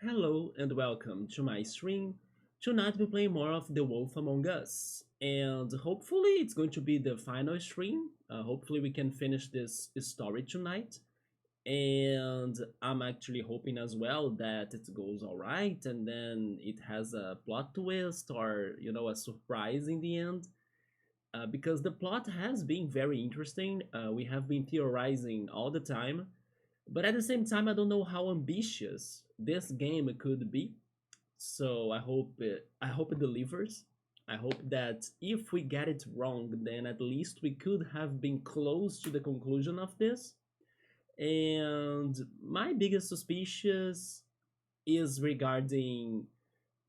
Hello and welcome to my stream. Tonight we're playing more of The Wolf Among Us, and hopefully it's going to be the final stream. Hopefully we can finish this story tonight, and I'm actually hoping as well that it goes all right, and then it has a plot twist or a surprise in the end. Because the plot has been very interesting. We have been theorizing all the time, but at the same time, I don't know how ambitious this game could be. So I hope it delivers. I hope that if we get it wrong, then at least we could have been close to the conclusion of this. And my biggest suspicious is regarding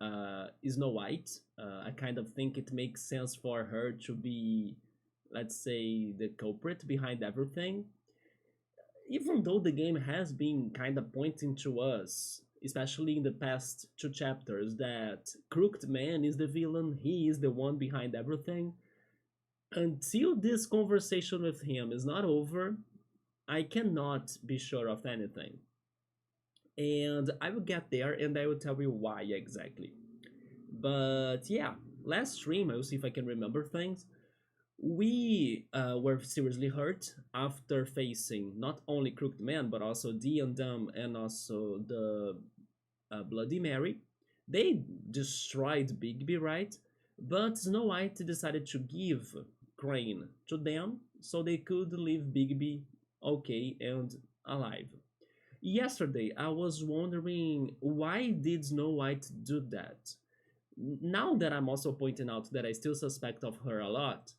Snow White. I kind of think it makes sense for her to be, let's say, the culprit behind everything, even though the game has been kind of pointing to us, especially in the past two chapters, that Crooked Man is the villain, he is the one behind everything. Until this conversation with him is not over, I cannot be sure of anything. And I will get there and I will tell you why exactly. But yeah, last stream, I will see if I can remember things. We were seriously hurt after facing not only Crooked Man, but also D and Dumb and also the Bloody Mary. They destroyed Bigby, right? But Snow White decided to give Crane to them so they could leave Bigby okay and alive. Yesterday, I was wondering why did Snow White do that? Now that I'm also pointing out that I still suspect of her a lot,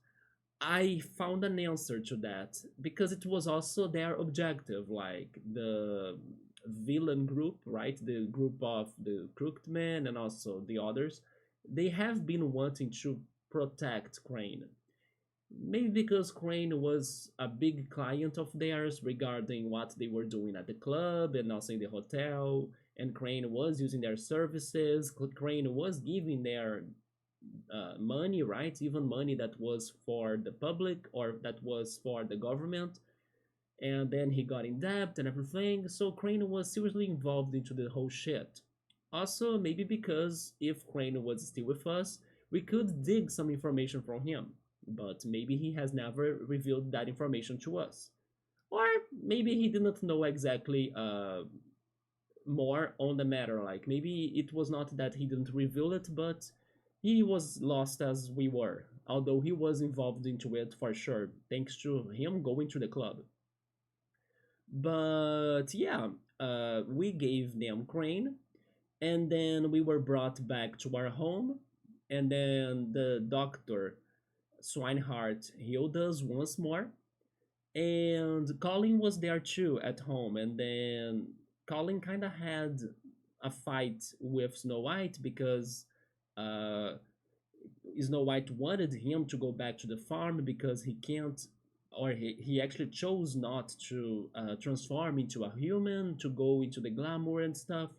I found an answer to that because it was also their objective, like the villain group, right? The group of the Crooked Men and also the others. They have been wanting to protect Crane. Maybe because Crane was a big client of theirs regarding what they were doing at the club and also in the hotel, and Crane was using their services. Crane was giving their money, right? Even money that was for the public or that was for the government. And then he got in debt and everything. So Crane was seriously involved into the whole shit. Also, maybe because if Crane was still with us, we could dig some information from him. But maybe he has never revealed that information to us. Or maybe he didn't know exactly more on the matter. Like maybe it was not that he didn't reveal it, but he was lost as we were. Although he was involved into it for sure, thanks to him going to the club. But yeah, we gave them Crane, and then we were brought back to our home, and then the doctor Swinehart healed us once more, and Colin was there too at home, and then Colin kind of had a fight with Snow White because uh, Snow White wanted him to go back to the farm because he can't, or he actually chose not to transform into a human to go into the glamour and stuff.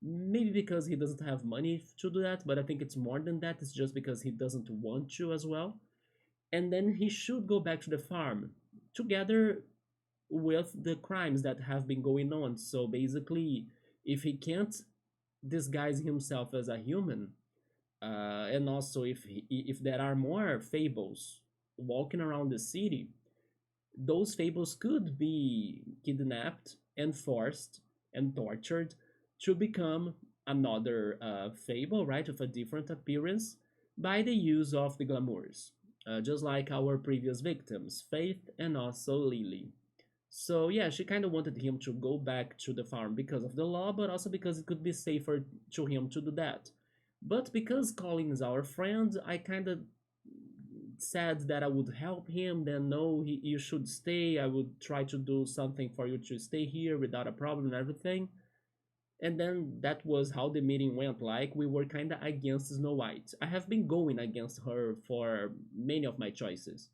Maybe because he doesn't have money to do that, but I think it's more than that. It's just because he doesn't want to as well. And then he should go back to the farm together with the crimes that have been going on. So basically, if he can't disguise himself as a human, and also if there are more fables walking around the city, those fables could be kidnapped and forced and tortured to become another fable, right, with a different appearance by the use of the glamours, just like our previous victims, Faith and also Lily. So yeah, she kind of wanted him to go back to the farm because of the law, but also because it could be safer to him to do that. But because Colin is our friend, I kind of said that I would help him. Then no, you should stay. I would try to do something for you to stay here without a problem and everything. And then that was how the meeting went. Like we were kind of against Snow White. I have been going against her for many of my choices.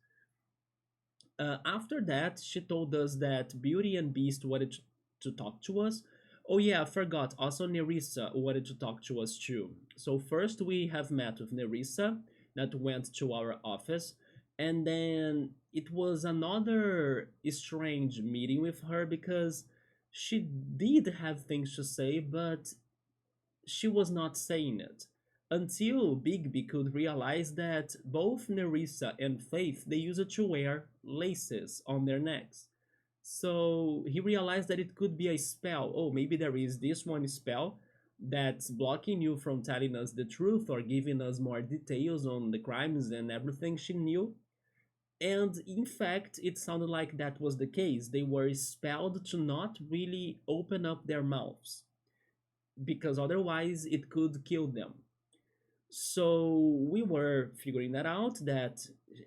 After that, she told us that Beauty and Beast wanted to talk to us. Oh yeah, I forgot. Also, Nerissa wanted to talk to us too. So first we have met with Nerissa that went to our office, and then it was another strange meeting with her because she did have things to say, but she was not saying it until Bigby could realize that both Nerissa and Faith they used to wear laces on their necks. So he realized that it could be a spell. Oh, maybe there is this one spell that's blocking you from telling us the truth or giving us more details on the crimes and everything she knew. And in fact, it sounded like that was the case. They were spelled to not really open up their mouths because otherwise it could kill them. So we were figuring that out, that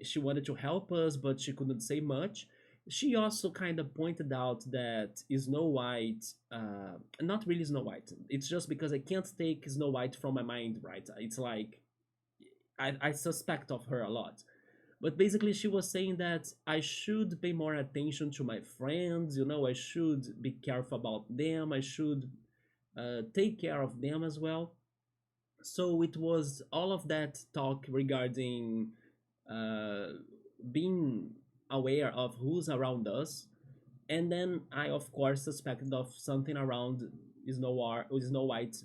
she wanted to help us, but she couldn't say much. She also kind of pointed out that Snow White, not really Snow White, it's just because I can't take Snow White from my mind, right? It's like I suspect of her a lot. But basically, she was saying that I should pay more attention to my friends, I should be careful about them, I should take care of them as well. So it was all of that talk regarding uh, being aware of who's around us. And then I, of course, suspected of something around Snow White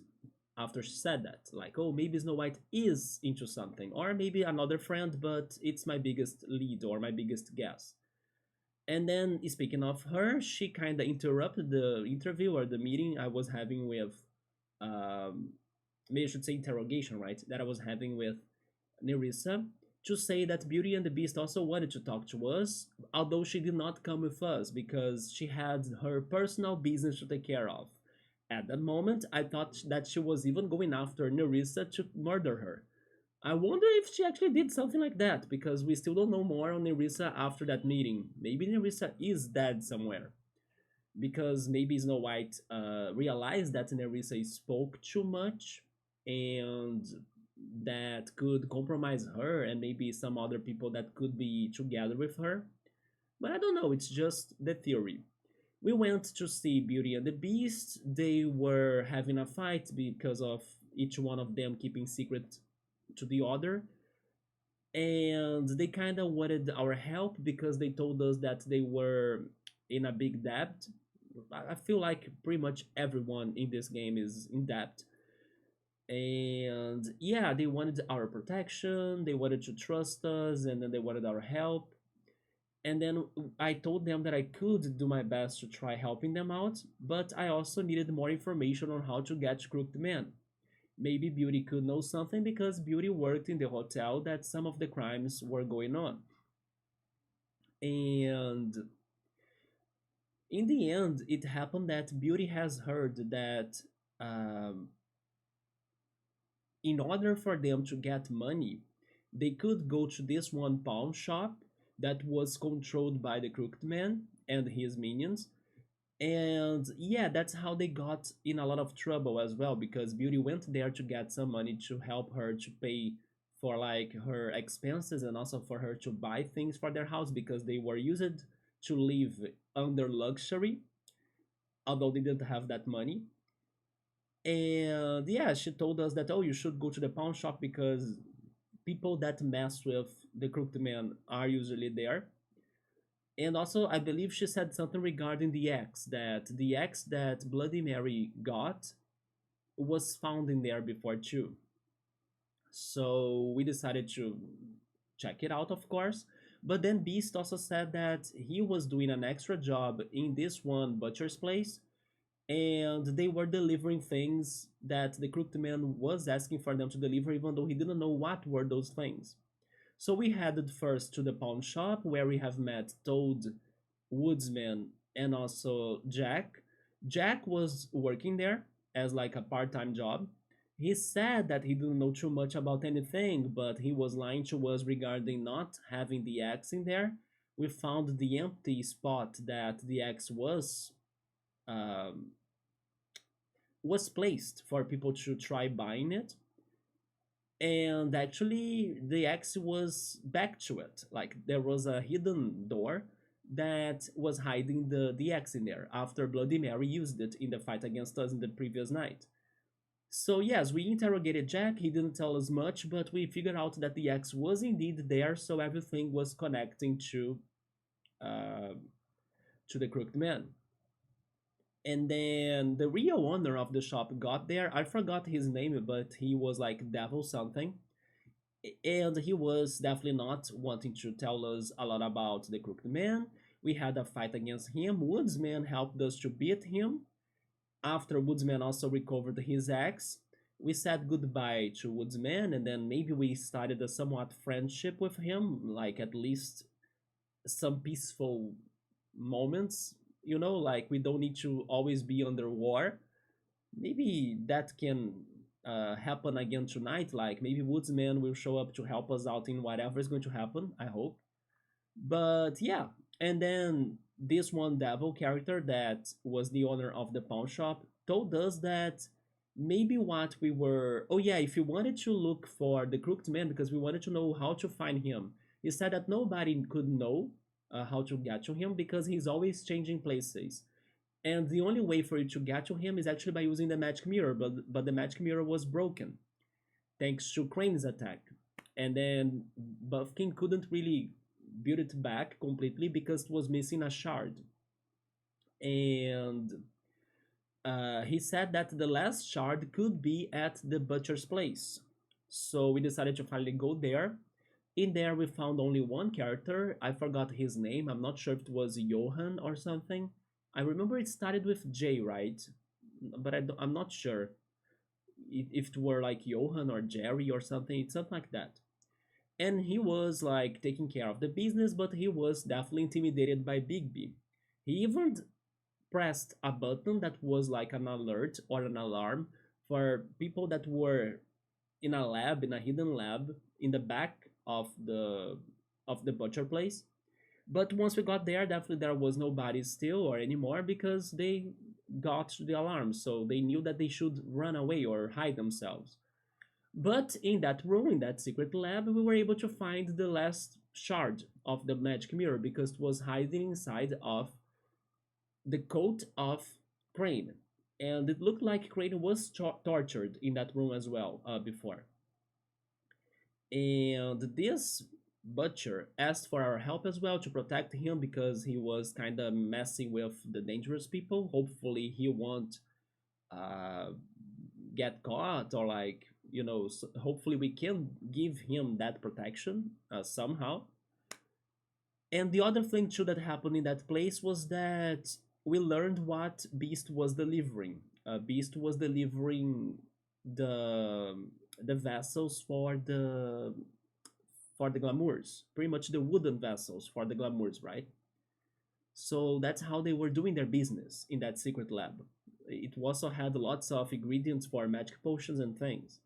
after she said that. Like, oh, maybe Snow White is into something, or maybe another friend, but it's my biggest lead or my biggest guess. And then, speaking of her, she kind of interrupted the interview or the meeting I was having with, um, maybe I should say interrogation, right? That I was having with Nerissa to say that Beauty and the Beast also wanted to talk to us, although she did not come with us because she had her personal business to take care of. At that moment, I thought that she was even going after Nerissa to murder her. I wonder if she actually did something like that, because we still don't know more on Nerissa after that meeting. Maybe Nerissa is dead somewhere. Because maybe Snow White realized that Nerissa spoke too much and that could compromise her and maybe some other people that could be together with her. But I don't know, it's just the theory. We went to see Beauty and the Beast. They were having a fight because of each one of them keeping secret to the other. And they kind of wanted our help because they told us that they were in a big debt. I feel like pretty much everyone in this game is in debt. And yeah, they wanted our protection, they wanted to trust us, and then they wanted our help. And then I told them that I could do my best to try helping them out, but I also needed more information on how to get Crooked Man. Maybe Beauty could know something because Beauty worked in the hotel that some of the crimes were going on. And in the end, it happened that Beauty has heard that um, in order for them to get money, they could go to this one pawn shop that was controlled by the Crooked Man and his minions. And yeah, that's how they got in a lot of trouble as well, because Beauty went there to get some money to help her to pay for like her expenses and also for her to buy things for their house because they were used to live under luxury, although they didn't have that money. And yeah, she told us that, oh, you should go to the pawn shop because people that mess with the Crooked Man are usually there. And also, I believe she said something regarding the axe that Bloody Mary got was found in there before too. So we decided to check it out, of course. But then Beast also said that he was doing an extra job in this one butcher's place, and they were delivering things that the Crooked Man was asking for them to deliver, even though he didn't know what were those things. So we headed first to the pawn shop where we have met Toad, Woodsman, and also Jack. Jack was working there as like a part-time job. He said that he didn't know too much about anything, but he was lying to us regarding not having the axe in there. We found the empty spot that the axe um, was placed for people to try buying it, and actually the X was back to it. Like there was a hidden door that was hiding the X in there after Bloody Mary used it in the fight against us in the previous night. So yes, we interrogated Jack. He didn't tell us much, but we figured out that the X was indeed there, so everything was connecting uh, to the Crooked Man. And then the real owner of the shop got there. I forgot his name, but he was like Devil something. And he was definitely not wanting to tell us a lot about the Crooked Man. We had a fight against him. Woodsman helped us to beat him. After Woodsman also recovered his axe, we said goodbye to Woodsman, and then maybe we started a somewhat friendship with him, like at least some peaceful moments. Like we don't need to always be under war. Maybe that can happen again tonight. Like maybe Woodsman will show up to help us out in whatever is going to happen. I hope. But yeah, and then this one devil character that was the owner of the pawn shop told us that maybe what we were. Oh yeah, if you wanted to look for the crooked man because we wanted to know how to find him, he said that nobody could know how to get to him because he's always changing places. And the only way for you to get to him is actually by using the magic mirror, but the magic mirror was broken thanks to Crane's attack. And then Buffkin couldn't really build it back completely because it was missing a shard. And he said that the last shard could be at the butcher's place. So we decided to finally go there. In there, we found only one character. I forgot his name. I'm not sure if it was Johan or something. I remember it started with J, right? But I'm not sure if it were like Johan or Jerry or something. It's something like that. And he was like taking care of the business, but he was definitely intimidated by Bigby. He even pressed a button that was like an alert or an alarm for people that were in a lab, in a hidden lab in the back of the butcher place. But once we got there, definitely there was nobody still or anymore because they got the alarm, so they knew that they should run away or hide themselves. But in that room, in that secret lab, we were able to find the last shard of the magic mirror because it was hiding inside of the coat of Crane. And it looked like Crane was tortured in that room as well before. And this butcher asked for our help as well to protect him because he was kind of messing with the dangerous people. Hopefully, he won't uh, get caught or like hopefully we can give him that protection somehow. And the other thing too that happened in that place was that we learned what Beast was delivering. Beast was delivering the the vessels for the glamours, pretty much the wooden vessels for the glamours, right? So that's how they were doing their business in that secret lab. It also had lots of ingredients for magic potions and things.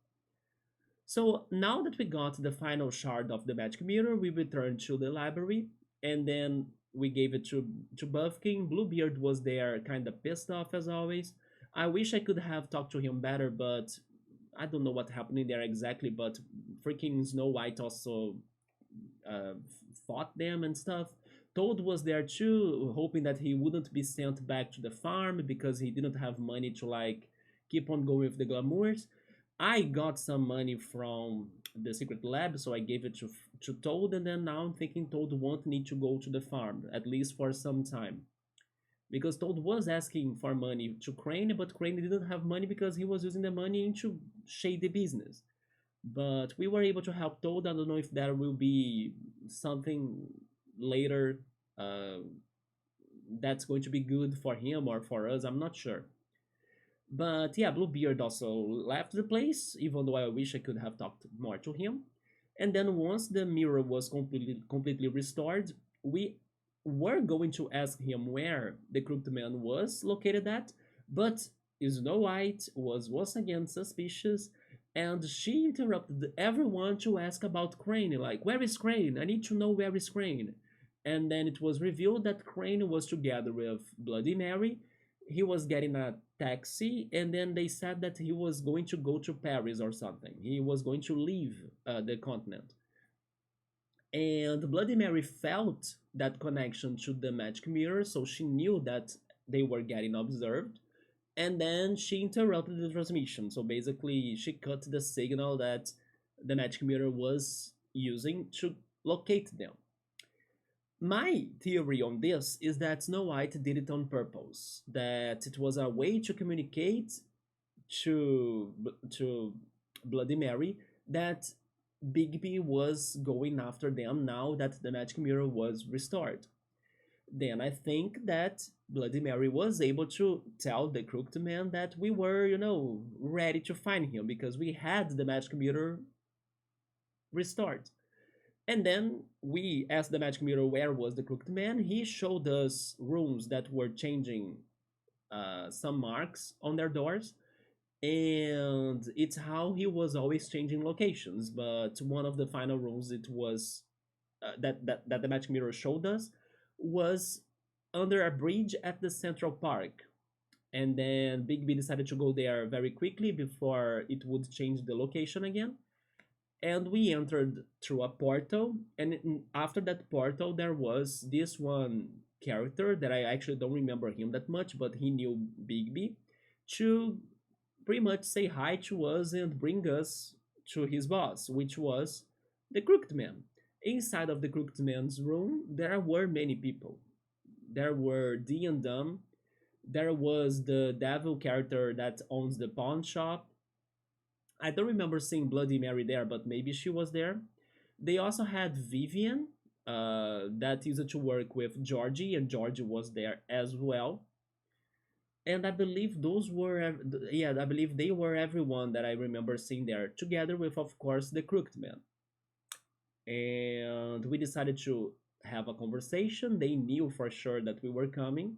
So now that we got the final shard of the magic mirror, we returned to the library and then we gave it to Buffkin. Bluebeard was there, kind of pissed off as always. I wish I could have talked to him better, but I don't know what happened in there exactly. But freaking Snow White also uh, fought them and stuff. Toad was there too, hoping that he wouldn't be sent back to the farm because he didn't have money to like keep on going with the glamours. I got some money from the secret lab, so I gave it to Toad, and then now I'm thinking Toad won't need to go to the farm at least for some time because Toad was asking for money to Crane, but Crane didn't have money because he was using the money into shady business. But we were able to help Toad. I don't know if there will be something later uh, that's going to be good for him or for us. I'm not sure. But yeah, Bluebeard also left the place, even though I wish I could have talked more to him. And then once the mirror was completely restored, we were going to ask him where the crooked man was located at, but Snow White was once again suspicious, and she interrupted everyone to ask about Crane, like, where is Crane? I need to know where is Crane. And then it was revealed that Crane was together with Bloody Mary. He was getting a taxi, and then they said that he was going to go to Paris or something. He was going to leave the continent. And Bloody Mary felt that connection to the magic mirror, so she knew that they were getting observed. And then she interrupted the transmission. So basically, she cut the signal that the magic mirror was using to locate them. My theory on this is that Snow White did it on purpose, that it was a way to communicate to Bloody Mary that Bigby was going after them now that the magic mirror was restored. Then I think that Bloody Mary was able to tell the Crooked Man that we were, ready to find him because we had the magic mirror restored. And then we asked the magic mirror where was the Crooked Man. He showed us rooms that were changing some marks on their doors, and it's how he was always changing locations. But one of the final rooms it was that the magic mirror showed us was under a bridge at the Central Park. And then Big B decided to go there very quickly before it would change the location again. And we entered through a portal, and after that portal there was this one character that I actually don't remember him that much, but he knew Bigby to pretty much say hi to us and bring us to his boss, which was the Crooked Man. Inside of the Crooked Man's room there were many people. There were D and Dumb, there was the devil character that owns the pawn shop. I don't remember seeing Bloody Mary there, but maybe she was there. They also had Vivian, that used to work with Georgie, and Georgie was there as well. And I believe those were, yeah, I believe they were everyone that I remember seeing there, together with, of course, the Crooked Man. And we decided to have a conversation. They knew for sure that we were coming,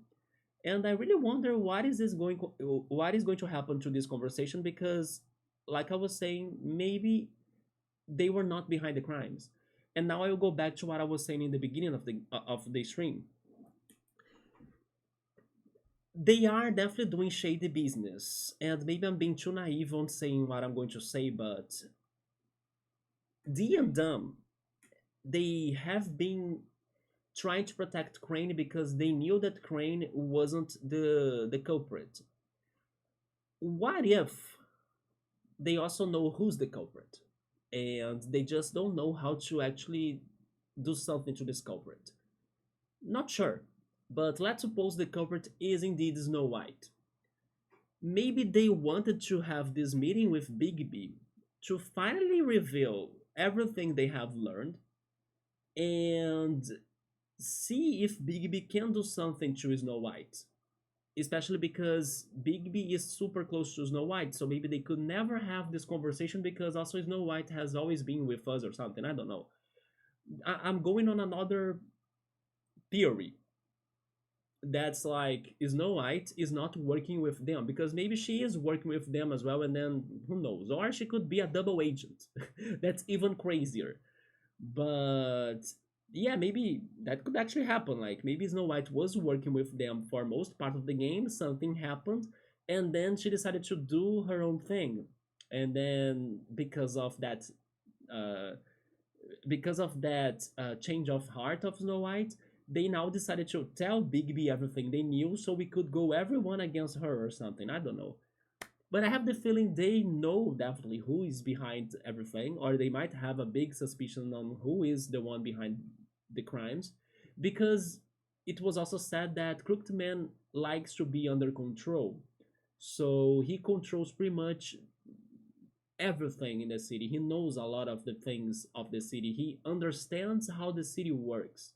and I really wonder what is going to happen to this conversation because, like I was saying, maybe they were not behind the crimes. And now I will go back to what I was saying in the beginning of the stream. They are definitely doing shady business, and maybe I'm being too naive on saying what I'm going to say, but D and Dumb, they have been trying to protect Crane because they knew that Crane wasn't the culprit. What if they also know who's the culprit and they just don't know how to actually do something to this culprit? Not sure, but let's suppose the culprit is indeed Snow White. Maybe they wanted to have this meeting with Bigby to finally reveal everything they have learned and see if Bigby can do something to Snow White. Especially because Bigby is super close to Snow White, so maybe they could never have this conversation because also Snow White has always been with us or something. I don't know. I'm going on another theory that's like Snow White is not working with them because maybe she is working with them as well, and then who knows? Or she could be a double agent. That's even crazier. But yeah, maybe that could actually happen. Like maybe Snow White was working with them for most part of the game, something happened, and then she decided to do her own thing. And then uh, because of that change of heart of Snow White, they now decided to tell Bigby everything they knew, so we could go everyone against her or something. I don't know. But I have the feeling they know definitely who is behind everything, or they might have a big suspicion on who is the one behind the crimes, because it was also said that Crooked Man likes to be under control. So he controls pretty much everything in the city. He knows a lot of the things of the city. He understands how the city works.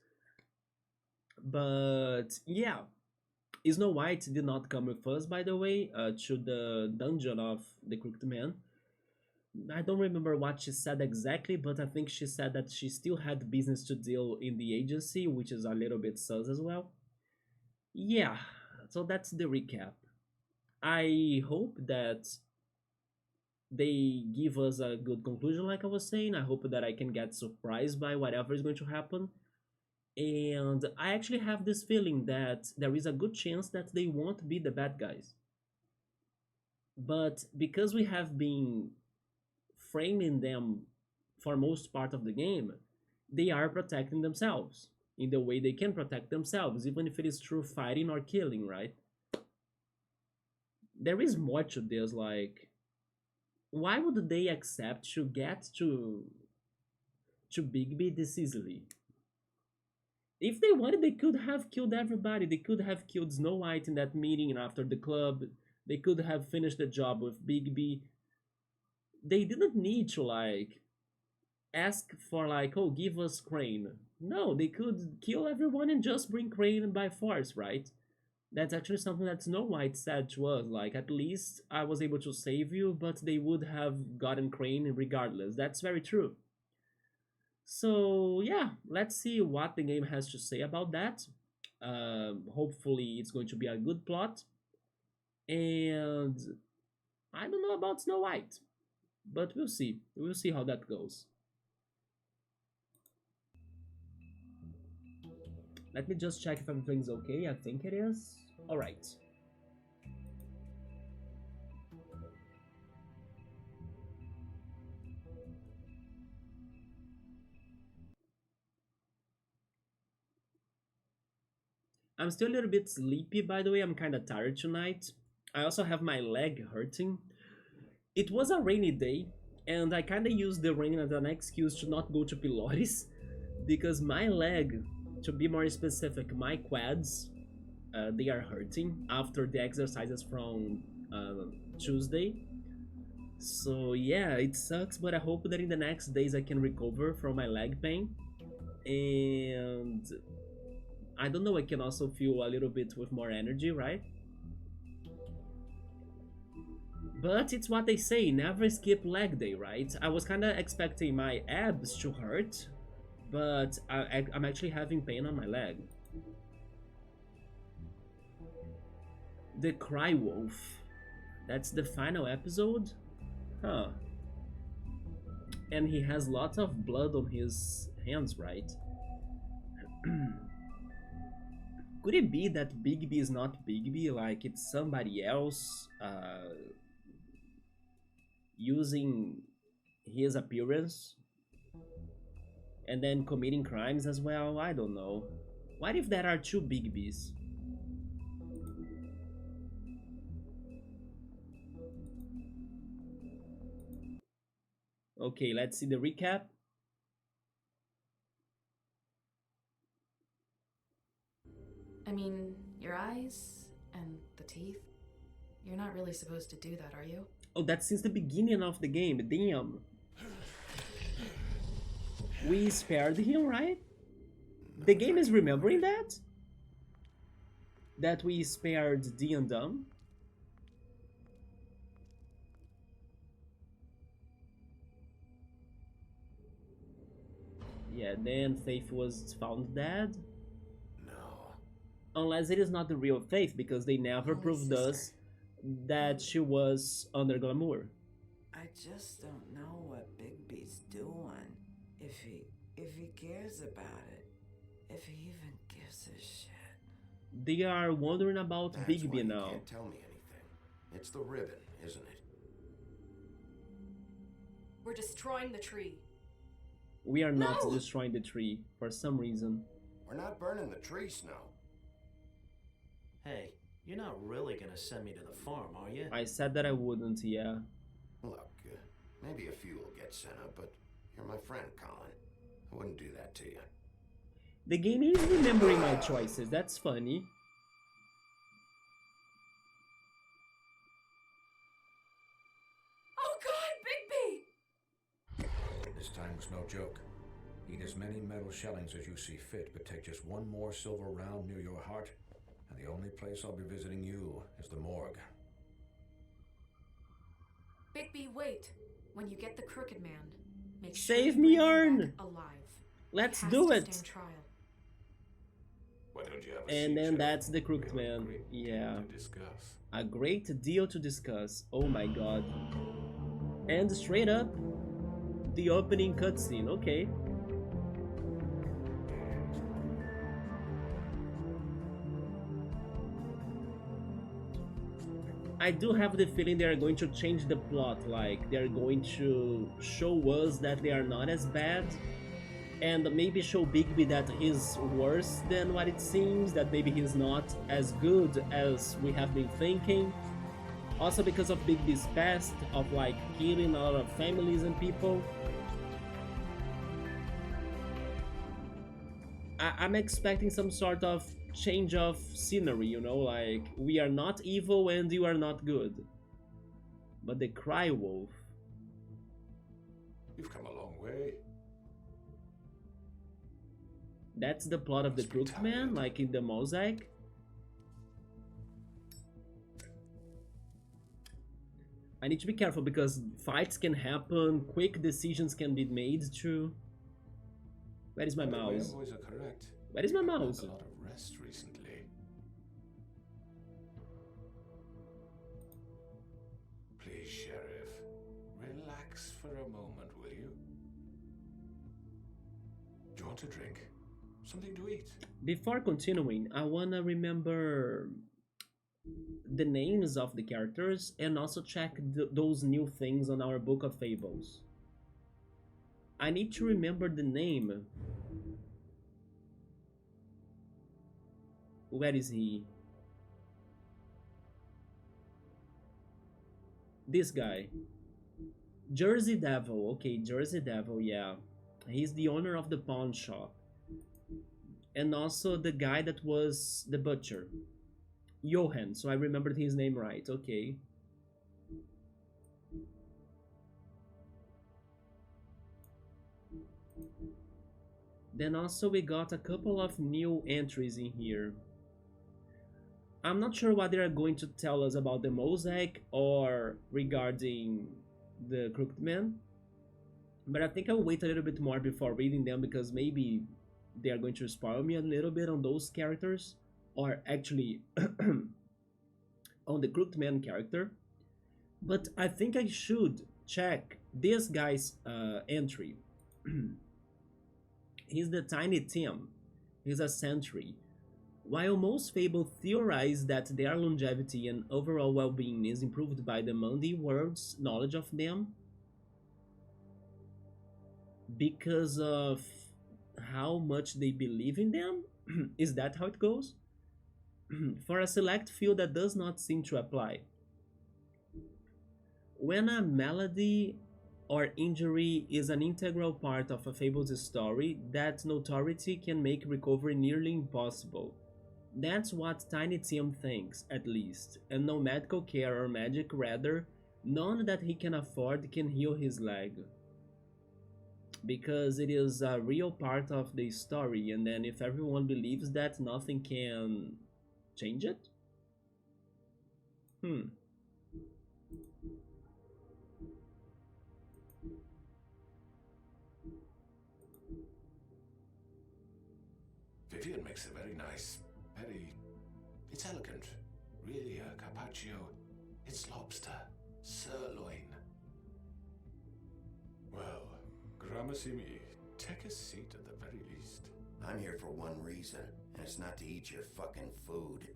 But yeah, Snow White did not come with us, by the way, to the dungeon of the Crooked Man. I don't remember what she said exactly, but I think she said that she still had business to deal in the agency, which is a little bit sus as well. Yeah, so that's the recap. I hope that they give us a good conclusion, like I was saying. I hope that I can get surprised by whatever is going to happen. And I actually have this feeling that there is a good chance that they won't be the bad guys. But because we have been framing them for most part of the game, they are protecting themselves in the way they can protect themselves, even if it is through fighting or killing, right? There is more to this, like, why would they accept to get to Bigby this easily? If they wanted, they could have killed everybody. They could have killed Snow White in that meeting after the club. They could have finished the job with Bigby. They didn't need to like ask for like, oh, give us Crane. No, they could kill everyone and just bring Crane by force, right? That's actually something that Snow White said to us, like, at least I was able to save you, but they would have gotten Crane regardless. That's very true. So, yeah, let's see what the game has to say about that. Hopefully, it's going to be a good plot. And I don't know about Snow White, but we'll see. We'll see how that goes. Let me just check if everything's okay. I think it is. Alright. I'm still a little bit sleepy, by the way. I'm kind of tired tonight. I also have my leg hurting. It was a rainy day, and I kind of used the rain as an excuse to not go to Pilates because my leg, to be more specific, my quads, they are hurting after the exercises from Tuesday. So yeah, it sucks, but I hope that in the next days I can recover from my leg pain. And I don't know, I can also feel a little bit with more energy, right? But it's what they say, never skip leg day, right? I was kind of expecting my abs to hurt, but I'm actually having pain on my leg. The Cry Wolf. That's the final episode? Huh. And he has lots of blood on his hands, right? Could it be that Bigby is not Bigby, like it's somebody else using his appearance and then committing crimes as well? I don't know. What if there are two Bigbys? Okay, let's see the recap. I mean, your eyes and the teeth. You're not really supposed to do that, are you? Oh, that's since the beginning of the game. Damn. We spared him, right? The game is remembering that? That we spared D and Dumb? Yeah, then Faith was found dead. No. Unless it is not the real Faith, because they never Only proved sister. us that she was under glamour. I just don't know what Bigby's doing. If he cares about it. If he even gives a shit. They are wondering about That's why Bigby you now. can't tell me anything. It's the ribbon, isn't it? We're destroying the tree. We are not No! destroying the tree for some reason. We're not burning the tree, Snow. Hey, you're not really gonna send me to the farm, are you? I said that I wouldn't, yeah. Look, maybe a few will get sent up, but you're my friend, Colin. I wouldn't do that to you. The game is remembering my choices, that's funny. Oh God, Bigby! This time was no joke. Eat as many metal shellings as you see fit, but take just one more silver round near your heart, and the only place I'll be visiting you is the morgue. Bigby, wait. When you get the Crooked Man, make Save sure me, you bring him Urn! back alive. Let's He has do to it! stand trial. Why don't you have a And seat, then gentlemen? that's the Crooked We have a Man, great deal yeah. to discuss. A great deal to discuss, oh my god. And straight up, the opening cutscene, okay. I do have the feeling they are going to change the plot, like they're going to show us that they are not as bad, and maybe show Bigby that he's worse than what it seems, that maybe he's not as good as we have been thinking. Also because of Bigby's past, of like killing a lot of families and people. I'm expecting some sort of change of scenery, you know, like we are not evil and you are not good. But the Cry Wolf. You've come a long way. That's the plot of the Must be Crooked Man, tired. like in the mosaic. I need to be careful because fights can happen, quick decisions can be made too. Where is my By the way, mouse? boys are correct. Where is my You've had mouse? a lot of rest recently. Please, Sheriff, relax for a moment, will you? Do you want a drink? Something to eat? Before continuing, I wanna remember the names of the characters and also check those new things on our book of fables. I need to remember the name. Where is he? This guy. Jersey Devil. Okay, Jersey Devil, yeah. He's the owner of the pawn shop. And also the guy that was the butcher. Johan, so I remembered his name right, okay. Then also we got a couple of new entries in here. I'm not sure what they are going to tell us about the mosaic or regarding the Crooked Man, but I think I'll wait a little bit more before reading them because maybe they are going to spoil me a little bit on those characters, or actually on the Crooked Man character. But I think I should check this guy's entry. He's the Tiny Tim. He's a sentry. While most fables theorize that their longevity and overall well-being is improved by the Mundy world's knowledge of them, because of how much they believe in them, is that how it goes? For a select few that does not seem to apply. When a malady or injury is an integral part of a fable's story, that notoriety can make recovery nearly impossible. That's what Tiny Tim thinks, at least, and no medical care or magic, rather, none that he can afford can heal his leg. Because it is a real part of the story, and then if everyone believes that, nothing can change it? Vivian makes a very nice, it's elegant. Really a carpaccio. It's lobster, sirloin. Well, Gramercy me, take a seat at the very least. I'm here for one reason, and it's not to eat your fucking food.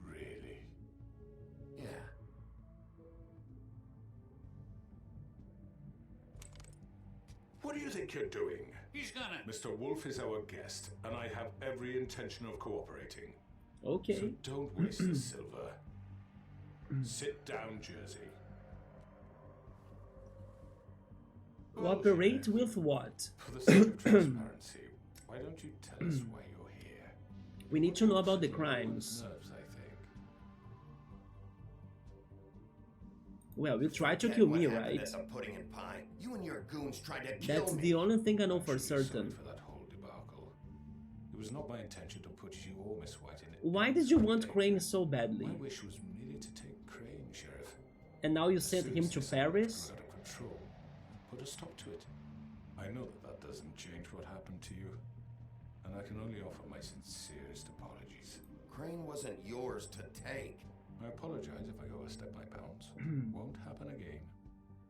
Really? Yeah. What do you think you're doing? He's gonna. Mr. Wolf is our guest, and I have every intention of cooperating. Okay. So don't waste the silver. Sit down, Jersey. Cooperate with what? For the sake of transparency, why don't you tell us why you're here? We need to know about the You're on crimes. nerves, I think. Well, you tried to Forget kill what me, happened right? at the Pudding and Pine. You and your goons tried to kill That's me. the only thing I know I'm for truly sorry certain. for that whole debacle. It was not my intention to put you or Miss White in it. Why did you want Crane so badly? My wish was merely to take Crane, Sheriff. And now you As sent soon him as to this outbreak Paris? got out of control, put a stop to it. I know that that doesn't change what happened to you, and I can only offer my sincerest apologies. Crane wasn't yours to take. I apologize if I overstep my bounds. Won't happen again.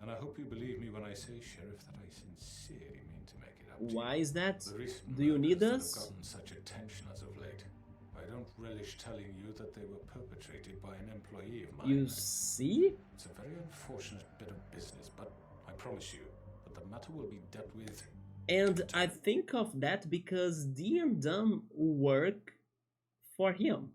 And I hope you believe me when I say, Sheriff, that I sincerely mean to make it up to you. Why is that? The recent Do you need murders that us? have gotten such attention as of late. I don't relish telling you that they were perpetrated by an employee of mine. You see? It's a very unfortunate bit of business, but I promise you that the matter will be dealt with. And I think of that because D and Dumb work for him.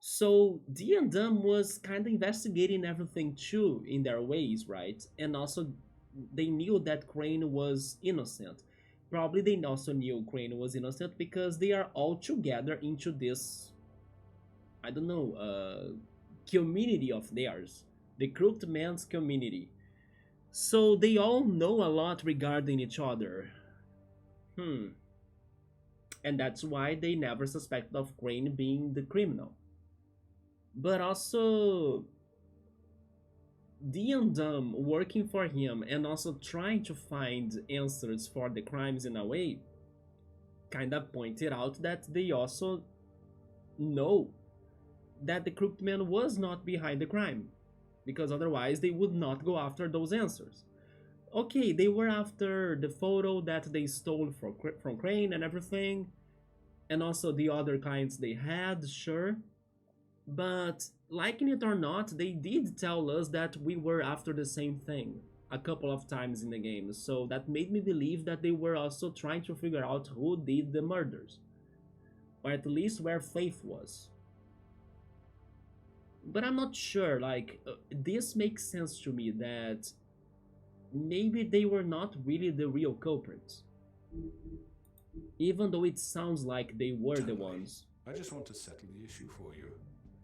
So D and Dumb was kind of investigating everything too in their ways, right? And also they knew that Crane was innocent. probably they also knew Crane was innocent because they are all together into this, I don't know, community of theirs, the Crooked Man's community. So they all know a lot regarding each other. Hmm. And that's why they never suspect of Crane being the criminal. But also, Dumb working for him and also trying to find answers for the crimes in a way kind of pointed out that they also know that the crooked man was not behind the crime, because otherwise they would not go after those answers. Okay, they were after the photo that they stole from Crane and everything, and also the other clients they had, sure. But liking it or not, they did tell us that we were after the same thing a couple of times in the game, so that made me believe that they were also trying to figure out who did the murders, or at least where Faith was. But I'm not sure, like, this makes sense to me that maybe they were not really the real culprits, even though it sounds like they were the ones. I just want to settle the issue for you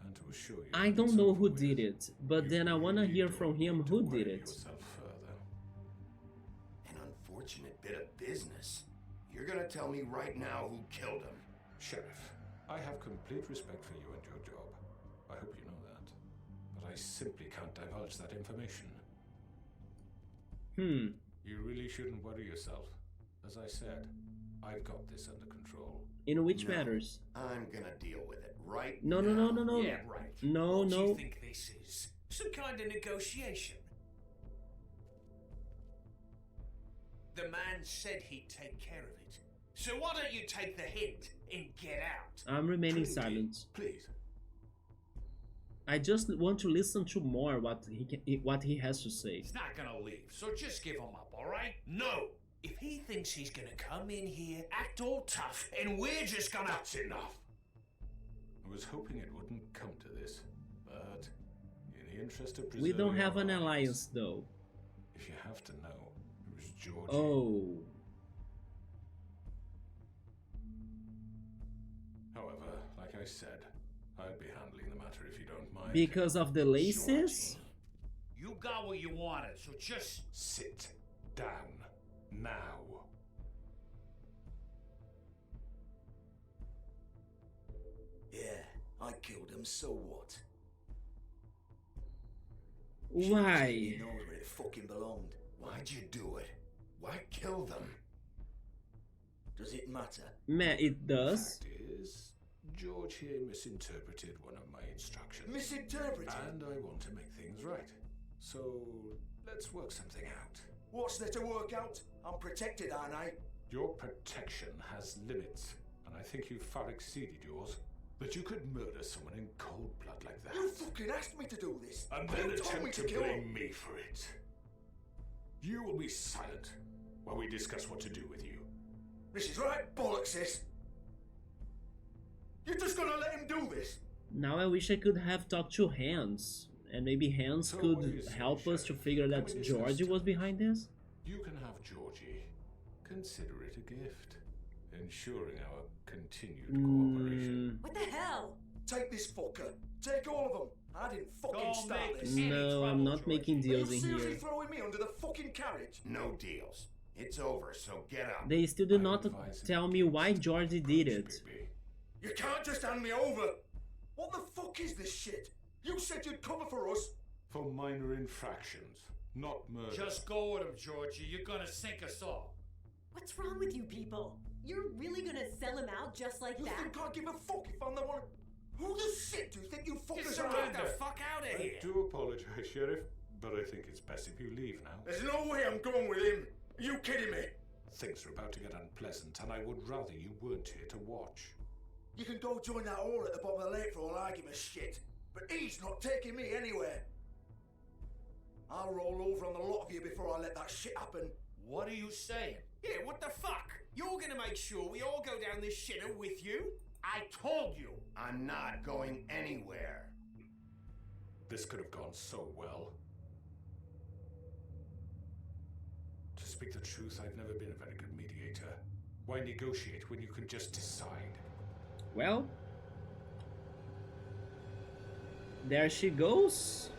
and to assure you. I don't know who did it, but then I wanna hear from him who did it. An unfortunate bit of business. You're gonna tell me right now who killed him. Sheriff, I have complete respect for you and your job. I hope you know that. But I simply can't divulge that information. You really shouldn't worry yourself. As I said, I've got this under control. In which matters? I'm gonna deal with it right No. Yeah, right. No. What do you think this is? Some kind of negotiation? The man said he'd take care of it. So why don't you take the hint and get out? I'm remaining Please, silent. Please. I just want to listen to more what he has to say. He's not gonna leave, so just give him up, alright? No! If he thinks he's gonna come in here, act all tough, and we're just gonna... That's enough! I was hoping it wouldn't come to this, but in the interest of We don't have an our lives, alliance though. if you have to know, it was Georgie. Oh. However, like I said, I'd be handling the matter if you don't mind. Because of the laces? You got what you wanted, so just... Sit down. Now. Yeah, I killed him, so what? Why? He knows where it fucking belonged. Why'd you do it? Why kill them? Does it matter? Man, it does. Fact is, George here misinterpreted one of my instructions. Misinterpreted? And I want to make things right. So, let's work something out. What's there to work out? I'm protected, aren't I? Your protection has limits, and I think you've far exceeded yours. That you could murder someone in cold blood like that. You fucking asked me to do this. And You then told me attempt to to kill blame him. me for it. You will be silent while we discuss what to do with you. This is right bollocks, this. You're just gonna let him do this? Now I wish I could have talked to Hans, and maybe Hans So what do you could say, help us to Sheriff? figure Can that we discuss Georgie was behind this. You can have Georgie. Consider it a gift, ensuring our continued cooperation. What the hell? Take this fucker. Take all of them. I didn't fucking Don't start make this. any No, I'm trouble, not Georgie. making Are deals you in seriously here. throwing me under the fucking carriage? No deals. It's over, so get out. They still do I not advise tell him me why against Georgie approach, did it. baby. You can't just hand me over. What the fuck is this shit? You said you'd cover for us. For minor infractions, not murder. Just go with him, Georgie. You're gonna sink us all. What's wrong with you people? You're really gonna sell him out just like You that? think I give a fuck if I'm the one? Who the shit do you think you fuckers Just are get the after? fuck out of I here. do apologize, Sheriff, but I think it's best if you leave now. There's no way I'm going with him. Are you kidding me? Things are about to get unpleasant, and I would rather you weren't here to watch. You can go join that hole at the bottom of the lake for all I give a shit. But he's not taking me anywhere. I'll roll over on the lot of you before I let that shit happen. What are you saying? Yeah, what the fuck? You're gonna make sure we all go down this shitter with you? I told you. I'm not going anywhere. This could have gone so well. Just speak the truth, I've never been a very good mediator. Why negotiate when you can just decide? Well, there she goes.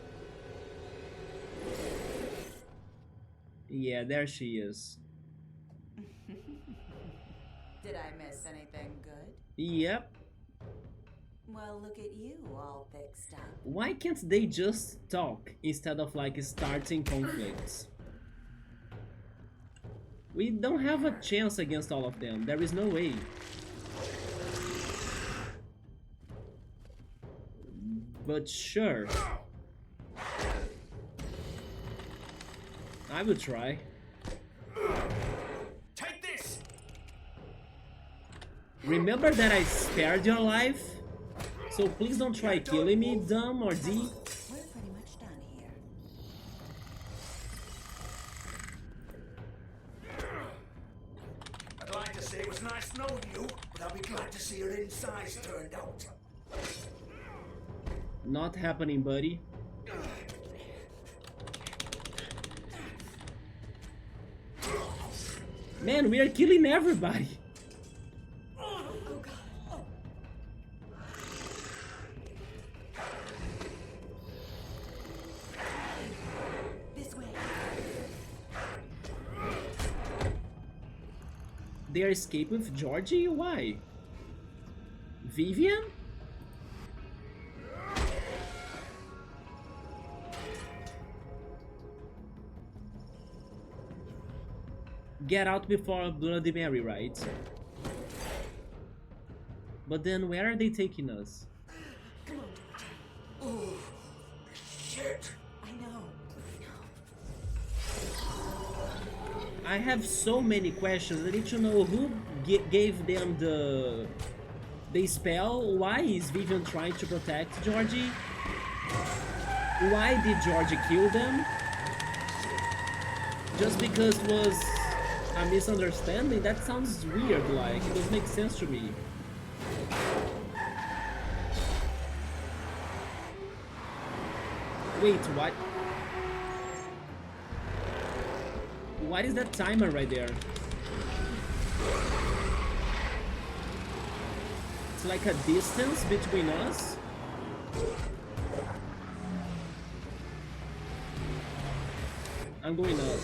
Yeah, there she is. Did I miss anything good? Yep. Well, look at you, all fixed up. Why can't they just talk instead of like starting conflicts? We don't have a chance against all of them. There is no way. But sure. I will try. Take this! Remember that I spared your life? So please don't try killing me, dumb or D. We're pretty much done here. I'd like to say it was nice knowing you, but I'll be glad to see your insides turned out. Not happening, buddy. Man, we are killing everybody. This way. They are escaping with Georgie? Why? Vivian? Get out before Bloody Mary, right? But then where are they taking us? Come on, Georgie. Oh, shit. I know. I have so many questions. I need to know who gave them the spell. Why is Vivian trying to protect Georgie? Why did Georgie kill them? Just because it was a misunderstanding? That sounds weird, like, it doesn't make sense to me. Wait, what? What is that timer right there? It's like a distance between us? I'm going up.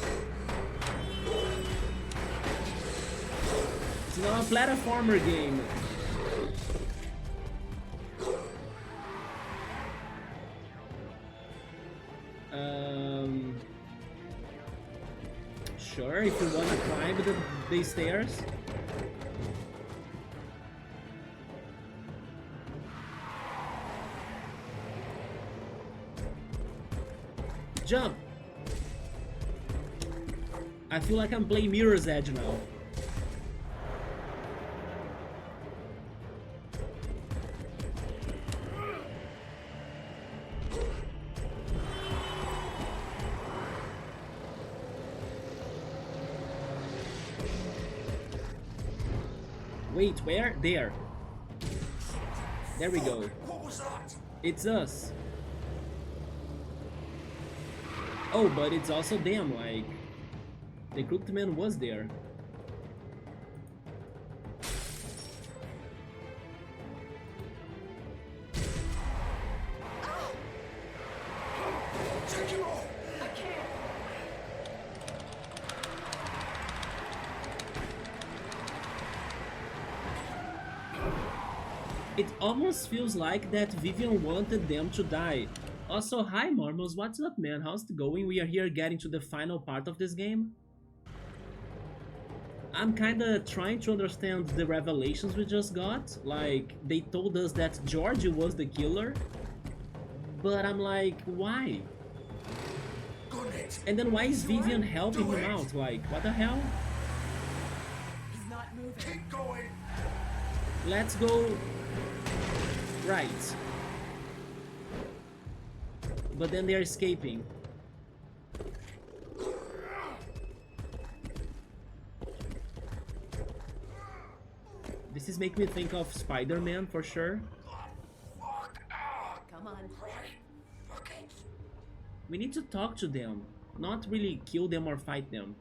It's not a platformer game. Sure, if you wanna climb the stairs. Jump! I feel like I'm playing Mirror's Edge now. Wait, where? There. There we go. What was that? It's us. Oh, but it's also them, like... The Crooked Man was there. Take him off! I can't! It almost feels like that Vivian wanted them to die. Also, hi Mormons, what's up man? How's it going? We are here getting to the final part of this game. I'm kinda trying to understand the revelations we just got. Like, they told us that Georgie was the killer. But I'm like, why? And then why is Vivian helping him out? Like, what the hell? He's not moving. Keep going! Let's go right. But then they're escaping. This is making me think of Spider-Man for sure. Come on. We need to talk to them, not really kill them or fight them.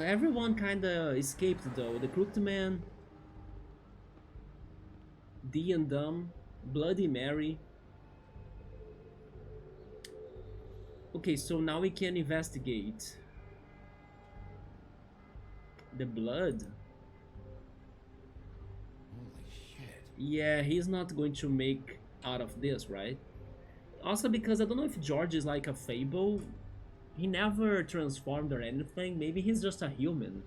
Everyone kinda escaped though. The Crooked Man, D and Dumb, Bloody Mary. Okay, so now we can investigate. The blood? Holy shit. Yeah, he's not going to make out of this, right? Also because I don't know if George is like a fable. He never transformed or anything. Maybe he's just a human.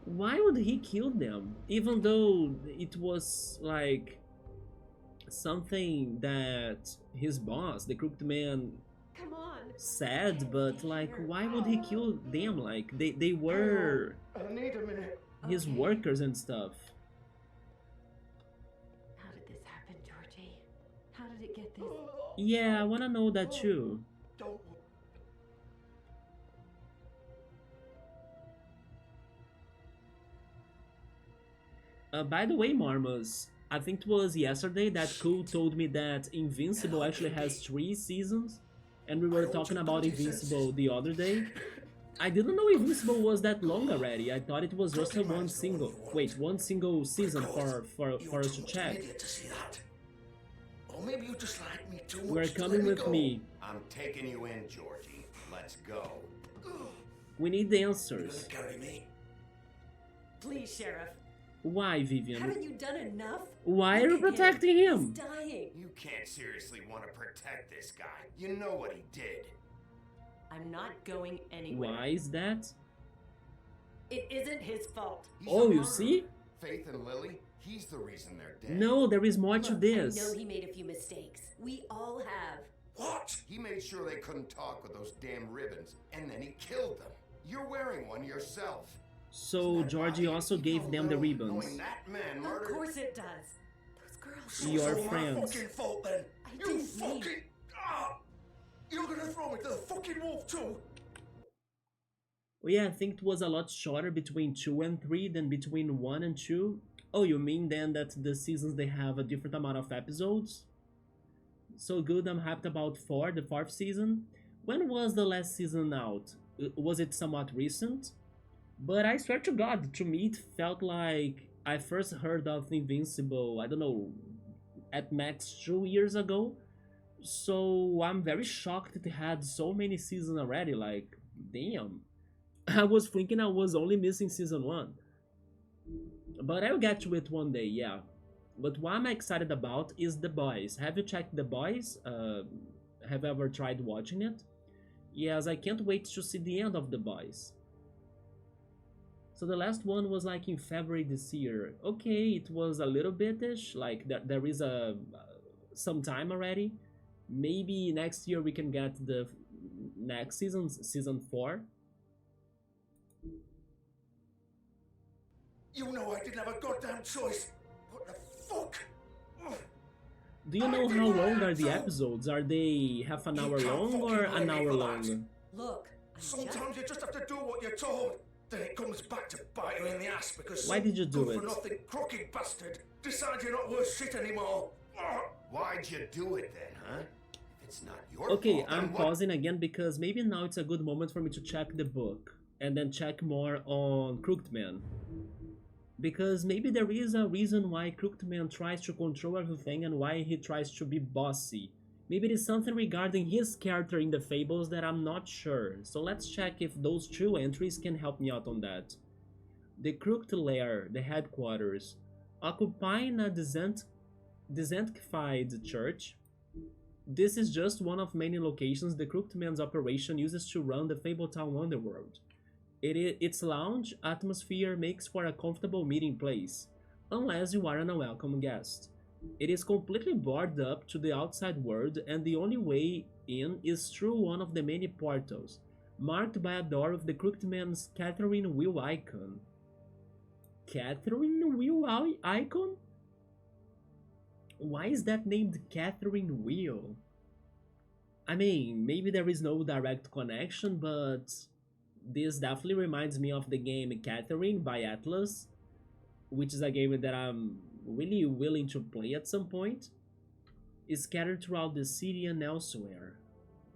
Why would he kill them? Even though it was like something that his boss, the Crooked Man, Come on. said, but like why would he kill them? Like they were I need a minute. his Okay. workers and stuff. How did this happen, Georgie? How did it get this? Yeah, I wanna know that too. Don't. By the way, Marmos, I think it was yesterday that Cool told me that Invincible actually has 3 seasons, and we were talking about Invincible the other day. I didn't know Invincible was that long already. I thought it was just a one single season for us to check. To see that. Or maybe you just like me too much. We're to coming let with go. me. I'm taking you in, Georgie. Let's go. We need the You're answers. gonna carry me. Please, Sheriff. Why, Vivian? Haven't you done enough? Why are you Look at protecting him? He's dying. You can't seriously want to protect this guy. You know what he did. I'm not going anywhere. Why is that? It isn't his fault. He's a Oh, you murderer. see? Faith and Lily, he's the reason they're dead. No, there is more to Look, this. I know he made a few mistakes. We all have. What? He made sure they couldn't talk with those damn ribbons, and then he killed them. You're wearing one yourself. So Georgie also gave them the ribbons. Knowing that man Of murdered... course it does. Those girls. So Your it's all friends. my fucking fault then. I You didn't mean- fucking. You're gonna throw me to the fucking wolf too. Well, yeah, I think it was a lot shorter between 2 and 3 than between 1 and 2. Oh, you mean then that the seasons they have a different amount of episodes? So good, I'm hyped about 4, the 4th season. When was the last season out? Was it somewhat recent? But I swear to God, to me it felt like I first heard of Invincible, I don't know, at max 2 years ago. So I'm very shocked it had so many seasons already, like, damn. I was thinking I was only missing season 1. But I'll get to it one day, yeah. But what I'm excited about is The Boys. Have you checked The Boys? Have you ever tried watching it? Yes, I can't wait to see the end of The Boys. So the last one was like in February this year. Okay, it was a little bit-ish, like there is some time already. Maybe next year we can get the next season, season 4. You know I didn't have a goddamn choice. What the fuck? Do you know how long are the episodes? Are they half an hour long or an hour long? Look, I'm Sometimes you just have to do what you're told. Then it comes back to bite you in the ass because Why did you do good it? for nothing crooked bastard decides you're not worth shit anymore. Why'd you do it then, huh? If it's not your Okay, fault, then I'm what- pausing again because maybe now it's a good moment for me to check the book and then check more on Crooked Man. Because maybe there is a reason why Crooked Man tries to control everything and why he tries to be bossy. Maybe it is something regarding his character in the fables that I'm not sure, so let's check if those 2 entries can help me out on that. The Crooked Lair, the headquarters, occupying a desanctified church. This is just one of many locations the Crooked Man's operation uses to run the Fabletown underworld. Its lounge atmosphere makes for a comfortable meeting place, unless you are an unwelcome guest. It is completely boarded up to the outside world, and the only way in is through one of the many portals, marked by a door with the Crooked Man's Catherine Wheel icon. Catherine Wheel icon? Why is that named Catherine Wheel? I mean, maybe there is no direct connection, but this definitely reminds me of the game Catherine by Atlas, which is a game that I'm really willing to play at some point. It's scattered throughout the city and elsewhere.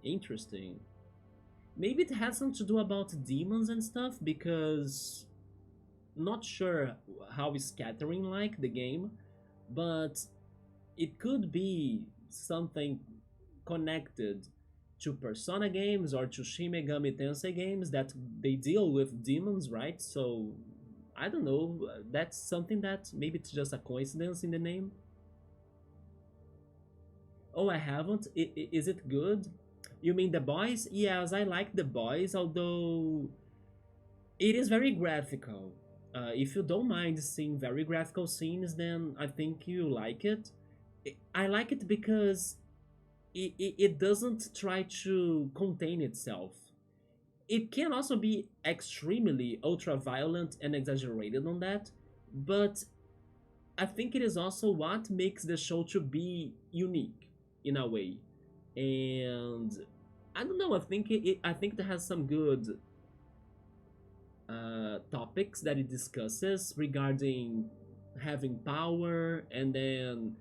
Interesting. Maybe it has something to do about demons and stuff, because not sure how is scattering like the game, but it could be something connected to Persona games or to Shin Megami Tensei games that they deal with demons, right? So I don't know. That's something that maybe it's just a coincidence in the name. Oh, I haven't. Is it good? You mean The Boys? Yes, I like The Boys, although it is very graphical. If you don't mind seeing very graphical scenes, then I think you like it. I like it because it doesn't try to contain itself. It can also be extremely ultra violent and exaggerated on that, but I think it is also what makes the show to be unique in a way. And I don't know, I think it has some good topics that it discusses regarding having power, and then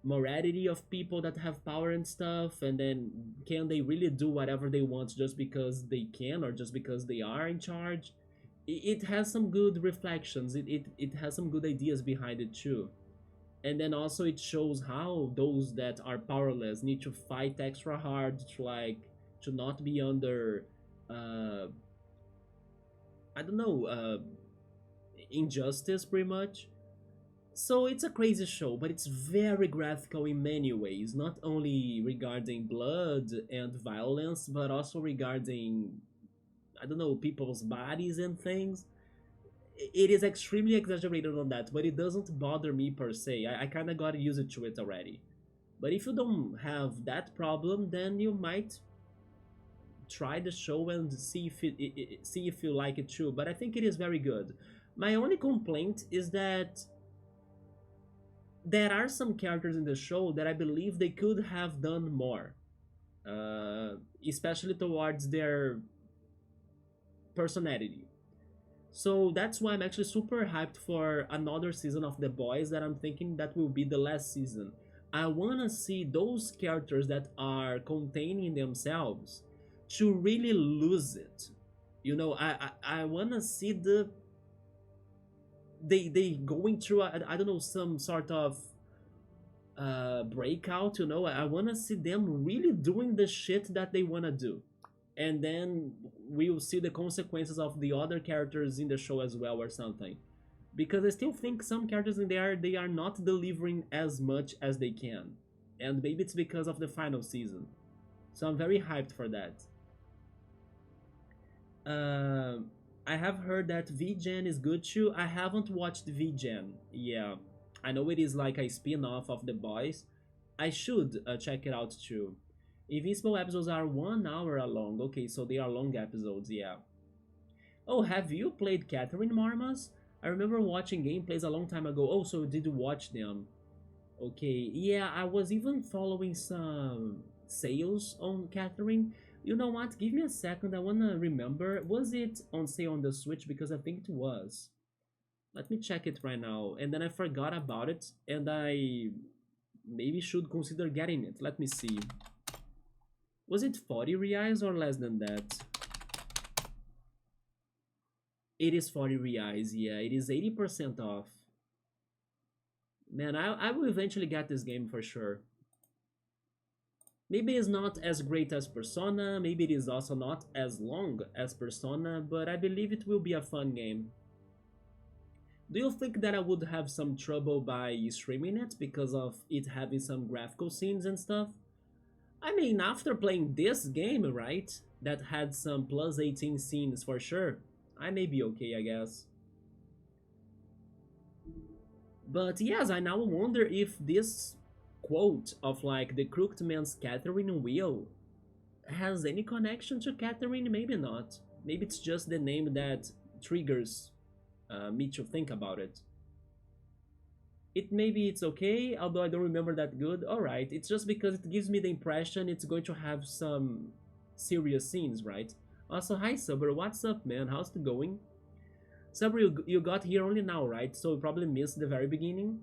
morality of people that have power and stuff, and then can they really do whatever they want just because they can or just because they are in charge. It has some good reflections, it has some good ideas behind it too. And then also it shows how those that are powerless need to fight extra hard to to not be under uh I don't know, injustice pretty much. So it's a crazy show, but it's very graphical in many ways, not only regarding blood and violence, but also regarding, I don't know, people's bodies and things. It is extremely exaggerated on that, but it doesn't bother me per se. I kind of got used to it already. But if you don't have that problem, then you might try the show and see if see if you like it too. But I think it is very good. My only complaint is that there are some characters in the show that I believe they could have done more, especially towards their personality. So that's why I'm actually super hyped for another season of The Boys that I'm thinking that will be the last season. I wanna see those characters that are containing themselves to really lose it. You know, I wanna see they going through I don't know, some sort of breakout. You know, I want to see them really doing the shit that they want to do, and then we'll see the consequences of the other characters in the show as well or something, because I still think some characters in there they are not delivering as much as they can, and maybe it's because of the final season. So I'm very hyped for that. uh, I have heard that VGen is good too. I haven't watched VGen. Yeah, I know it is like a spin-off of The Boys. I should check it out too. Invincible episodes are 1 hour long. Okay, so they are long episodes, yeah. Oh, have you played Catherine Marmas? I remember watching gameplays a long time ago. Oh, so did you watch them? Okay, yeah, I was even following some sales on Catherine. You know what? Give me a second. I wanna remember. Was it on sale on the Switch? Because I think it was. Let me check it right now. And then I forgot about it, and I maybe should consider getting it. Let me see. Was it 40 reais or less than that? It is 40 reais, yeah. It is 80% off. Man, I will eventually get this game for sure. Maybe it's not as great as Persona, maybe it is also not as long as Persona, but I believe it will be a fun game. Do you think that I would have some trouble by streaming it because of it having some graphical scenes and stuff? I mean, after playing this game, right, that had some plus 18 scenes for sure, I may be okay, I guess. But yes, I now wonder if this quote of like the crooked man's Catherine wheel has any connection to Catherine. Maybe not. Maybe it's just the name that triggers me to think about it. It maybe it's okay, although I don't remember that good. Alright, it's just because it gives me the impression it's going to have some serious scenes, right? Also, hi Subaru, what's up, man? How's it going? Subaru, you got here only now, right? So you probably missed the very beginning.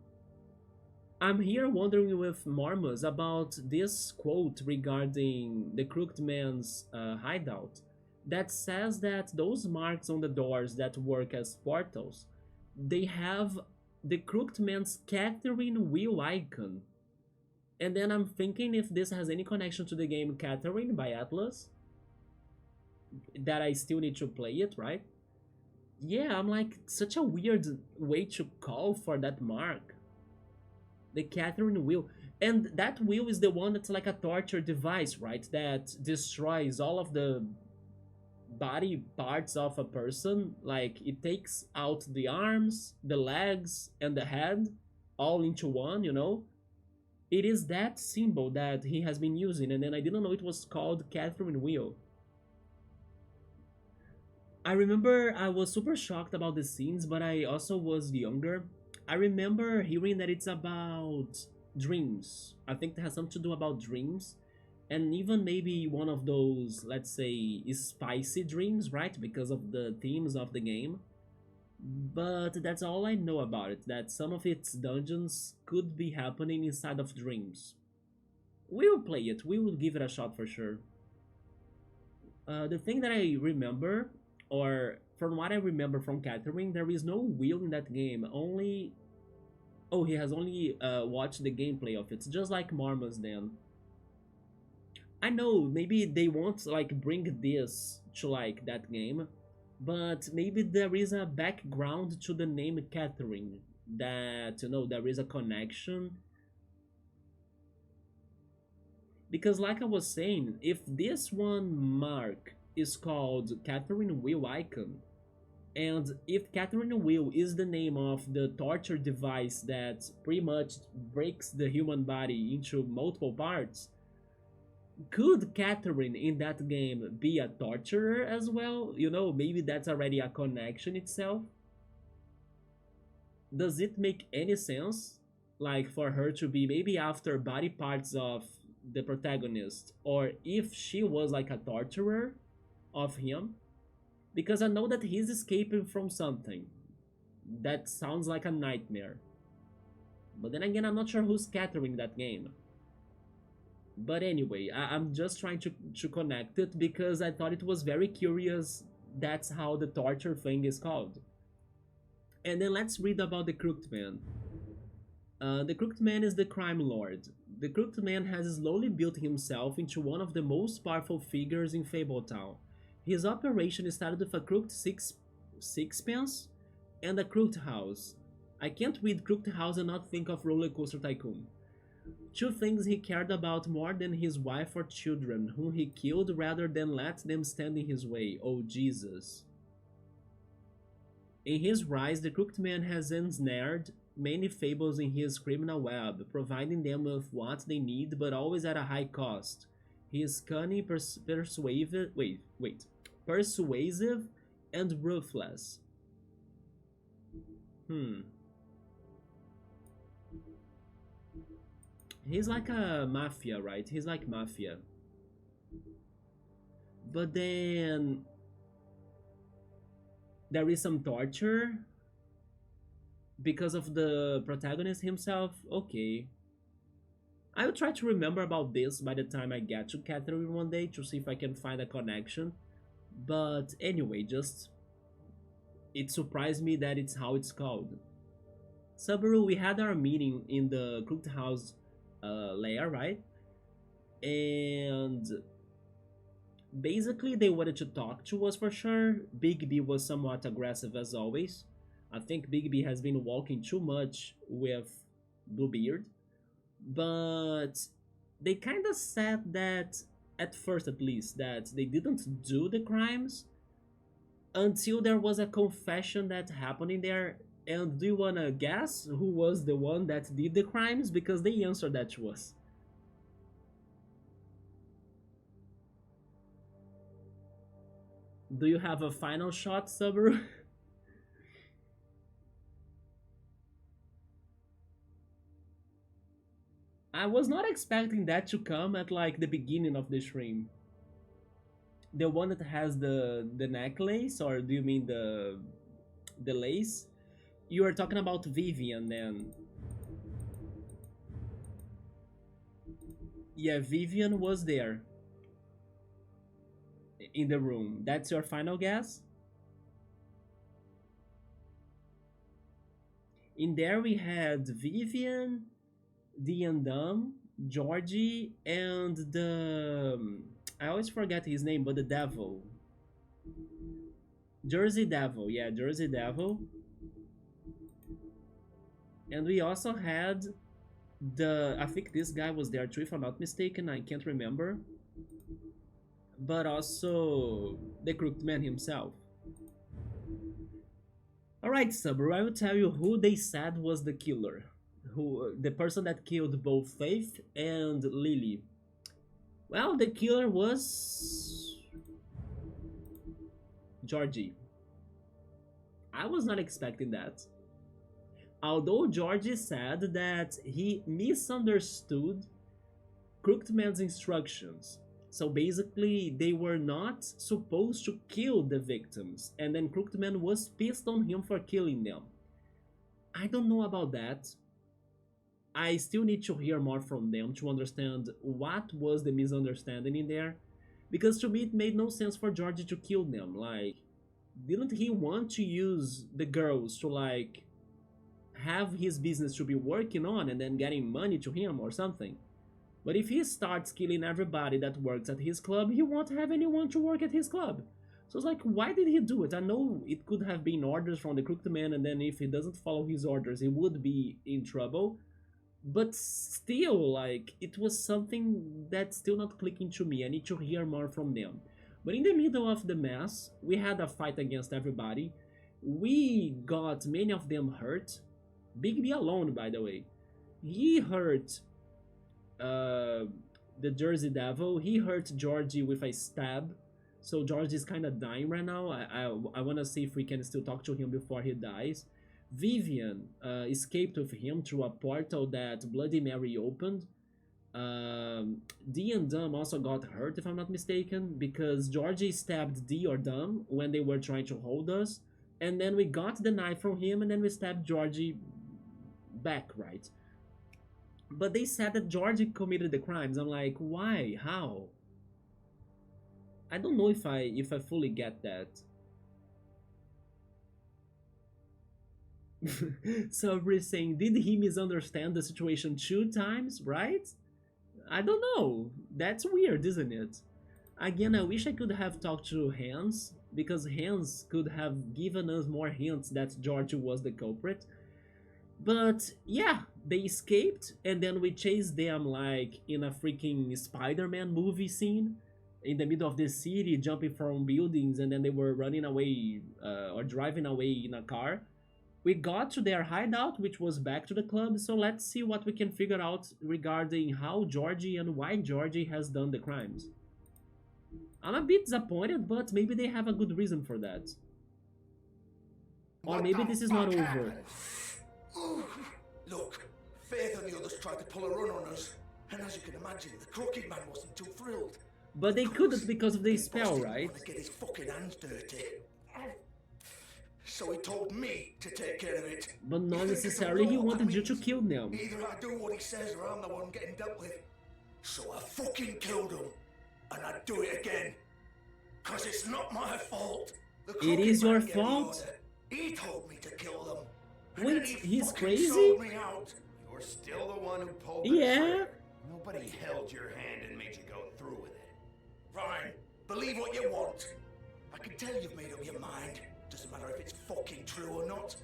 I'm here wondering with Marmus about this quote regarding the Crooked Man's hideout that says that those marks on the doors that work as portals, they have the Crooked Man's Catherine wheel icon. And then I'm thinking if this has any connection to the game Catherine by Atlas, that I still need to play it, right? Yeah, I'm like, such a weird way to call for that mark. The Catherine wheel. And that wheel is the one that's like a torture device, right? That destroys all of the body parts of a person. Like, it takes out the arms, the legs, and the head all into one, you know? It is that symbol that he has been using, and then I didn't know it was called Catherine wheel. I remember I was super shocked about the scenes, but I also was younger. I remember hearing that it's about dreams. I think it has something to do about dreams, and even maybe one of those, let's say, spicy dreams, right? Because of the themes of the game. But that's all I know about it, that some of its dungeons could be happening inside of dreams. We will play it, we will give it a shot for sure. The thing that I remember, or from what I remember from Catherine, there is no wheel in that game. Only, oh, he has only watched the gameplay of it. It's just like Marmus then. I know maybe they won't like bring this to like that game, but maybe there is a background to the name Catherine, that you know there is a connection. Because like I was saying, if this one mark is called Catherine Wheel Icon, and if Catherine Wheel is the name of the torture device that pretty much breaks the human body into multiple parts, could Catherine in that game be a torturer as well? You know, maybe that's already a connection itself. Does it make any sense? Like for her to be maybe after body parts of the protagonist, or if she was like a torturer of him? Because I know that he's escaping from something. That sounds like a nightmare. But then again, I'm not sure who's Catherine in that game. But anyway, I'm just trying to connect it because I thought it was very curious. That's how the torture thing is called. And then let's read about the Crooked Man. The Crooked Man is the crime lord. The Crooked Man has slowly built himself into one of the most powerful figures in Fabletown. His operation started with a crooked sixpence and a crooked house. I can't read crooked house and not think of Roller Coaster Tycoon. Two things he cared about more than his wife or children, whom he killed rather than let them stand in his way. Oh Jesus. In his rise, the Crooked Man has ensnared many fables in his criminal web, providing them with what they need, but always at a high cost. He is cunning, persuasive, and ruthless. He's like a mafia, right? He's like mafia. But then there is some torture because of the protagonist himself. Okay. I will try to remember about this by the time I get to Catherine one day to see if I can find a connection. But anyway, just it surprised me that it's how it's called. Subaru, we had our meeting in the Crooked House layer, right? And basically they wanted to talk to us for sure. Big B was somewhat aggressive as always. I think Big B has been walking too much with Bluebeard. But they kind of said that, at first at least, that they didn't do the crimes until there was a confession that happened in there. And do you wanna guess who was the one that did the crimes? Because they answered that to us. Do you have a final shot, Subaru? I was not expecting that to come at like the beginning of the stream. The one that has the necklace, or do you mean the lace? You are talking about Vivian then. Yeah, Vivian was there in the room. That's your final guess? In there we had Vivian, the Undam, Georgie, and the I always forget his name, but the devil. Jersey Devil, yeah, Jersey Devil. And we also had I think this guy was there too, if I'm not mistaken, I can't remember. But also the Crooked Man himself. Alright, Subaru, I will tell you who they said was the killer. The person that killed both Faith and Lily. Well, the killer was Georgie. I was not expecting that. Although Georgie said that he misunderstood Crooked Man's instructions. So basically, they were not supposed to kill the victims, and then Crooked Man was pissed on him for killing them. I don't know about that. I still need to hear more from them to understand what was the misunderstanding in there. Because to me it made no sense for Georgie to kill them. Like, didn't he want to use the girls to like have his business to be working on and then getting money to him or something? But if he starts killing everybody that works at his club, he won't have anyone to work at his club. So it's like, why did he do it? I know it could have been orders from the Crooked Man, and then if he doesn't follow his orders, he would be in trouble. But still, like, it was something that's still not clicking to me. I need to hear more from them. But in the middle of the mess, we had a fight against everybody. We got many of them hurt. Big B alone, by the way. He hurt the Jersey Devil. He hurt Georgie with a stab. So Georgie's kind of dying right now. I want to see if we can still talk to him before he dies. Vivian escaped with him through a portal that Bloody Mary opened. Dee and Dum also got hurt, if I'm not mistaken, because Georgie stabbed Dee or Dum when they were trying to hold us. And then we got the knife from him, and then we stabbed Georgie back, right? But they said that Georgie committed the crimes. I'm like, why? How? I don't know if I fully get that. So we're saying, did he misunderstand the situation 2 times, right? I don't know. That's weird, isn't it? Again, I wish I could have talked to Hans, because Hans could have given us more hints that Georgie was the culprit. But yeah, they escaped, and then we chased them like in a freaking Spider-Man movie scene in the middle of the city, jumping from buildings, and then they were running away or driving away in a car. We got to their hideout, which was back to the club, so let's see what we can figure out regarding how Georgie and why Georgie has done the crimes. I'm a bit disappointed, but maybe they have a good reason for that. Or maybe this is not over. Look, Faith and the others tried to pull a run on us, and as you can imagine, the Crooked Man wasn't too thrilled. But they couldn't because of the spell, right? To get his fucking hands dirty. So he told me to take care of it. But not necessarily he wanted you to kill them. Either I do what he says or I'm the one getting dealt with. So I fucking killed him. And I'd do it again. Cause it's not my fault. It is your fault? He told me to kill them. And wait, he's crazy? Sold me out. You're still the one who pulled the trigger. Nobody held your hand and made you go through with it. Fine. Believe what you want. I can tell you've made up your mind. Doesn't matter if it's fucking true or not.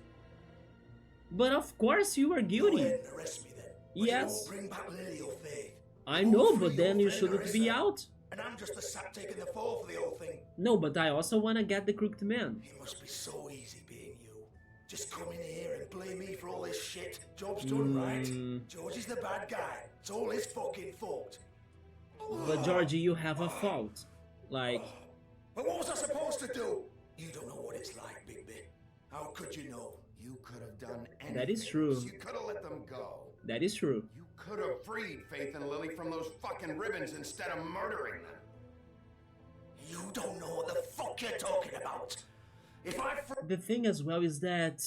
But of course you are guilty. Go ahead and arrest me then. Yes. Bring back Lily or Faith. I know, but then you shouldn't be out. And I'm just the sap taking the fall for the whole thing. No, but I also want to get the Crooked Man. It must be so easy being you. Just come in here and blame me for all this shit. Job's done, right? George is the bad guy. It's all his fucking fault. But Georgie, you have a fault. Like... But what was I supposed to do? You don't know what it's like, Big B. How could you know? You could have done anything. That is true. You could have let them go. That is true. You could have freed Faith and Lily from those fucking ribbons instead of murdering them. You don't know what the fuck you're talking about. If I... The thing as well is that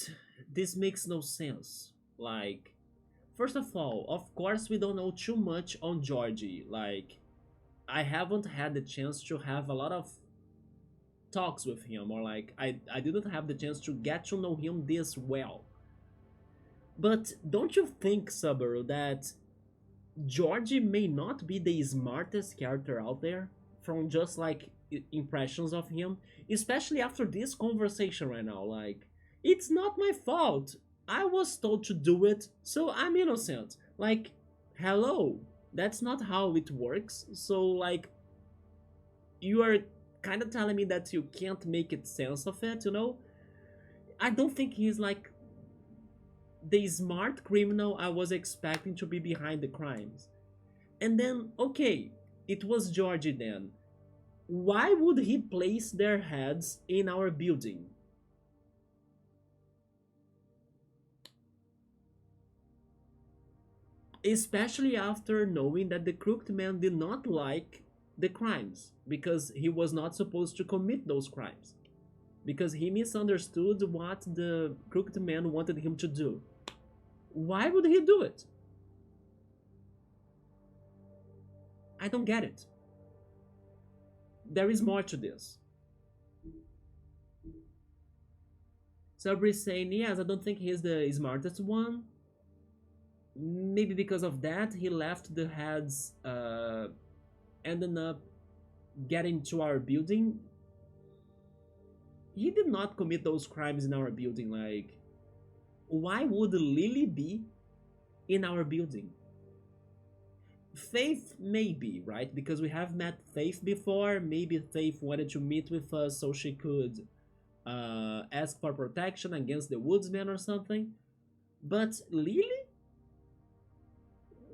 this makes no sense. Like, first of all, of course we don't know too much on Georgie. Like, I haven't had the chance to have a lot of talks with him, or like I didn't have the chance to get to know him this well. But don't you think, Subaru, that Georgie may not be the smartest character out there from just like impressions of him, especially after this conversation right now? Like, it's not my fault. I was told to do it, so I'm innocent. Like, hello, that's not how it works. So like, you are kind of telling me that you can't make it sense of it, you know? I don't think he's like the smart criminal I was expecting to be behind the crimes. And then, okay, it was Georgie then. Why would he place their heads in our building? Especially after knowing that the crooked man did not like the crimes, because he was not supposed to commit those crimes. Because he misunderstood what the crooked man wanted him to do. Why would he do it? I don't get it. There is more to this. Sabri is saying, yes, I don't think he's the smartest one. Maybe because of that, he left the heads ending up getting to our building. He did not commit those crimes in our building. Like, why would Lily be in our building? Faith maybe, right? Because we have met Faith before. Maybe Faith wanted to meet with us so she could ask for protection against the woodsman or something. But Lily?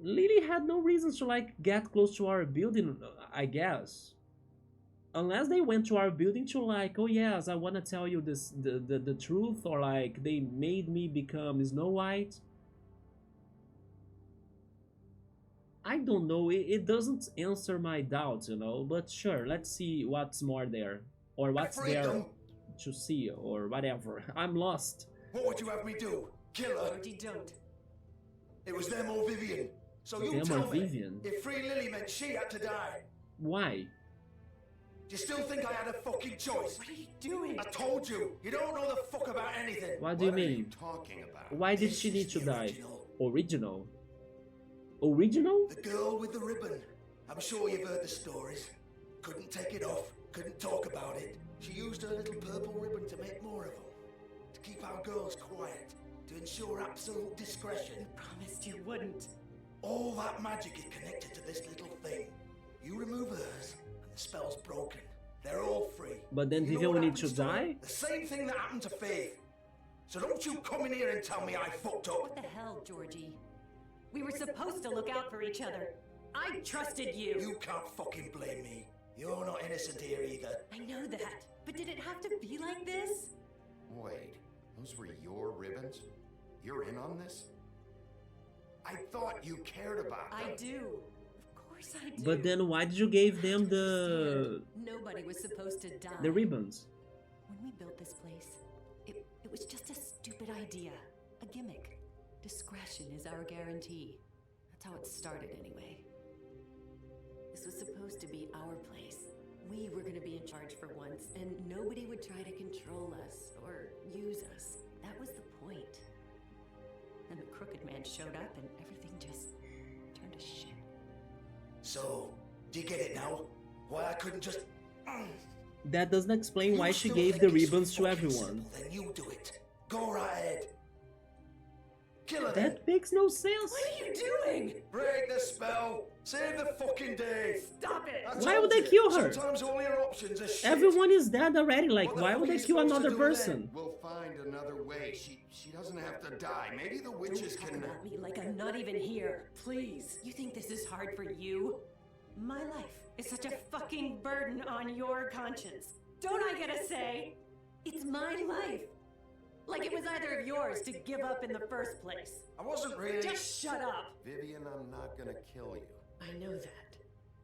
Lily had no reason to like get close to our building, I guess. Unless they went to our building to like, oh yes, I want to tell you this the truth, or like they made me become Snow White. I don't know, it doesn't answer my doubts, you know, but sure, let's see what's more there, or what's there to see, or whatever. I'm lost. What would you have me do? Kill her? Georgie, don't. It was them or Vivian. So you Them tell or me, Vivian? if Free Lily meant she had to die, Why? do you still think I had a fucking choice? What are you doing? I told you, you don't know the fuck about anything. What do you What are you mean? talking about? Why did This she is need to the die? original. Original? Original? The girl with the ribbon. I'm sure you've heard the stories. Couldn't take it off, couldn't talk about it. She used her little purple ribbon to make more of them. To keep our girls quiet. To ensure absolute discretion. Promised you wouldn't. All that magic is connected to this little thing. You remove hers, and the spell's broken. They're all free. But then You know Vivian what will need to happens her? die? The same thing that happened to Faith. So don't you come in here and tell me I fucked up. What the hell, Georgie? We were supposed to look out for each other. I trusted you. You can't fucking blame me. You're not innocent here either. I know that. But did it have to be like this? Wait, those were your ribbons? You're in on this? I thought you cared about them. I do. Of course I do. But then why did you give them the Nobody was supposed to die. ribbons? When we built this place, it was just a stupid idea. A gimmick. Discretion is our guarantee. That's how it started anyway. This was supposed to be our place. We were going to be in charge for once, and nobody would try to control us or use us. That was the point. And the crooked man showed up and everything just turned to shit. So, do you get it now? Why I couldn't just... That doesn't explain why You she still gave think the it's ribbons to fucking everyone. simple, then you do it. Go right ahead. Kill her then. That makes no sense. What are you doing? Break the spell. Save the fucking day. Stop it! I Why told would they you, kill her? Sometimes all your options are shit. Everyone is dead already. Like, What the why fuck would are they you kill supposed to another do person? We'll find another way. She doesn't have to die. Maybe the witches Don't talk can... about me like I'm not even here. Please. You think this is hard for you? My life is such a fucking burden on your conscience. Don't I get a say? It's my life. Like it was either of yours to give up in the first place. I wasn't really... Just shut up. Vivian, I'm not gonna kill you. I know that.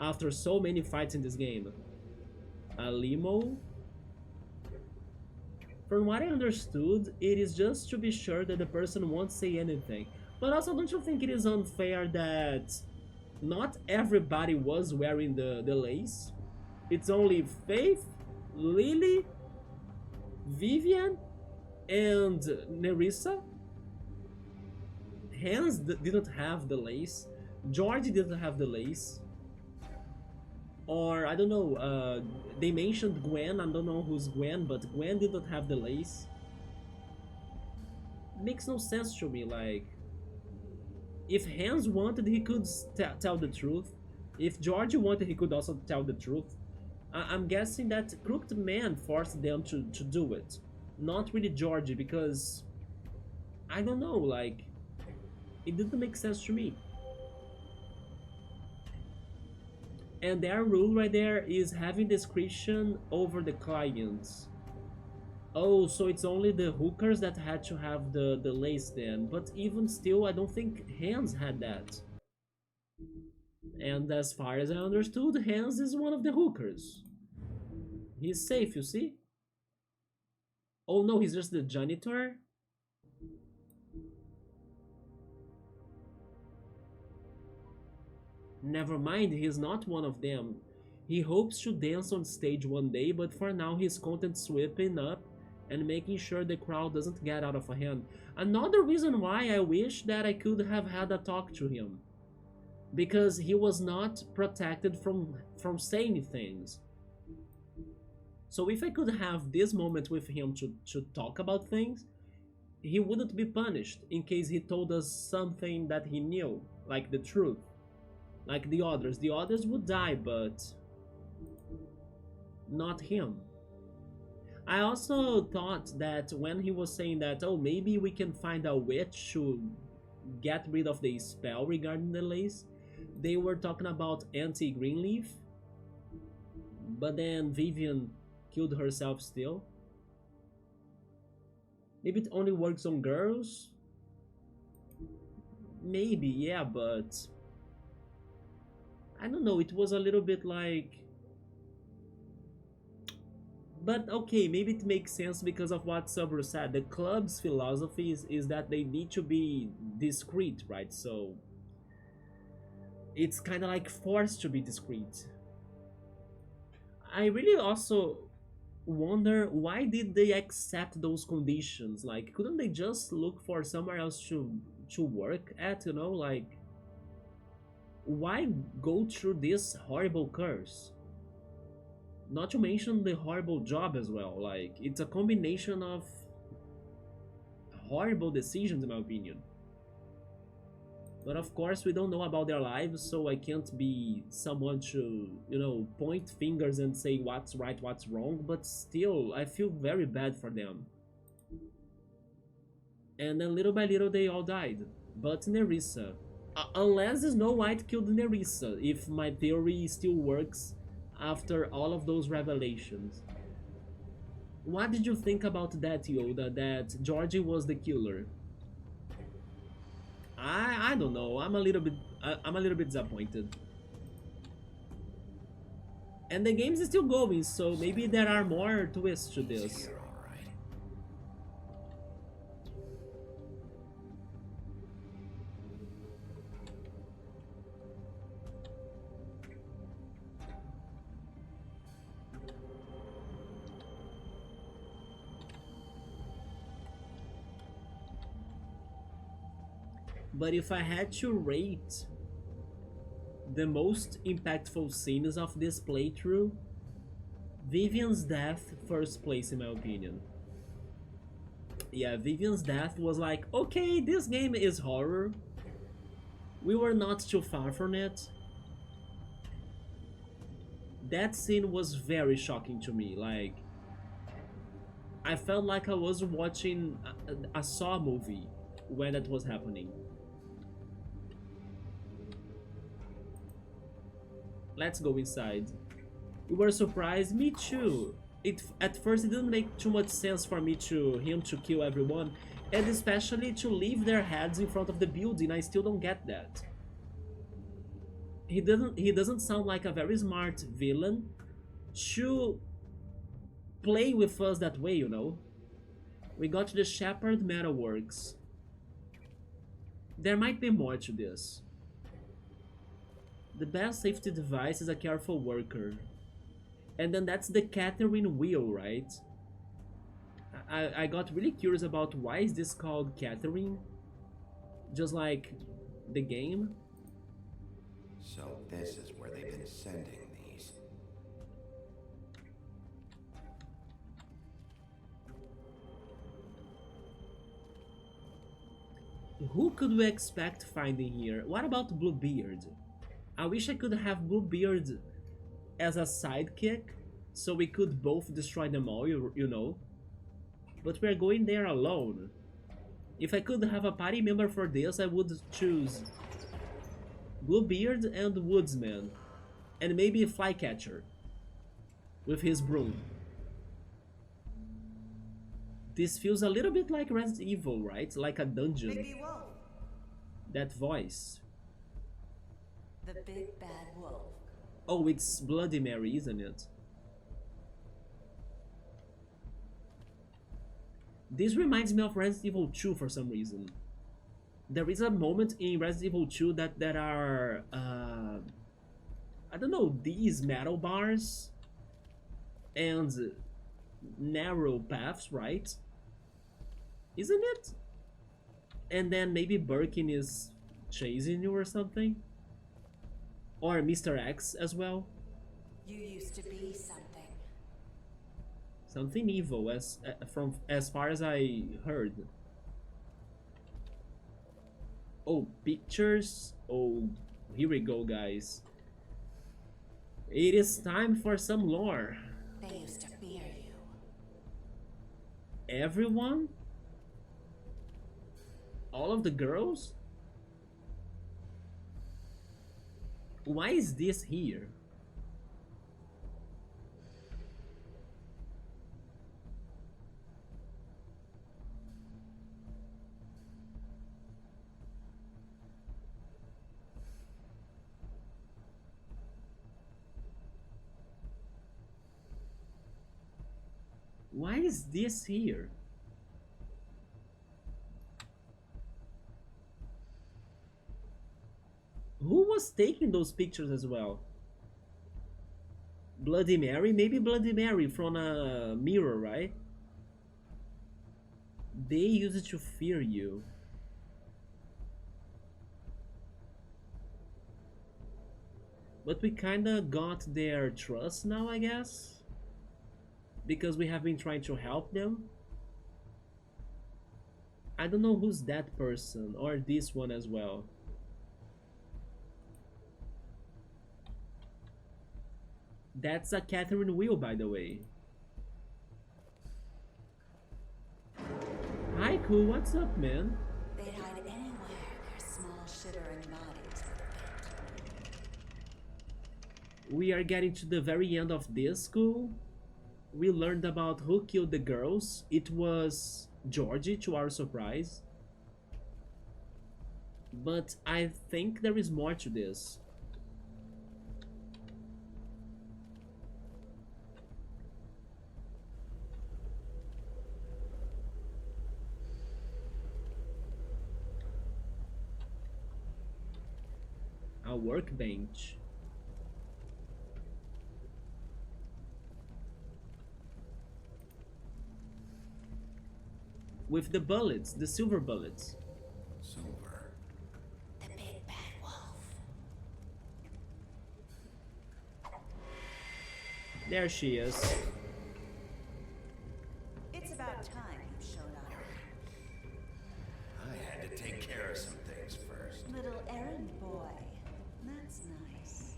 after so many fights in this game. A limo? From what I understood, it is just to be sure that the person won't say anything. But also, don't you think it is unfair that not everybody was wearing the lace? It's only Faith, Lily, Vivian, and Nerissa? Hans didn't have the lace. George didn't have the lace. Or, I don't know, they mentioned Gwen. I don't know who's Gwen, but Gwen didn't have the lace. Makes no sense to me, like... If Hans wanted, he could tell the truth. If George wanted, he could also tell the truth. I'm guessing that Crooked Man forced them to do it. Not really George, because... I don't know, like... It didn't make sense to me. And their rule right there is having discretion over the clients. Oh, so it's only the hookers that had to have the lace then. But even still, I don't think Hans had that. And as far as I understood, Hans is one of the hookers. He's safe, you see? Oh no, he's just the janitor? Never mind, he's not one of them. He hopes to dance on stage one day, but for now he's content sweeping up and making sure the crowd doesn't get out of hand. Another reason why I wish that I could have had a talk to him. Because he was not protected from saying things. So if I could have this moment with him to talk about things, he wouldn't be punished in case he told us something that he knew, like the truth. Like the others. The others would die, but not him. I also thought that when he was saying that, oh, maybe we can find a witch to get rid of the spell regarding the lace, they were talking about Auntie Greenleaf. But then Vivian killed herself still. Maybe it only works on girls? Maybe, yeah, but... I don't know, it was a little bit like... But okay, maybe it makes sense because of what Sabro said. The club's philosophy is that they need to be discreet, right? So... It's kind of like forced to be discreet. I really also wonder why did they accept those conditions? Like, couldn't they just look for somewhere else to work at, you know? Like... Why go through this horrible curse? Not to mention the horrible job as well. Like, it's a combination of horrible decisions in my opinion. But of course we don't know about their lives, so I can't be someone to, you know, point fingers and say what's right, what's wrong, but still, I feel very bad for them. And then little by little they all died. But Nerissa, unless Snow White killed Nerissa, if my theory still works after all of those revelations. What did you think about that, Yoda, that Georgie was the killer? I don't know. I'm a little bit disappointed. And the game is still going, so maybe there are more twists to this. But if I had to rate the most impactful scenes of this playthrough, Vivian's death first place in my opinion. Yeah, Vivian's death was like, okay, this game is horror. We were not too far from it. That scene was very shocking to me, like... I felt like I was watching a Saw movie when that was happening. Let's go inside. We were surprised, me too. At first it didn't make too much sense for me him to kill everyone, and especially to leave their heads in front of the building. I still don't get that. he doesn't sound like a very smart villain to play with us that way, you know. We got the Shepherd Metalworks. There might be more to this. The best safety device is a careful worker. And then that's the Catherine wheel, right? I got really curious about why is this called Catherine? Just like the game. So this is where they've been sending these. Who could we expect finding here? What about Bluebeard? I wish I could have Bluebeard as a sidekick, so we could both destroy them all, you know. But we're going there alone. If I could have a party member for this, I would choose Bluebeard and Woodsman, and maybe a Flycatcher with his broom. This feels a little bit like Resident Evil, right? Like a dungeon. Biggie Wolf. That voice. The big bad wolf. Oh, it's Bloody Mary, isn't it? This reminds me of Resident Evil 2 for some reason. There is a moment in Resident Evil 2 that there are, I don't know, these metal bars and narrow paths, right? Isn't it? And then maybe Birkin is chasing you or something? Or Mr. X as well? You used to be something. Something evil, as far as I heard. Oh, pictures. Oh, here we go, guys. It is time for some lore. They used to fear you. Everyone? All of the girls? Why is this here? Why is this here? Who was taking those pictures as well? Bloody Mary? Maybe Bloody Mary from a mirror, right? They use it to fear you. But we kinda got their trust now, I guess? Because we have been trying to help them. I don't know who's that person, or this one as well. That's a Catherine wheel, by the way. Hi, cool. What's up, man? They'd hide anywhere their small shivering bodies would fit. We are getting to the very end of this school. We learned about who killed the girls. It was Georgie, to our surprise. But I think there is more to this. A workbench. With the bullets, the silver bullets. Silver. The big bad wolf. There she is. It's about time you showed up. I had to take care of some things first. Little errand boy. That's nice.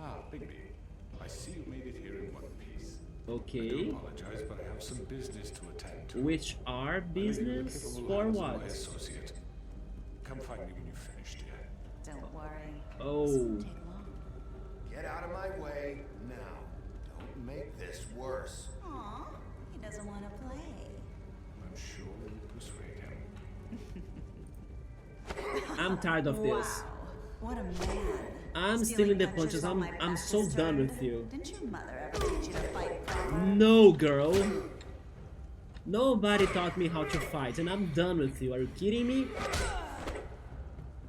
Ah, Bigby. I see you made it here in one piece. I Okay. do apologize, but I have some business to attend to. Which are I leave business the capable for hands of what? My associate. Come find me when you've finished, dear. Don't worry. Oh. This won't take long. Get out of my way now. Don't make this worse. Aw, he doesn't want to play. I'm sure we'll persuade him. I'm tired of this. Wow. What a man. I'm stealing the punches. while my I'm back so was done turned. with you. Didn't your mother ever teach you to fight proper? No, girl. Nobody taught me how to fight, and I'm done with you. Are you kidding me?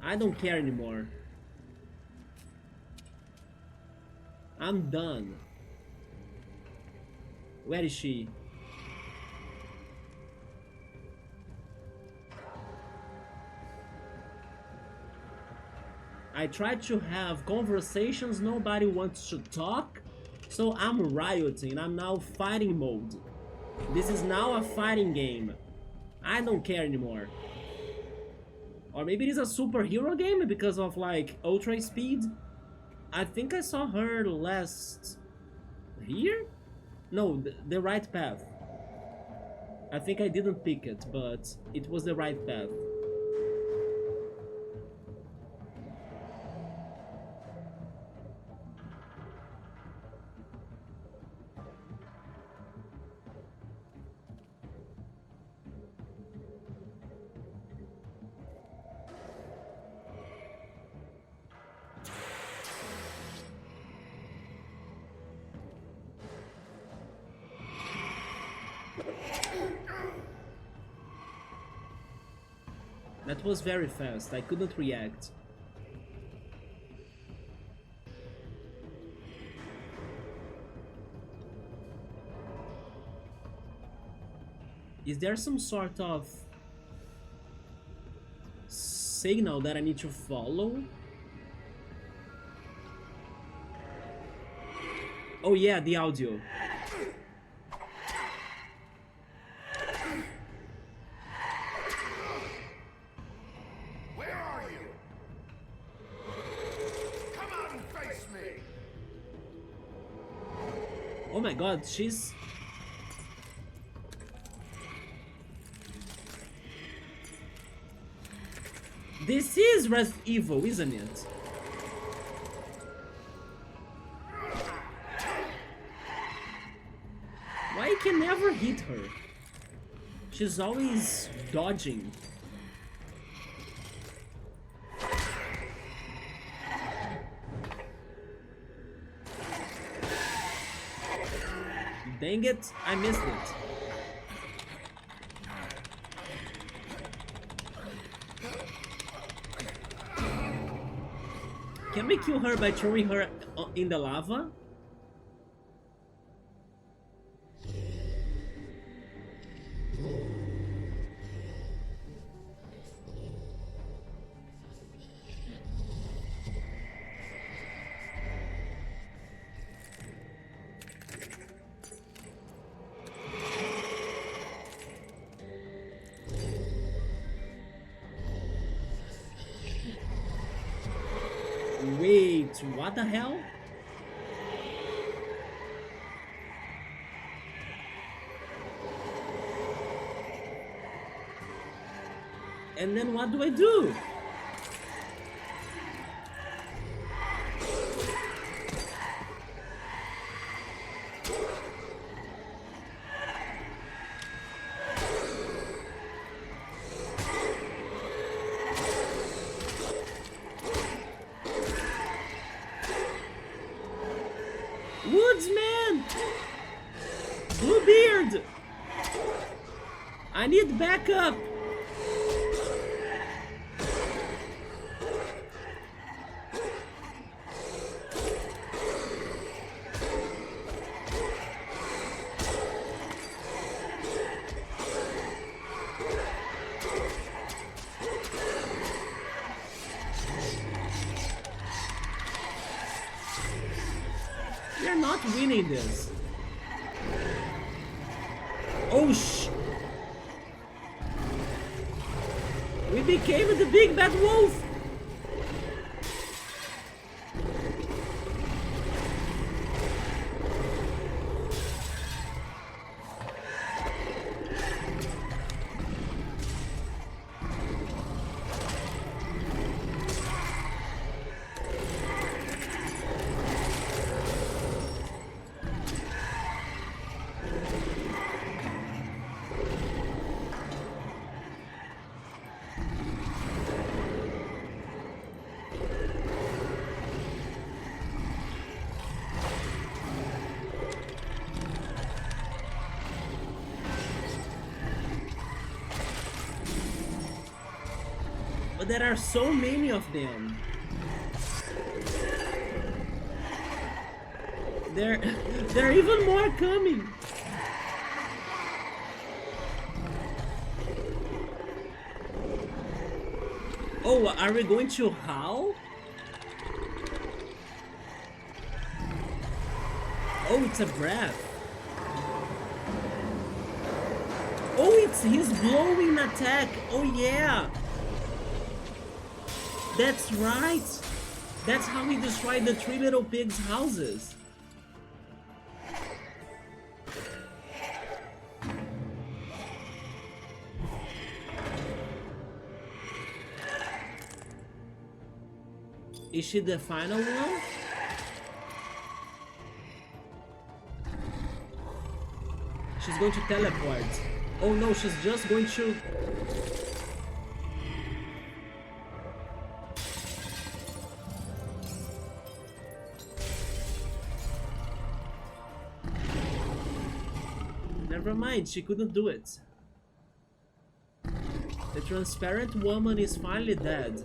I don't care anymore. I'm done. Where is she? I tried to have conversations, nobody wants to talk, so I'm rioting. I'm now fighting mode. This is now a fighting game. I don't care anymore. Or maybe it is a superhero game because of like ultra speed. I think I saw her last here? No, the right path. I think I didn't pick it, but it was the right path. That was very fast, I couldn't react. Is there some sort of signal that I need to follow? Oh yeah, the audio. Oh my god, she's... This is Resident Evil, isn't it? Why I can never hit her? She's always dodging. Dang it, I missed it. Can we kill her by throwing her in the lava? Wait, what the hell? And then what do I do? Woodsman! Bluebeard! I need backup! We're not winning this. Oh sh! We became the big bad wolf! There are so many of them. There are even more coming. Oh, are we going to howl? Oh, it's a breath. Oh, it's his blowing attack. Oh yeah. That's right. That's how he destroyed the three little pigs' houses. Is she the final one? She's going to teleport. Oh no, she's just going to... Never mind, she couldn't do it. The transparent woman is finally dead.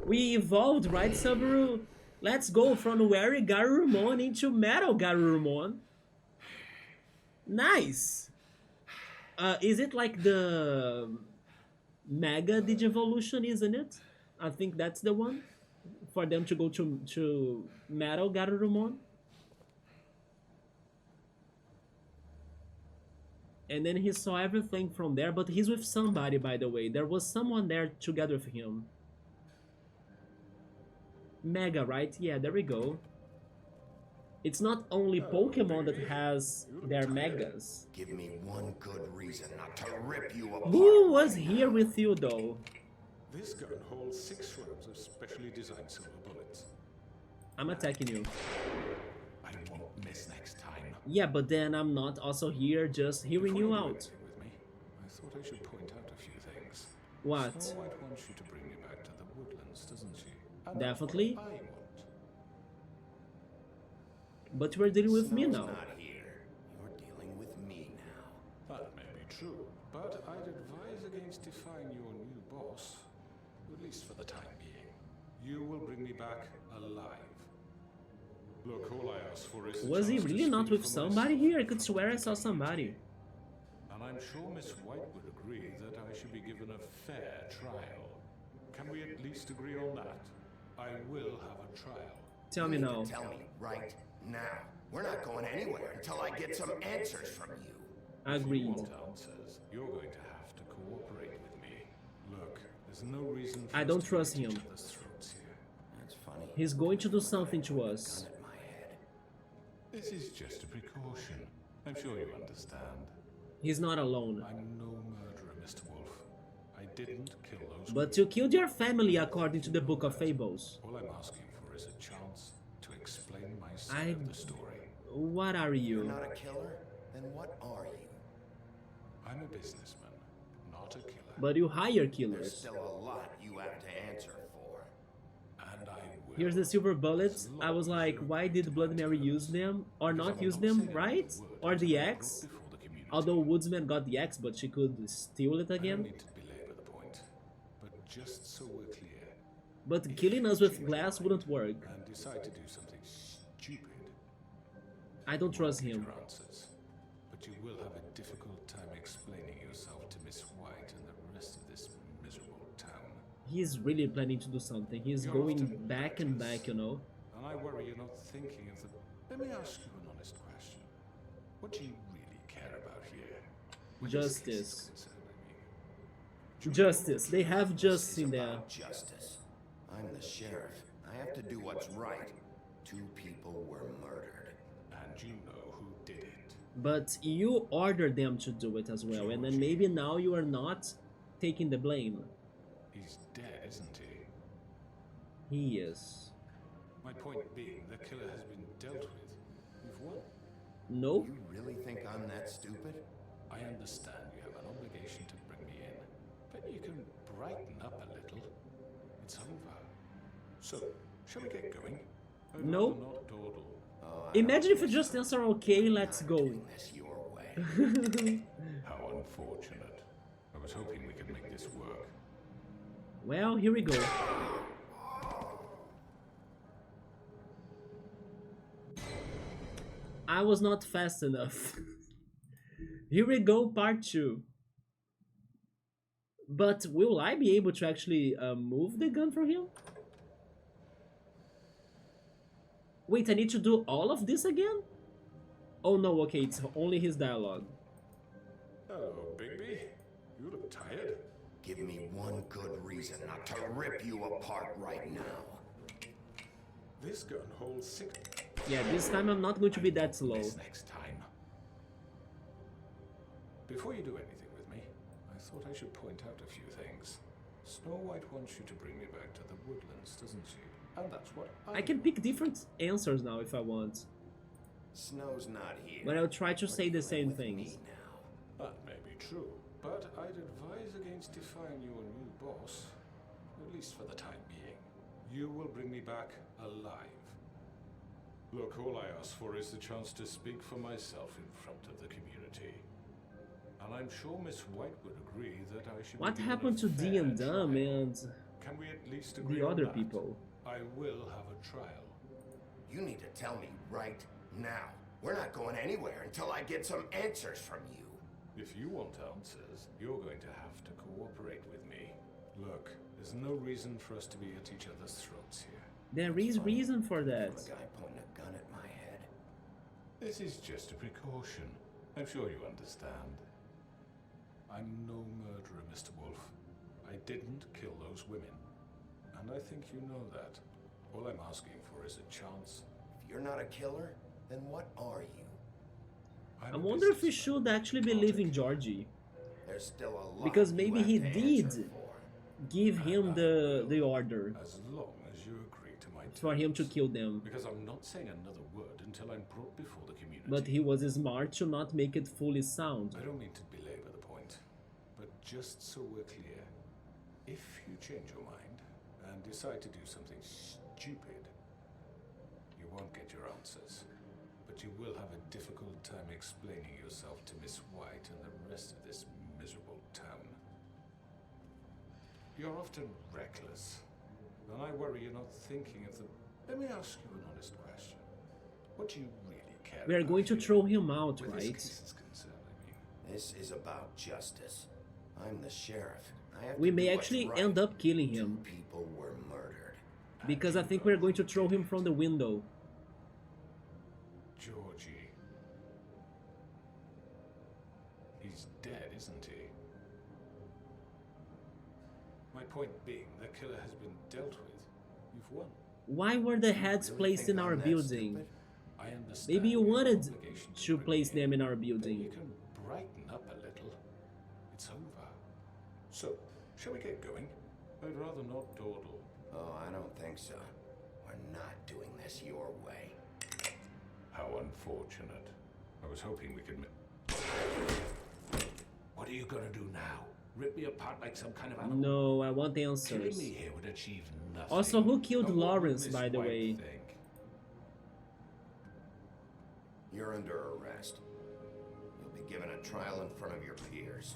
We evolved, right, Subaru? Let's go from Weary Garurumon into Metal Garurumon. Nice! Is it like the Mega Digivolution, isn't it? I think that's the one. For them to go to Metal Garurumon. And then he saw everything from there, but he's with somebody, by the way. There was someone there together with him. Mega, right? Yeah, there we go. It's not only Pokemon that has their Megas. Give me one good reason not to rip you apart. Who was here with you, though? This gun holds 6 rounds of specially designed silver bullets. I'm attacking you. I won't miss next time. Yeah, but then I'm not also here just hearing you out. With me, I thought I should point out a few things. What? Snow White wants you to bring me back to the woodlands, doesn't she? And Definitely. I want. But you're dealing with me Snow's now. not here. You're dealing with me now. That may be true, but I'd advise against defying your new boss, at least for the time being. You will bring me back alive. Look, all I ask for is Was he really not with somebody here? I could swear I saw somebody. And I'm sure Miss White would agree that I should be given a fair trial. Can we at least agree on that? I will have a trial. Tell me now. Tell me right now. We're not going anywhere until I get some answers from you. Agreed. If you want answers, you're going to have to cooperate with me. Look, there's no reason for I us don't to trust cut each him. other's throats here. That's funny. He's going to do something to us. Gun at my head. This is just a precaution. I'm sure you understand. He's not alone. I'm no murderer, Mr. Wolf. I didn't kill those But you killed your family according to the Book of Fables. All I'm asking for is a chance to explain my side of the story. What are You're you? not a killer? Then what are you? I'm a businessman, not a killer. But you hire There's killers. still a lot you have to answer for. And I will. Here's the silver bullets. I was like, why did Blood Mary use them? Or not use them, right? Or the axe? Although Woodsman got the axe, but she could steal it I don't again. need to belabor the point, but just so we're clear, But killing us with glass wouldn't work. and decide to do something stupid, I don't trust get him. your answers. But you will have a difficult time explaining yourself to Miss White and the rest of this miserable town. He's really planning to do something. He's You're going often back and reckless. back, you know. And I worry you're not thinking of the... Let me ask you an honest question. What do you really care about here? Where this case is Justice. concerned, I mean. Justice. They have justice in there. About justice. I'm the sheriff. I have to do what's right. 2 people were murdered. And you know who did it. But you ordered them to do it as well. And then maybe now you are not taking the blame. He's dead, isn't he? He is. My point being, the killer has been dealt with. You've won. Nope. You really think I'm that stupid? I understand you have an obligation to bring me in, but you can brighten up a little. It's over. So, shall we get going? I'd No. rather not dawdle. Imagine if you just answer okay, let's go. Doing this your way. How unfortunate. I was hoping we could make this work. Well, here we go. I was not fast enough. Here we go, part 2. But will I be able to actually move the gun from him? Wait, I need to do all of this again? Oh no, okay, it's only his dialogue. Hello, Bigby. You look tired. Give me one good reason not to rip you apart right now. This gun holds 6. Yeah, this time I'm not going to be that slow. This next time. Before you do anything with me, I thought I should point out a few things. Snow White wants you to bring me back to the woodlands, doesn't she? And that's what I can pick different answers now if I want. Snow's not here. But I'll try to say the same things. That may be true, but I'd advise against defying your new boss, at least for the time being. You will bring me back alive. Look, all I ask for is the chance to speak for myself in front of the community. And I'm sure Miss White would agree that I should. What be happened to given a D and fair Dumb trial. and Can we at least agree the on other that? people? I will have a trial. You need to tell me right now. We're not going anywhere until I get some answers from you. If you want answers, you're going to have to cooperate with me. Look, there's no reason for us to be at each other's throats here. There is reason for that. A guy pointing a gun at my head. This is just a precaution. I'm sure you understand. I'm no murderer, Mr. Wolf. I didn't kill those women. And I think you know that. All I'm asking for is a chance. If you're not a killer, then what are you? I wonder if we should actually believe in Georgie. There's still a lot Because you maybe have he to did answer for. give him the order As long as you agree to my for him to terms. kill them. Because I'm not saying another word until I'm brought before the community. But he was smart to not make it fully sound. I don't mean to belabor the point, but just so we're clear, if you change your mind and decide to do something stupid, you won't get your answers. But you will have a difficult time explaining yourself to Miss White and the rest of this miserable town. You're often reckless, and I worry you're not thinking of the... Let me ask you an honest question. What do you really care We are about going to here? throw him out, Where this right? case is concerned, I mean. This is about justice. I'm the sheriff. I have We to may do what's actually right. end up killing Two him. people were murdered. Because I think we're going to throw him from the window. Georgie. He's dead, isn't he? My point being, the killer has been dealt with. You've won. Why were the heads Really placed think in our I'm that building? stupid? I understand. Maybe you your wanted obligation to bring place me them in our Then you building. can brighten up a little. It's over. So, shall we get going? I'd rather not dawdle. Oh, I don't think so. We're not doing this your way. How unfortunate. I was hoping we could... What are you gonna do now? Rip me apart like some kind of animal? No, I want Killing answers. me here would achieve nothing. Also, who killed And what would Lawrence, Miss by the White way? think? You're under arrest. You'll be given a trial in front of your peers.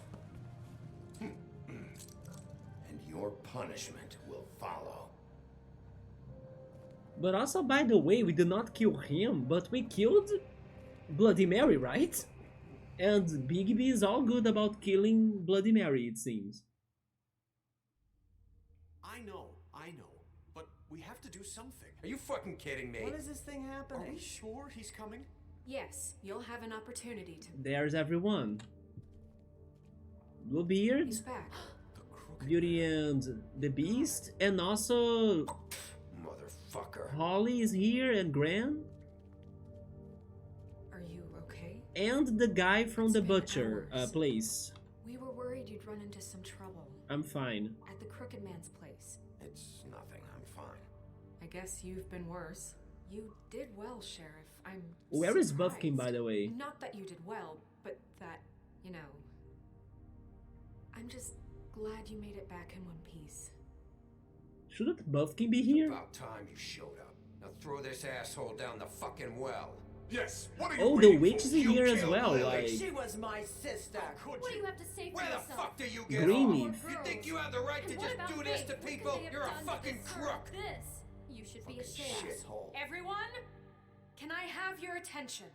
And your punishment will follow. But also, by the way, we did not kill him, but we killed Bloody Mary, right? And Bigby is all good about killing Bloody Mary, it seems. I know, but we have to do something. Are you fucking kidding me? When is this thing Are happening? we sure he's coming? Yes, you'll have an opportunity to. There's everyone. Bluebeard, He's back. Beauty and the Beast, and also Motherfucker. Holly is here, and Gran, Are you okay? and the guy from It's the been butcher hours. place. We were worried you'd run into some trouble I'm fine. at the Crooked Man's place. It's nothing. I'm fine. I guess you've been worse. You did well, Sheriff. I'm Where is surprised. Buffkin, by the way? Not that you did well, but that, you know. I'm just glad you made it back in one piece. Shouldn't Buffkin be here? About time you showed up. Now throw this asshole down the fucking well. Yes, what are you Oh, the waiting witch for? is in You here as killed well, Lily. like She was my sister. What do you have to say for Where the yourself? fuck do you get Greenleaf. off? You think you have the right to And what just about do this Faith? to What could people? they have You're a done to fucking deserve crook. This. You should be ashamed. Shithole. Everyone, can I have your attention?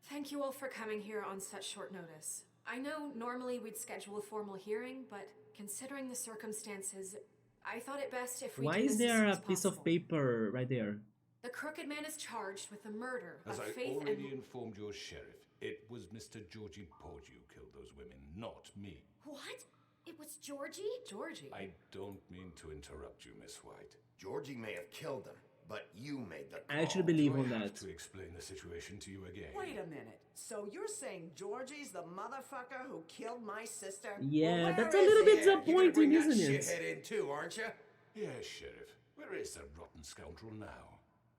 Thank you all for coming here on such short notice. I know normally we'd schedule a formal hearing, but considering the circumstances, I thought it best if we why do is this as there soon a as piece possible. of paper right there? The Crooked Man is charged with the murder As of I Faith already and... informed your sheriff, it was Mr. Georgie Porge who killed those women, not me. What? It was Georgie? Georgie? I don't mean to interrupt you, Miss White. Georgie may have killed them, but you made the call. I actually believe Do I on have that. to explain the situation to you again? Wait a minute. So you're saying Georgie's the motherfucker who killed my sister? Yeah, Where that's a is little he? bit You're gonna bring disappointing, that isn't it? shithead in too, aren't you? Yes, Sheriff. Where is that rotten scoundrel now?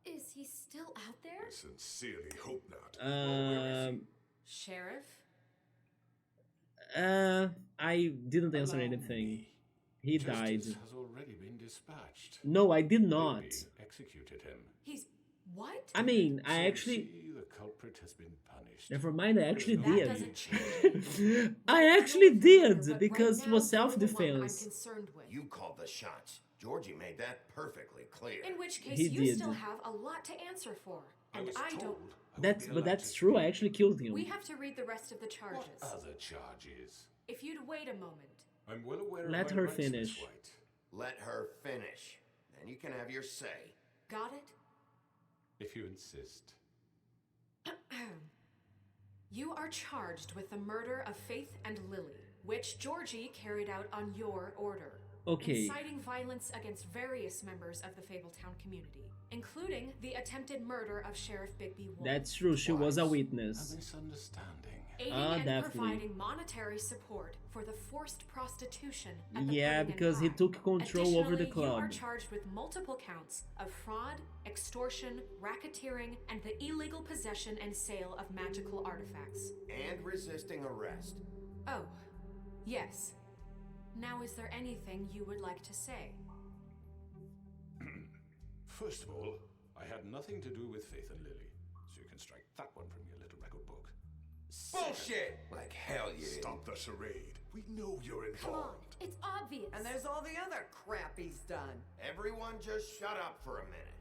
Is he still out there? I sincerely hope not. Sheriff? I didn't answer Allow anything. me. He died. Justice has already been dispatched. No, I did not. Bibby executed him. He's... what? I mean, So I you actually... see, the culprit has been punished. Never mind, I actually That did. doesn't change. I actually But did, because right it now, was you're the one I'm self-defense. concerned with. You called the shots. Georgie made that perfectly clear. In which case, He you did. still have a lot to answer for. I And was I told don't... I would That's be but allowed that's to true. I speak. actually killed him. We have to read the rest of the charges. What other charges? If you'd wait a moment. I'm well aware Let of my her rights, Miss finish. White. Let her finish. Then you can have your say. Got it? If you insist. You are charged with the murder of Faith and Lily, which Georgie carried out on your order. Okay. Inciting violence against various members of the Fabletown community, including the attempted murder of Sheriff Bigby Wolf. That's true. She was a A witness. misunderstanding. Aiding and definitely. providing monetary support for the forced prostitution at the Yeah, Burning because he Pie. took control over the Additionally, you are club. charged with multiple counts of fraud, extortion, racketeering, and the illegal possession and sale of magical artifacts. And resisting arrest. Oh, yes. Now, is there anything you would like to say? First of all, I had nothing to do with Faith and Lily, so you can strike that one from your little record book. Bullshit! Like hell you didn't. Stop the charade. We know you're Come on, involved. it's obvious. And there's all the other crap he's done. Everyone just shut up for a minute.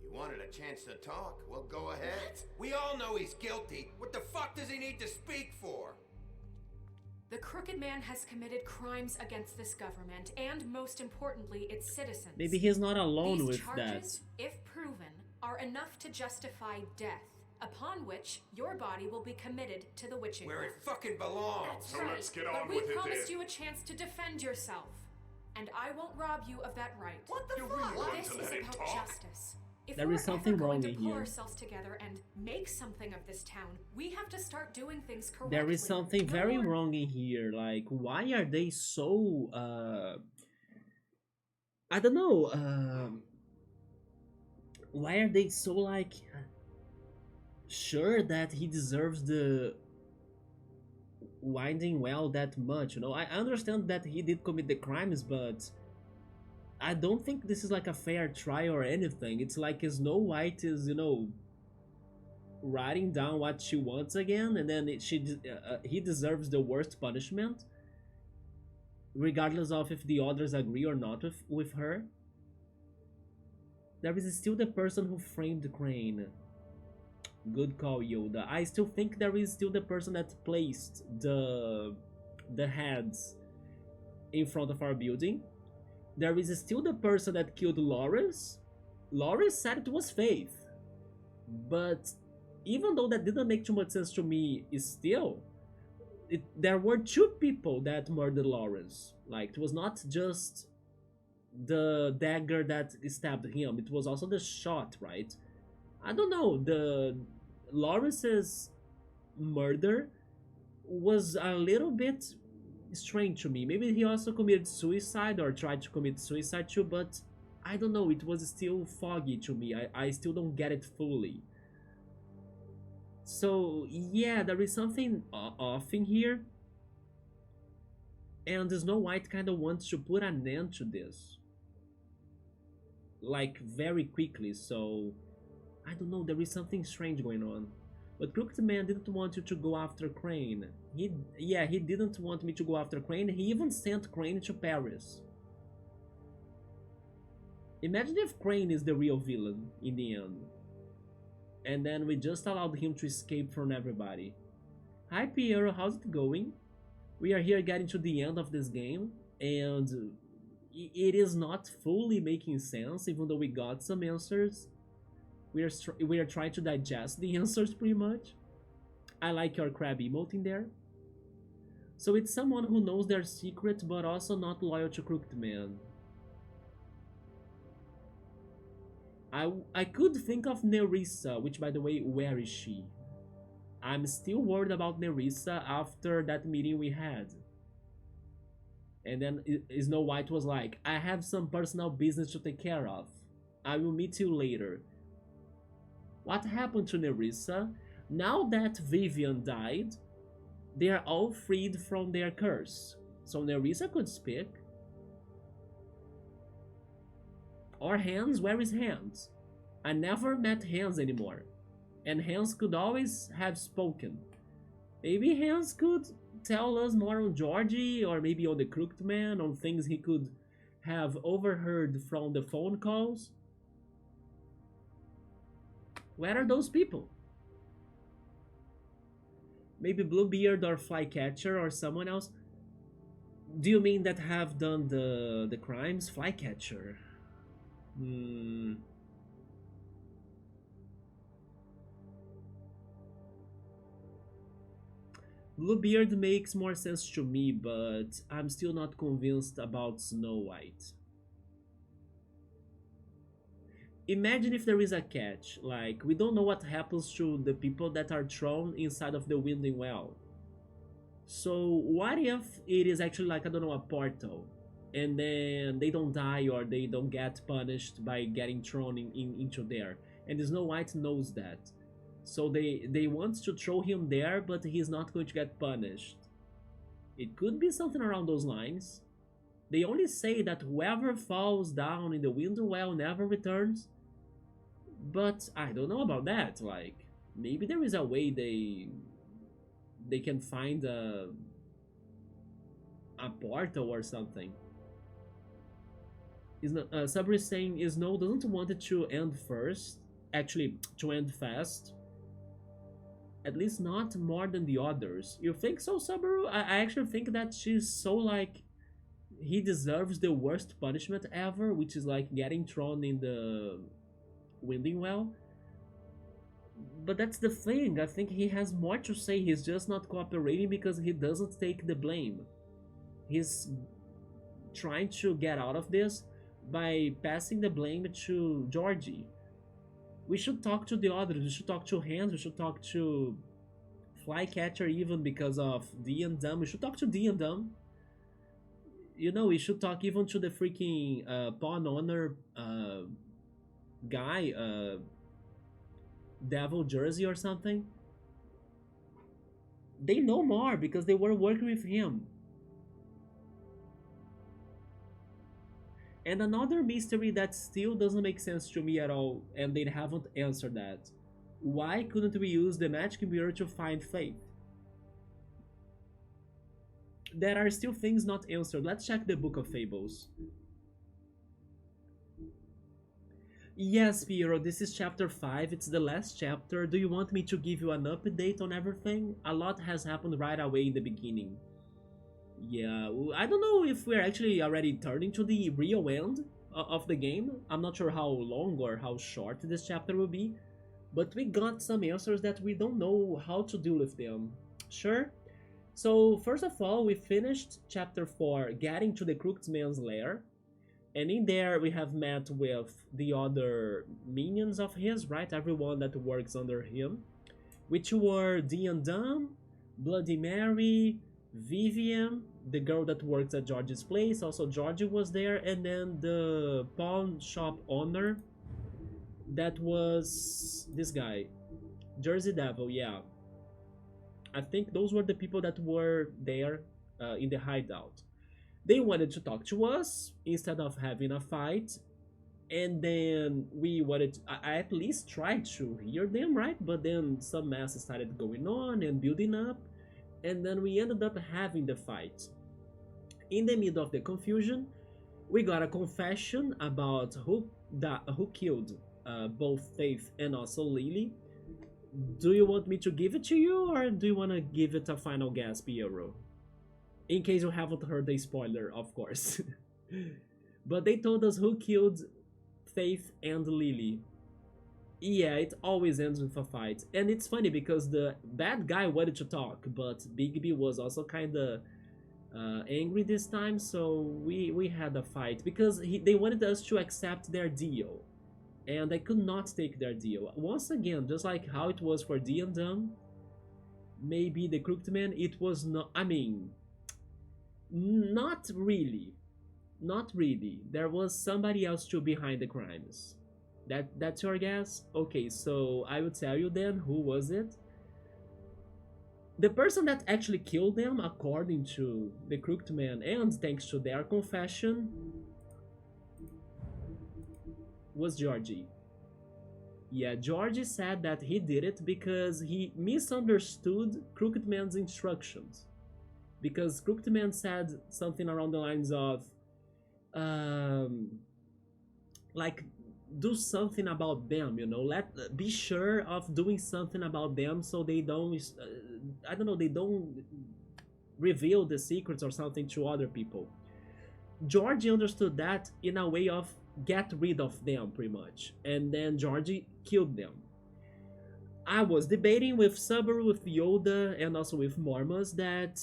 You wanted a chance to talk? Well, go ahead. We all know he's guilty. What the fuck does he need to speak for? The Crooked Man has committed crimes against this government and, most importantly, its citizens. Maybe he's not alone These with charges, if proven, are enough to justify death, upon which your body will be committed to the witching Where it rack. fucking belongs. That's So right. let's get But on we with it promised then. you a chance to defend yourself, and I won't rob you of that right. What the You fuck? really want This to is let him about talk? justice. If There we're is something ever going wrong to in pull here. ourselves together and make something of this town, we have to start doing things correctly. There is something No very more- wrong in here. Like, why are they so I don't know. Why are they so like sure that he deserves the winding well that much? You know, I understand that he did commit the crimes, but I don't think this is like a fair trial or anything. It's like Snow White is, you know, writing down what she wants again, and then he deserves the worst punishment, regardless of if the others agree or not with her. There is still the person who framed Crane. Good call, Yoda. I still think there is still the person that placed the heads in front of our building. There is still the person that killed Loris. Loris said it was Faith. But even though that didn't make too much sense to me, there were two people that murdered Loris. Like, it was not just the dagger that stabbed him, it was also the shot, right? I don't know, the Loris's murder was a little bit strange to me. Maybe he also committed suicide or tried to commit suicide too, but I don't know, it was still foggy to me. I still don't get it fully. So yeah, there is something off in here, and Snow White kind of wants to put an end to this, like, very quickly. So I don't know, there is something strange going on. But Crooked Man didn't want you to go after Crane. He didn't want me to go after Crane. He even sent Crane to Paris. Imagine if Crane is the real villain in the end. And then we just allowed him to escape from everybody. Hi Piero, how's it going? We are here getting to the end of this game, and it is not fully making sense, even though we got some answers. We are trying to digest the answers pretty much. I like your crab emote in there. So it's someone who knows their secret but also not loyal to Crooked Man. I could think of Nerissa, which by the way, where is she? I'm still worried about Nerissa after that meeting we had. And then Snow White was like, I have some personal business to take care of. I will meet you later. What happened to Nerissa? Now that Vivian died, they are all freed from their curse. So Nerissa could speak. Or Hans, where is Hans? I never met Hans anymore. And Hans could always have spoken. Maybe Hans could tell us more on Georgie, or maybe on the Crooked Man, on things he could have overheard from the phone calls. Where are those people? Maybe Bluebeard or Flycatcher or someone else? Do you mean that have done the crimes? Flycatcher. Bluebeard makes more sense to me, but I'm still not convinced about Snow White. Imagine if there is a catch, like, we don't know what happens to the people that are thrown inside of the Winding Well. So what if it is actually like, I don't know, a portal, and then they don't die or they don't get punished by getting thrown into there, and Snow White knows that. So they want to throw him there, but he's not going to get punished. It could be something around those lines. They only say that whoever falls down in the Winding Well never returns. But I don't know about that. Like, maybe there is a way they can find a portal or something. Sabri is saying Snow doesn't want it to end first. Actually, to end fast. At least not more than the others. You think so, Subaru? I actually think that she's so like... He deserves the worst punishment ever, which is like getting thrown in the Winding Well. But that's the thing, I think he has more to say, he's just not cooperating because he doesn't take the blame. He's trying to get out of this by passing the blame to Georgie. We should talk to the others, we should talk to Hans, we should talk to Flycatcher even because of D and Dumb, we should talk to D and Dumb. You know, we should talk even to the freaking pawn owner guy, Devil Jersey or something. They know more because they were working with him. And another mystery that still doesn't make sense to me at all, and they haven't answered that. Why couldn't we use the magic mirror to find Faith? There are still things not answered. Let's check the Book of Fables. Yes, Piero, this is chapter 5. It's the last chapter. Do you want me to give you an update on everything? A lot has happened right away in the beginning. Yeah, I don't know if we're actually already turning to the real end of the game. I'm not sure how long or how short this chapter will be. But we got some answers that we don't know how to deal with them. Sure? So, first of all, we finished chapter 4, getting to the Crooked Man's lair. And in there, we have met with the other minions of his, right? Everyone that works under him. Which were D and Dumb, Bloody Mary, Vivian, the girl that works at George's place. Also, Georgie was there. And then the pawn shop owner. That was this guy. Jersey Devil, yeah. I think those were the people that were there in the hideout. They wanted to talk to us instead of having a fight. And then we wanted I at least tried to hear them, right? But then some mess started going on and building up, and then we ended up having the fight. In the middle of the confusion, we got a confession about who killed both Faith and also Lily. Do you want me to give it to you, or do you want to give it a final guess, Piero? In case you haven't heard the spoiler, of course. But they told us who killed Faith and Lily. Yeah, it always ends with a fight. And it's funny because the bad guy wanted to talk, but Bigby was also kind of angry this time, so we had a fight because they wanted us to accept their deal. And I could not take their deal. Once again, just like how it was for D and Dumb, maybe the Crooked Man, it was not. I mean, not really. Not really. There was somebody else too behind the crimes. That's your guess? Okay, so I will tell you then who was it. The person that actually killed them, according to the Crooked Man, and thanks to their confession, was Georgie. Yeah, Georgie said that he did it because he misunderstood Crooked Man's instructions. Because Crooked Man said something around the lines of, like, do something about them, you know, be sure of doing something about them so they don't I don't know, they don't reveal the secrets or something to other people. Georgie understood that in a way of get rid of them, pretty much, and then Georgie killed them. I was debating with Subaru, with Yoda, and also with Mormos that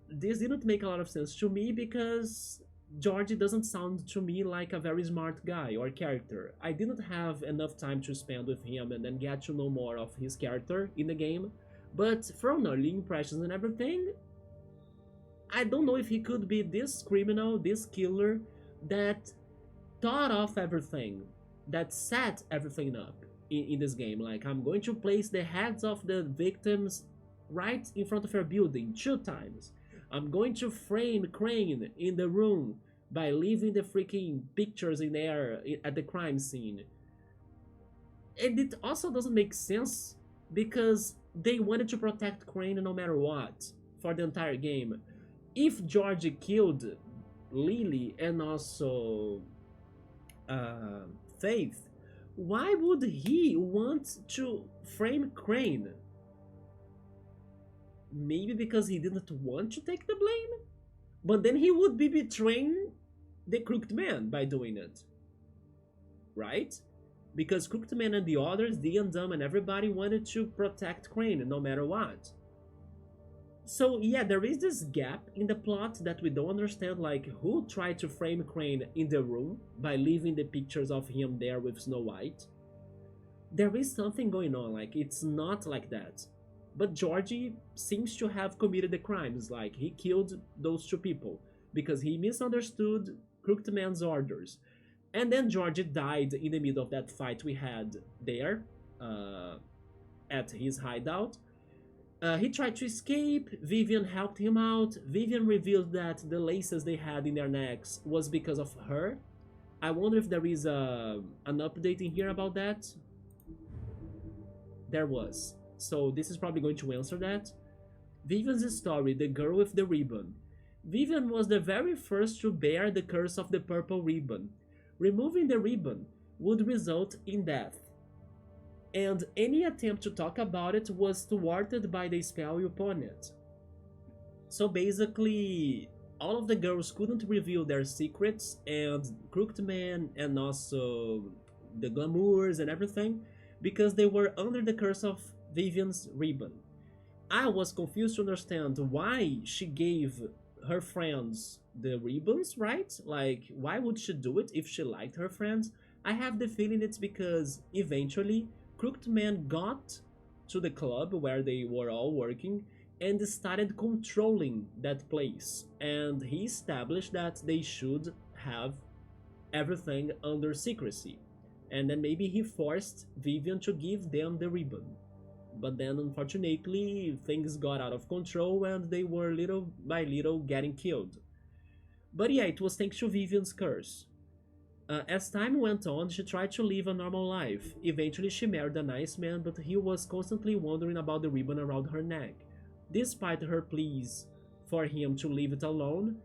this didn't make a lot of sense to me because Georgie doesn't sound to me like a very smart guy or character. I didn't have enough time to spend with him and then get to know more of his character in the game, but from early impressions and everything, I don't know if he could be this criminal, this killer that thought of everything, that set everything up in this game. Like, I'm going to place the heads of the victims right in front of your building 2 times. I'm going to frame Crane in the room by leaving the freaking pictures in there at the crime scene. And it also doesn't make sense because they wanted to protect Crane no matter what for the entire game. If Georgie killed Lily and also Faith, why would he want to frame Crane? Maybe because he didn't want to take the blame? But then he would be betraying the Crooked Man by doing it. Right? Because Crooked Man and the others, D and Dumb and everybody wanted to protect Crane no matter what. So yeah, there is this gap in the plot that we don't understand, like who tried to frame Crane in the room by leaving the pictures of him there with Snow White. There is something going on, like it's not like that. But Georgie seems to have committed the crimes, like he killed those 2 people because he misunderstood Crooked Man's orders. And then Georgie died in the middle of that fight we had there at his hideout. He tried to escape, Vivian helped him out. Vivian revealed that the laces they had in their necks was because of her. I wonder if there is an update in here about that. There was. So this is probably going to answer that. Vivian's story, the girl with the ribbon. Vivian was the very first to bear the curse of the purple ribbon. Removing the ribbon would result in death. And any attempt to talk about it was thwarted by the spell upon it. So basically, all of the girls couldn't reveal their secrets, and Crooked Man and also the glamours and everything, because they were under the curse of Vivian's ribbon. I was confused to understand why she gave her friends the ribbons, right? Like, why would she do it if she liked her friends? I have the feeling it's because eventually Crooked Man got to the club where they were all working and started controlling that place, and he established that they should have everything under secrecy, and then maybe he forced Vivian to give them the ribbon. But then unfortunately things got out of control and they were little by little getting killed. But yeah, it was thanks to Vivian's curse. As time went on, she tried to live a normal life. Eventually, she married a nice man, but he was constantly wondering about the ribbon around her neck. Despite her pleas for him to leave it alone,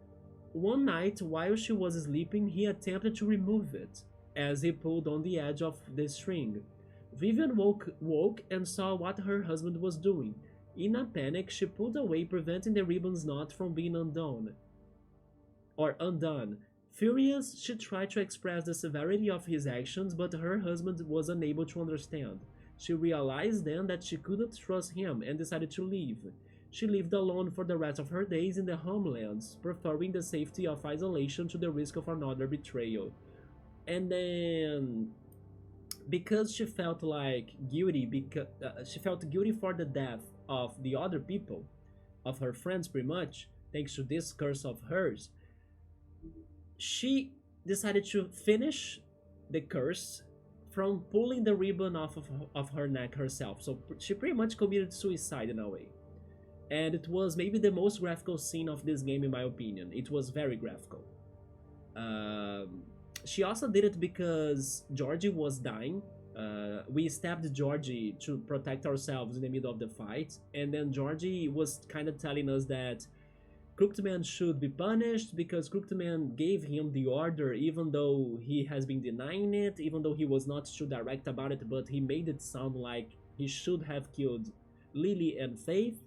one night while she was sleeping, he attempted to remove it as he pulled on the edge of the string. Vivian woke and saw what her husband was doing. In a panic, she pulled away, preventing the ribbon's knot from being undone. Furious, she tried to express the severity of his actions, but her husband was unable to understand. She realized then that she couldn't trust him and decided to leave. She lived alone for the rest of her days in the homelands, preferring the safety of isolation to the risk of another betrayal. And then, because she felt like guilty, because she felt guilty for the death of the other people, of her friends, pretty much, thanks to this curse of hers, she decided to finish the curse from pulling the ribbon off of her neck herself. So she pretty much committed suicide in a way. And it was maybe the most graphical scene of this game in my opinion. It was very graphical. She also did it because Georgie was dying. We stabbed Georgie to protect ourselves in the middle of the fight, and then Georgie was kind of telling us that Crooked Man should be punished because Crooked Man gave him the order even though he has been denying it, even though he was not too direct about it, but he made it sound like he should have killed Lily and Faith.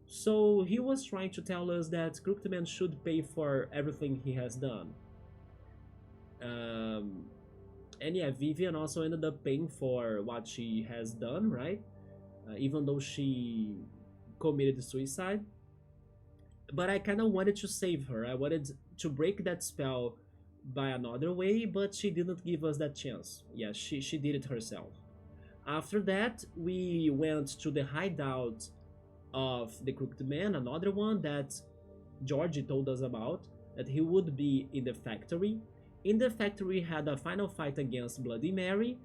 So he was trying to tell us that Crooked Man should pay for everything he has done. And yeah, Vivian also ended up paying for what she has done, right? Even though she committed suicide. But I kind of wanted to save her. I wanted to break that spell by another way, but she didn't give us that chance. Yeah, she did it herself. After that, we went to the hideout of the Crooked Man, another one that Georgie told us about, that he would be in the factory. In the factory, we had a final fight against Bloody Mary.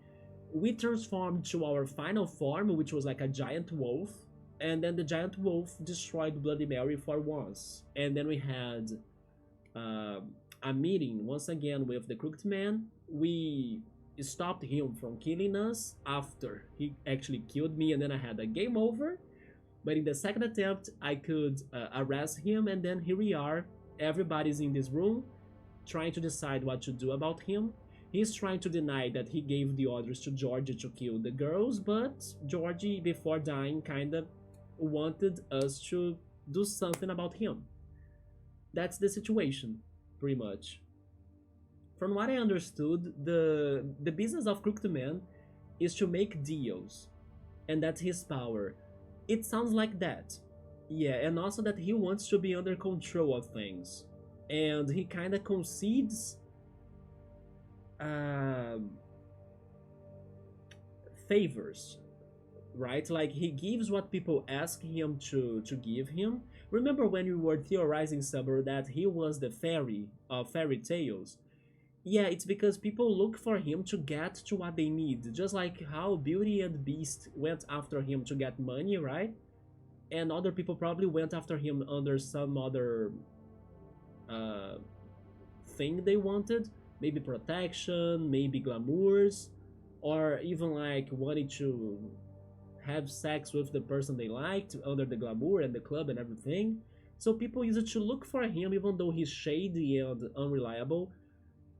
We transformed to our final form, which was like a giant wolf, and then the giant wolf destroyed Bloody Mary for once. And then we had a meeting once again with the Crooked Man. We stopped him from killing us after he actually killed me, and then I had a game over. But in the second attempt, I could arrest him, and then here we are. Everybody's in this room trying to decide what to do about him. He's trying to deny that he gave the orders to Georgie to kill the girls, but Georgie, before dying, kinda wanted us to do something about him. That's the situation, pretty much. From what I understood, the business of Crooked Man is to make deals, and that's his power. It sounds like that. Yeah, and also that he wants to be under control of things. And he kind of concedes favors, right? Like he gives what people ask him to give him. Remember when we were theorizing, Summer, that he was the fairy of fairy tales? Yeah, it's because people look for him to get to what they need, just like how Beauty and Beast went after him to get money, right? And other people probably went after him under some other thing they wanted, maybe protection, maybe glamours, or even like wanting to have sex with the person they liked under the glamour and the club and everything. So people used to look for him even though he's shady and unreliable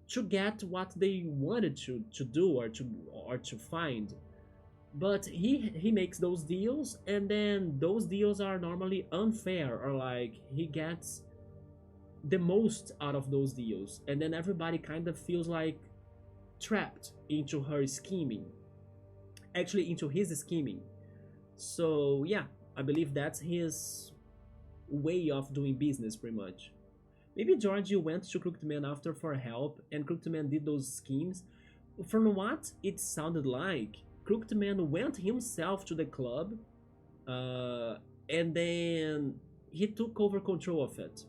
to get what they wanted to do or to find. But he makes those deals, and then those deals are normally unfair, or like he gets the most out of those deals, and then everybody kind of feels like trapped into her scheming, actually into his scheming. So yeah, I believe that's his way of doing business, pretty much. Maybe Georgie went to Crooked Man after for help, and Crooked Man did those schemes. From what it sounded like, Crooked Man went himself to the club, and then he took over control of it.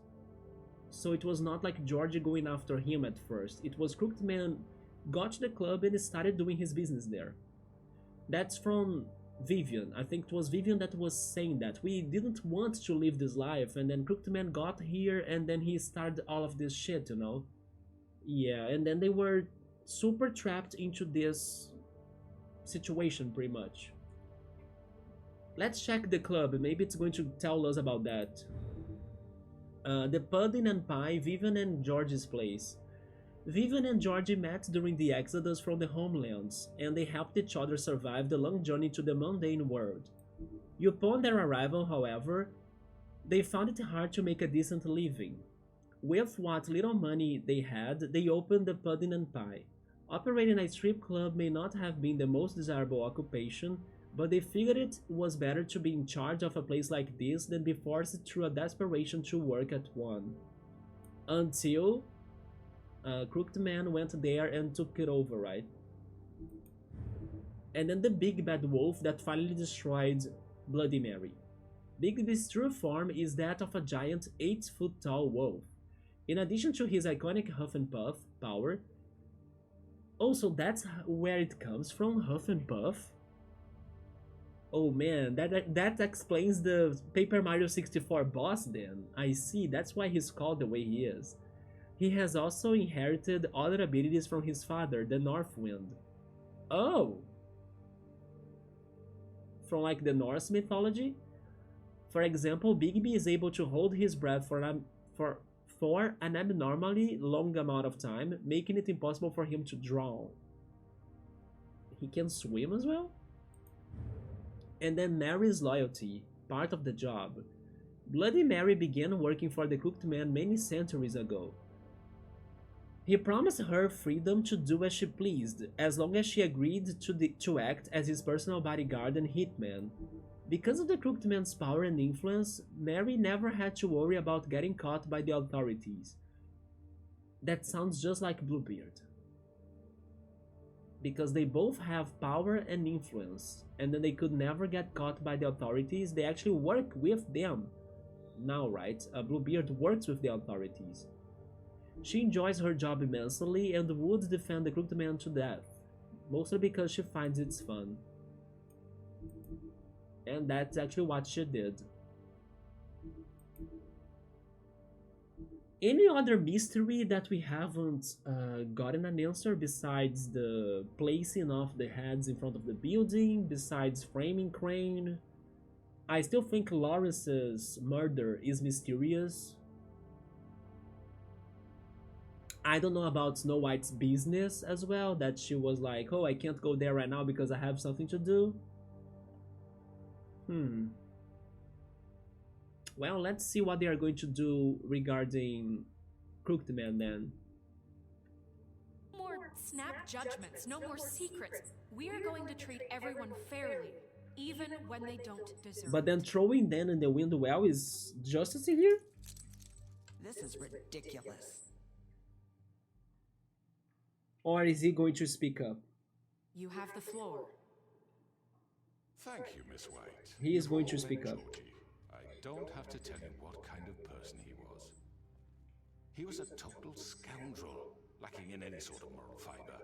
So it was not like Georgie going after him at first. It was Crooked Man got to the club and started doing his business there. That's from Vivian. I think it was Vivian that was saying that. We didn't want to live this life, and then Crooked Man got here, and then he started all of this shit, you know? Yeah, and then they were super trapped into this situation pretty much. Let's check the club, maybe it's going to tell us about that. The Pudding and Pie, Vivian and George's place. Vivian and Georgie met during the exodus from the homelands, and they helped each other survive the long journey to the mundane world. Upon their arrival, however, they found it hard to make a decent living. With what little money they had, they opened the Pudding and Pie. Operating a strip club may not have been the most desirable occupation, but they figured it was better to be in charge of a place like this than be forced through a desperation to work at one. Until a crooked man went there and took it over, right? And then the big bad wolf that finally destroyed Bloody Mary. Bigby's true form is that of a giant 8-foot tall wolf. In addition to his iconic Huff and Puff power, also that's where it comes from, Huff and Puff. Oh man, that explains the Paper Mario 64 boss then. I see, that's why he's called the way he is. He has also inherited other abilities from his father, the North Wind. Oh! From like the Norse mythology? For example, Bigby is able to hold his breath for an abnormally long amount of time, making it impossible for him to drown. He can swim as well? And then Mary's loyalty, part of the job. Bloody Mary began working for the Crooked Man many centuries ago. He promised her freedom to do as she pleased, as long as she agreed to act as his personal bodyguard and hitman. Because of the Crooked Man's power and influence, Mary never had to worry about getting caught by the authorities. That sounds just like Bluebeard. Because they both have power and influence, and then they could never get caught by the authorities, they actually work with them. Now, right? Bluebeard works with the authorities. She enjoys her job immensely and would defend the Crooked Man to death, mostly because she finds it fun. And that's actually what she did. Any other mystery that we haven't gotten an answer besides the placing of the heads in front of the building, besides Framing Crane? I still think Lawrence's murder is mysterious. I don't know about Snow White's business as well, that she was like, oh, I can't go there right now because I have something to do. Well, let's see what they are going to do regarding Crooked Man then. No more snap judgments, no more secrets. We are going to treat everyone fairly, even when they don't deserve But then throwing them in the window well is justice in here? This is ridiculous. Or is he going to speak up? You have the floor. Thank you, Miss White. He is going to speak up. I don't have to tell you what kind of person he was. He was a total scoundrel, lacking in any sort of moral fiber.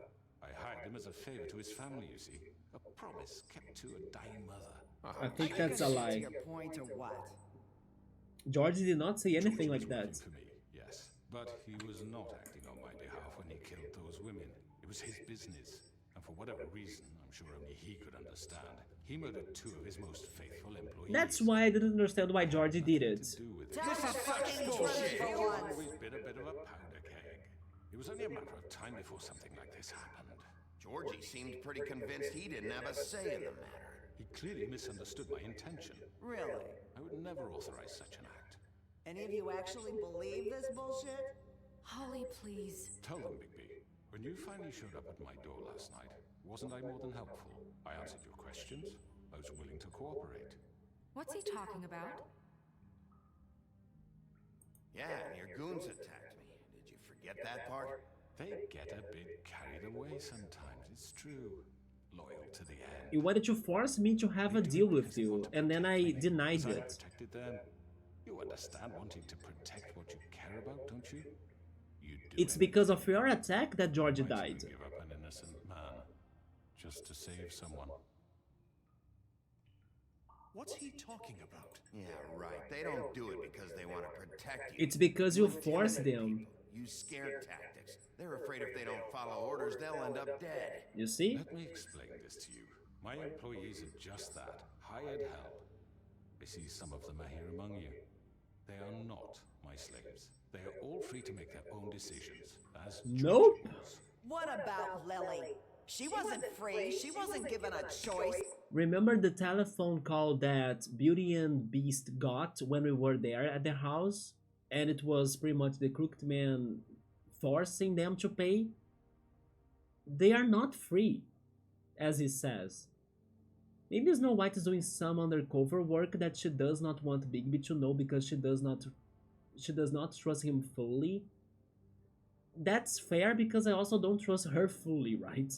I hired him as a favor to his family, you see. A promise kept to a dying mother. I think that's a lie. Your point or what? George did not say anything like that. For me, yes. But he was not acting on my behalf when he killed those women. It was his business. And for whatever reason, I'm sure only he could understand, he murdered 2 of his most faithful employees. That's why I didn't understand why Georgie did it. This is fucking bullshit. He's always been a bit of a powder keg. It was only a matter of time before something like this happened. Georgie seemed pretty convinced he didn't have a say in the matter. He clearly misunderstood my intention. Really? I would never authorize such an act. Any of you actually believe this bullshit? Holly, please. Tell them, Bigby. When you finally showed up at my door last night, wasn't I more than helpful? I answered your questions. I was willing to cooperate. What's he talking about? Yeah, and your goons attacked me. Did you forget that part? They get a bit carried away sometimes, it's true. Loyal to the end. You wanted to force me to have a deal with you, and then I denied it. Protected them. You understand wanting to protect what you care about, don't you? It's because of your attack that George died. Give up an innocent man just to save someone. What's he talking about? Yeah, right. They don't do it because they want to protect you. It's because you force them. Use scare tactics. They're afraid if they don't follow orders, they'll end up dead. You see? Let me explain this to you. My employees are just that, hired help. I see some of them are here among you. They are not my slaves. They are all free to make their own decisions, as Nope. was. What about Lily? She wasn't free. She wasn't given a choice. Remember the telephone call that Beauty and Beast got when we were there at their house? And it was pretty much the Crooked Man forcing them to pay? They are not free, as he says. Maybe Snow White is doing some undercover work that she does not want Bigby to know because she does not trust him fully. That's fair because I also don't trust her fully, right?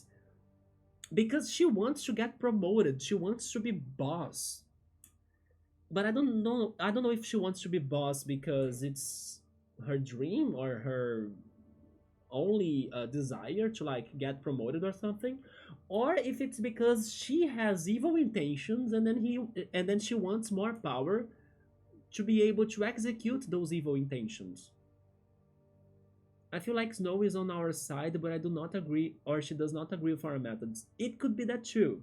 Because she wants to get promoted, she wants to be boss. But I don't know if she wants to be boss because it's her dream or her only desire to like get promoted or something, or if it's because she has evil intentions and then she wants more power to be able to execute those evil intentions. I feel like Snow is on our side, but I do not agree, or she does not agree with our methods. It could be that too.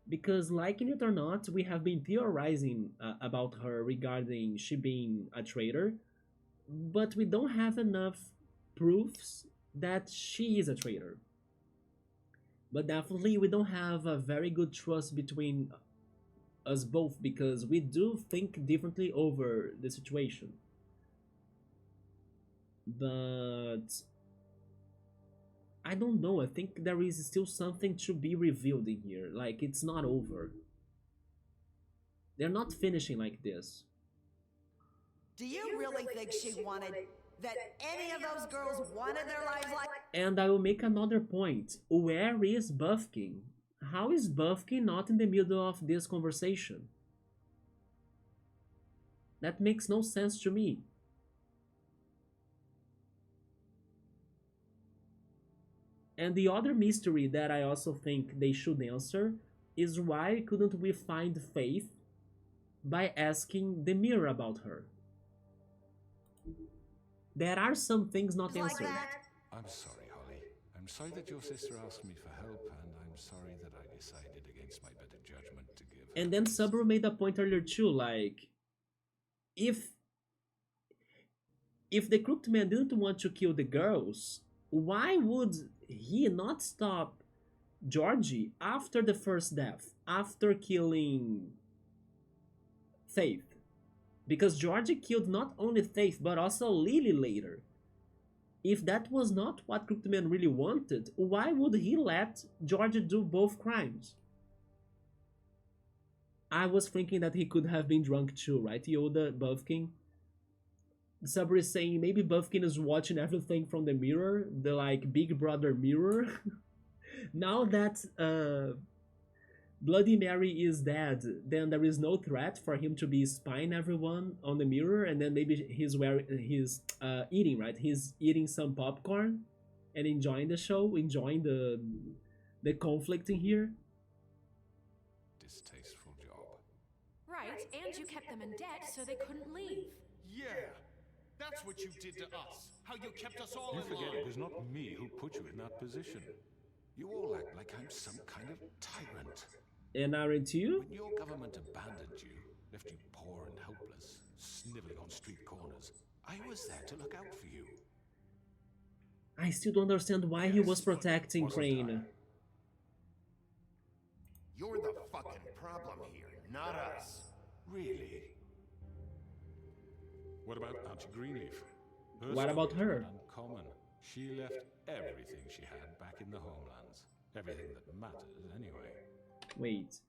Because, liking it or not, we have been theorizing about her regarding she being a traitor, but we don't have enough proofs that she is a traitor. But definitely, we don't have a very good trust between us both because we do think differently over the situation. But I don't know, I think there is still something to be revealed in here. Like, it's not over. They're not finishing like this. Do you really think she wanted that any of those girls wanted their lives like? And I will make another point. Where is Buffkin? How is Buffkin not in the middle of this conversation? That makes no sense to me. And the other mystery that I also think they should answer is why couldn't we find Faith by asking the mirror about her? There are some things not answered. I'm sorry, Holly. I'm sorry that your sister asked me for help, and I'm sorry that I decided against my better judgment to give her. And then Sabro made a point earlier too, like, if the Crooked Man didn't want to kill the girls, why would he not stop Georgie after the first death, after killing Faith? Because Georgie killed not only Faith, but also Lily later. If that was not what Crooked Man really wanted, why would he let Georgie do both crimes? I was thinking that he could have been drunk too, right, Yoda, Buffkin? Sabri is saying maybe Buffkin is watching everything from the mirror, the like Big Brother mirror. Now that Bloody Mary is dead, then there is no threat for him to be spying everyone on the mirror, and then maybe he's eating, right? He's eating some popcorn and enjoying the show, enjoying the conflict in here. Distasteful job. Right, and you kept them in debt so they couldn't leave. Yeah, that's what you did to us. How you kept us all You in forget line. it was not me who put you in that position. You all act like I'm some kind of tyrant. And aren't you? When your government abandoned you, left you poor and helpless, sniveling on street corners, I was there to look out for you. I still don't understand why he was protecting Crane. You're the fucking problem here, not us. Really? What about Auntie Greenleaf? What about story her? is uncommon. She left everything she had back in the homelands. Everything that matters, anyway. Wait.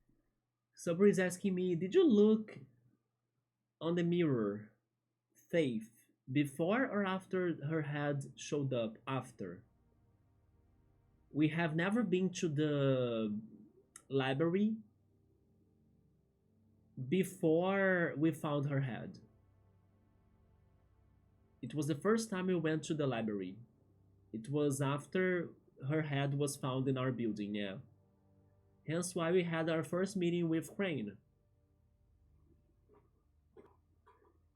Sabri is asking me, did you look on the mirror, Faith, before or after her head showed up? After. We have never been to the library before we found her head. It was the first time we went to the library. It was after her head was found in our building, yeah. Hence why we had our first meeting with Crane.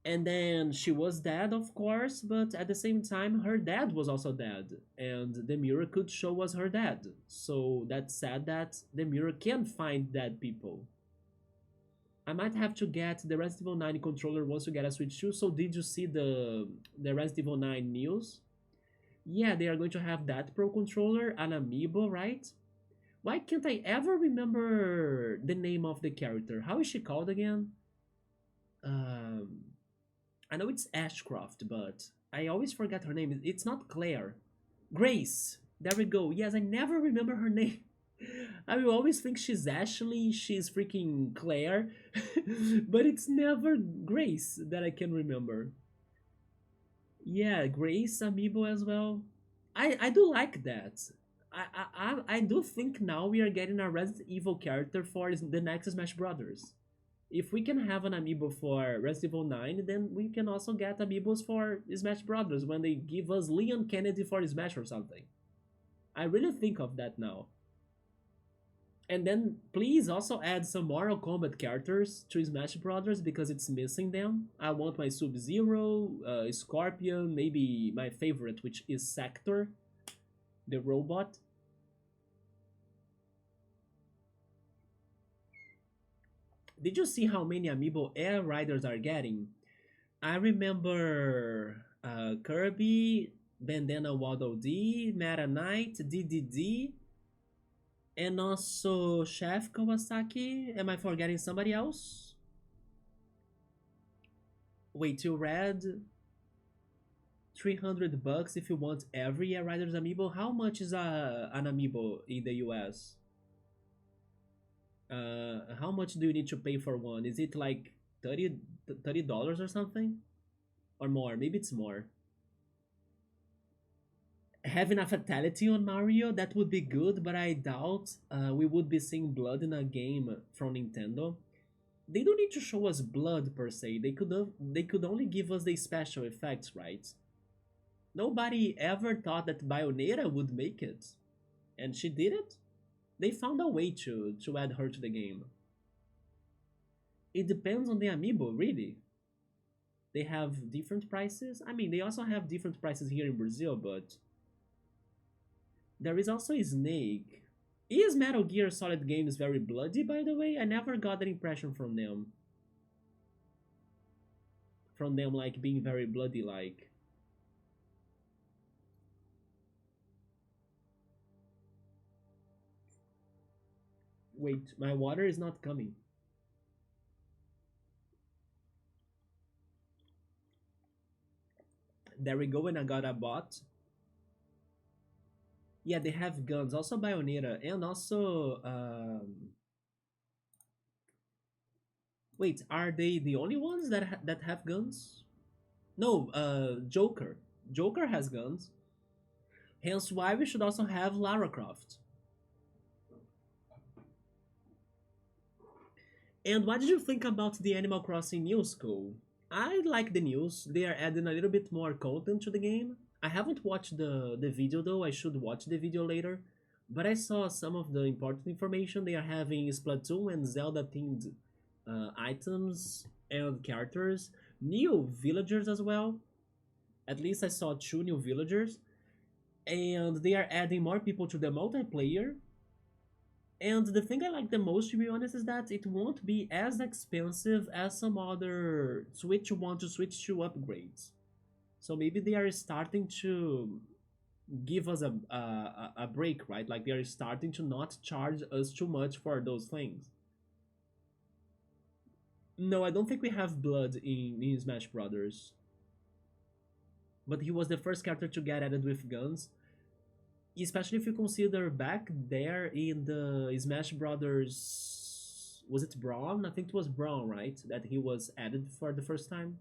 And then she was dead, of course, but at the same time, her dad was also dead, and the mirror could show us her dad. So that's sad that the mirror can find dead people. I might have to get the Resident Evil 9 controller once you get a Switch 2. So did you see the Resident Evil 9 news? Yeah, they are going to have that Pro controller, an amiibo, right? Why can't I ever remember the name of the character? How is she called again? Um, I know it's Ashcroft, but I always forget her name. It's not Claire. Grace. There we go. Yes, I never remember her name. I will always think she's Ashley, she's freaking Claire, but it's never Grace that I can remember. Yeah, Grace amiibo as well. I do like that. I do think now we are getting a Resident Evil character for the next Smash Brothers. If we can have an amiibo for Resident Evil 9, then we can also get amiibos for Smash Brothers when they give us Leon Kennedy for Smash or something. I really think of that now. And then please also add some Mortal Kombat characters to Smash Brothers because it's missing them. I want my Sub-Zero, Scorpion, maybe my favorite, which is Sector, the robot. Did you see how many amiibo Air Riders are getting? I remember Kirby, Bandana Waddle Dee, Meta Knight, DDD, and also Chef Kawasaki. Am I forgetting somebody else? Wait, till red. 300 bucks if you want every Air Riders amiibo. How much is an amiibo in the US? How much do you need to pay for one? Is it like $30 or something? Or more? Maybe it's more. Having a fatality on Mario, that would be good, but I doubt we would be seeing blood in a game from Nintendo. They don't need to show us blood per se. They could only give us the special effects, right? Nobody ever thought that Bayonetta would make it, and she did it. They found a way to add her to the game. It depends on the amiibo, really. They have different prices. I mean, they also have different prices here in Brazil, but there is also a Snake. Is Metal Gear Solid games very bloody, by the way? I never got that impression from them. From them, like, being very bloody, like. Wait, my water is not coming. There we go, and I got a bot. Yeah, they have guns. Also Bayonetta, and also... Wait, are they the only ones that have guns? No, Joker. Joker has guns. Hence why we should also have Lara Croft. And what did you think about the Animal Crossing news, Cole? I like the news. They are adding a little bit more content to the game. I haven't watched the video though. I should watch the video later. But I saw some of the important information. They are having Splatoon and Zelda themed items and characters. New villagers as well. At least I saw 2 new villagers. And they are adding more people to the multiplayer. And the thing I like the most, to be honest, is that it won't be as expensive as some other Switch 1 to Switch 2 upgrades. So maybe they are starting to give us a break, right? Like they are starting to not charge us too much for those things. No, I don't think we have blood in Smash Brothers. But he was the first character to get added with guns. Especially if you consider back there in the Smash Brothers, was it Braun? I think it was Braun, right? That he was added for the first time.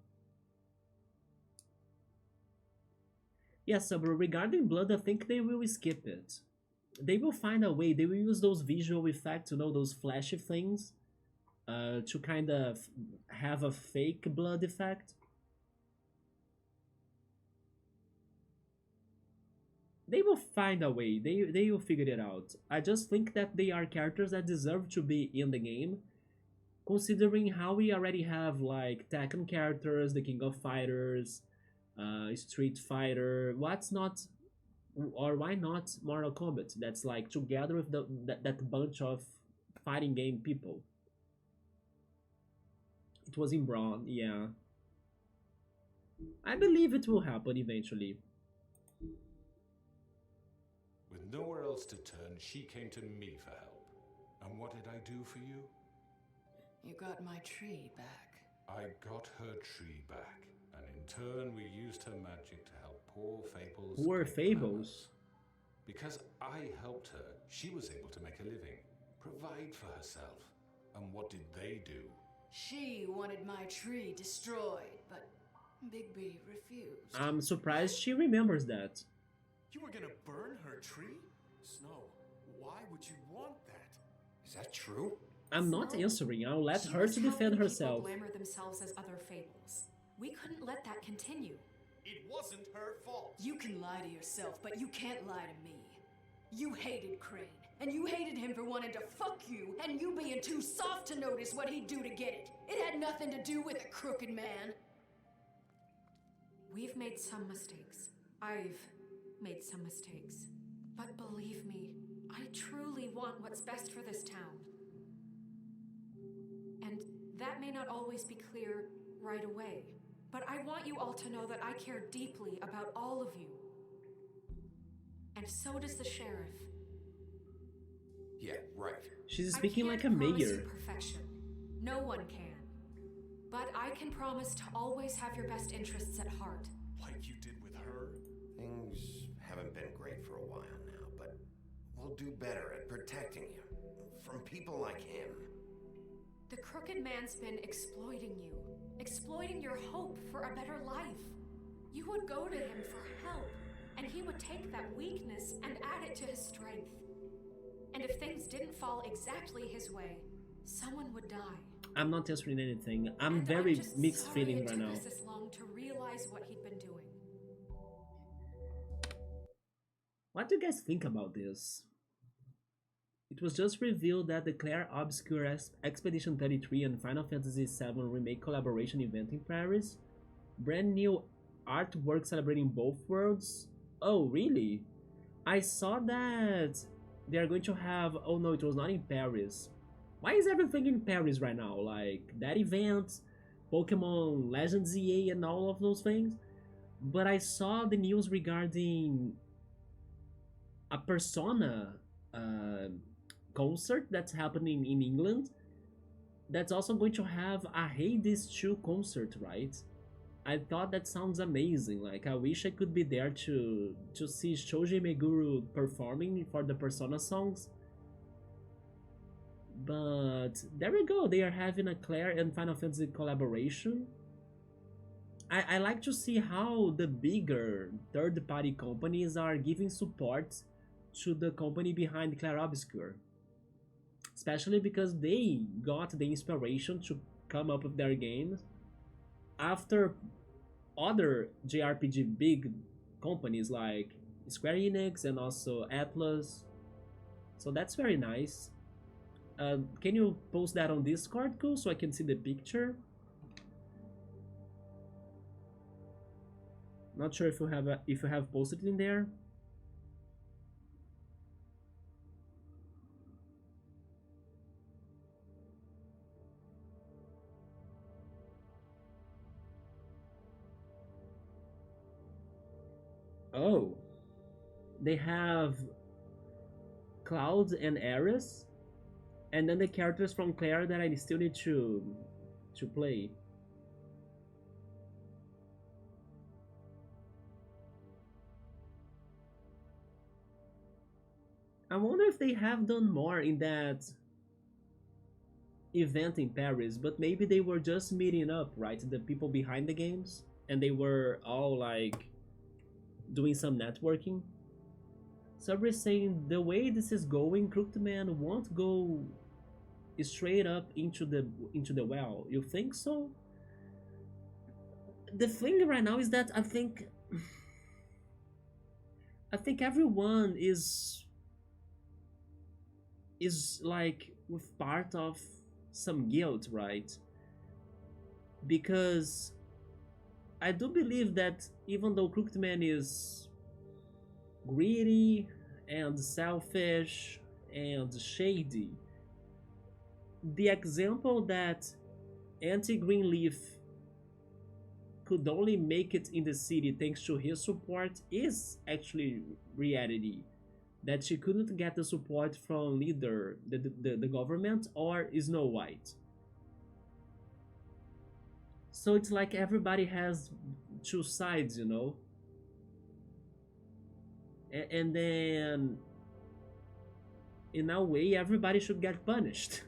Yeah, so regarding blood, I think they will skip it. They will find a way. They will use those visual effects, you know, those flashy things, to kind of have a fake blood effect. They will find a way. They will figure it out. I just think that they are characters that deserve to be in the game, considering how we already have like Tekken characters, the King of Fighters, Street Fighter. What's not, or why not Mortal Kombat? That's like together with that bunch of fighting game people. It was in Braun, yeah. I believe it will happen eventually. With nowhere else to turn, she came to me for help. And what did I do for you? You got my tree back. I got her tree back, and in turn we used her magic to help poor Fables. Poor get Fables? planners. Because I helped her, she was able to make a living, provide for herself. And what did they do? She wanted my tree destroyed, but Bigby refused. I'm surprised she remembers that. You were gonna burn her tree? Snow, why would you want that? Is that true? I'm not answering. I'll let She her was to defend helping people herself. glamour themselves as other fables. We couldn't let that continue. It wasn't her fault. You can lie to yourself, but you can't lie to me. You hated Crane, and you hated him for wanting to fuck you, and you being too soft to notice what he'd do to get it. It had nothing to do with a crooked man. We've made some mistakes. I've made some mistakes. But believe me, I truly want what's best for this town. And that may not always be clear right away, but I want you all to know that I care deeply about all of you. And so does the sheriff. Yeah, right. She's speaking like a I can't promise mayor. you perfection. No one can. But I can promise to always have your best interests at heart. Like you did with her? Things haven't been great for a while now, but we'll do better at protecting you from people like him. The crooked man's been exploiting you, exploiting your hope for a better life. You would go to him for help, and he would take that weakness and add it to his strength. And if things didn't fall exactly his way, someone would die. I'm not answering anything. I'm And very just mixed sorry feeling it right took now. us this long to realize what he'd been doing. What do you guys think about this? It was just revealed that the Claire Obscure Expedition 33 and Final Fantasy VII Remake collaboration event in Paris. Brand new artwork celebrating both worlds. Oh, really? I saw that they are going to have... Oh no, it was not in Paris. Why is everything in Paris right now? Like, that event, Pokemon Legends EA and all of those things. But I saw the news regarding a Persona concert that's happening in England. That's also going to have a Hades 2 concert, right? I thought that sounds amazing. Like, I wish I could be there to see Shoji Meguro performing for the Persona songs. But there we go, they are having a Claire and Final Fantasy collaboration. I like to see how the bigger third-party companies are giving support to the company behind Claire Obscure. Especially because they got the inspiration to come up with their games after other JRPG big companies like Square Enix and also Atlas. So that's very nice. Can you post that on Discord, cool, so I can see the picture? Not sure if you have posted it in there. Oh, they have Cloud and Ares, and then the characters from Claire that I still need to play. I wonder if they have done more in that event in Paris, but maybe they were just meeting up, right? The people behind the games, and they were all like doing some networking. So we're saying the way this is going, Crooked Man won't go straight up into the well. You think so? The thing right now is that I think everyone is like with part of some guilt, right? Because I do believe that even though Crooked Man is greedy and selfish and shady, the example that Auntie Greenleaf could only make it in the city thanks to his support is actually reality. That she couldn't get the support from either the government or Snow White. So it's like everybody has two sides, you know? And then, in a way, everybody should get punished,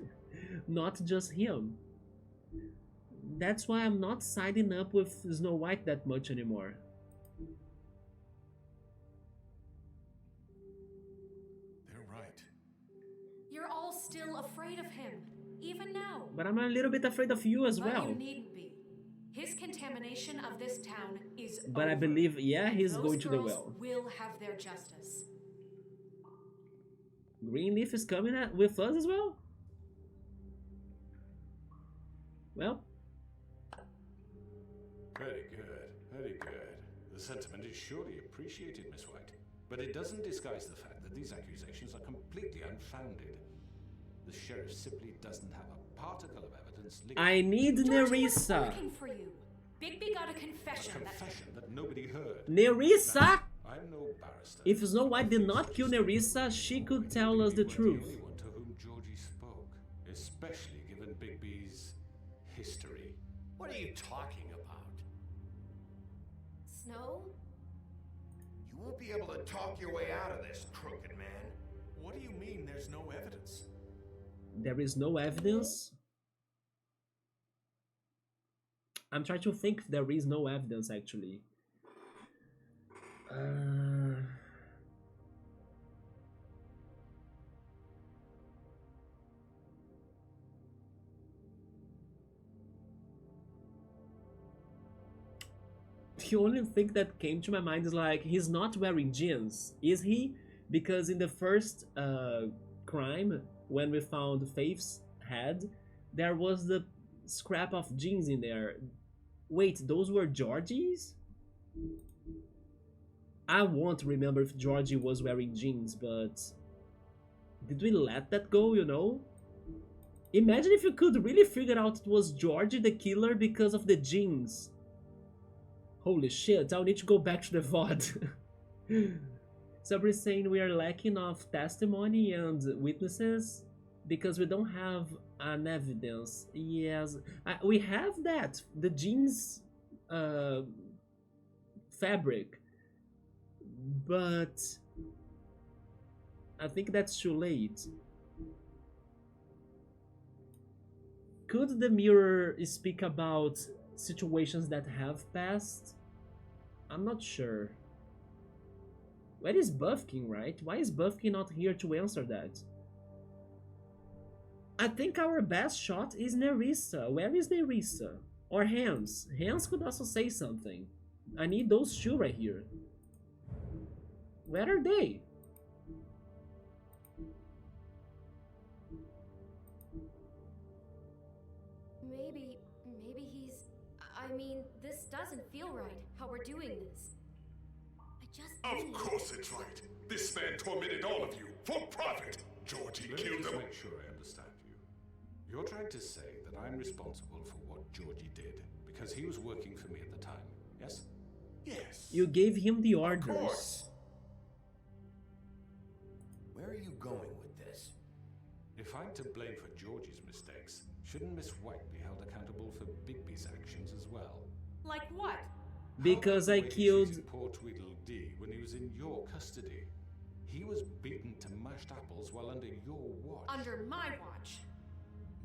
not just him. That's why I'm not siding up with Snow White that much anymore. They're right. You're all still afraid of him, even now. But I'm a little bit afraid of you as But well. you needn't be. His contamination of this town is But I over. believe, yeah, he's Those going to the girls well. will have their justice. Greenleaf is coming with us as well? Well, Very good, very good. The sentiment is surely appreciated, Miss White. But it doesn't disguise the fact that these accusations are completely unfounded. The sheriff simply doesn't have a particle of evidence linking... I need Georgie was Nerissa. working for you. Bigby got a confession. A confession that nobody heard. Nerissa! Now, I'm no barrister. If Snow White did not kill Nerissa, she could tell us the truth. The only one to whom Georgie spoke, especially given Bigby's history. What are you talking about? Snow? You won't be able to talk your way out of this, crooked man. What do you mean there's no evidence? There is no evidence. I'm trying to think if there is no evidence actually. The only thing that came to my mind is like, he's not wearing jeans, is he? Because in the first crime, when we found Faith's head, there was the scrap of jeans in there. Wait, those were Georgie's? I won't remember if Georgie was wearing jeans, but did we let that go, you know? Imagine if you could really figure out it was Georgie the killer because of the jeans. Holy shit, I'll need to go back to the VOD. Somebody's saying we are lacking of testimony and witnesses because we don't have an evidence. Yes, we have that. The jeans fabric. But I think that's too late. Could the mirror speak about situations that have passed? I'm not sure. Where is Buffkin, right? Why is Buffkin not here to answer that? I think our best shot is Nerissa. Where is Nerissa? Or Hans. Hans could also say something. I need those two right here. Where are they? Maybe he's... I mean, this doesn't feel right, how we're doing this. I just... Of course it's right. This man tormented all of you for profit. Georgie Let me killed just him. make sure I understand you. You're trying to say that I'm responsible for what Georgie did because he was working for me at the time, yes? Yes. You gave him the Of orders. course. Where are you going with this? If I'm to blame for Georgie's mistakes, shouldn't Miss White be held accountable for Bigby's actions as well? Like what? Because How I about the way he killed... treated poor Tweedledee when he was in your custody. He was beaten to mashed apples while under your watch. Under my watch.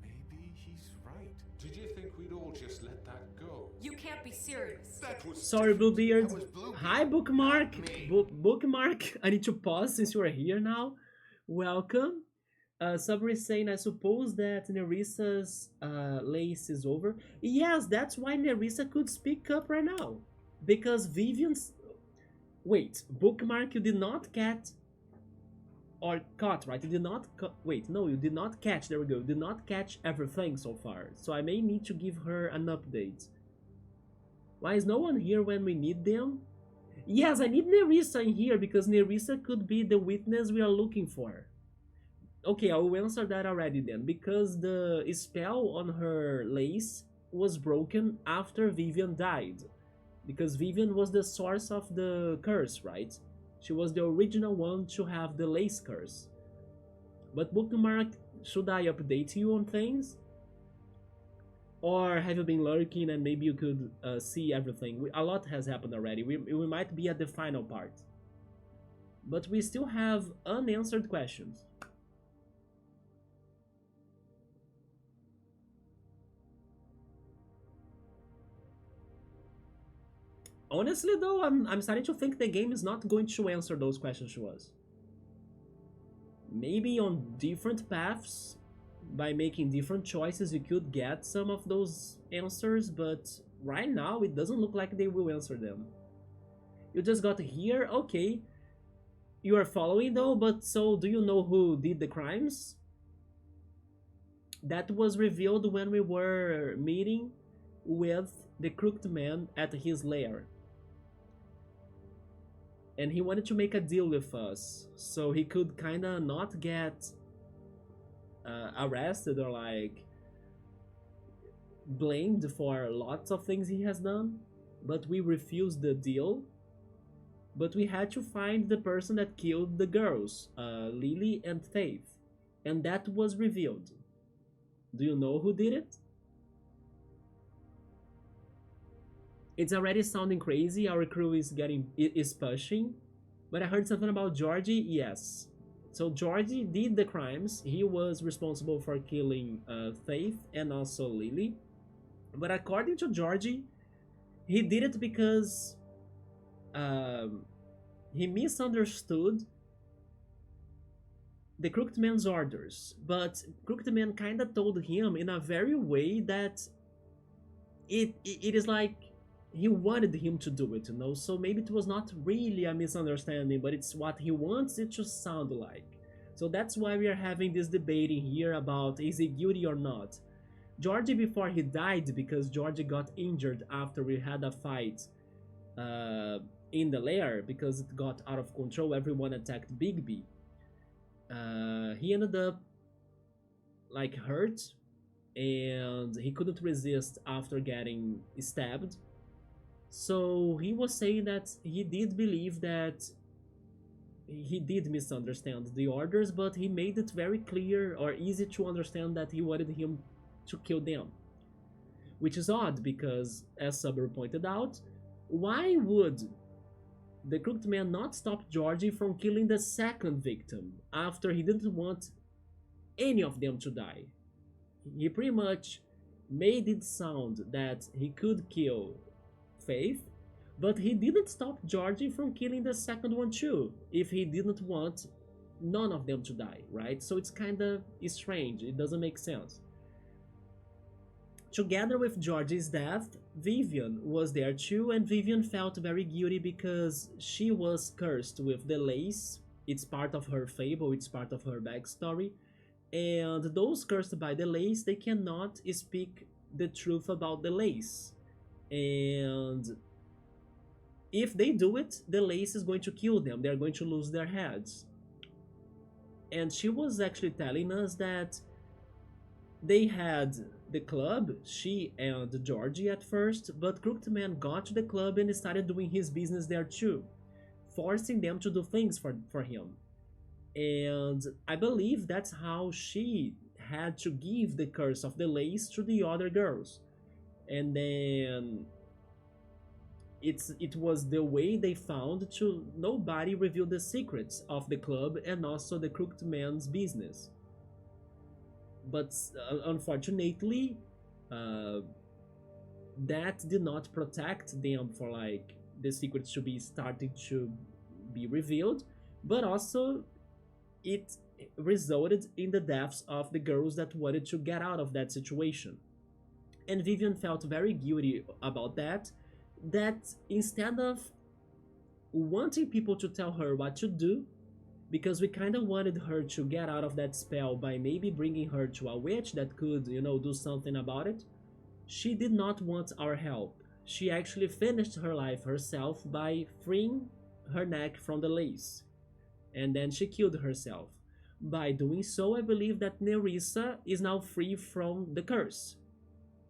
Maybe he's right. Did you think we'd all just let that go? You can't be serious. That was Sorry, Bluebeard. That was Bluebeard, Hi, Bookmark. not me. Bookmark. I need to pause since you are here now. Welcome. Sabri is saying, I suppose that Nerissa's lace is over. Yes, that's why Nerissa could speak up right now. Because Vivian's... Wait, Bookmark, you did not get... or caught, right? You did not wait, no, you did not catch, there we go, you did not catch everything so far, so I may need to give her an update. Why is no one here when we need them? Yes, I need Nerissa in here because Nerissa could be the witness we are looking for. Okay, I will answer that already then, because the spell on her lace was broken after Vivian died, because Vivian was the source of the curse, right? She was the original one to have the lace curse. But Bookmark, should I update you on things? Or have you been lurking and maybe you could see everything? A lot has happened already. We might be at the final part. But we still have unanswered questions. Honestly though, I'm starting to think the game is not going to answer those questions to us. Maybe on different paths, by making different choices, you could get some of those answers, but right now it doesn't look like they will answer them. You just got here, okay. You are following though, but so do you know who did the crimes? That was revealed when we were meeting with the crooked man at his lair. And he wanted to make a deal with us, so he could kinda not get arrested or like blamed for lots of things he has done, but we refused the deal. But we had to find the person that killed the girls, Lily and Faith, and that was revealed. Do you know who did it? It's already sounding crazy. Our crew is pushing, but I heard something about Georgie. Yes, so Georgie did the crimes. He was responsible for killing Faith and also Lily. But according to Georgie, he did it because he misunderstood the Crooked Man's orders. But Crooked Man kinda told him in a very way that it is like he wanted him to do it, you know? So maybe it was not really a misunderstanding, but it's what he wants it to sound like. So that's why we are having this debate in here about is he guilty or not. Georgie, before he died, because Georgie got injured after we had a fight in the lair, because it got out of control, everyone attacked Bigby. He ended up like hurt, and he couldn't resist after getting stabbed. So he was saying that he did believe that he did misunderstand the orders, but he made it very clear or easy to understand that he wanted him to kill them. Which is odd because, as Suburb pointed out, why would the Crooked Man not stop Georgie from killing the second victim after he didn't want any of them to die? He pretty much made it sound that he could kill Faith, but he didn't stop Georgie from killing the second one too, if he didn't want none of them to die, right? So it's kinda strange, it doesn't make sense. Together with Georgie's death, Vivian was there too, and Vivian felt very guilty because she was cursed with the lace. It's part of her fable, it's part of her backstory, and those cursed by the lace, they cannot speak the truth about the lace. And if they do it, the lace is going to kill them. They're going to lose their heads. And she was actually telling us that they had the club, she and Georgie at first, but Crooked Man got to the club and started doing his business there too, forcing them to do things for him. And I believe that's how she had to give the curse of the lace to the other girls. And then it was the way they found to nobody reveal the secrets of the club and also the Crooked Man's business. But unfortunately, that did not protect them for like the secrets to be starting to be revealed, but also it resulted in the deaths of the girls that wanted to get out of that situation. And Vivian felt very guilty about that, that instead of wanting people to tell her what to do, because we kind of wanted her to get out of that spell by maybe bringing her to a witch that could, you know, do something about it. She did not want our help. She actually finished her life herself by freeing her neck from the lace, and then she killed herself. By doing so, I believe that Nerissa is now free from the curse.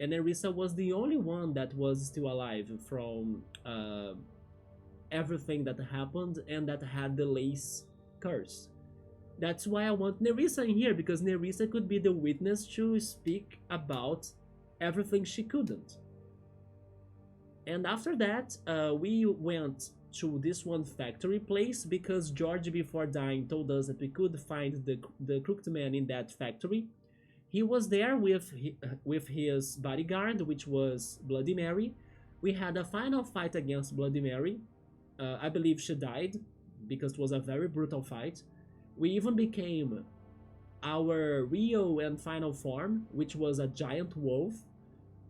And Nerissa was the only one that was still alive from everything that happened and that had the lace curse. That's why I want Nerissa in here, because Nerissa could be the witness to speak about everything she couldn't. And after that, we went to this one factory place because George, before dying, told us that we could find the crooked man in that factory. He was there with his bodyguard, which was Bloody Mary. We had a final fight against Bloody Mary. I believe she died because it was a very brutal fight. We even became our real and final form, which was a giant wolf.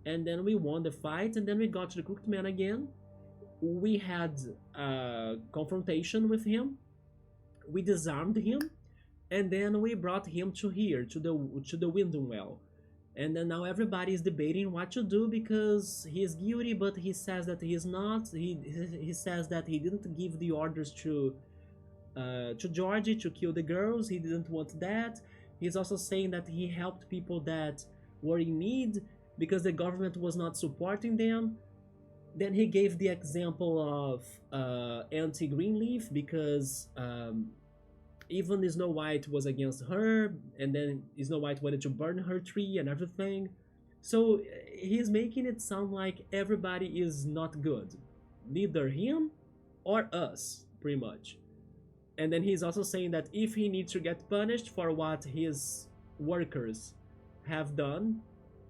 And then we won the fight, and then we got to the Crooked Man again. We had a confrontation with him. We disarmed him, and then we brought him to here, to the Windom Well. And then now everybody is debating what to do because he is guilty, but he says that he is not. He says that he didn't give the orders to Georgie to kill the girls. He didn't want that. He's also saying that he helped people that were in need because the government was not supporting them. Then he gave the example of Auntie Greenleaf because even Snow White was against her, and then Snow White wanted to burn her tree and everything. So he's making it sound like everybody is not good. Neither him or us, pretty much. And then he's also saying that if he needs to get punished for what his workers have done,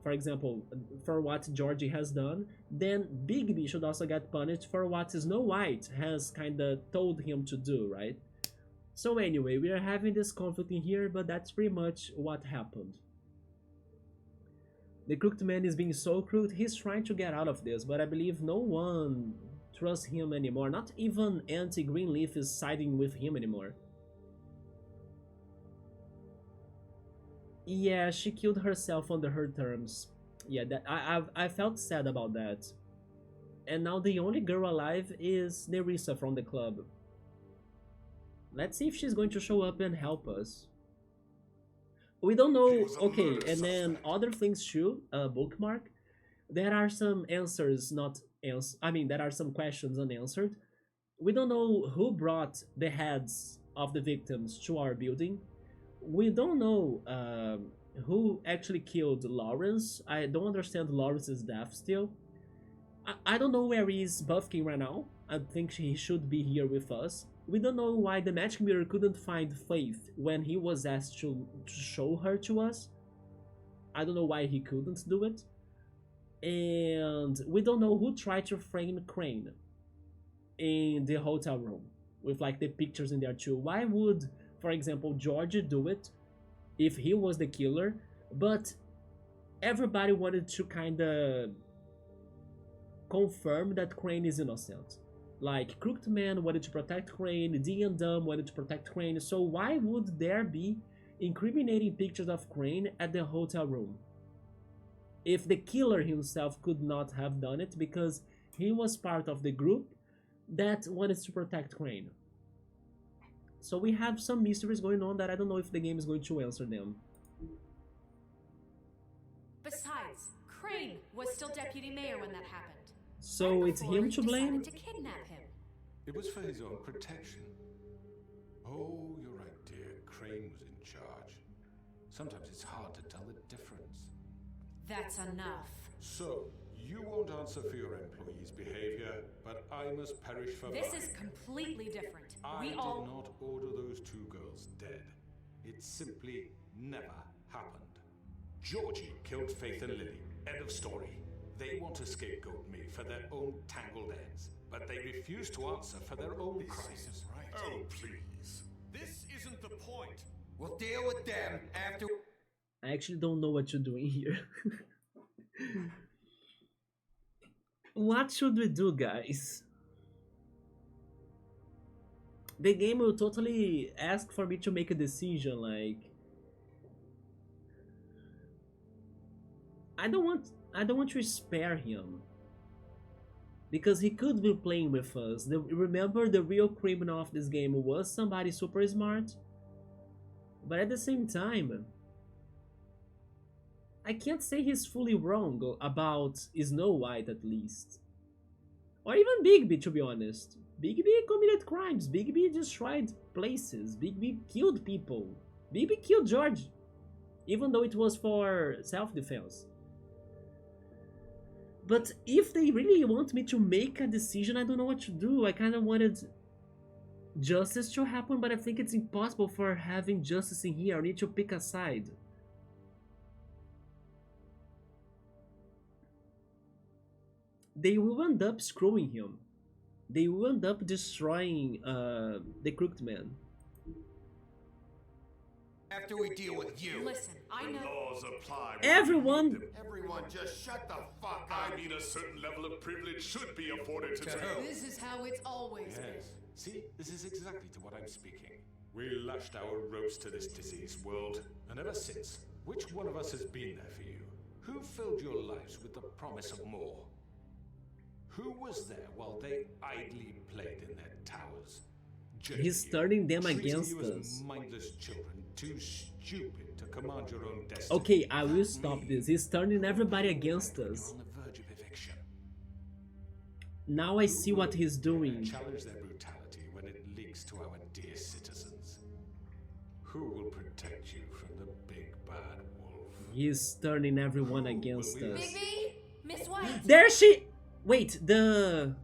for example, for what Georgie has done, then Bigby should also get punished for what Snow White has kinda told him to do, right? So anyway, we are having this conflict in here, but that's pretty much what happened. The Crooked Man is being so crude, he's trying to get out of this, but I believe no one trusts him anymore. Not even Auntie Greenleaf is siding with him anymore. Yeah, she killed herself under her terms. Yeah, that I felt sad about that. And now the only girl alive is Nerissa from the club. Let's see if she's going to show up and help us. We don't know. Okay, and then other things too. Bookmark. There are some answers not answered. I mean, there are some questions unanswered. We don't know who brought the heads of the victims to our building. We don't know who actually killed Lawrence. I don't understand Lawrence's death still. I don't know where is Buffkin right now. I think he should be here with us. We don't know why the Magic Mirror couldn't find Faith when he was asked to show her to us. I don't know why he couldn't do it. And we don't know who tried to frame Crane in the hotel room with like the pictures in there too. Why would, for example, George do it if he was the killer, but everybody wanted to kind of confirm that Crane is innocent? Like, Crooked Man wanted to protect Crane, D and Dumb wanted to protect Crane, so why would there be incriminating pictures of Crane at the hotel room? If the killer himself could not have done it because he was part of the group that wanted to protect Crane. So we have some mysteries going on that I don't know if the game is going to answer them. Besides, Crane was still deputy mayor when that happened. So it's him to blame? To kidnap him. It was for his own protection. Oh, you're right, dear. Crane was in charge. Sometimes it's hard to tell the difference. That's enough. So, you won't answer for your employees' behavior, but I must perish for This mine. is completely different. I did not order those two girls dead. It simply never happened. Georgie killed Faith and Lily. End of story. They want to scapegoat me for their own tangled ends, but they refuse to answer for their own crimes. Right. Oh, please. This isn't the point. We'll deal with them after. I actually don't know what you're doing here. What should we do, guys? the game will totally ask for me to make a decision. Like, I don't want to spare him because he could be playing with us. Remember, the real criminal of this game was somebody super smart, but at the same time, I can't say he's fully wrong about Snow White, at least. Or even Bigby, to be honest. Bigby committed crimes. Bigby destroyed places. Bigby killed people. Bigby killed George, even though it was for self-defense. But if they really want me to make a decision, I don't know what to do. I kind of wanted justice to happen, but I think it's impossible for having justice in here. I need to pick a side. They will end up screwing him. They will end up destroying the Crooked Man. After we deal with you. Listen, I know. Laws apply. Everyone! Everyone just shut the fuck I up. mean, a certain level of privilege should be afforded to who? This is how it's always been. Yes. See, this is exactly to what I'm speaking. We lashed our ropes to this diseased world, and ever since, which one of us has been there for you? Who filled your lives with the promise of more? Who was there while they idly played in their towers? He's turning them treating against you as us. mindless children, too stupid to command your own destiny. Okay, I will stop this. He's turning everybody against us. On the verge of eviction. Now I see what he's doing. Challenge their brutality when it leaks to our dear citizens. Who will protect you from the big bad wolf? He's turning everyone against us. Bigby! Miss White! There she... Wait, the...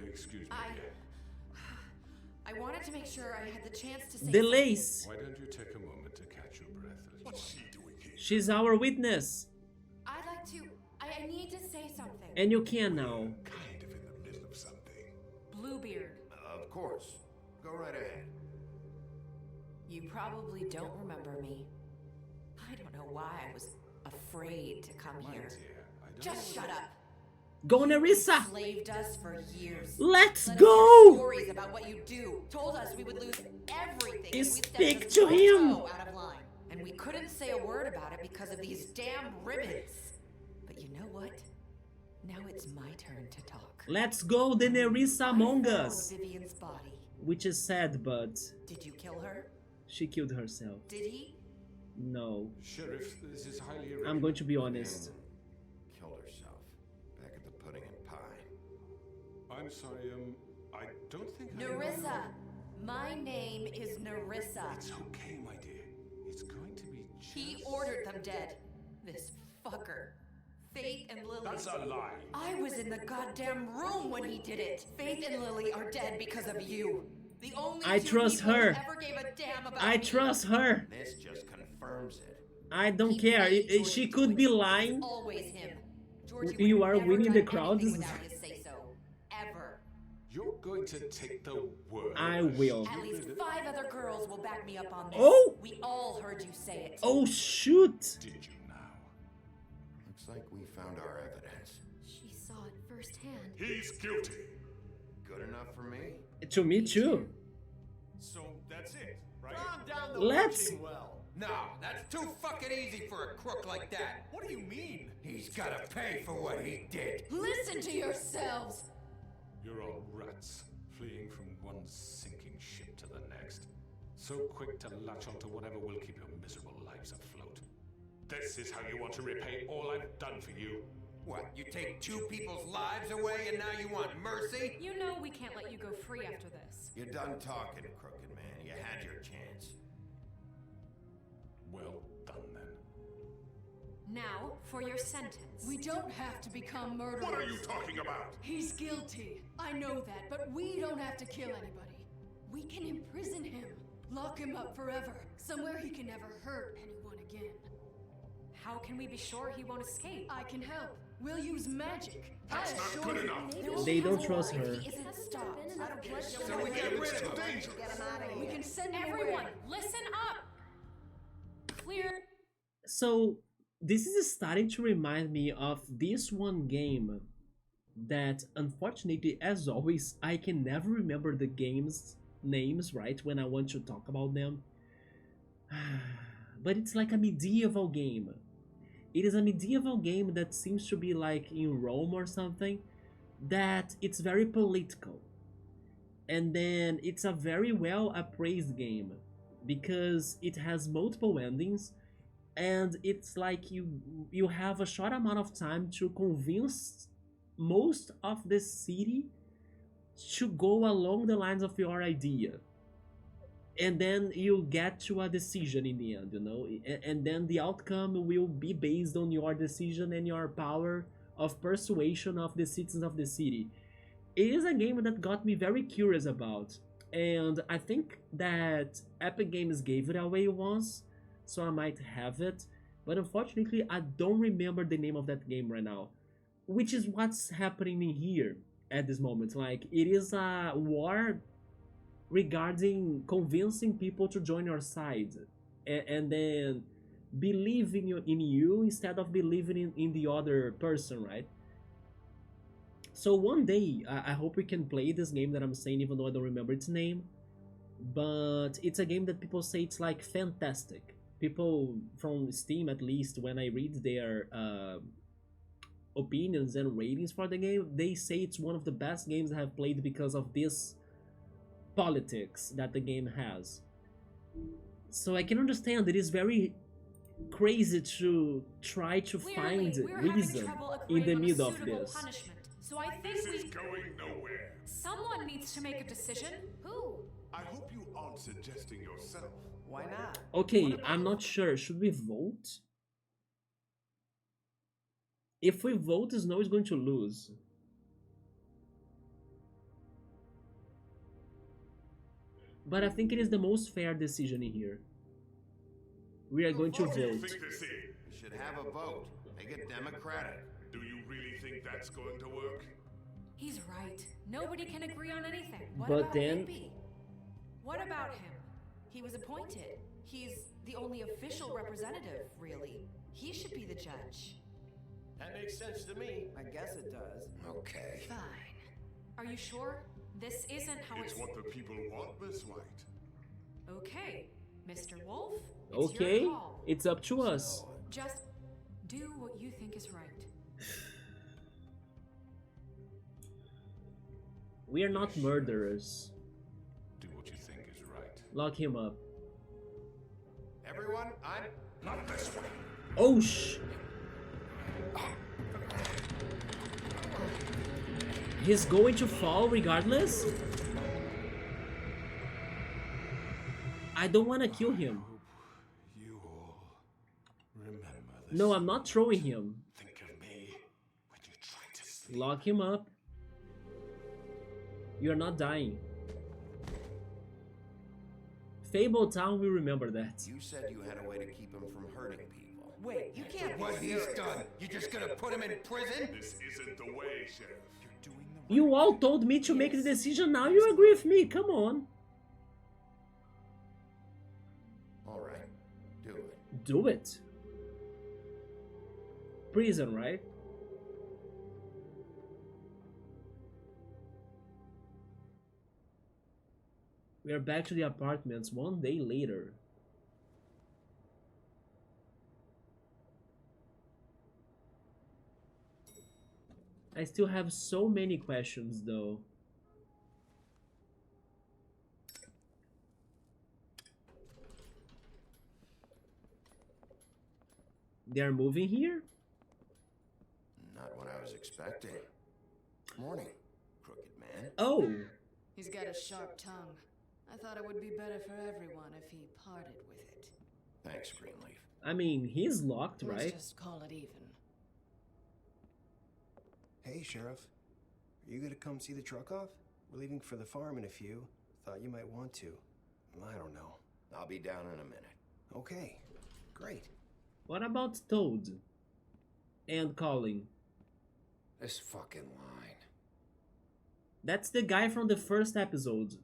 Excuse me. I wanted to make sure I had the chance to say The lace. Why don't you take a moment to catch your breath? What's she doing here? She's our witness. I'd like to... I need to say something. And you can now. Kind of in the middle of something. Bluebeard. Of course. Go right ahead. You probably don't remember me. I don't know why I was afraid to come My here. dear, I don't Just shut up. Go, Nerissa! Slaved us for years. Let's Let us go! hear stories about what you do. Told us we would lose everything if we stepped Speak a to him! toe out of line. And we couldn't say a word about it because of these damn ribbons. But you know what? Now it's my turn to talk. Let's go, the Nerissa among I found us. Vivian's body. Which is sad, but Did you kill her? she killed herself. Did he? No. Sheriff, this is highly irregular. I'm going to be honest. Killed herself. Back at the pudding and pie. I'm sorry, I don't think Nerissa. My name is Nerissa. It's okay, my dear. It's going to be just... He ordered them dead. This fucker. Faith and Lily. That's a lie. I was in the goddamn room when he did it. Faith and Lily are dead because of you. The only I two trust people her. who ever gave a damn about I me. trust her. This just confirms it. I don't He care. made George She do could it. be It's lying. always him. Georgie You would have are never winning the done crowd. anything without his say-so. Ever. You're going to take the word. I will. At least 5 other girls will back me up on this. Oh! We all heard you say it. Oh, shoot! Did you now? Looks like we found our evidence. She saw it firsthand. He's guilty. Good enough for me? To me too. So that's it, right? Calm down the Let's- witching well. No, that's too fucking easy for a crook like that. What do you mean? He's gotta pay for what he did. Listen to yourselves. You're all rats, fleeing from one sinking ship to the next. So quick to latch onto whatever will keep your miserable lives afloat. This is how you want to repay all I've done for you. What, you take 2 people's lives away and now you want mercy? You know we can't let you go free after this. You're done talking, crooked man. You had your chance. Well done then. Now, for your sentence. We don't have to become murderers. What are you talking about? He's guilty. I know that, but we don't have to kill anybody. We can imprison him, lock him up forever, somewhere he can never hurt anyone again. How can we be sure he won't escape? I can help. We'll use magic. That's not Sure. good enough. They don't trust her. He isn't stopped. I don't care. So we get rid of him. dangerous. Get him out of We here. can send him Everyone, away. listen up! Clear. So this is starting to remind me of this one game that, unfortunately, as always, I can never remember the games names, right, when I want to talk about them. But it's like a medieval game. It is a medieval game that seems to be like in Rome or something, that it's very political. And then it's a very well appraised game because it has multiple endings, and it's like you have a short amount of time to convince most of the city to go along the lines of your idea, and then you get to a decision in the end, you know, and then the outcome will be based on your decision and your power of persuasion of the citizens of the city. It is a game that got me very curious about, and I think that Epic Games gave it away once, so I might have it, but unfortunately I don't remember the name of that game right now, which is what's happening in here at this moment. Like, it is a war regarding convincing people to join your side, and then believing in you instead of believing in the other person, right? So one day, I hope we can play this game that I'm saying, even though I don't remember its name. But it's a game that people say it's like fantastic. People from Steam, at least, when I read their opinions and ratings for the game, they say it's one of the best games I have played because of this politics that the game has. So I can understand it is very crazy to try to find reason in the middle of this. So I think This is going nowhere. someone needs to make a decision. Who? I hope you aren't suggesting yourself. Why not? Okay, I'm not sure. Should we vote? If we vote, Snow is going to lose. But I think it is the most fair decision in here. We are going to What do you vote. think this is? You should have a vote. Make it democratic. Do you really think that's going to work? He's right. Nobody can agree on anything. But then, What about him? He was appointed. He's the only official representative, really. He should be the judge. That makes sense to me. I guess it does. Okay. Fine. Are you sure? This isn't how It's what the people want, Miss White. Okay, Mr. Wolf. It's okay, your call. it's up to us. Just do what you think is right. We are not murderers. Do what you think is right. Lock him up. Everyone, I'm Not this way. Oh sh! He's going to fall regardless? I don't want to kill him. You all remember this. No, I'm not throwing him. Think of me when you try to sleep. Lock him up. You're not dying. Fable Town will remember that. You said you had a way to keep him from hurting people. Wait, you can't be What he's serious. done? You just gonna put him in prison? This isn't the way, Sheriff. You're doing the You all told me to make the decision, now you agree with me, come on. All right, do it. Do it. Prison, right? We are back to the apartments one day later. I still have so many questions though. They are moving here? Not what I was expecting. Morning, crooked man. Oh, He's got a sharp tongue. I thought it would be better for everyone if he parted with it. Thanks, Greenleaf. I mean, he's locked, Let's right? just call it even. Hey, Sheriff. Are you gonna come see the truck off? We're leaving for the farm in a few. Thought you might want to. I don't know. I'll be down in a minute. Okay, great. What about Toad? And Colin? This fucking line. That's the guy from the first episode.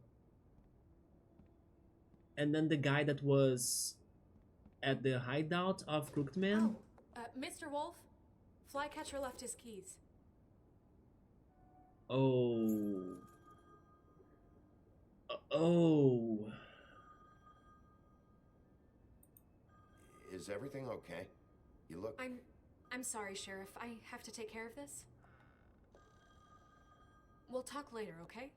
And then the guy that was at the hideout of Crooked Man. Mr. Wolf, Flycatcher left his keys. Oh. Is everything okay? You look... I'm sorry, Sheriff. I have to take care of this. We'll talk later, okay?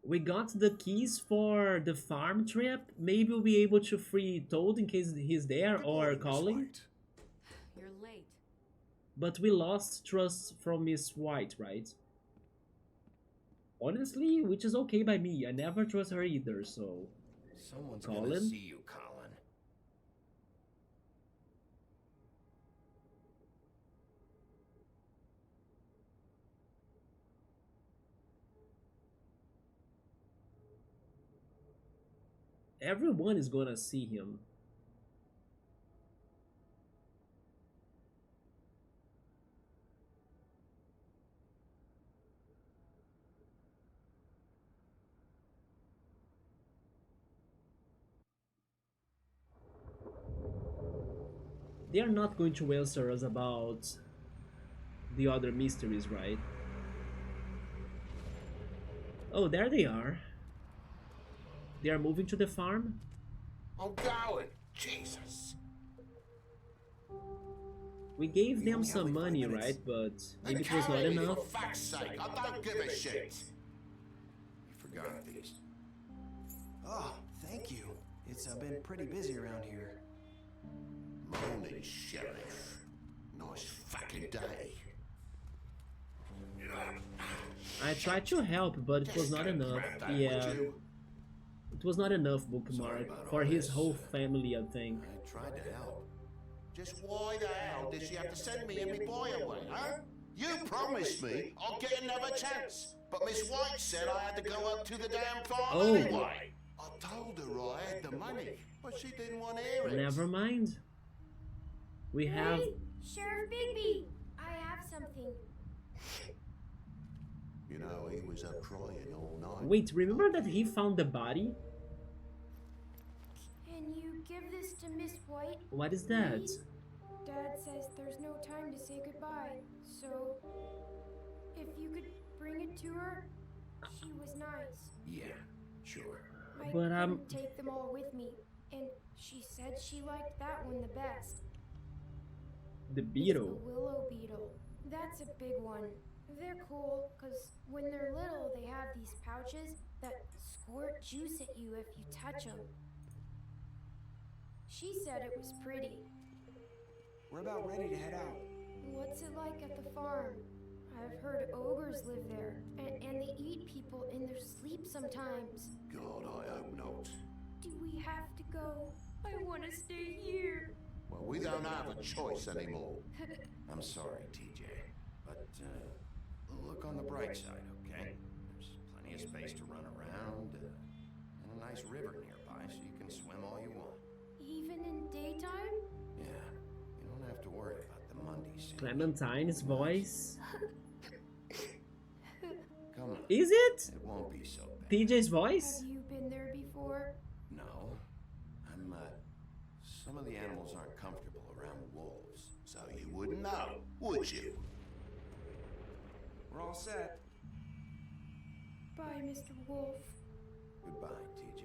We got the keys for the farm trip. Maybe we'll be able to free Toad in case he's there or calling. You're late. But we lost trust from Miss White, right? Honestly, which is okay by me. I never trust her either, so... Someone's Colin? gonna see you, Colin. Everyone is gonna see him. They are not going to answer us about the other mysteries, right? Oh, there they are. They are moving to the farm? I'm going! Jesus! We gave them some money, right? But maybe it was not enough. For fuck's sake, I don't give a shit! You forgot these. Oh, thank you. It's been pretty busy around here. Morning, Sheriff. Nice fucking day. I tried to help, but it was not enough. Yeah. It was not enough, Bookmark. For his whole family, I think. I tried to help. Just why the hell did she have to send me and me boy away, huh? You promised me I'll get another chance. But Miss White said I had to go up to the damn farm anyway. I told her I had the money, but she didn't want to hear it. Never mind. We have... Hey, Sheriff Bigby! I have something. You know, he was up crying all night. Wait, remember that he found the body? Can you give this to Miss White? What is that? Please? Dad says there's no time to say goodbye, so if you could bring it to her, she was nice. Yeah, sure. I But, couldn't take them all with me, and she said she liked that one the best. The It's beetle. the willow beetle. That's a big one. They're cool, because when they're little, they have these pouches that squirt juice at you if you touch them. She said it was pretty. We're about ready to head out. What's it like at the farm? I've heard ogres live there, and they eat people in their sleep sometimes. God, I hope not. Do we have to go? I want to stay here. Well, we don't have a choice anymore. I'm sorry, TJ. But, look on the bright side, okay? There's plenty of space to run around, and a nice river nearby so you can swim all you want. Even in daytime? Yeah, you don't have to worry about the Mondays. Clementine's voice. Come on. Is it? It won't be so bad. TJ's voice? Have you been there before? No. Some of the animals aren't comfortable around wolves, so you wouldn't know, would you? We're all set. Bye, Mr. Wolf. Goodbye, TJ.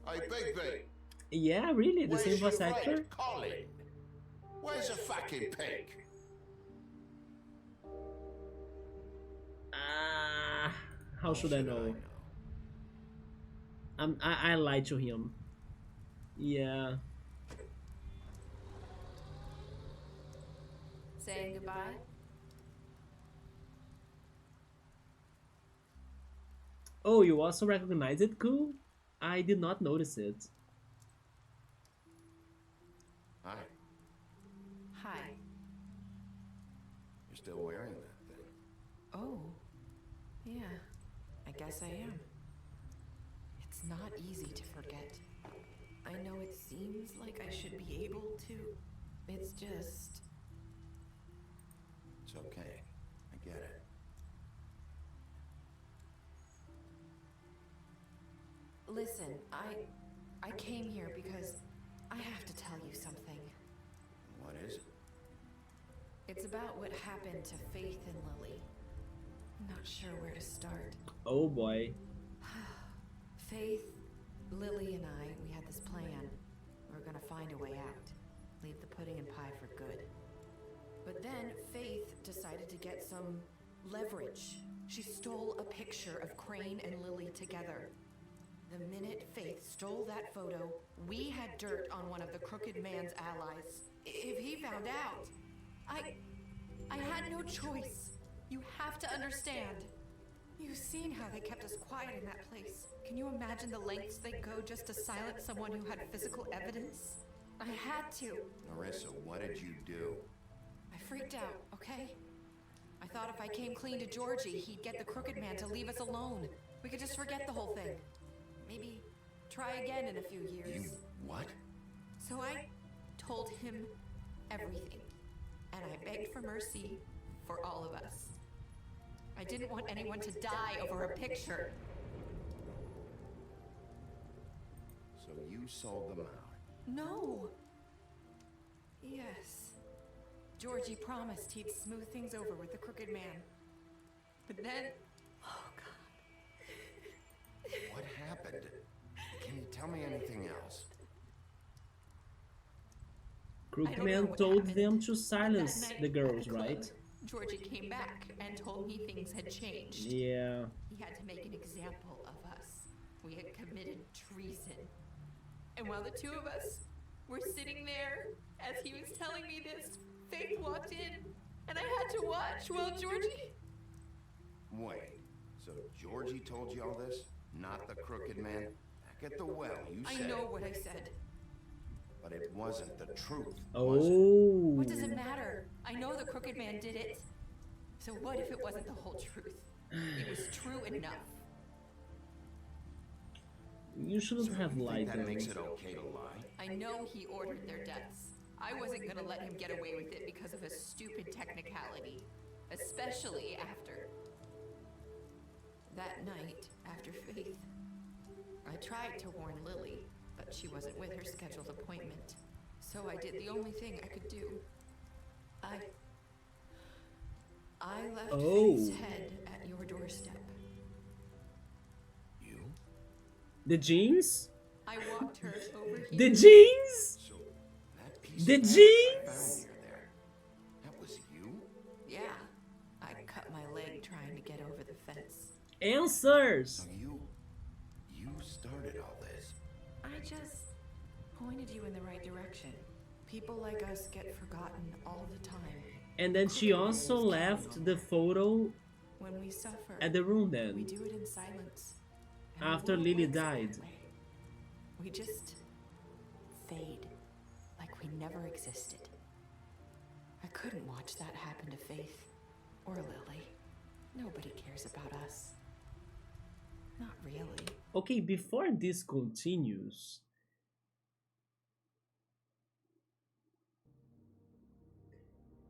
Hey, Bigby! Yeah, really? The same voice your actor? friend, Colin? Where's the fucking pig? How should I know? I lied to him. Yeah. Saying goodbye? Oh, you also recognize it, Cool? I did not notice it. Hi. Hi. You're still wearing that thing. Oh. Yeah. I guess I am. It's not easy to forget. I know it seems like I should be able to. It's just... It's okay. I get it. Listen, I came here because I have to tell you something. What is it? It's about what happened to Faith and Lily. I'm not sure where to start. Oh boy. Faith, Lily, and I, we had this plan. We were gonna find a way out. Leave the pudding and pie for good. But then Faith decided to get some leverage. She stole a picture of Crane and Lily together. The minute Faith stole that photo, we had dirt on one of the Crooked Man's allies. If he found out, I had no choice. You have to understand. You've seen how they kept us quiet in that place. Can you imagine the lengths they go just to silence someone who had physical evidence? I had to. Marissa, what did you do? I freaked out, okay? I thought if I came clean to Georgie, he'd get the Crooked Man to leave us alone. We could just forget the whole thing. Maybe try again in a few years. You what? So I told him everything. And I begged for mercy for all of us. I didn't want anyone to die over a picture. So you sold them out? No. Yes. Georgie promised he'd smooth things over with the Crooked Man. But then... Oh, God. What happened? Can you tell me anything else? Crooked Man told them to silence the girls, right? Georgie came back and told me things had changed. Yeah. He had to make an example of us. We had committed treason. And while the two of us were sitting there, as he was telling me this, Faith walked in, and I had to watch while Georgie... Wait, so Georgie told you all this? Not the Crooked Man? Back at the well, you said... I know what I said. But it wasn't the truth, Oh. was it? What does it matter? I know the Crooked Man did it. So what if it wasn't the whole truth? It was true enough. You shouldn't have lied That then. makes it okay to lie? I know he ordered their deaths. I wasn't gonna let him get away with it because of a stupid technicality. Especially after... That night, after Faith, I tried to warn Lily, but she wasn't with her scheduled appointment. So I did the only thing I could do. I left Faith's head at your doorstep. You? The jeans? I walked her over here. The jeans? So that piece The of fabric I jeans? found near there, that was you? Yeah. I cut my leg trying to get over the fence. Answers! So you started all this? I just pointed you in the right direction. People like us get forgotten all the time. And then she also left the photo When we suffer, at the room we then, do it in silence. And after it Lily works died. that way. We just fade, like we never existed. I couldn't watch that happen to Faith or Lily. Nobody cares about us. Not really. Okay, before this continues,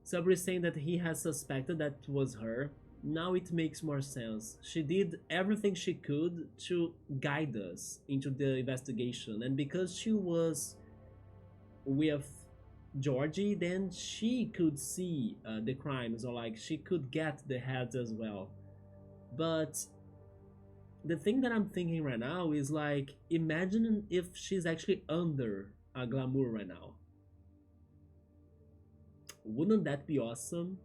Sabri is saying that he has suspected that was her. Now it makes more sense. She did everything she could to guide us into the investigation, and because she was with Georgie, then she could see the crimes, or like she could get the heads as well. But the thing that I'm thinking right now is like, imagine if she's actually under a glamour right now. Wouldn't that be awesome?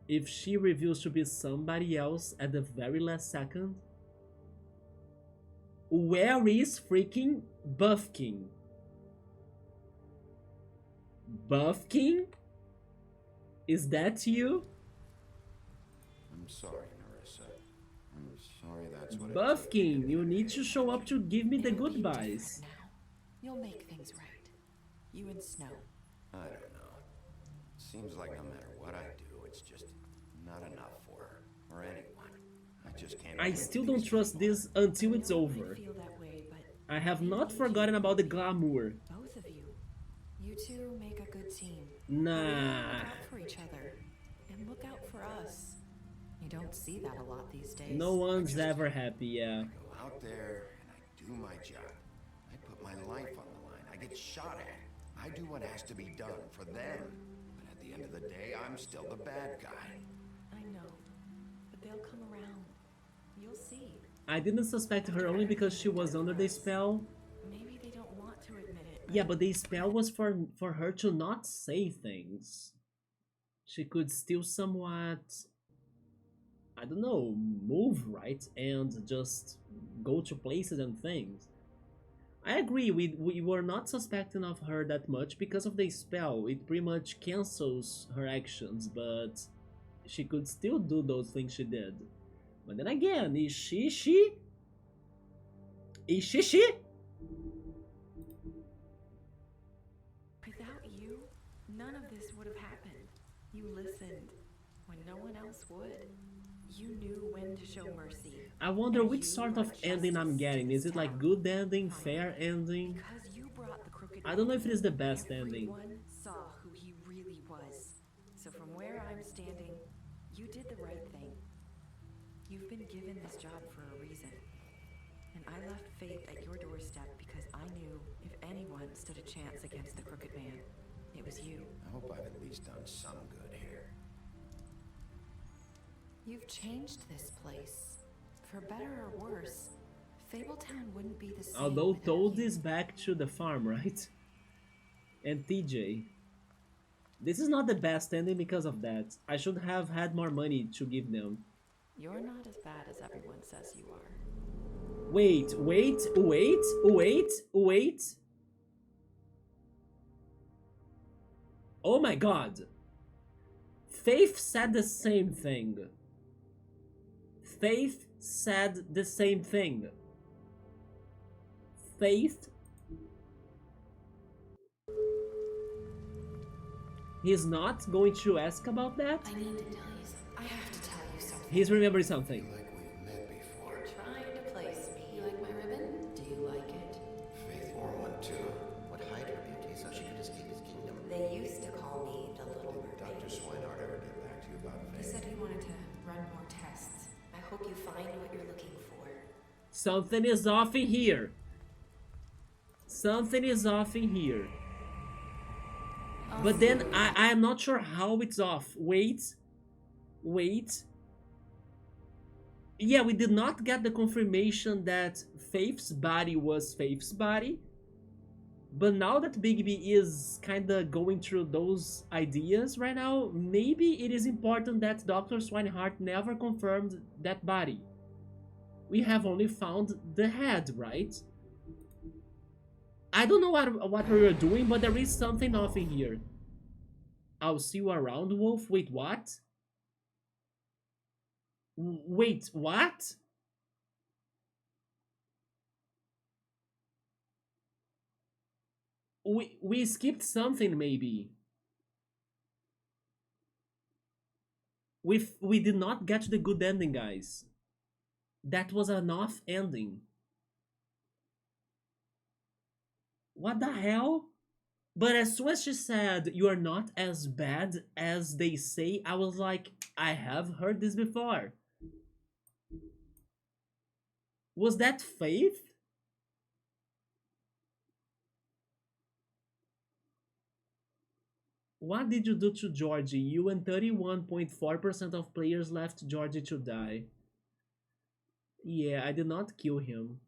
If she reveals to be somebody else at the very last second? Where is freaking Buff King? Buff King? Is that you? I'm sorry, Marissa. I'm sorry that's what Buff it took. King, you need to show up to give me the goodbyes. You'll make things right. You and Snow. I don't know. Seems like no matter what I do, it's just not enough for her or anyone. I just can't. I still don't trust this until it's over. Feel that way, but I have not forgotten about the glamour. both of you. You two make a good team. Nah. Look out for each other. And look out for us. You don't see that a lot these days. No one's ever happy, yeah. Go out there and I do my job. I put my life on the line. I get shot at. I do what has to be done for them. But at the end of the day, I'm still the bad guy. I know. But they'll come around. You'll see. I didn't suspect her only because she was under the spell. Maybe they don't want to admit it. Yeah, but the spell was for her to not say things. She could still somewhat, I don't know, move, right? And just go to places and things. I agree, we were not suspecting of her that much because of the spell. It pretty much cancels her actions, but she could still do those things she did. But then again, is she she? Is she she? Without you, none of this would have happened. You listened when no one else would. You knew when to show mercy. I wonder which sort of ending I'm getting. Is it like good ending, fair ending? Because you brought the crooked I don't know if it is the best ending. Everyone saw who he really was. So from where I'm standing, you did the right thing. You've been given this job for a reason. And I left fate at your doorstep because I knew if anyone stood a chance against the crooked man, it was you. I hope I've at least done some good here. You've changed this place. For better or worse, Fabletown wouldn't be the same. Although without Toad you. is back to the farm, right? And TJ. This is not the best ending because of that. I should have had more money to give them. You're not as bad as everyone says you are. Wait. Oh my god. Faith said the same thing. Faith said the same thing. Faith. He's not going to ask about that? I need to tell you something. I have to tell you something. He's remembering something. Like we've met before. You're trying to place me. You like my ribbon? Do you like it? Faith wore one too. Would hide her beauty so she could escape his kingdom. They used to call me the Little Mermaid. Dr. Swinehart ever get back to you about He Faith? said he wanted to run more tests. I hope you find what you're looking for. Something is off in here. Something is off in here. But then I am not sure how it's off. Wait. Yeah, we did not get the confirmation that Faith's body was Faith's body. But now that Bigby is kinda going through those ideas right now, maybe it is important that Dr. Swinehart never confirmed that body. We have only found the head, right? I don't know what we were doing, but there is something off in here. I'll see you around, Wolf. Wait, what? Wait, what? We skipped something, maybe. We did not get to the good ending, guys. That was an off ending. What the hell? But as soon as she said, you are not as bad as they say, I was like, I have heard this before. Was that Faith? What did you do to Georgie? You and 31.4% of players left Georgie to die. Yeah, I did not kill him.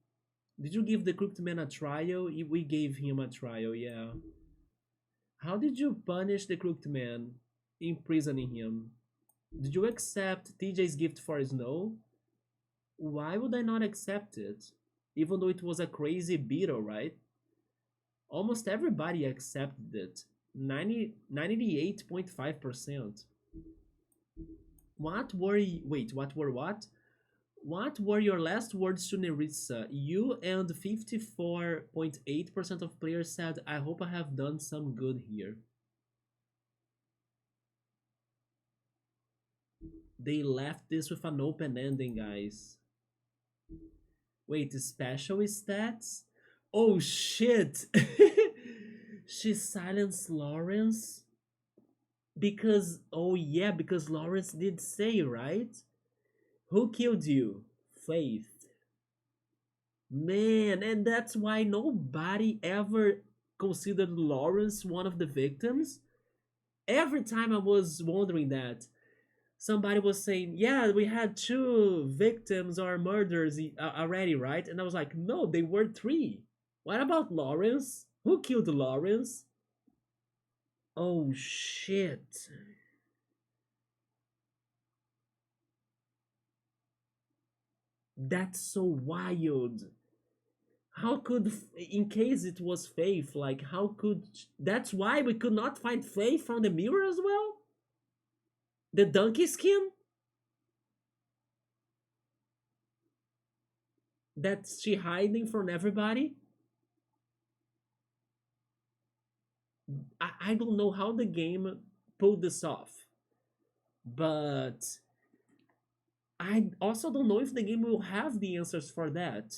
Did you give the crooked man a trial? We gave him a trial, yeah. How did you punish the crooked man? Imprisoning him. Did you accept TJ's gift for Snow? Why would I not accept it? Even though it was a crazy beetle, right? Almost everybody accepted it. 98.5%. What were what? What were your last words to Nerissa? You and 54.8% of players said, I hope I have done some good here. They left this with an open ending, guys. Wait, special stats? Oh shit! She silenced Lawrence? Because, oh yeah, because Lawrence did say, right? Who killed you? Faith. Man, and that's why nobody ever considered Lawrence one of the victims? Every time I was wondering that. Somebody was saying, yeah, we had two victims or murders already, right? And I was like, no, they were three. What about Lawrence? Who killed Lawrence? Oh shit. That's so wild. How could, in case it was Faith, like, how could. That's why we could not find Faith from the mirror as well? The donkey skin? That's she hiding from everybody? I don't know how the game pulled this off. But I also don't know if the game will have the answers for that.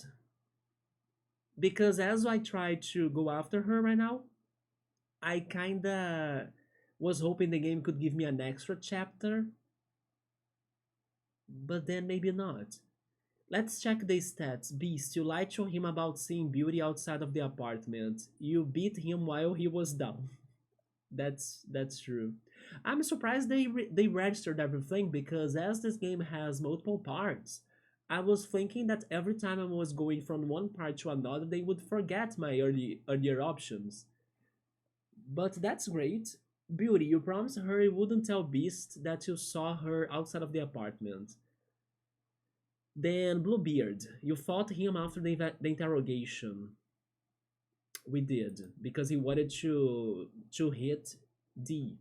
Because as I try to go after her right now, I kinda was hoping the game could give me an extra chapter. But then maybe not. Let's check the stats. Beast, you lied to him about seeing Beauty outside of the apartment. You beat him while he was down. That's true. I'm surprised they registered everything because as this game has multiple parts, I was thinking that every time I was going from one part to another, they would forget my earlier options. But that's great. Beauty, you promised her you wouldn't tell Beast that you saw her outside of the apartment. Then Bluebeard, you fought him after the interrogation. We did because he wanted to hit D.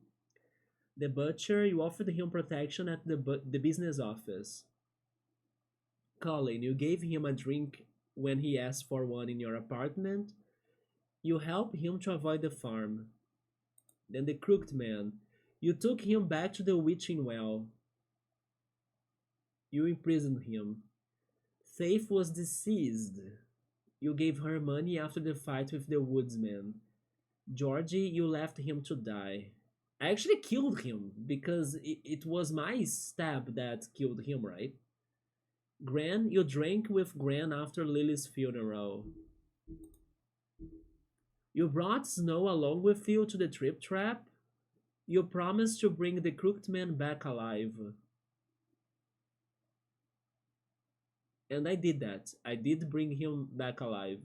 The butcher, you offered him protection at the business office. Colin, you gave him a drink when he asked for one in your apartment. You helped him to avoid the farm. Then the crooked man, you took him back to the witching well. You imprisoned him. Faith was deceased. You gave her money after the fight with the woodsman. Georgie, you left him to die. I actually killed him because it was my stab that killed him, right? Gran, you drank with Gran after Lily's funeral. You brought Snow along with you to the trip trap. You promised to bring the crooked man back alive. And I did that. I did bring him back alive.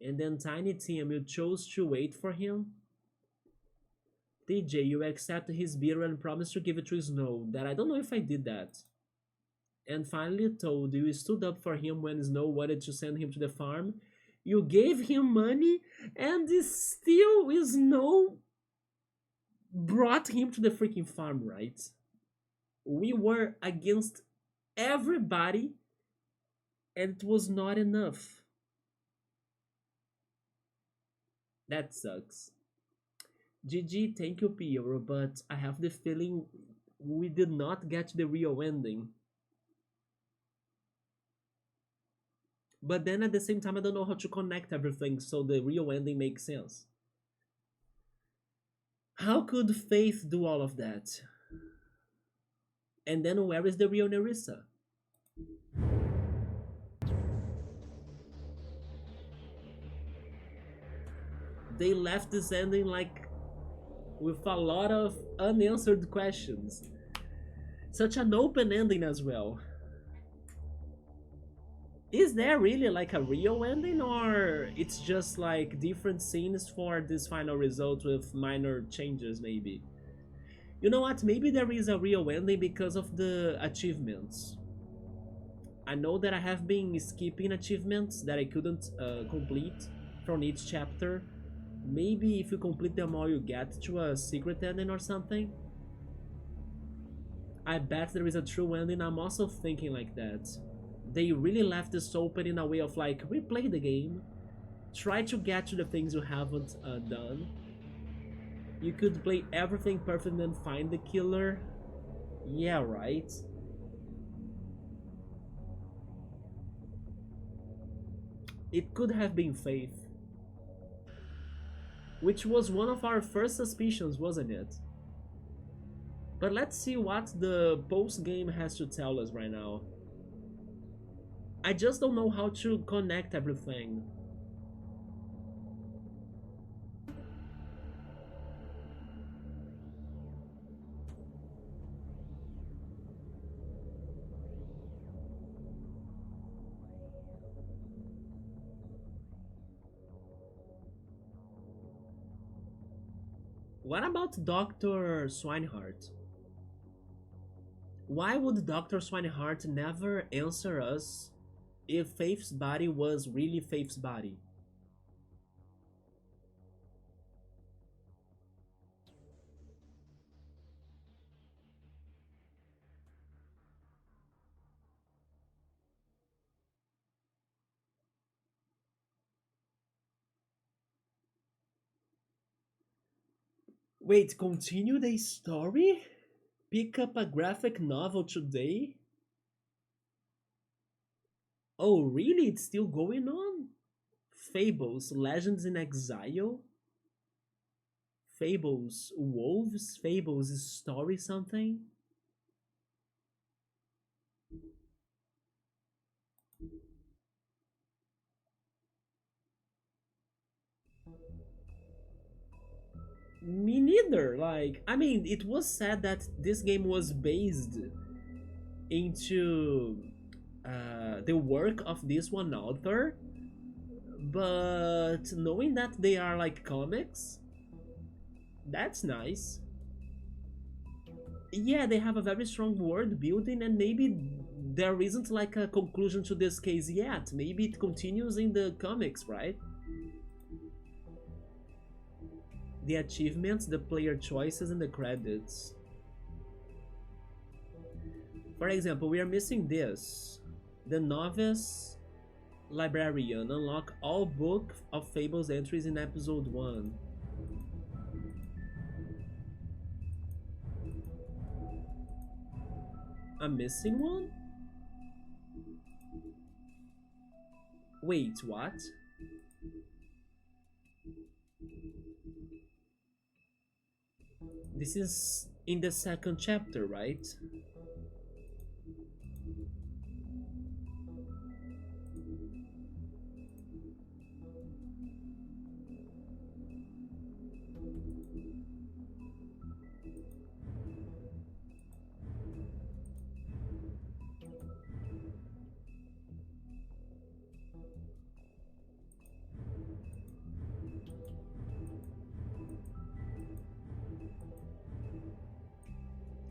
And then Tiny Tim, you chose to wait for him. TJ, you accepted his beer and promised to give it to Snow. That I don't know if I did that. And finally Toad, you stood up for him when Snow wanted to send him to the farm. You gave him money and still Snow brought him to the freaking farm, right? We were against everybody and it was not enough. That sucks. GG, thank you, Piero, but I have the feeling we did not get the real ending. But then at the same time, I don't know how to connect everything so the real ending makes sense. How could Faith do all of that? And then where is the real Nerissa? They left this ending like with a lot of unanswered questions. Such an open ending as well. Is there really like a real ending or it's just like different scenes for this final result with minor changes maybe? You know what, maybe there is a real ending because of the achievements. I know that I have been skipping achievements that I couldn't complete from each chapter. Maybe if you complete them all you get to a secret ending or something. I bet there is a true ending. I'm also thinking like that. They really left this open in a way of like, replay the game. Try to get to the things you haven't done. You could play everything perfect and then find the killer. Yeah, right? It could have been Faith. Which was one of our first suspicions, wasn't it? But let's see what the post-game has to tell us right now. I just don't know how to connect everything. What about Dr. Swinehart? Why would Dr. Swinehart never answer us if Faith's body was really Faith's body? Wait, continue the story? Pick up a graphic novel today? Oh, really? It's still going on? Fables, Legends in Exile? Fables, Wolves? Fables, Story something? Me neither. Like, I mean, it was said that this game was based into the work of this one author, but knowing that they are like comics, that's nice. Yeah, they have a very strong world building, and maybe there isn't like a conclusion to this case yet. Maybe it continues in the comics, right? The achievements, the player choices, and the credits. For example, we are missing this. The Novice Librarian. Unlock all Book of Fables entries in episode 1. I'm missing one? Wait, what? This is in the second chapter, right?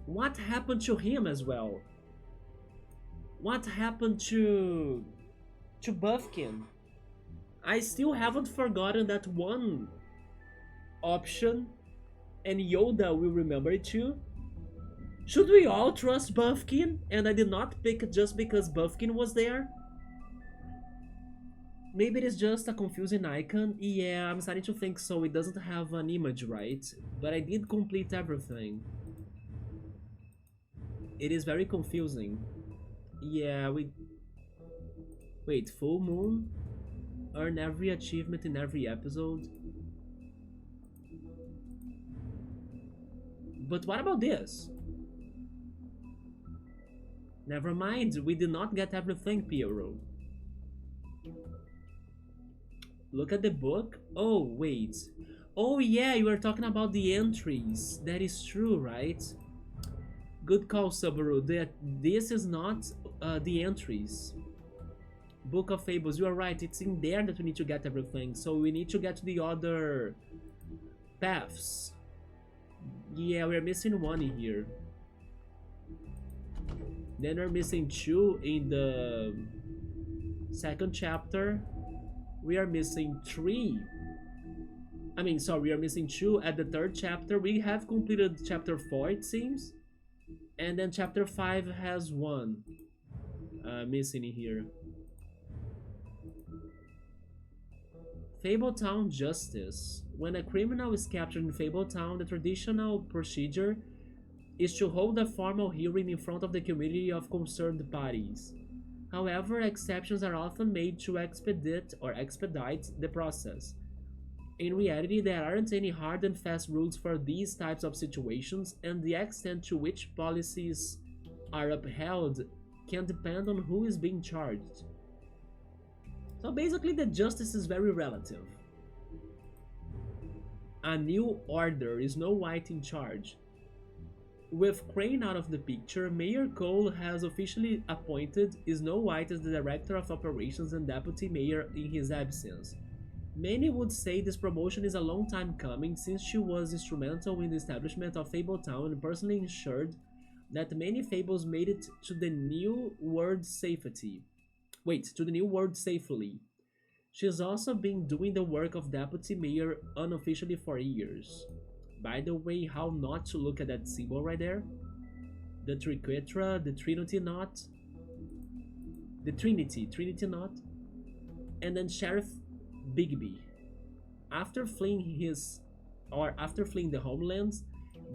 What happened to him as well? What happened to Buffkin? I still haven't forgotten that one option, and Yoda will remember it too. Should we all trust Buffkin? And I did not pick it just because Buffkin was there? Maybe it is just a confusing icon. Yeah, I'm starting to think so. It doesn't have an image, right? But I did complete everything. It is very confusing. Yeah, Wait, full moon? Earn every achievement in every episode? But what about this? Never mind, we did not get everything, Piero. Look at the book. Oh, wait. Oh yeah, you are talking about the entries. That is true, right? Good call, Subaru. This is not the entries. Book of Fables, you are right. It's in there that we need to get everything. So we need to get to the other paths. Yeah, we're missing one in here. Then we're missing 2 in the second chapter. We are missing 3. I mean, sorry, we are missing 2 at the third chapter. We have completed chapter 4, it seems. And then chapter 5 has 1 missing in here. Fabletown Justice. When a criminal is captured in Fabletown, the traditional procedure is to hold a formal hearing in front of the community of concerned parties. However, exceptions are often made to expedite the process. In reality, there aren't any hard and fast rules for these types of situations, and the extent to which policies are upheld can depend on who is being charged. So basically, the justice is very relative. A new order is Snow White in charge. With Crane out of the picture, Mayor Cole has officially appointed Snow White as the Director of Operations and Deputy Mayor in his absence. Many would say this promotion is a long time coming since she was instrumental in the establishment of Fabletown and personally ensured that many Fables made it to the new world safety. Wait, to the new world safely. She has also been doing the work of deputy mayor unofficially for years. By the way, how not to look at that symbol right there? The triquetra, the Trinity knot, the Trinity knot, and then Sheriff Bigby. After fleeing the homelands,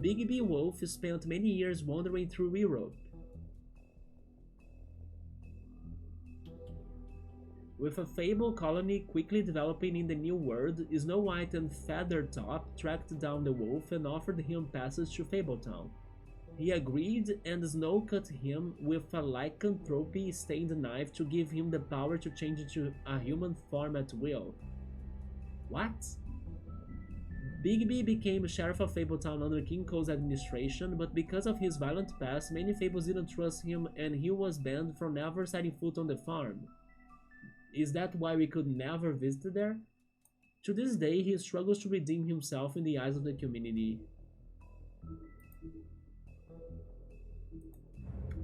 Bigby Wolf spent many years wandering through Europe. With a fable colony quickly developing in the New World, Snow White and Feathertop tracked down the wolf and offered him passage to Fabletown. He agreed, and Snow cut him with a lycanthropy stained knife to give him the power to change into a human form at will. What? Bigby became Sheriff of Fabletown under King Cole's administration, but because of his violent past, many Fables didn't trust him and he was banned from ever setting foot on the farm. Is that why we could never visit there? To this day, he struggles to redeem himself in the eyes of the community.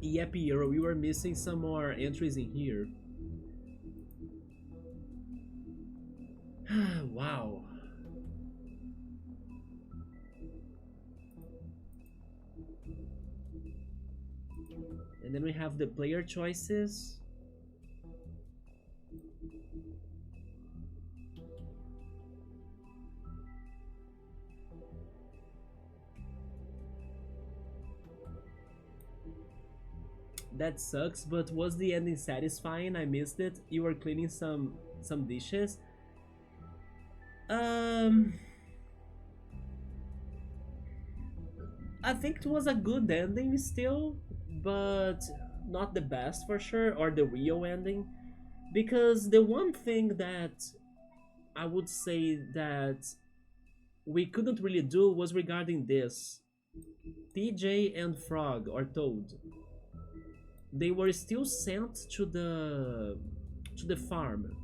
Yep, Hero, we were missing some more entries in here. Wow. And then we have the player choices. That sucks, but was the ending satisfying? I missed it. You were cleaning some dishes. I think it was a good ending still, but not the best for sure, or the real ending. Because the one thing that I would say that we couldn't really do was regarding this. TJ and Frog, or Toad, they were still sent to the farm.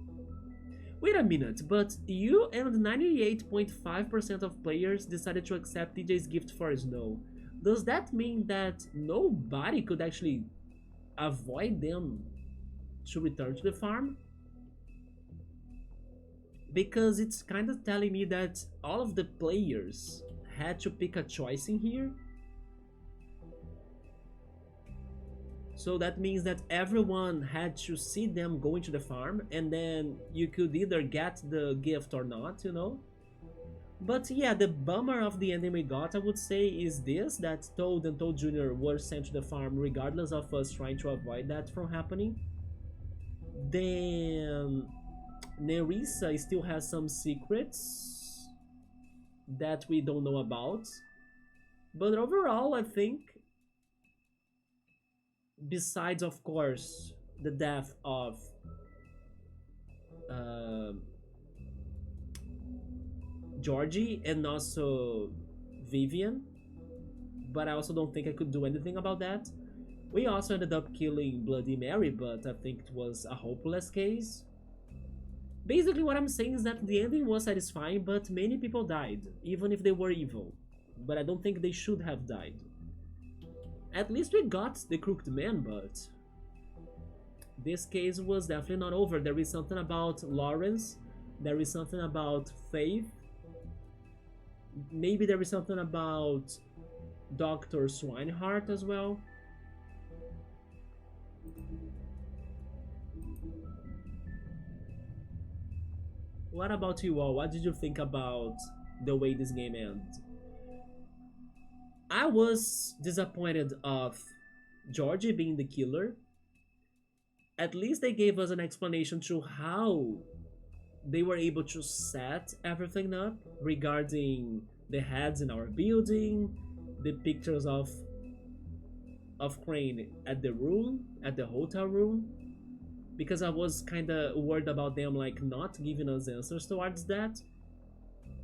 Wait a minute, but you and 98.5% of players decided to accept TJ's gift for Snow. Does that mean that nobody could actually avoid them to return to the farm? Because it's kind of telling me that all of the players had to pick a choice in here. So that means that everyone had to see them going to the farm, and then you could either get the gift or not, you know? But yeah, the bummer of the ending we got, I would say, is this, that Toad and Toad Jr. were sent to the farm regardless of us trying to avoid that from happening. Then Nerissa still has some secrets that we don't know about. But overall, I think, besides, of course, the death of Georgie and also Vivian, but I also don't think I could do anything about that. We also ended up killing Bloody Mary, but I think it was a hopeless case. Basically, what I'm saying is that the ending was satisfying, but many people died, even if they were evil. But I don't think they should have died. At least we got the Crooked Man, but this case was definitely not over. There is something about Lawrence, there is something about Faith, maybe there is something about Dr. Swinehart as well. What about you all? What did you think about the way this game ended? I was disappointed of Georgie being the killer. At least they gave us an explanation to how they were able to set everything up regarding the heads in our building, the pictures of Crane at the hotel room, because I was kind of worried about them like not giving us answers towards that.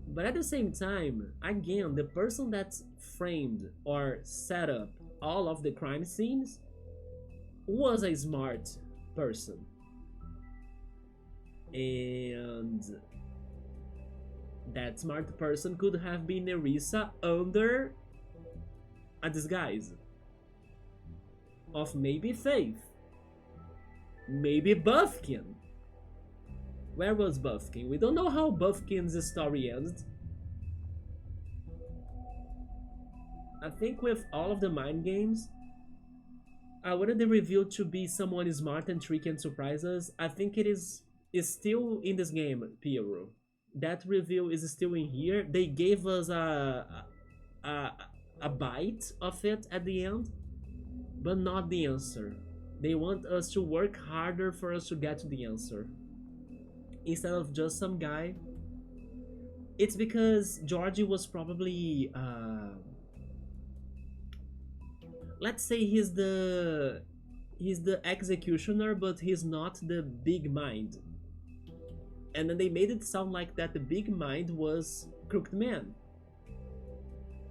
But at the same time, again, the person that framed or set up all of the crime scenes was a smart person. And That smart person could have been Nerissa under a disguise of maybe Faith, maybe Buffkin. Where was Buffkin? We don't know how Buffkin's story ends. I think with all of the mind games, I wanted the reveal to be someone smart and tricky and surprise us. I think it is still in this game, Piero. That reveal is still in here. They gave us a, a bite of it at the end, but not the answer. They want us to work harder for us to get to the answer, instead of just some guy. It's because Georgie was probably let's say he's the executioner, but he's not the big mind. And then they made it sound like that the big mind was Crooked Man.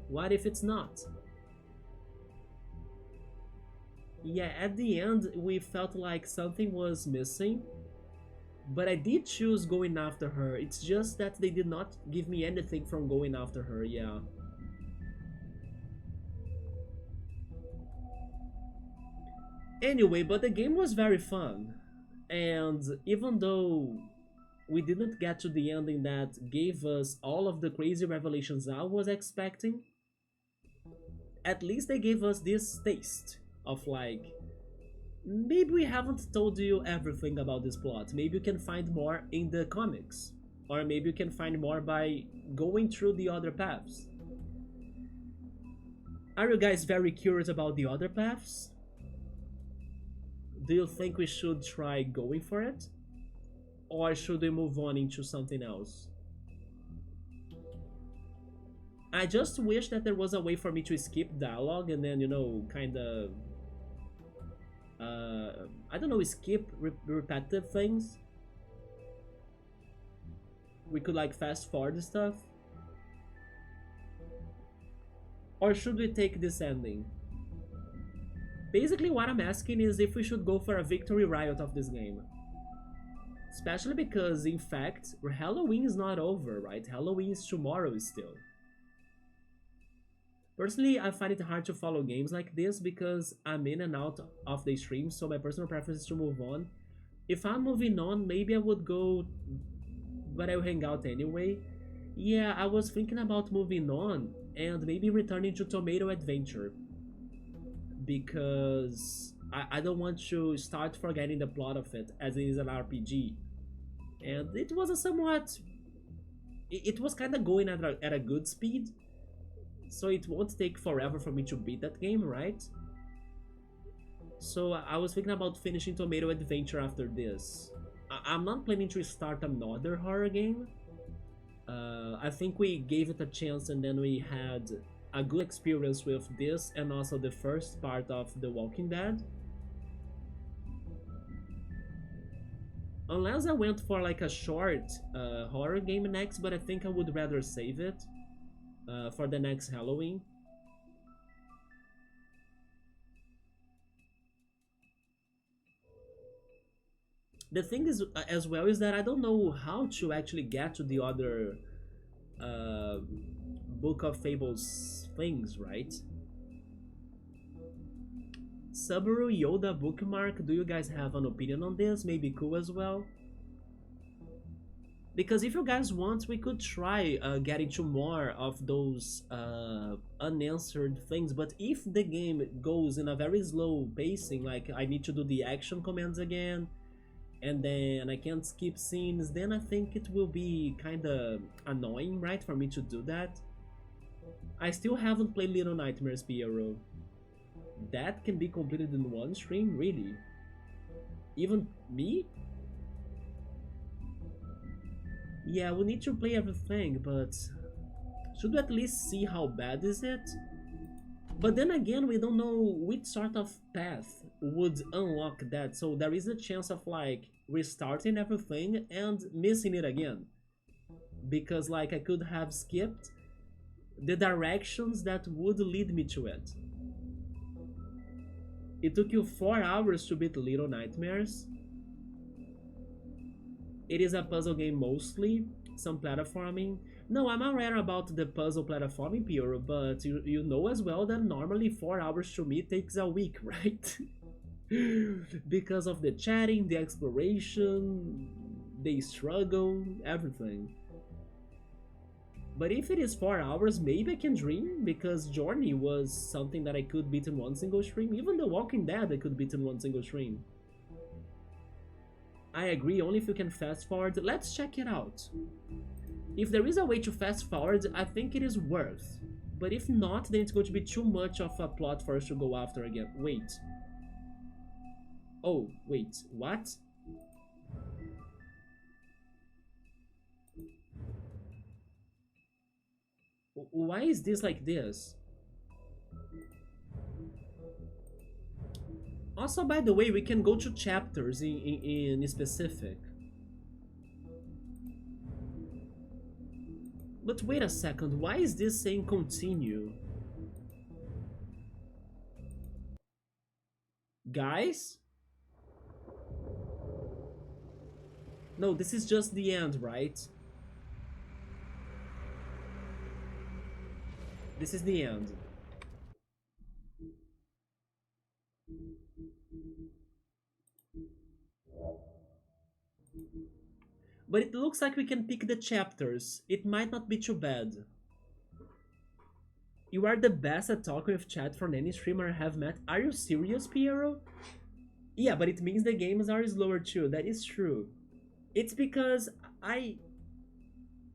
What if it's not? Yeah, at the end we felt like something was missing, but I did choose going after her. It's just that they did not give me anything from going after her, yeah. Anyway, but the game was very fun. And even though we didn't get to the ending that gave us all of the crazy revelations I was expecting, at least they gave us this taste of like, maybe we haven't told you everything about this plot. Maybe you can find more in the comics. Or maybe you can find more by going through the other paths. Are you guys very curious about the other paths? Do you think we should try going for it? Or should we move on into something else? I just wish that there was a way for me to skip dialogue and then, you know, kinda... I don't know, skip repetitive things. We could like fast forward stuff. Or should we take this ending? Basically what I'm asking is if we should go for a victory Riot of this game. Especially because, in fact, Halloween is not over, right? Halloween is tomorrow still. Personally, I find it hard to follow games like this because I'm in and out of the stream, so my personal preference is to move on. If I'm moving on, maybe I would go, but I'll hang out anyway. Yeah, I was thinking about moving on and maybe returning to Tomato Adventure, because I don't want to start forgetting the plot of it as it is an RPG. And it was a somewhat... It was kind of going at a good speed, so it won't take forever for me to beat that game, right? So I was thinking about finishing Tomato Adventure after this. I'm not planning to start another horror game. I think we gave it a chance and then we had a good experience with this and also the first part of The Walking Dead. Unless I went for like a short horror game next, but I think I would rather save it for the next Halloween. The thing is, as well, is that I don't know how to actually get to the other Book of Fables things, right? Subaru Yoda bookmark, do you guys have an opinion on this? Maybe cool as well? Because if you guys want, we could try getting to more of those unanswered things, but if the game goes in a very slow pacing, like I need to do the action commands again, and then I can't skip scenes, then I think it will be kinda annoying, right, for me to do that. I still haven't played Little Nightmares, Piero. That can be completed in one stream, really? Even me? Yeah, we need to play everything, but should we at least see how bad is it? But then again, we don't know which sort of path would unlock that, so there is a chance of like restarting everything and missing it again. Because like I could have skipped the directions that would lead me to it. It took you 4 hours to beat Little Nightmares. It is a puzzle game mostly, some platforming. No, I'm aware about the puzzle platforming, Piero, but you know as well that normally 4 hours to me takes a week, right? Because of the chatting, the exploration, the struggle, everything. But if it is 4 hours, maybe I can dream, because Journey was something that I could beat in one single stream. Even The Walking Dead I could beat in one single stream. I agree, only if you can fast forward. Let's check it out. If there is a way to fast forward, I think it is worth. But if not, then it's going to be too much of a plot for us to go after again. Wait. Oh, wait, what? Why is this like this? Also, by the way, we can go to chapters in specific. But wait a second, why is this saying continue? Guys? No, this is just the end, right? This is the end. But it looks like we can pick the chapters. It might not be too bad. You are the best at talking with chat from any streamer I have met. Are you serious, Piero? Yeah, but it means the games are slower too. That is true. It's because I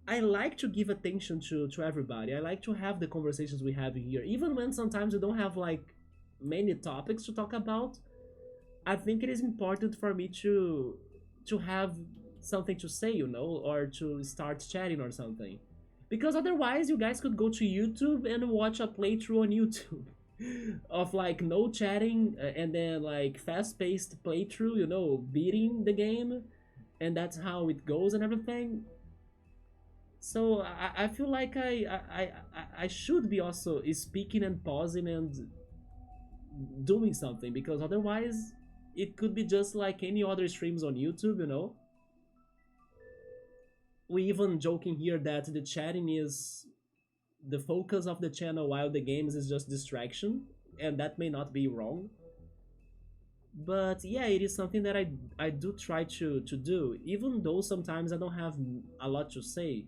like to give attention to everybody. I like to have the conversations we have here. Even when sometimes we don't have like many topics to talk about, I think it is important for me to have something to say, you know, or to start chatting or something. Because otherwise you guys could go to YouTube and watch a playthrough on YouTube of like no chatting and then like fast-paced playthrough, you know, beating the game, and that's how it goes and everything. So I feel like I should be also speaking and pausing and doing something, because otherwise it could be just like any other streams on YouTube, you know. We even joking here that the chatting is the focus of the channel while the games is just distraction, and that may not be wrong. But yeah, it is something that I do try to do, even though sometimes I don't have a lot to say,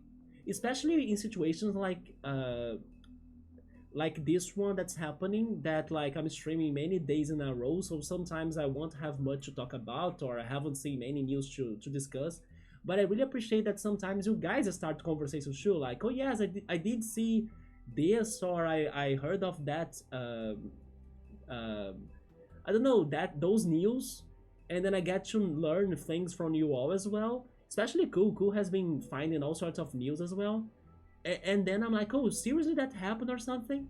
especially in situations like this one that's happening, that like I'm streaming many days in a row, so sometimes I won't have much to talk about, or I haven't seen any news to discuss. But I really appreciate that sometimes you guys start conversations too, like, oh yes, I did see this, or I heard of that, um, I don't know, that those news, and then I get to learn things from you all as well. Especially Cool has been finding all sorts of news as well, and then I'm like, oh, seriously, that happened or something.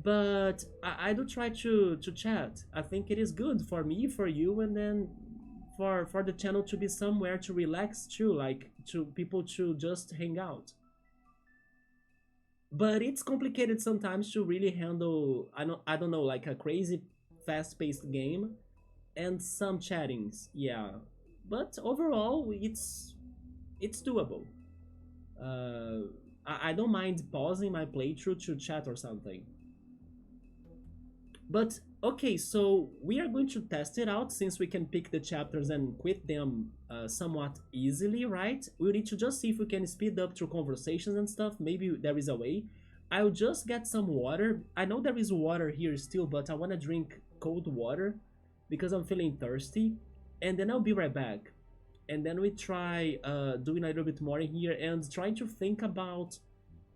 But I do try to chat. I think it is good for me, for you, and then for the channel to be somewhere to relax too, like to people to just hang out. But it's complicated sometimes to really handle, I don't know, like a crazy fast-paced game and some chattings, yeah. But overall, it's doable. I don't mind pausing my playthrough to chat or something. But okay, so we are going to test it out, since we can pick the chapters and quit them somewhat easily, right? We need to just see if we can speed up through conversations and stuff. Maybe there is a way. I'll just get some water. I know there is water here still, but I want to drink cold water because I'm feeling thirsty. And then I'll be right back. And then we try doing a little bit more in here and trying to think about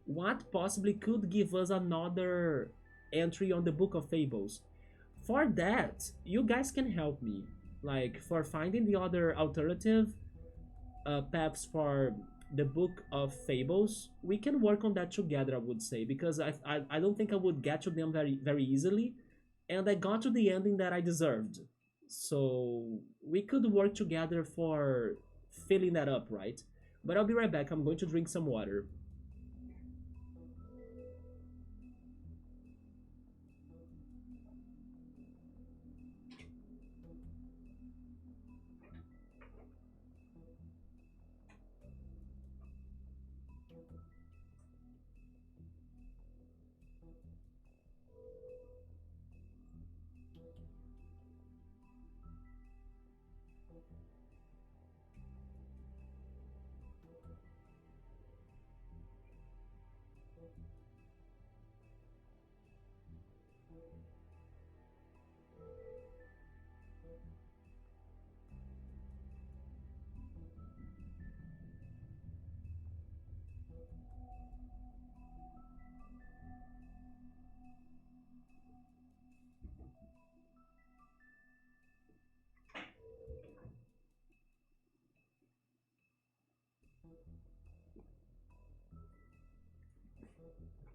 what possibly could give us another entry on the Book of Fables. For that, you guys can help me, like for finding the other alternative paths for the Book of Fables. We can work on that together, I would say, because I don't think I would get to them very easily, and I got to the ending that I deserved. So we could work together for filling that up, right? But I'll be right back. I'm going to drink some water.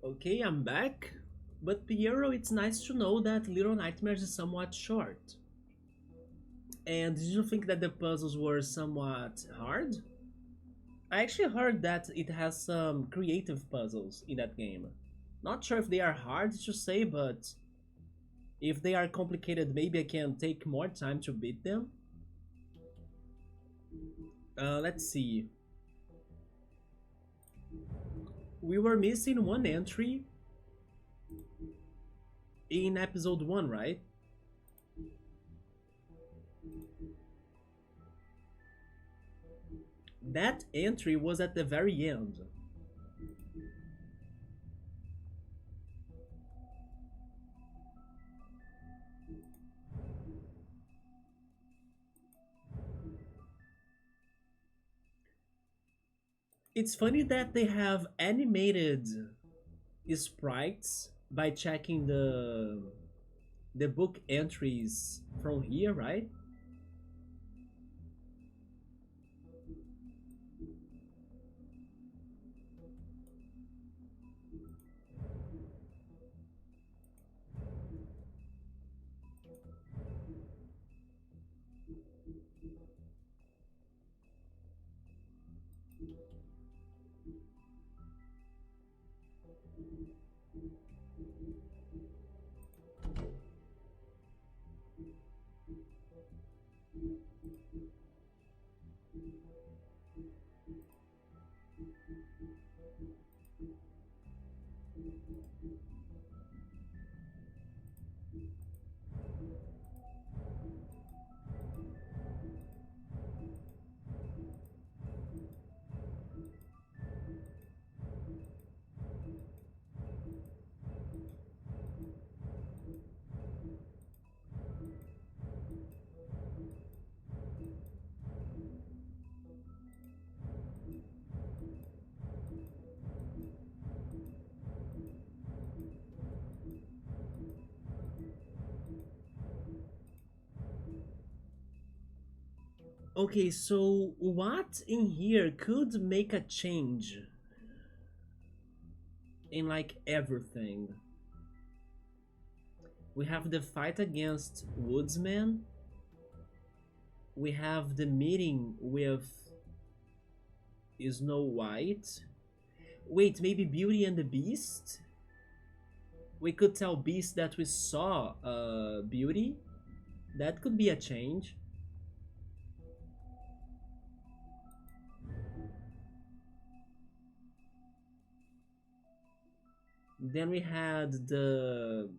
Okay, I'm back. But Piero, it's nice to know that Little Nightmares is somewhat short. And did you think that the puzzles were somewhat hard? I actually heard that it has some creative puzzles in that game. Not sure if they are hard to say, but if they are complicated, maybe I can take more time to beat them. Let's see. We were missing one entry in episode 1, right? That entry was at the very end. It's funny that they have animated sprites by checking the book entries from here, right? Okay, so what in here could make a change in like everything? We have the fight against Woodsman. We have the meeting with Snow White. Wait, maybe Beauty and the Beast? We could tell Beast that we saw Beauty. That could be a change. Then we had the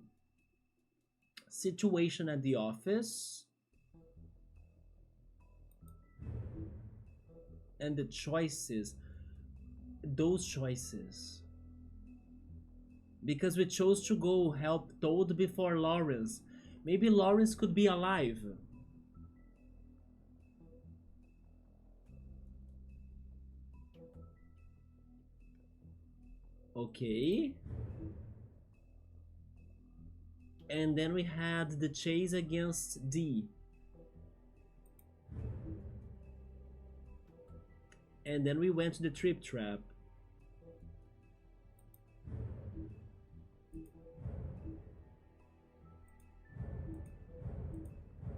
situation at the office. And the choices. Those choices. Because we chose to go help Toad before Lawrence. Maybe Lawrence could be alive. Okay. And then we had the chase against D. And then we went to the Trip Trap.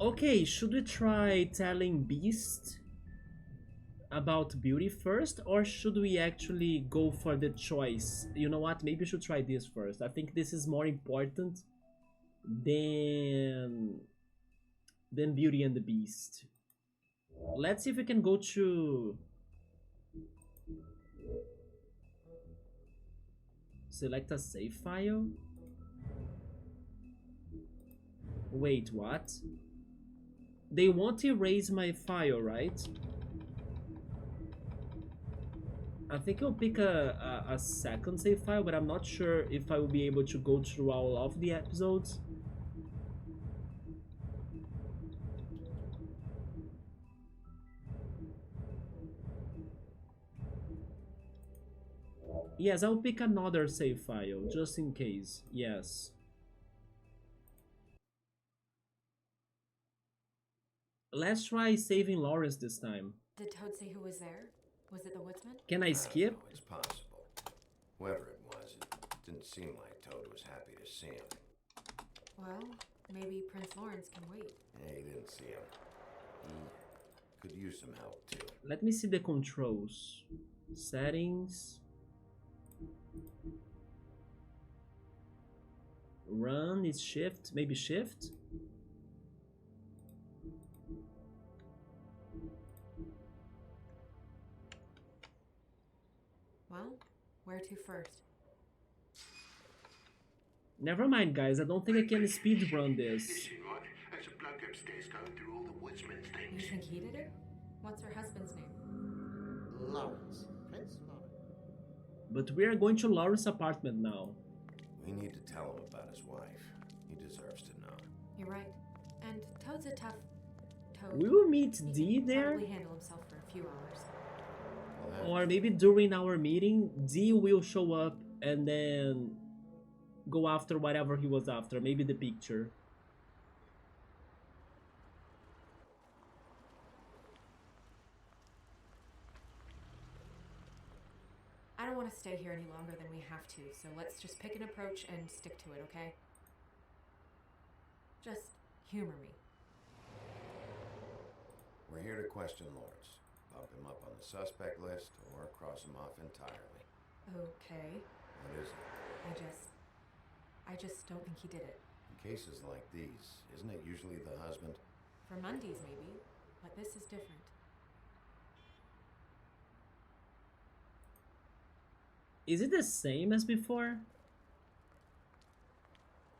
Okay, should we try telling Beast about Beauty first, or should we actually go for the choice? You know what, maybe we should try this first. I think this is more important than Beauty and the Beast. Let's see if we can go to select a save file. Wait, what? They won't erase my file, right? I think I'll pick a second save file, but I'm not sure if I will be able to go through all of the episodes. Yes, I'll pick another save file, just in case. Yes. Let's try saving Lawrence this time. Did Toad say who was there? Was it the woodsman? Can I skip? It's possible. Whoever it was, it Didn't seem like Toad was happy to see him. Well, maybe Prince Lawrence can wait. Yeah, he didn't see him. He could use some help, too. Let me see the controls. Settings. Run is shift, maybe shift. Well, where to first? Never mind, guys. I don't think I can speed run this. Right, there's a bloke upstairs going through all the woodsman's You things. think he did it? What's her husband's name? Lawrence. Prince Lawrence. But we are going to Laura's apartment now. We need to tell him about his wife. He deserves to know. You're right. And Toad's a tough Toad. We will meet He Dee can there. probably handle himself for a few hours. Or maybe during our meeting, Dee will show up and then go after whatever he was after. Maybe the picture. I don't want to stay here any longer than we have to, so let's just pick an approach and stick to it, okay? Just humor me. We're here to question Lawrence. Bump him up on the suspect list or cross him off entirely. Okay. What is it? I just don't think he did it. In cases like these, isn't it usually the husband? For Mundy's, maybe, but this is different. Is it the same as before?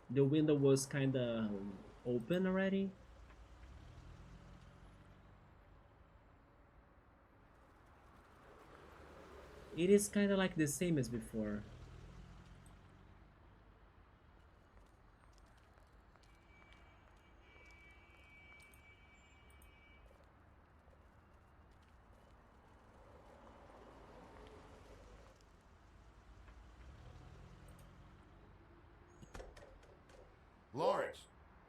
The window was kinda open already. It is kinda like the same as before. Lawrence,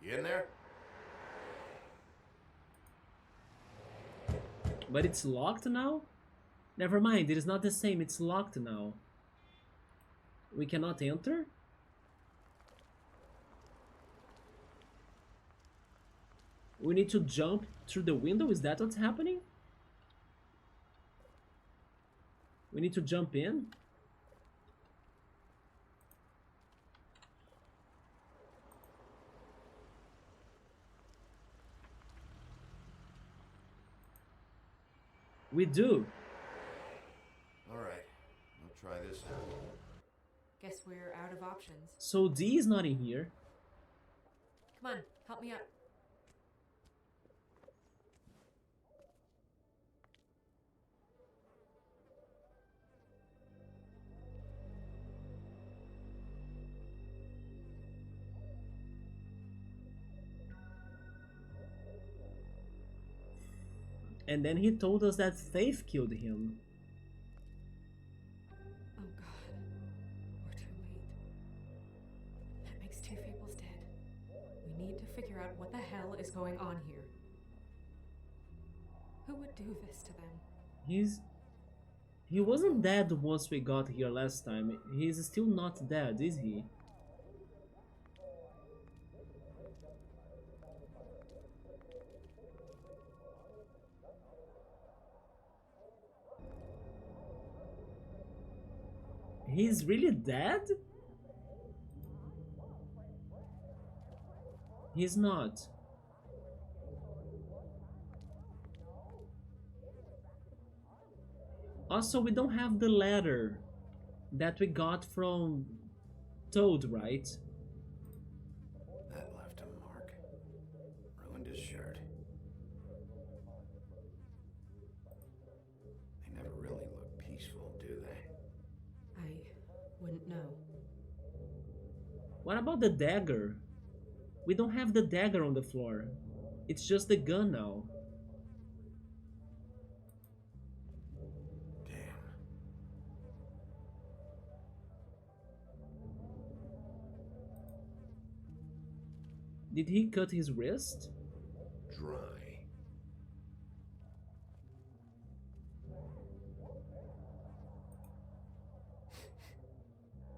you in there? But it's locked now? Never mind, it is not the same, it's locked now. We cannot enter? We need to jump through the window? Is that what's happening? We need to jump in? We do. Alright, we'll try this out. Guess we're out of options. So D is not in here. Come on, help me up. And then he told us that Faith killed him. Oh god. We're too late. That makes two Fables dead. We need to figure out what the hell is going on here. Who would do this to them? He wasn't dead once we got here last time. He's still not dead, is he? He's really dead? He's not. Also, we don't have the letter that we got from Toad, right? That left a mark. Ruined his shirt. They never really look peaceful, do they? I wouldn't know. What about the dagger? We don't have the dagger on the floor. It's just the gun now. Did he cut his wrist? Dry.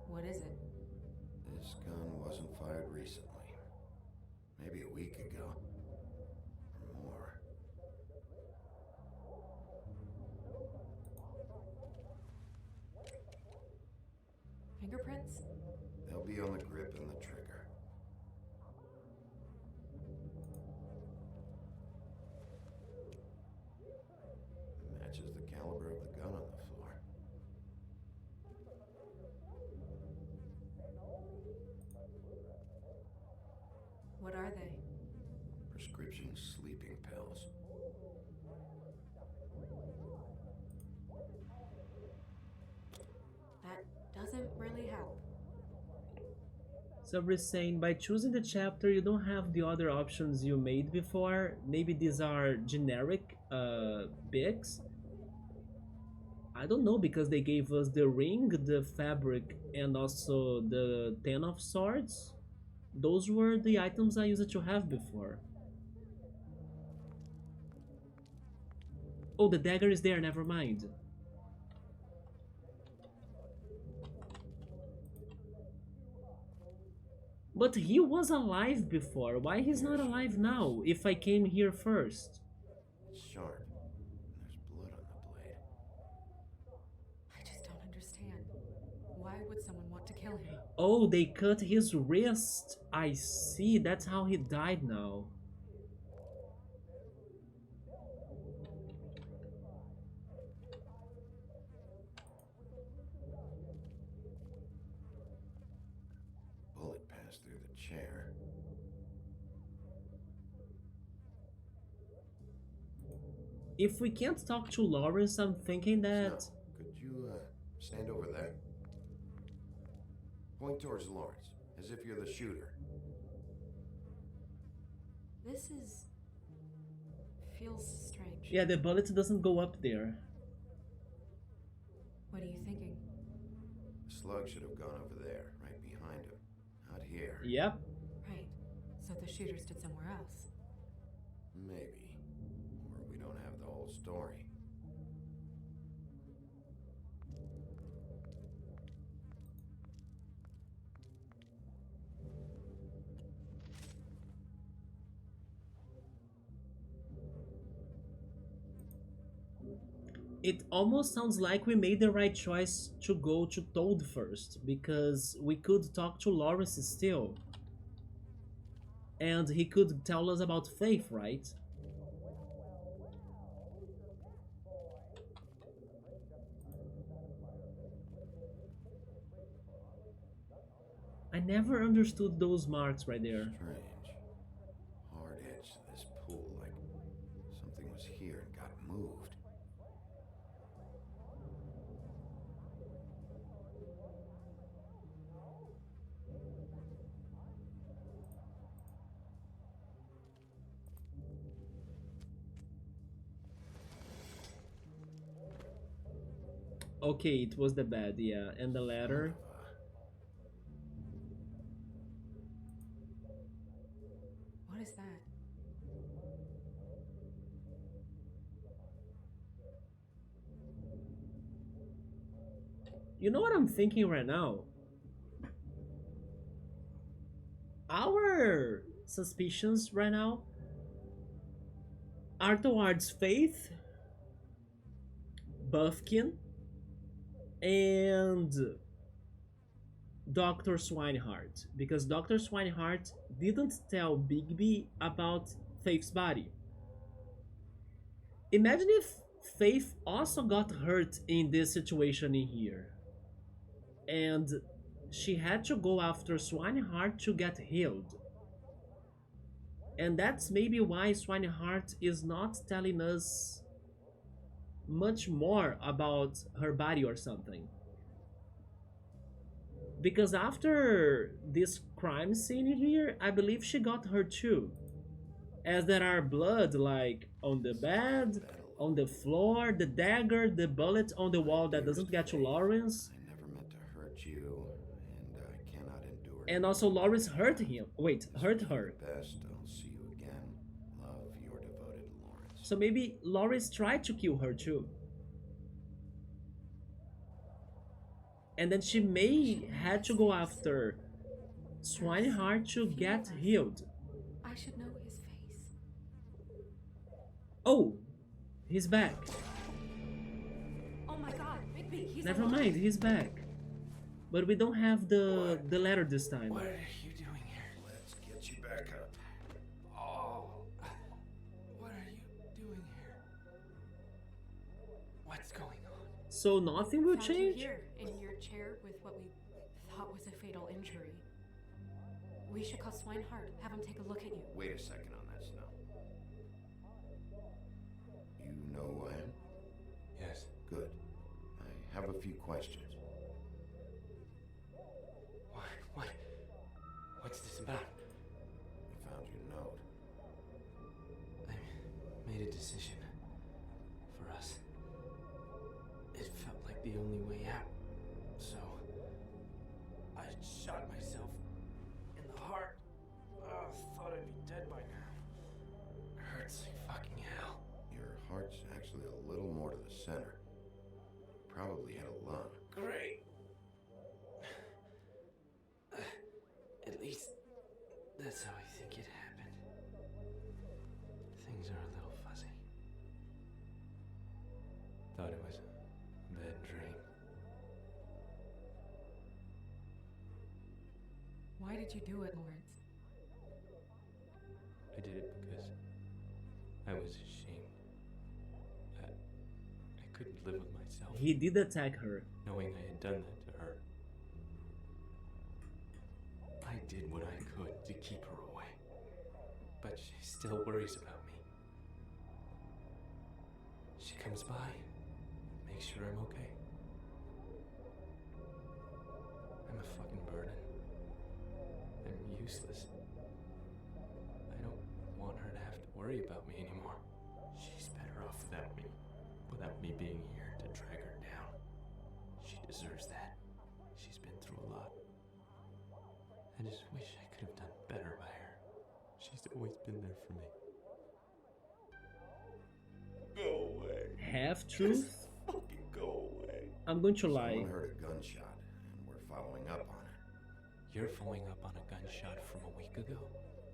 What is it? quite recently. Maybe a week ago. Or more. Fingerprints? They'll be on the grip and the trigger. Matches the caliber of the gun on the floor. What are they? Prescription sleeping pills. That doesn't really help. So we're saying by choosing the chapter, you don't have the other options you made before. Maybe these are generic picks. I don't know, because they gave us the ring, the fabric, and also the 10 of swords. Those were the items I used to have before. Oh, the dagger is there, never mind. But he was alive before. Why he's not alive now if I came here first? It's sharp. There's blood on the blade. I just don't understand. Why would someone want to kill him? Oh, they cut his wrist. I see. That's how he died now. Bullet passed through the chair. If we can't talk to Lawrence, I'm thinking that... Snow, could you, stand over there? Point towards Lawrence, as if you're the shooter. This is... feels strange. Yeah, the bullet doesn't go up there. What are you thinking? The slug should have gone over there, right behind him. Not here. Yep. Right. So the shooter stood somewhere else. Maybe. Or we don't have the whole story. It almost sounds like we made the right choice to go to Toad first, because we could talk to Lawrence still. And he could tell us about Faith, right? I never understood those marks right there. Strange. Hard edge to this pool, like something was here and got moved. Okay, it was the bed, yeah. And the ladder. What is that? You know what I'm thinking right now? Our suspicions right now are towards Faith, Buffkin, and Dr. Swinehart, because Dr. Swinehart didn't tell Bigby about Faith's body. Imagine if Faith also got hurt in this situation in here, and she had to go after Swinehart to get healed. And that's maybe why Swinehart is not telling us much more about her body or something. Because after this crime scene here, I believe she got hurt too. As there are blood like on the bed, on the floor, the dagger, the bullet on the wall that doesn't get to Lawrence. I never meant to hurt you, and I cannot endure. And also Lawrence hurt him. Wait, hurt her. Best, I'll see you again. Love, your devoted Lawrence. So maybe Lawrence tried to kill her too. And then she may had to go after Swinehart to get healed. I should know his face. Oh, he's back. Oh my god, Bigby, he's Never alive. mind, he's back. But we don't have the letter this time. What are you doing here? Let's get you back up. Oh. What are you doing here? What's going on? So nothing will Found you change? here, in your chair with what we thought was a fatal injury. We should call Swinehart, have him take a look at you. Wait a second on that, Snow. You know who I am? Yes. Good. I have a few questions. What? What's this about? I found your note. I made a decision. For us. It felt like the only way out. So... I shot myself in the heart. Oh, thought I'd be dead by now. Hurts like fucking hell. Your heart's actually a little more to the center. Probably had a lung. Great. At least that's how I think it happened. Things are a little fuzzy. Thought it was a bad dream. Why did you do it, Lawrence? I did it because I was ashamed. I couldn't live with myself. He did attack her. Knowing I had done that to her. I did what I could to keep her away. But she still worries about me. She comes by, makes sure I'm okay. I'm a fucking burden. I'm useless. I don't want her to have to worry about me anymore. She's better off without me being here to drag her down. She deserves that. She's been through a lot. I just wish I could have done better by her. She's always been there for me. Go away. Half truth? Fucking go away. I'm going to lie. Someone heard a gunshot, and we're following up on it. You're following up on a gunshot from a week ago?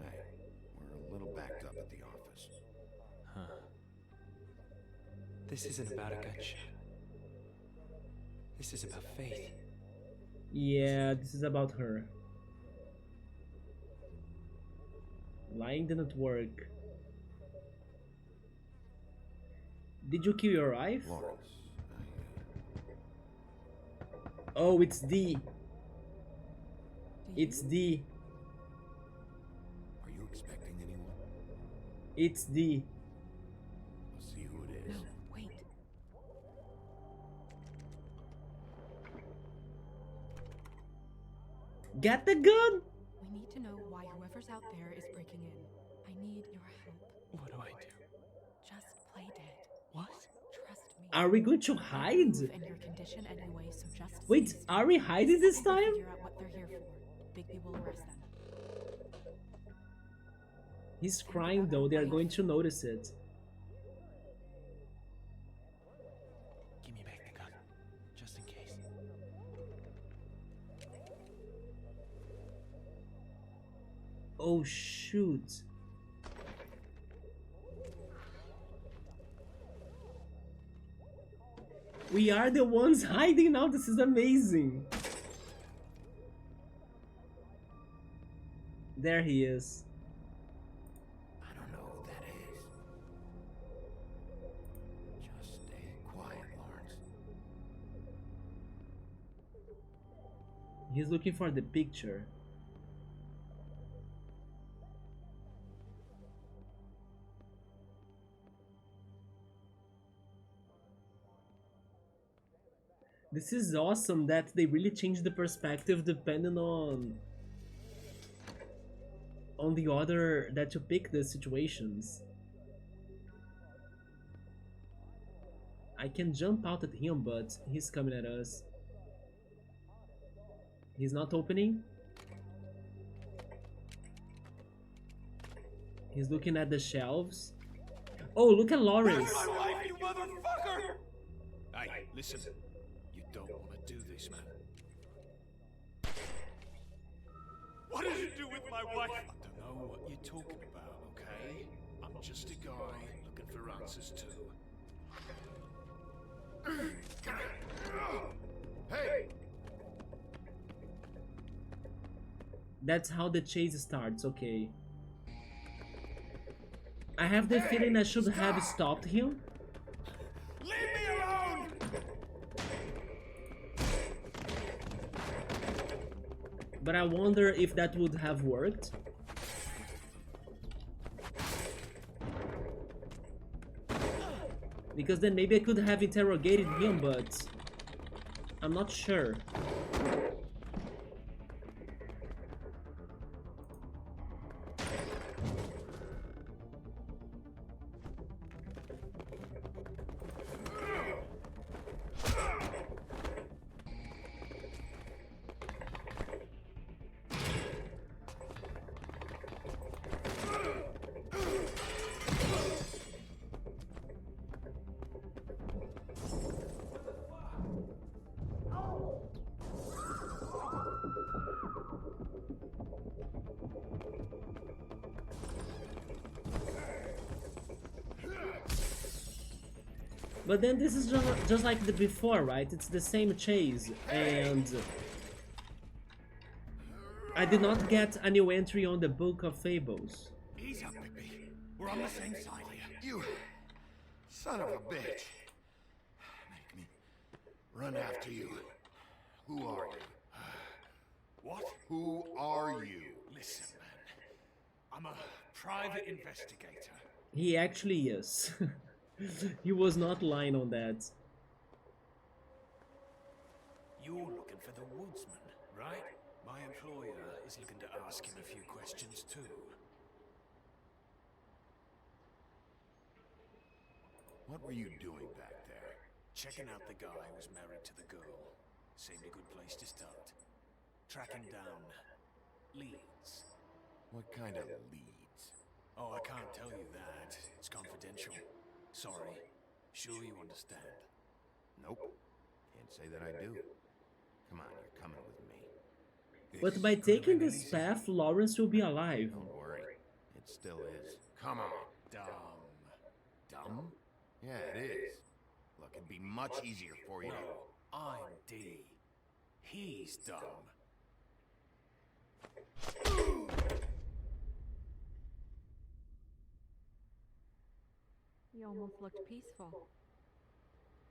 Hey, we're a little backed up at the office. Huh. This isn't about a gunshot. This is about Faith. Yeah, this is about her. Lying didn't work. Did you kill your wife? Lawrence, Oh, it's D. It's D. are you expecting anyone? It's D. Let's see who it is. No, wait. Get the gun! We need to know why whoever's out there is breaking in. I need your help. What do I do? Just play dead. What? Trust me. Are we going to hide? Move in your condition anyway, so just Wait, stay still. are we hiding this We'll time? figure out what they're here for. Bigby will arrest them. He's crying though, they are going to notice it. Give me back the gun. Just in case. Oh shoot. We are the ones hiding now, this is amazing. There he is. I don't know who that is. Just stay quiet, Lawrence. He's looking for the picture. This is awesome that they really changed the perspective depending on the order that you pick the situations. I can jump out at him, but he's coming at us. He's not opening. He's looking at the shelves. Oh, look at Lawrence. You motherfucker! Hey, listen. You don't want to do this, man. What did you do with my wife? I don't know what you're talking about, okay? I'm just a guy looking for answers too. Hey! That's how the chase starts, okay. I have the feeling I should have stopped him. Leave me alone! But I wonder if that would have worked. Because then maybe I could have interrogated him, but I'm not sure. But then this is just like the before, right? It's the same chase, and I did not get a new entry on the Book of Fables. Ease up, Bigby. We're on the same side here. You son of a bitch. Make me run after you. Who are you? What? Who are you? Listen, man. I'm a private investigator. He actually is. He was not lying on that. You're looking for the woodsman, right? My employer is looking to ask him a few questions too. What were you doing back there? Checking out the guy who was married to the girl. Seemed a good place to start. Tracking down leads. What kind of leads? Oh, I can't tell you that. It's confidential. Sorry. Sure you understand. Nope. Can't say that I do. Come on, you're coming with me. But by taking this path, Lawrence will be alive. Don't worry. It still is. Come on. Dumb. Dumb? Yeah, it is. Look, it'd be much easier for you. No, I'm D. He's dumb. You almost looked peaceful.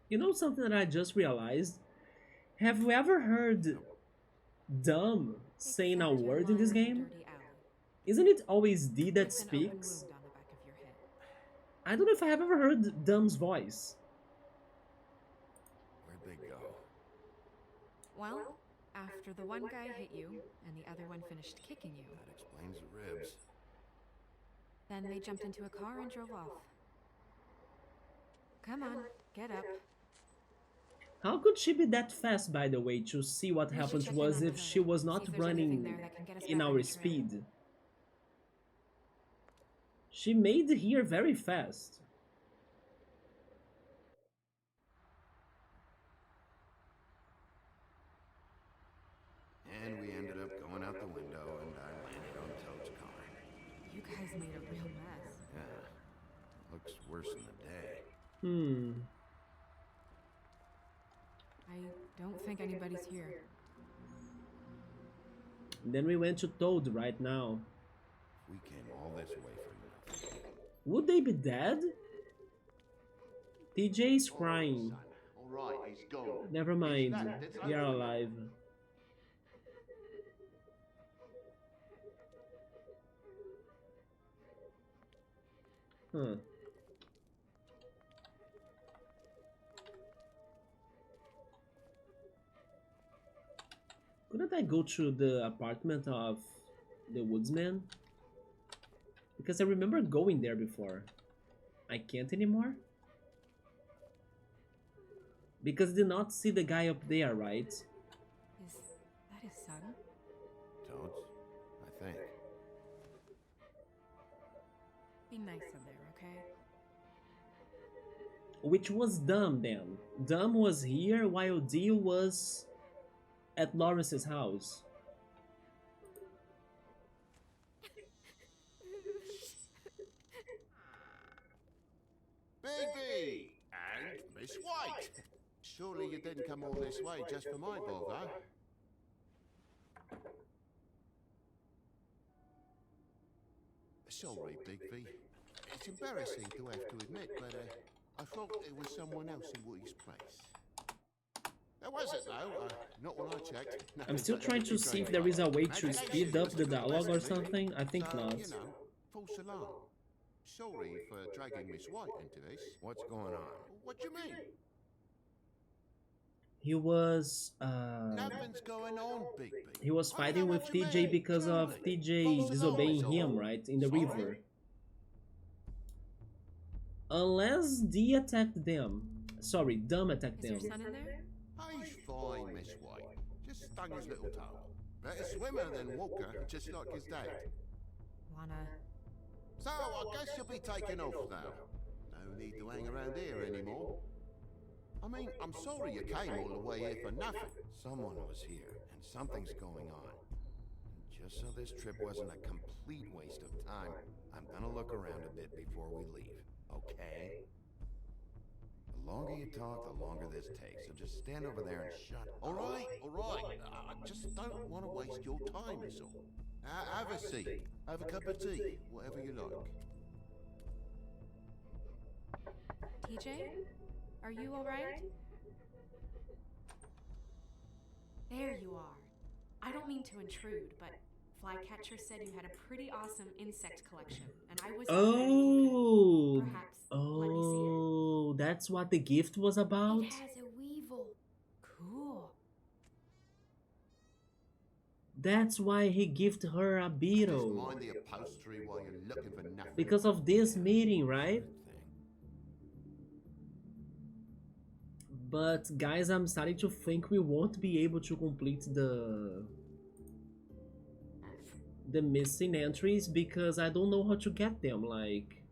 You know something that I just realized? Have you ever heard dumb saying a word in this game? Isn't it always D that speaks? I don't know if I have ever heard Dumb's voice. Where'd they go? Well, after the one guy hit you and the other one finished kicking you, That explains the ribs. then they jumped into a car and drove off. Come on, get up. How could she be that fast, by the way, to see what We should happened check was in on if the she hood, was see not if there's anything running there that can get us in back on our the trail. speed? She made here very fast. And we ended up going out the window and I landed on Toad's car. You guys made a real mess. Yeah. Looks worse in the day. I don't think anybody's here. Then we went to Toad right now. We came all this way for nothing. Would they be dead? TJ is crying. Alright, he's gone. Never mind, they are alive. Huh. Couldn't I go to the apartment of the woodsman? Because I remember going there before. I can't anymore? Because I did not see the guy up there, right? Is that his son? Toads? I think. Be nice in there, okay? Which was Dumb then. Dumb was here while Dio was at Lawrence's house. Bigby! And Miss White! Surely you didn't come all this way just for my bother? Sorry, Bigby. It's embarrassing to have to admit, but I thought it was someone else in Woody's place. There wasn't, though. Not when I checked. No, I'm still trying to see if there is a way to speed up the dialogue or something. I think not. You know, false alarm. Sorry for dragging Miss White into this. What's going on? What do you mean? He was Nothing's going on, Bigby. he was fighting with TJ because of TJ disobeying him, right? In the river. Unless D attacked them. Sorry, Dumb attacked them. Is your son in there? He's fine, Miss White. Just stung his little toe. Better swimmer than Walker, just like his dad. Wanna... So, I guess you'll be taking off now. No need to hang around here anymore. I mean, I'm sorry you came all the way here for nothing. Someone was here, and something's going on. Just so this trip wasn't a complete waste of time, I'm gonna look around a bit before we leave, okay? The longer you talk, the longer this takes, so just stand over there and shut up. All right. I just don't want to waste your time, is all. Have a seat. Have a cup of tea. Whatever you like. TJ? Are you alright? There you are. I don't mean to intrude, but Flycatcher said you had a pretty awesome insect collection, and I was Oh, perhaps let me see it. oh, that's what the gift was about. It has a weevil. Cool. That's why he gifted her a Just beetle. mind the upholstery while you're looking for nothing. Because of this meeting, right? But guys, I'm starting to think we won't be able to complete the missing entries because I don't know how to get them. Like,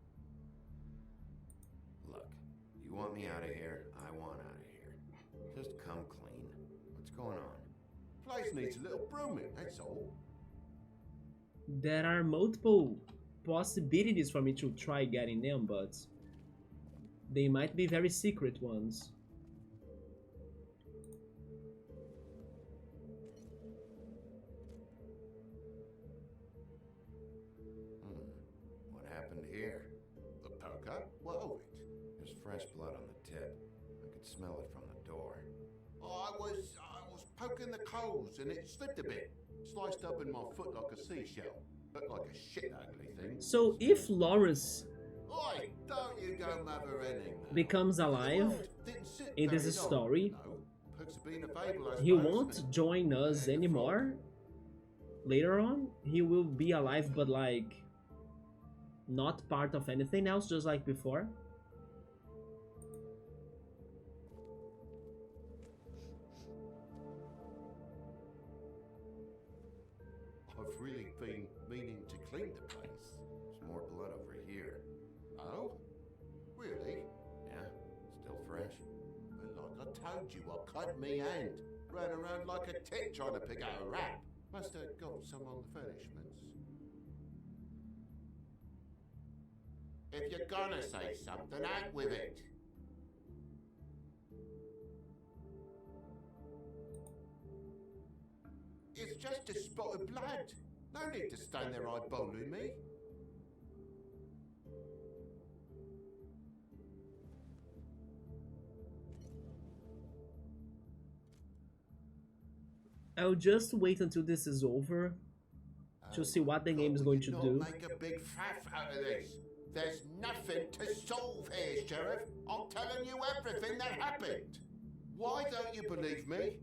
Look, you want me out of here, I want out of here. Just come clean. What's going on? Place needs a little brooming, that's all. there are multiple possibilities for me to try getting them, but they might be very secret ones. What happened here? The poker? What of it? There's fresh blood on the tip. I could smell it from the door. I was poking the coals and it slipped a bit. Sliced up in my foot like a seashell. Looked like a shit ugly thing. So if Lawrence Oi, don't you go mothering. becomes alive in this story, Perks of being a fable, I he suppose. won't join us anymore. Later on, he will be alive, but like not part of anything else, just like before. I've really been meaning to clean the place. There's more blood over here. Oh? Really? Yeah? Still fresh? Well, like I told you, I cut me hand. Ran around like a tit trying to pick out a rat. Must have got some on the furnishments. If you're gonna say something, out with it. It's just a spot of blood. No need to stand there eyeballing me. I'll just wait until this is over to see what the game is going to do. Make a big faff out of this. There's nothing to solve here, Sheriff. I'm telling you everything that happened. Why don't you believe me?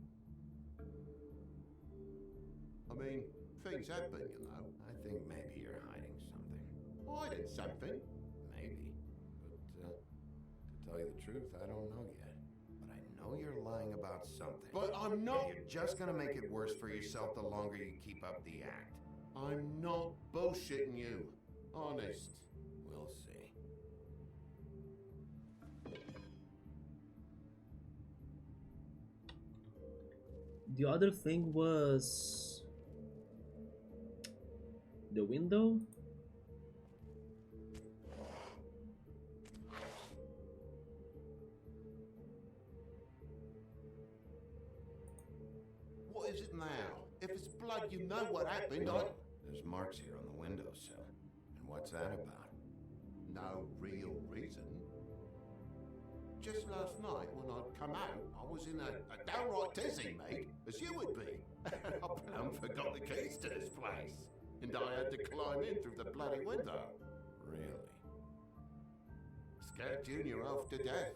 I mean, things happen, you know. I think maybe you're hiding something. Hiding something? Maybe. But, to tell you the truth, I don't know yet. But I know you're lying about something. But I'm not. And you're just gonna make it worse for yourself the longer you keep up the act. I'm not bullshitting you. Honest. We'll see. The other thing was the window. What is it now? If it's blood, you know what happened. No, there's marks here on the windowsill. And what's that about? No real reason. Just last night, when I'd come out, I was in a downright dizzy, mate, as you would be. I plumb forgot the keys to this place. And I had to climb in through the bloody window. Really? Scared Junior off to death.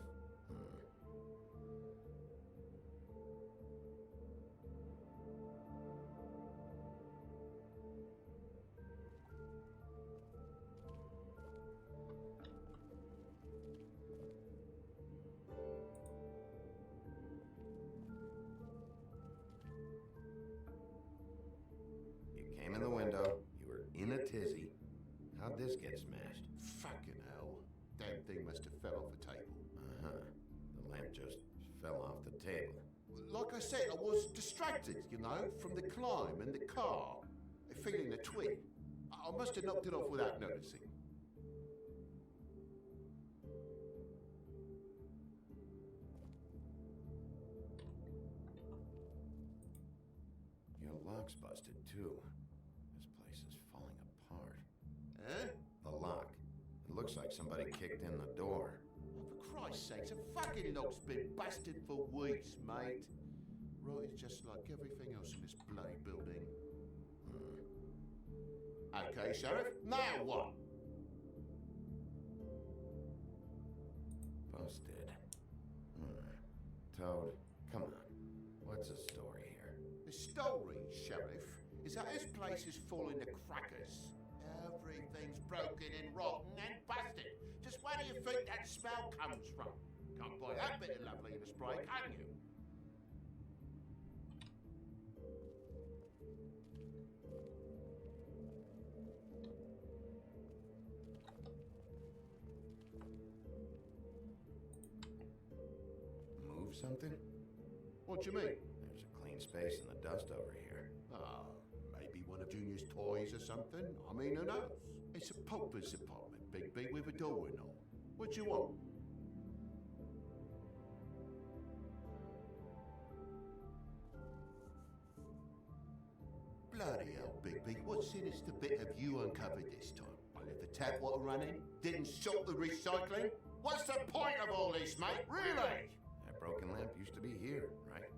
You came in the window, you were in a tizzy. How'd this get smashed? Fucking hell. Damn thing must have fell off the table. Uh-huh. The lamp just fell off the table. Like I said, I was distracted, you know, from the climb and the car. Feeling a twig. I must have knocked it off without noticing. Your lock's busted, too. This place is falling apart. Eh? The lock. It looks like somebody kicked in the door. Oh, for Christ's sakes, the fucking lock's been busted for weeks, mate. Right, it's just like everything else in this bloody building. Okay, Sheriff, now what? Busted. Toad, come on. What's the story here? The story, Sheriff, is that this place is falling to crackers. Everything's broken and rotten and busted. Just where do you think that smell comes from? Can't buy that bit of lovely in a spray, can you? Move something? What do you mean? There's a clean space in the dust over here. Maybe one of Junior's toys or something? I mean, who knows? It's a pauper's apartment, Big B, with a door and all. What do you want? Bloody hell, Big B, what sinister bit have you uncovered this time? I left the tap water running, didn't stop the recycling? What's the point of all this, mate? Really? That broken lamp used to be here, right?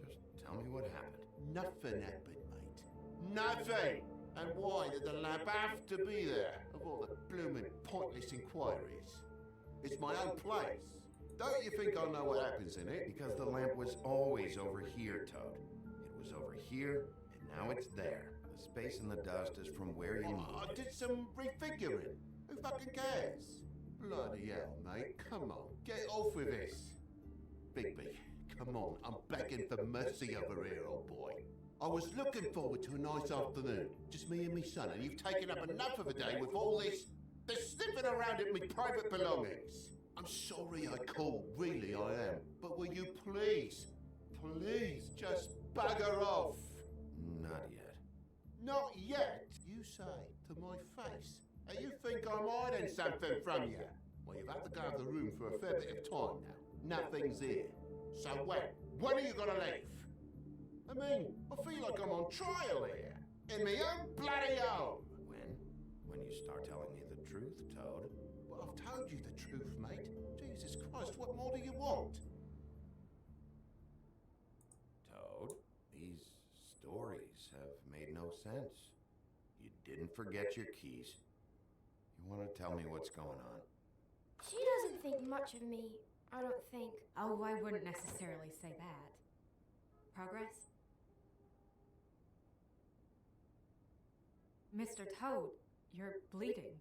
Just tell me what happened. Nothing happened, mate. Nothing! And why did the lamp have to be there? Of all the blooming pointless inquiries. It's my own place. Don't you think I know what happens in it? Because the lamp was always over here, Toad. It was over here, and now it's there. The space in the dust is from where you moved. I did some refiguring. Who fucking cares? Bloody hell, mate. Come on, get off with this. Bigby, come on. I'm begging for mercy over here, old boy. I was looking forward to a nice afternoon. Just me and me son, and you've taken up enough of a day with all this sniffing around at me private belongings. I'm sorry I called, really I am. But will you please, just bugger off? Not yet. Not yet, you say, to my face. And you think I'm hiding something from you? Well, you've had to go out of the room for a fair bit of time now. Nothing's here. So when? When are you gonna leave? I mean, I feel like I'm on trial here. In my own bloody home. When you start telling me the truth, Toad. Well, I've told you the truth, mate. Jesus Christ, what more do you want? Toad, these stories have made no sense. You didn't forget your keys. You want to tell me what's going on? She doesn't think much of me, I don't think. Oh, I wouldn't necessarily say that. Progress? Mr. Toad, you're bleeding.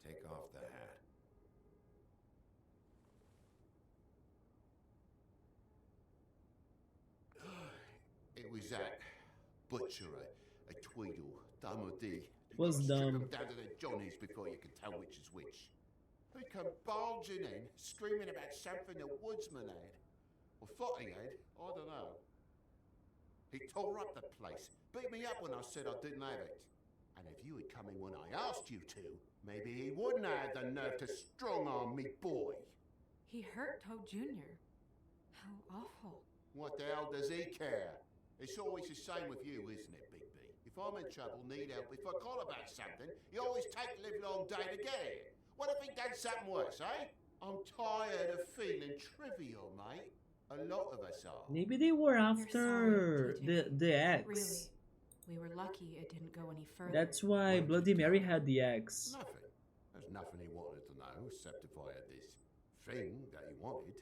Take off the hat. It was that butcher, a Tweedle, Dumb or D. Was Strip dumb. them down to their johnnies before you can tell which is which. They come barging in, screaming about something the woodsman had. Or thought he had, I don't know. He tore up the place, beat me up when I said I didn't have it. And if you had come in when I asked you to, maybe he wouldn't have had the nerve to strong-arm me boy. He hurt Toad Jr. How awful. What the hell does he care? It's always the same with you, isn't it, Big B? If I'm in trouble, need help, if I call about something, you always take the livelong day to get here. What if he done something worse, eh? I'm tired of feeling trivial, mate. A lot of us are. Maybe they were after the ex. Really, we were lucky it didn't go any further. That's why Bloody Mary had the ex. Nothing. There's nothing he wanted to know, except if I had this thing that he wanted.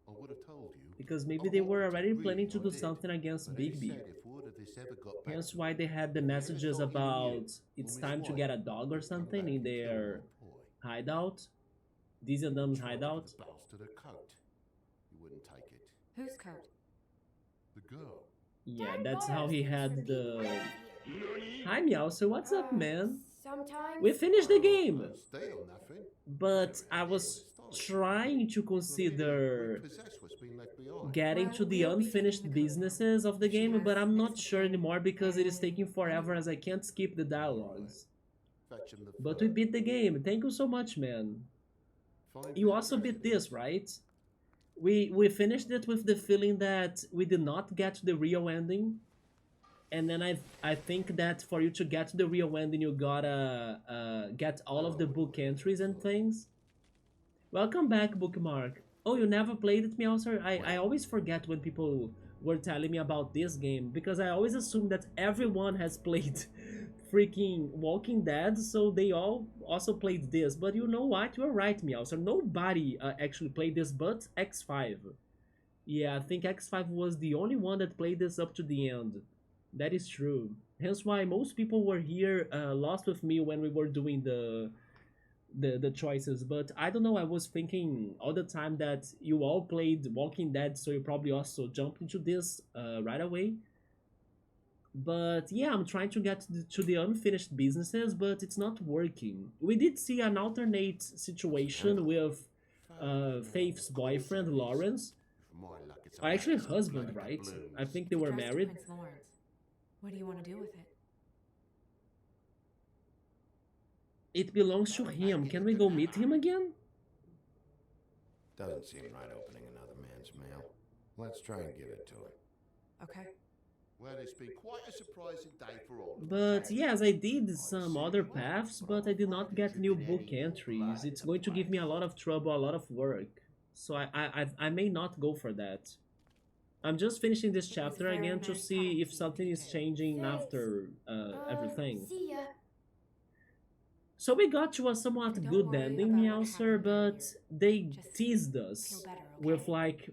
I would have told you. Because maybe they were already planning to do something against Big B. Hence why they had the messages about it's time to get a dog or something in their hideout. These are them hideout. Bastard a coat. You wouldn't take it. Whose coat? The girl. Yeah, that's how he had the... Hi Meowser, what's up, man? Sometimes We finished the game! Steal nothing. But I was trying to consider getting to the unfinished businesses of the game, but I'm not sure anymore because it is taking forever as I can't skip the dialogues. But we beat the game. Thank you so much, man. You also beat this, right? We finished it with the feeling that we did not get to the real ending. And then I think that for you to get to the real ending, you gotta get all of the book entries and things. Welcome back, Bookmark. Oh, you never played it, Meowser? I always forget when people were telling me about this game, because I always assume that everyone has played freaking Walking Dead, so they all also played this. But you know what? You're right, Meowser. Nobody actually played this but X5. Yeah, I think X5 was the only one that played this up to the end. That is true. Hence why most people were here lost with me when we were doing the choices. But I don't know, I was thinking all the time that you all played Walking Dead, so you probably also jumped into this right away. But yeah, I'm trying to get to the unfinished businesses, but it's not working. We did see an alternate situation with Faith's boyfriend, Lawrence. Or actually husband, right? I think they were married. Prince Lawrence. What do you want to do with it? It belongs to him. Can we go meet him again? Doesn't seem right opening another man's mail. Let's try and give it to him. Okay. Well, it's been quite a surprising day for all. But yes, I did some other paths, but I did not get new book entries. It's going to give me a lot of trouble, a lot of work. So I may not go for that. I'm just finishing this chapter again to see if something is changing after everything. See ya. So we got to a somewhat good ending, Meowser, but they teased us with like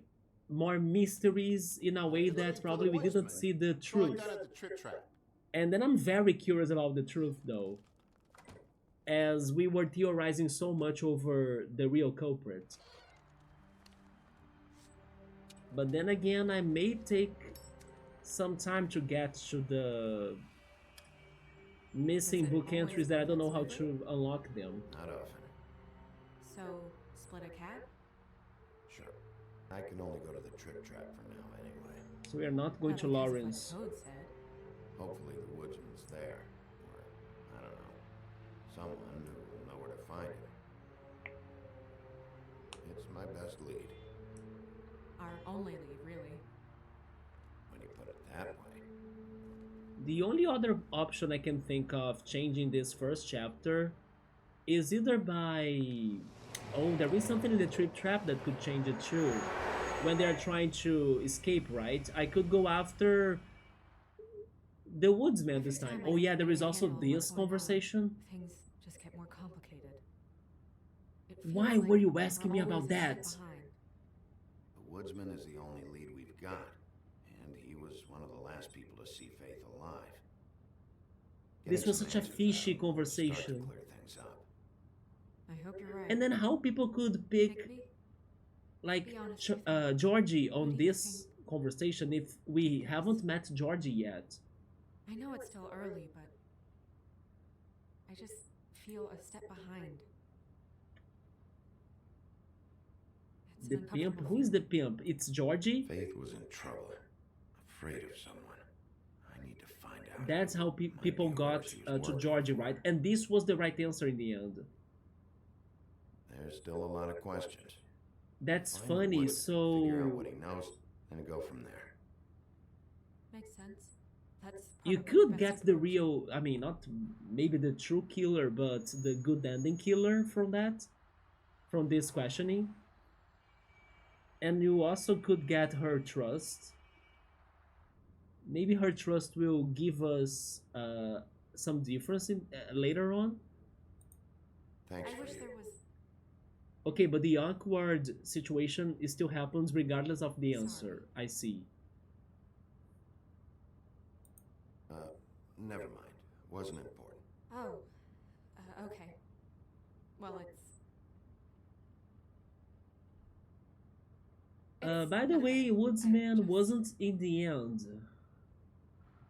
more mysteries in a way that probably we didn't see the truth. And then I'm very curious about the truth though, as we were theorizing so much over the real culprit. But then again, I may take some time to get to the missing book entries that I don't know how to unlock them. Not often. So, split a cat? Sure. I can only go to the trip trap for now anyway. So we are not going to Lawrence. Hopefully the woodsman's there. Or, I don't know, someone who will know where to find him. It's my best lead. Our only lead, really. When you put it that way. The only other option I can think of changing this first chapter is either by... Oh, there is something in the trip trap that could change it too. When they're trying to escape, right? I could go after the woodsman this time. Oh yeah, there is also this conversation. Things just get more complicated. Why were you asking me about that? The woodsman is the only lead we've got. And he was one of the last people to see Faith alive. This was such a fishy conversation. I hope you're right. And then how people could pick like Georgie on this conversation if we haven't met Georgie yet. I know it's still early, but I just feel a step behind. The pimp? Who is the pimp? It's Georgie? Faith was in trouble. Afraid of someone. I need to find out. That's how people got to Georgie, right? And this was the right answer in the end. There's still a lot of questions. That's Find the funny. wood, figure out what So he knows, and go from there. Makes sense. That's you probably could the best get the approach. real, I mean, not maybe the true killer, but the good ending killer from that, from this questioning. And you also could get her trust. Maybe her trust will give us some difference in later on. Thanks I for wish you. there was. Okay, but the awkward situation still happens regardless of the Sorry. answer. I see. Never mind. Wasn't important. Oh, okay. Well, By the way, nothing. Woodsman wasn't in the end.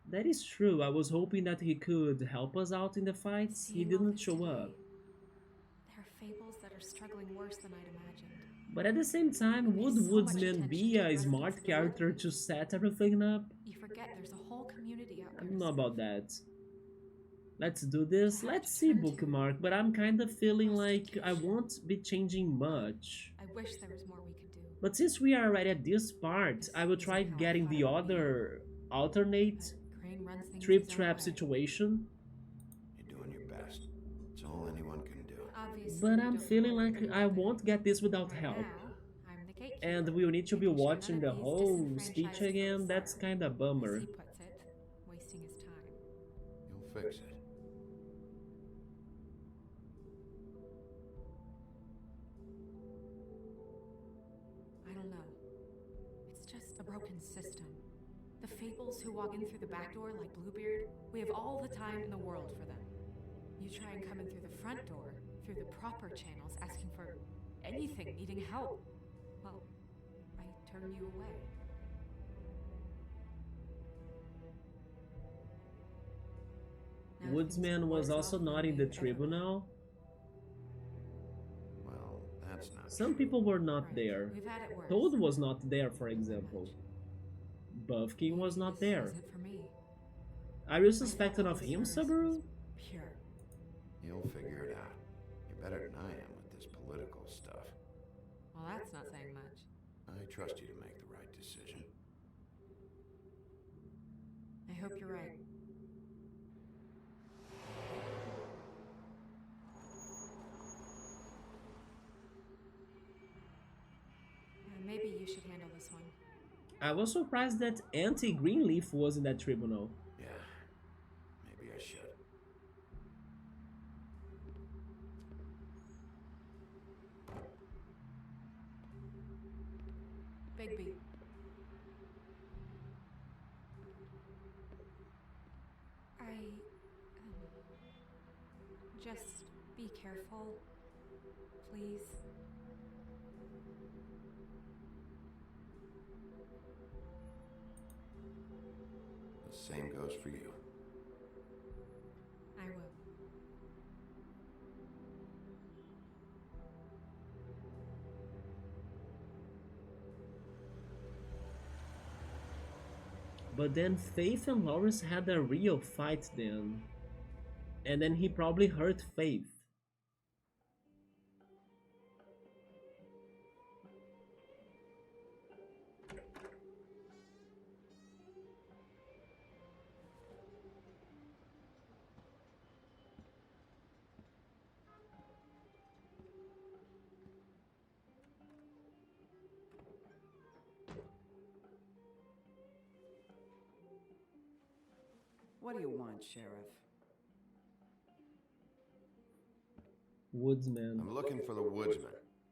That is true. I was hoping that he could help us out in the fights. He Seeing all didn't this show today, up. there are fables that are struggling worse than I'd imagined. But at the same time, We pay would so much Woodsman attention be to the a residents smart of the character to lowlands. set everything up? You forget there's a whole community out I there. don't to know serve. about that. Let's do this. To have Let's to see, turn to. Bookmark, but I'm kind of feeling like I Prostitution. won't be changing much. I wish there was more we could do. But since we are already at this part, I will This try isn't how I getting thought the it would be. other alternate Crane runs things trip his own trap way. situation. You're doing your best. It's all anyone can do. Obviously, But you I'm don't feeling know like everything I out there. won't get this without Right help. now, I'm the gatekeeper, And we'll need to be making sure watching none the of these whole speech disenfranchised again. folks That's are, kind of as bummer. he puts it, wasting his time. You'll fix it. I don't know. It's just a broken system. The fables who walk in through the back door like Bluebeard, we have all the time in the world for them. You try and come in through the front door, through the proper channels, asking for anything, needing help. Well, I turn you away. Now things Woodsman are was worse also off than not in the they've ever been. tribunal. Well, that's not Some true. people were not Right. there. We've had it worse. Toad was not there, for Not example. much. Buffkin was Maybe not this there. wasn't for me. Are you I thought suspecting all of this him, murder Subaru? was pure. You'll figure it out. You're better than I am with this political stuff. Well, that's not saying much. I trust you to make the right decision. I hope you're right. Maybe you should handle this one. I was surprised that Auntie Greenleaf was in that tribunal. Yeah, maybe I should. Bigby. Just be careful, please. The same goes for you. I will. But then Faith and Lawrence had a real fight then. And then he probably hurt Faith. What do you want, Sheriff? Woodsman. I'm looking for the woodsman.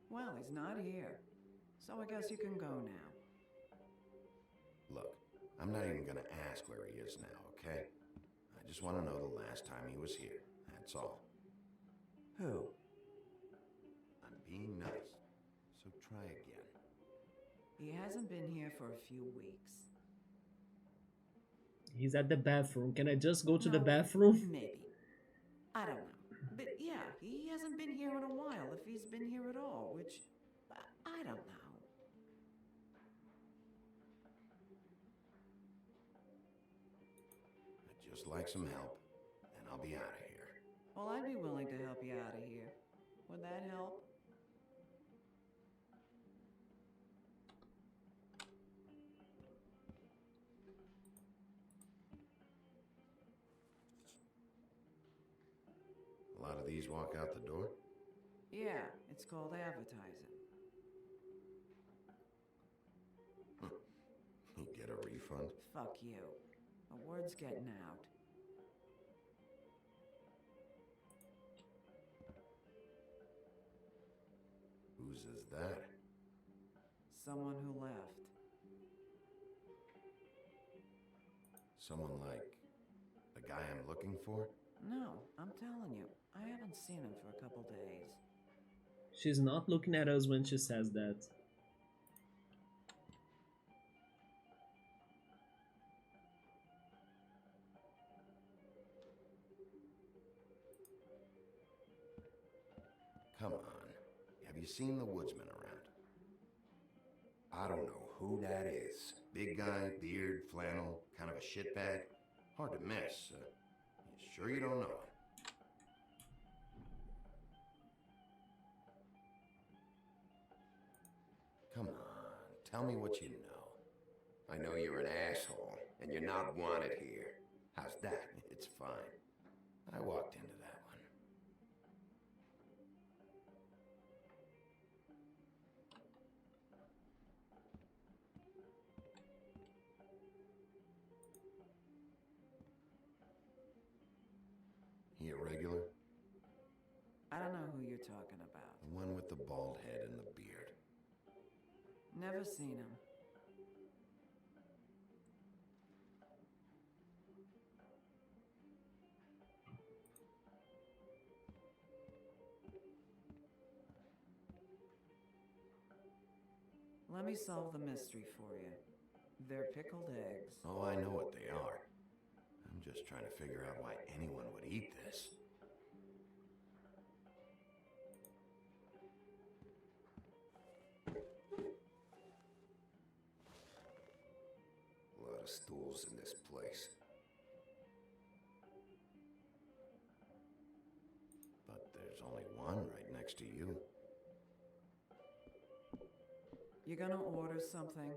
Well, he's not here. So I guess you can go now. Look, I'm not even gonna ask where he is now, okay? I just want to know the last time he was here. That's all. Who? I'm being nice, so try again. He hasn't been here for a few weeks. He's at the bathroom. Can I just go to the No, bathroom? Maybe. I don't know. But yeah, he hasn't been here in a while, if he's been here at all, which I don't know. I'd just like some help, and I'll be out of here. Well, I'd be willing to help you out of here. Would that help? bees walk out the door? Yeah, it's called advertising. You get a refund? Fuck you. The word's getting out. Whose is that? Someone who left. Someone like the guy I'm looking for? No, I'm telling you, I haven't seen him for a couple days. She's not looking at us when she says that. Come on. Have you seen the woodsman around? I don't know who that is. Big guy, beard, flannel, kind of a shitbag. Hard to miss. You sure you don't know him? Come on, tell me what you know. I know you're an asshole, and you're not wanted here. How's that? It's fine. I walked into that one. He a regular? I don't know who you're talking about. The one with the bald head and the beard. Never seen him. Let me solve the mystery for you. They're pickled eggs. Oh, I know what they are. I'm just trying to figure out why anyone would eat this. A lot of stools in this place. But there's only one right next to you. You gonna order something?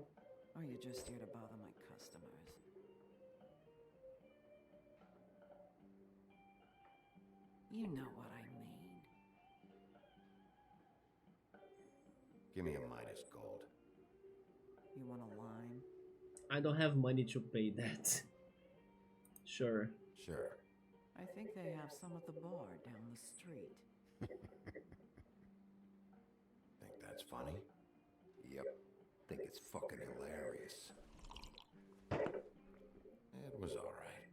Or you just here to bother my customers? You know what I mean. Give me a Midas gold. You want a lime? I don't have money to pay that. Sure. Sure. I think they have some at the bar down the street. Think that's funny? Yep. Think it's fucking hilarious. It was alright.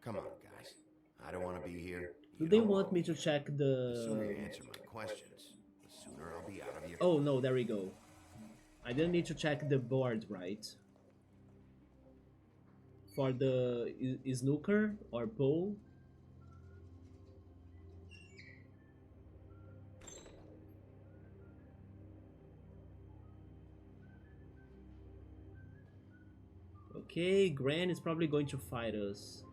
Come on, guys. I don't want to be here. Do they want me to check The sooner you the... answer my questions, the sooner I'll be out of here. Oh, no, there we go. I didn't need to check the board, right? For the snooker or pool. Okay, Gran is probably going to fight us.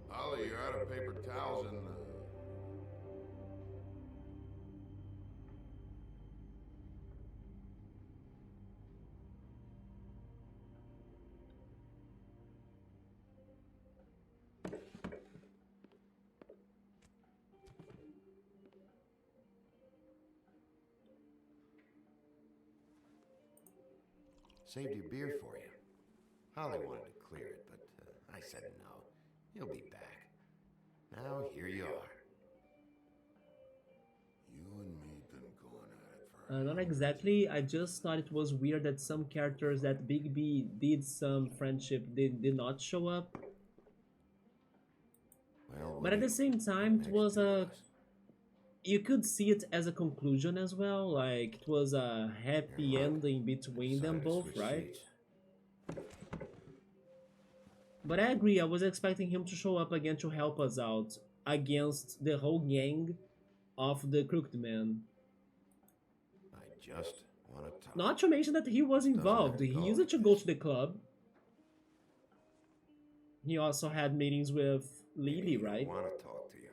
Ollie, you're out of paper towels and... Saved your beer for you. Holly wanted to clear it, but I said no. He'll be back. Now here you are. You and me been going at it for... Not exactly. I just thought it was weird that some characters that Big B did some friendship did not show up. Well, But at the same time, it was a... You could see it as a conclusion as well. Like, it was a happy ending between them both, right? But I agree, I was expecting him to show up again to help us out against the whole gang of the Crooked Man. I just want to talk. Not to mention that he was involved. He used to go to the club. He also had meetings with Lily, right? I want to talk to you.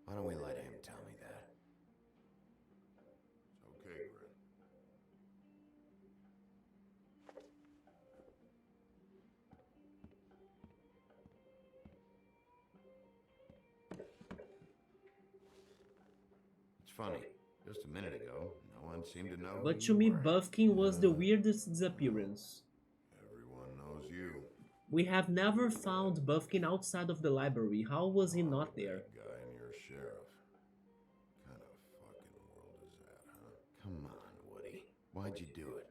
Why don't we let him tell me that? Okay, Grin. funny. Just a minute ago, no one seemed to know. But who to you me, were. Buffkin was the weirdest disappearance. Everyone knows you. We have never found Buffkin outside of the library. How was he not there? Guy and your sheriff. Kind of fucking world is that, huh? Come on, Woody. Why'd you do it?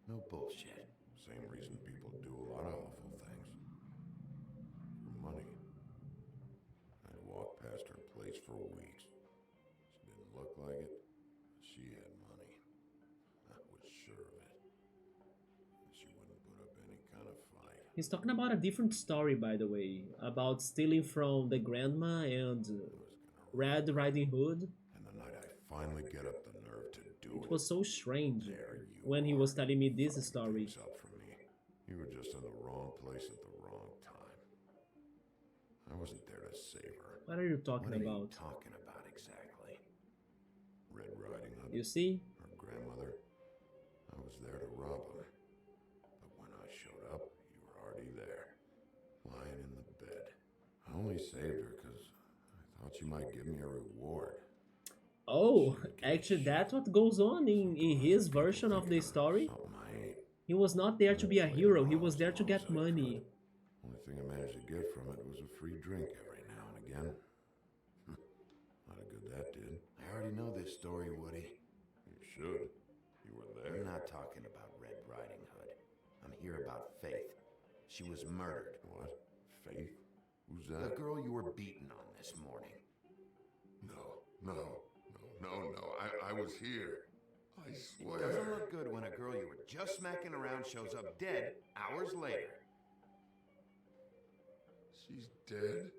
No bullshit. Same reason people do a lot of awful things. For money. I'd walk past her place for weeks. She didn't look like it. She had money. I was sure of it. She wouldn't put up any kind of fight. He's talking about a different story, by the way, about stealing from the grandma and Red Riding Hood. And the night I finally get up the nerve to do it. It was so strange when he was telling me this story. Up for me. You were just in the wrong place at the wrong time. I wasn't there to save her. What are you talking about? What are you talking about exactly? Red Riding Hood. You see? Her grandmother. I was there to rob her. But when I showed up, you were already there. Lying in the bed. I only saved her because I thought you might give me a reward. Oh, actually that's what goes on in his version of the story. He was not there to be a hero, he was there to get money. Only thing I managed to get from it was a free drink every now and again. Not a good that did. I already know this story, Woody. You should. You were there. I'm not talking about Red Riding Hood. I'm here about Faith. She was murdered. What? Faith? Who's The that? girl you were beaten on this morning. No. I was here. I swear. It doesn't look good when a girl you were just smacking around shows up dead hours later. She's dead?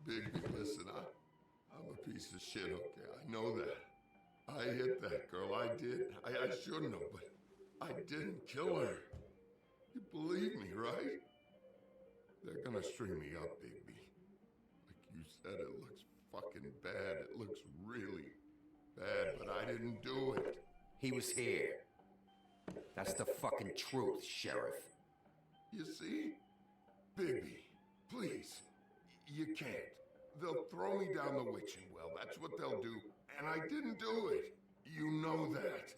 Bigby, listen, I'm a piece of shit, okay? I know that. I hit that girl, I did. I shouldn't have, but I didn't kill her. You believe me, right? They're gonna string me up, Bigby. Like you said, it looks fucking bad. It looks really bad, but I didn't do it. He was here. That's the fucking truth, Sheriff. You see? Bigby, please. You can't. They'll throw me down the witching well. That's what they'll do. And I didn't do it. You know that.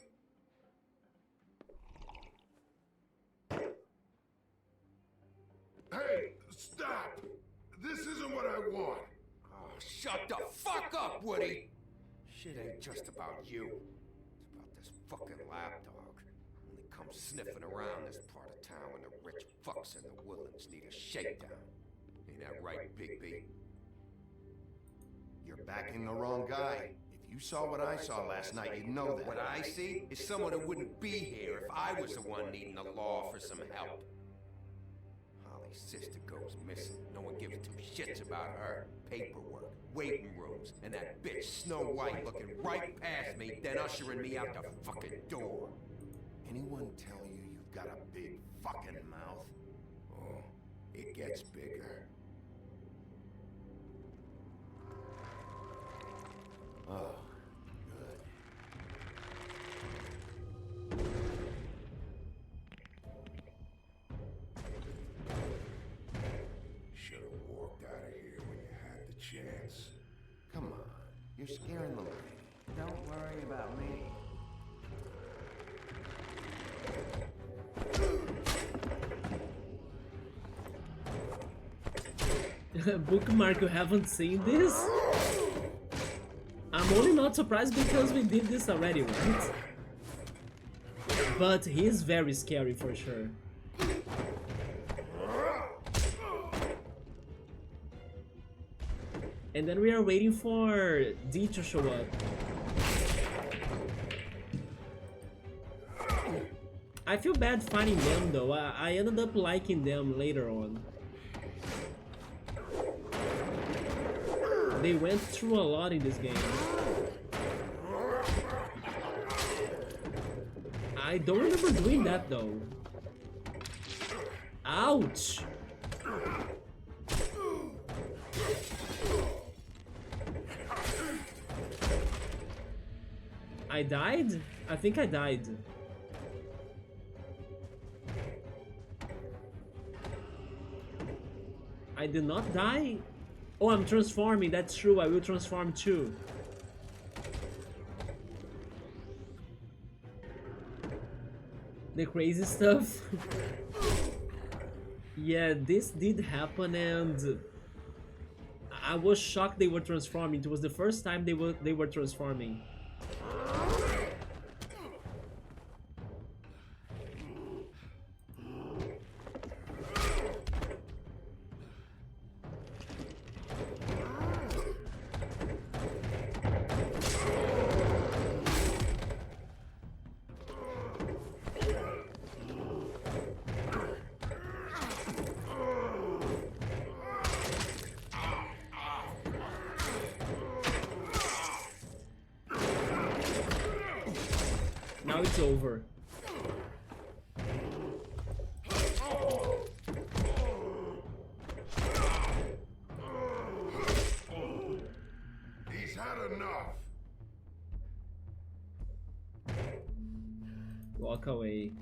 Hey, stop! This isn't what I want. Oh, shut the fuck up, Woody! Shit ain't just about you. It's about this fucking lapdog. Only comes sniffing around this part of town when the rich fucks in the woodlands need a shakedown. Ain't that right, Bigby? You're backing the wrong guy. If you saw what I saw last night, you'd know that. What I see is someone who wouldn't be here if I was the one needing the law for some help. Holly's sister goes missing. No one gives two shits about her. Paperwork, waiting rooms, and that bitch Snow White looking right past me, then ushering me out the fucking door. Anyone tell you you've got a big fucking mouth? Oh, it gets bigger. Oh, good. Should have walked out of here when you had the chance. Come on, you're scaring the lady. Don't worry about me. Bookmark, you haven't seen this? I'm only not surprised because we did this already, right? But he's very scary for sure. And then we are waiting for D to show up. I feel bad fighting them though. I ended up liking them later on. They went through a lot in this game. I don't remember doing that though. Ouch! I died? I think I died. I did not die? Oh, I'm transforming, that's true, I will transform too. The crazy stuff. Yeah, this did happen, and I was shocked they were transforming. It was the first time they were transforming. Now it's over. He's had enough. Walk away.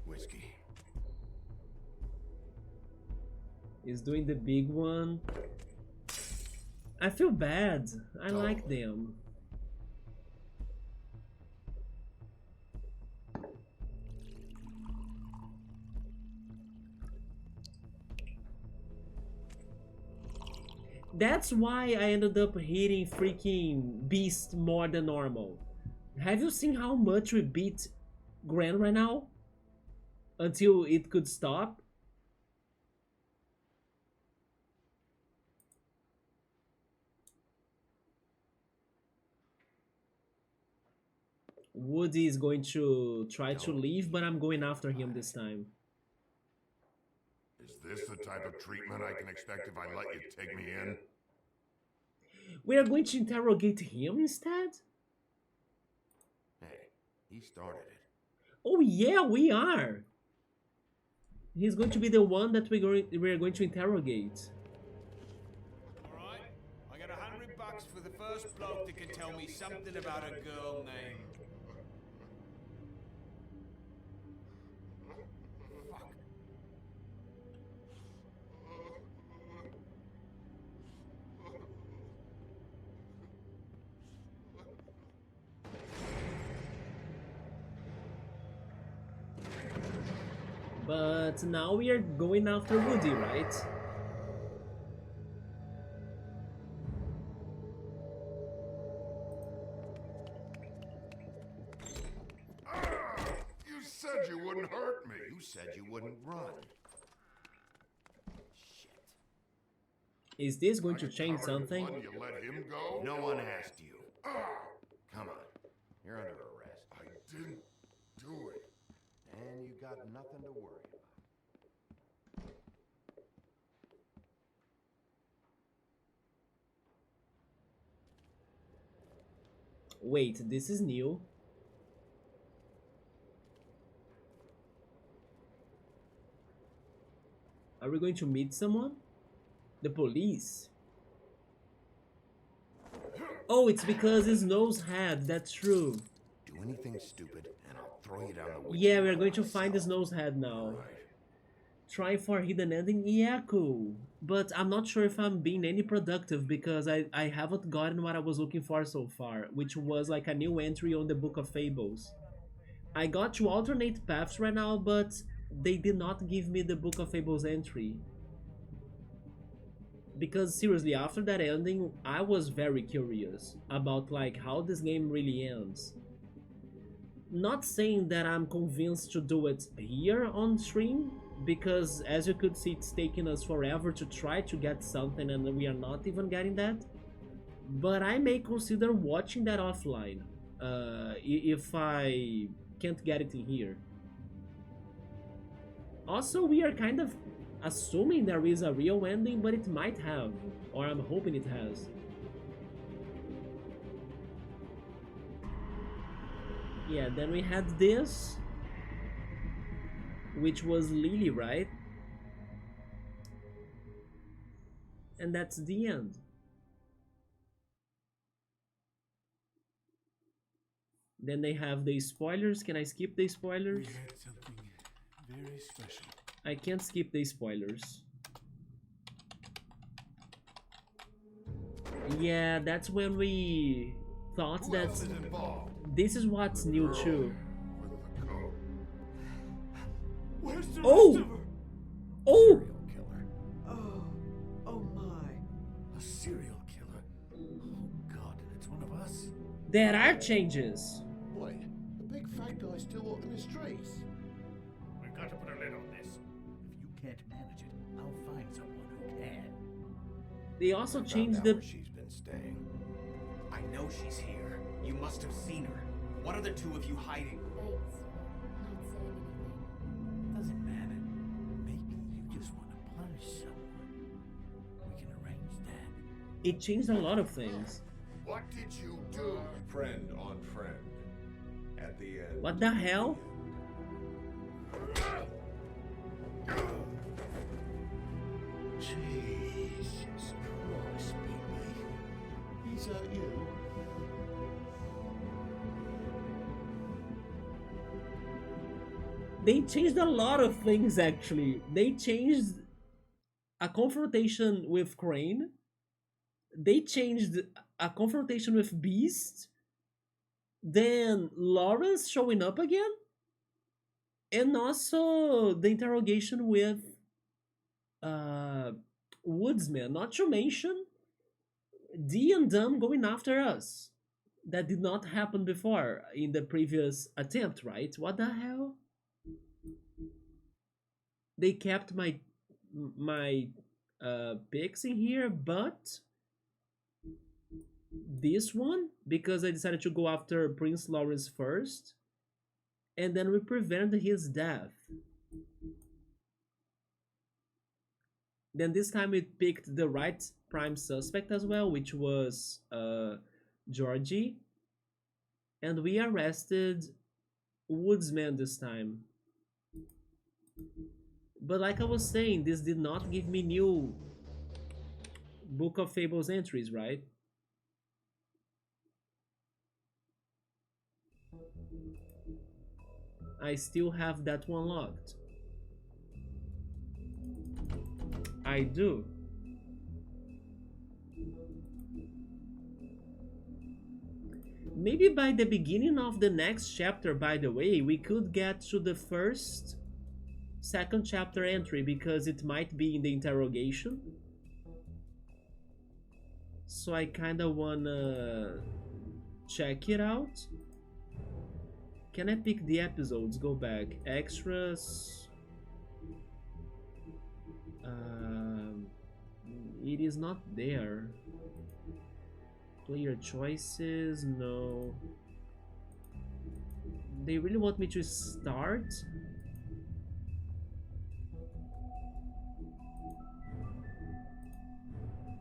Whiskey. Is doing the big one. I feel bad. I like them. That's why I ended up hitting freaking Beast more than normal. Have you seen how much we beat Gran right now? Until it could stop? Woody is going to try to leave, but I'm going after him this time. Is this the type of treatment I can expect if I let you take me in? We are going to interrogate him instead? Hey, he started it. Oh yeah, we are! He's going to be the one that we're going to interrogate. Alright, I got $100 for the first bloke that can tell me something about a girl named... Fuck. But now we are going after Woody, right? You said you wouldn't hurt me. You said you wouldn't run. Is this going to change something? You let him go? No one asked you. Come on. You're under arrest. I didn't do it. And you got nothing to worry about. Wait, this is new. Are we going to meet someone? The police? Oh, it's because his nose had, that's true. Do anything stupid and I'll throw you down the witch. Yeah, we're going to find his nose head now. Try for hidden ending? Yeah, cool. But I'm not sure if I'm being any productive because I haven't gotten what I was looking for so far, which was like a new entry on the Book of Fables. I got to alternate paths right now, but they did not give me the Book of Fables entry. Because seriously, after that ending, I was very curious about like how this game really ends. Not saying that I'm convinced to do it here on stream, because as you could see, it's taking us forever to try to get something and we are not even getting that. But I may consider watching that offline, if I can't get it in here. Also, we are kind of assuming there is a real ending, but it might have, or I'm hoping it has. Yeah, then we had this, which was Lily, right? And that's the end. Then they have the spoilers. Can I skip the spoilers? We had something very special. I can't skip the spoilers. Yeah, that's when we thought that this is what's new too. Where's the Oh! rest of her? Oh! Oh my. A serial killer. Oh God, it's one of us. There are changes. Wait, the big fat guy's still walking the streets. We've got to put a lid on this. If you can't manage it, I'll find someone who can. They also Found changed out the. where she's been staying. I know she's here. You must have seen her. What are the two of you hiding? Thanks for not saying anything. Doesn't matter. Maybe you just want to punish someone. We can arrange that. It changed a lot of things. What did you do? Friend on friend. At the end. What the hell? Jesus Christ, baby. Is that you? They changed a lot of things actually. They changed a confrontation with Crane. They changed a confrontation with Beast. Then Lawrence showing up again. And also the interrogation with Woodsman. Not to mention D and Dum going after us. That did not happen before in the previous attempt, right? What the hell? They kept my picks in here, but this one, because I decided to go after Prince Lawrence first, and then we prevented his death. Then this time we picked the right prime suspect as well, which was Georgie, and we arrested Woodsman this time. But like I was saying, this did not give me new Book of Fables entries, right? I still have that one locked. I do. Maybe by the beginning of the next chapter, by the way, we could get to the second chapter entry, because it might be in the interrogation. So I kinda wanna check it out. Can I pick the episodes? Go back. Extras. It is not there. Player choices? No. They really want me to start?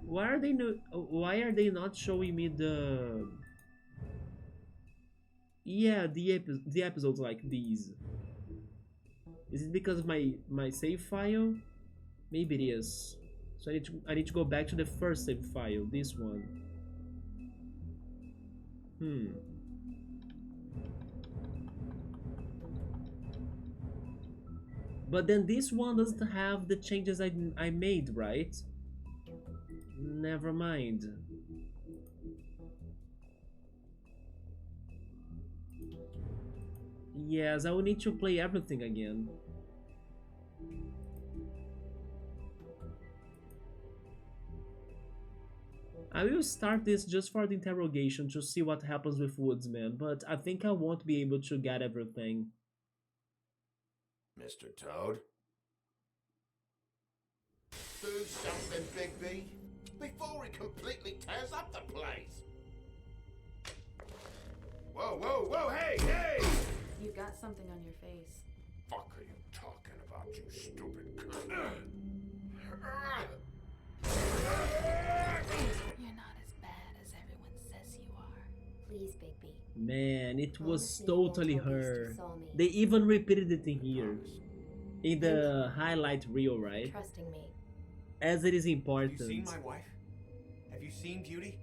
Why are they not showing me the the episodes like these? Is it because of my save file? Maybe it is. So I need to go back to the first save file, this one. But then this one doesn't have the changes I made, right? Never mind. Yes, I will need to play everything again. I will start this just for the interrogation to see what happens with Woodsman, but I think I won't be able to get everything. Mr. Toad? Do something, Bigby, before he completely tears up the place. Whoa, whoa, whoa, hey, hey! You've got something on your face. Fuck are you talking about, you stupid cunt? You're not as bad as everyone says you are. Please, Bigby. Man, it was Promise me totally you won't tell her. Beast you saw me. They even repeated it in here. In the highlight reel, right? Trusting me. As it is Have important. you seen my wife? Have you seen Beauty?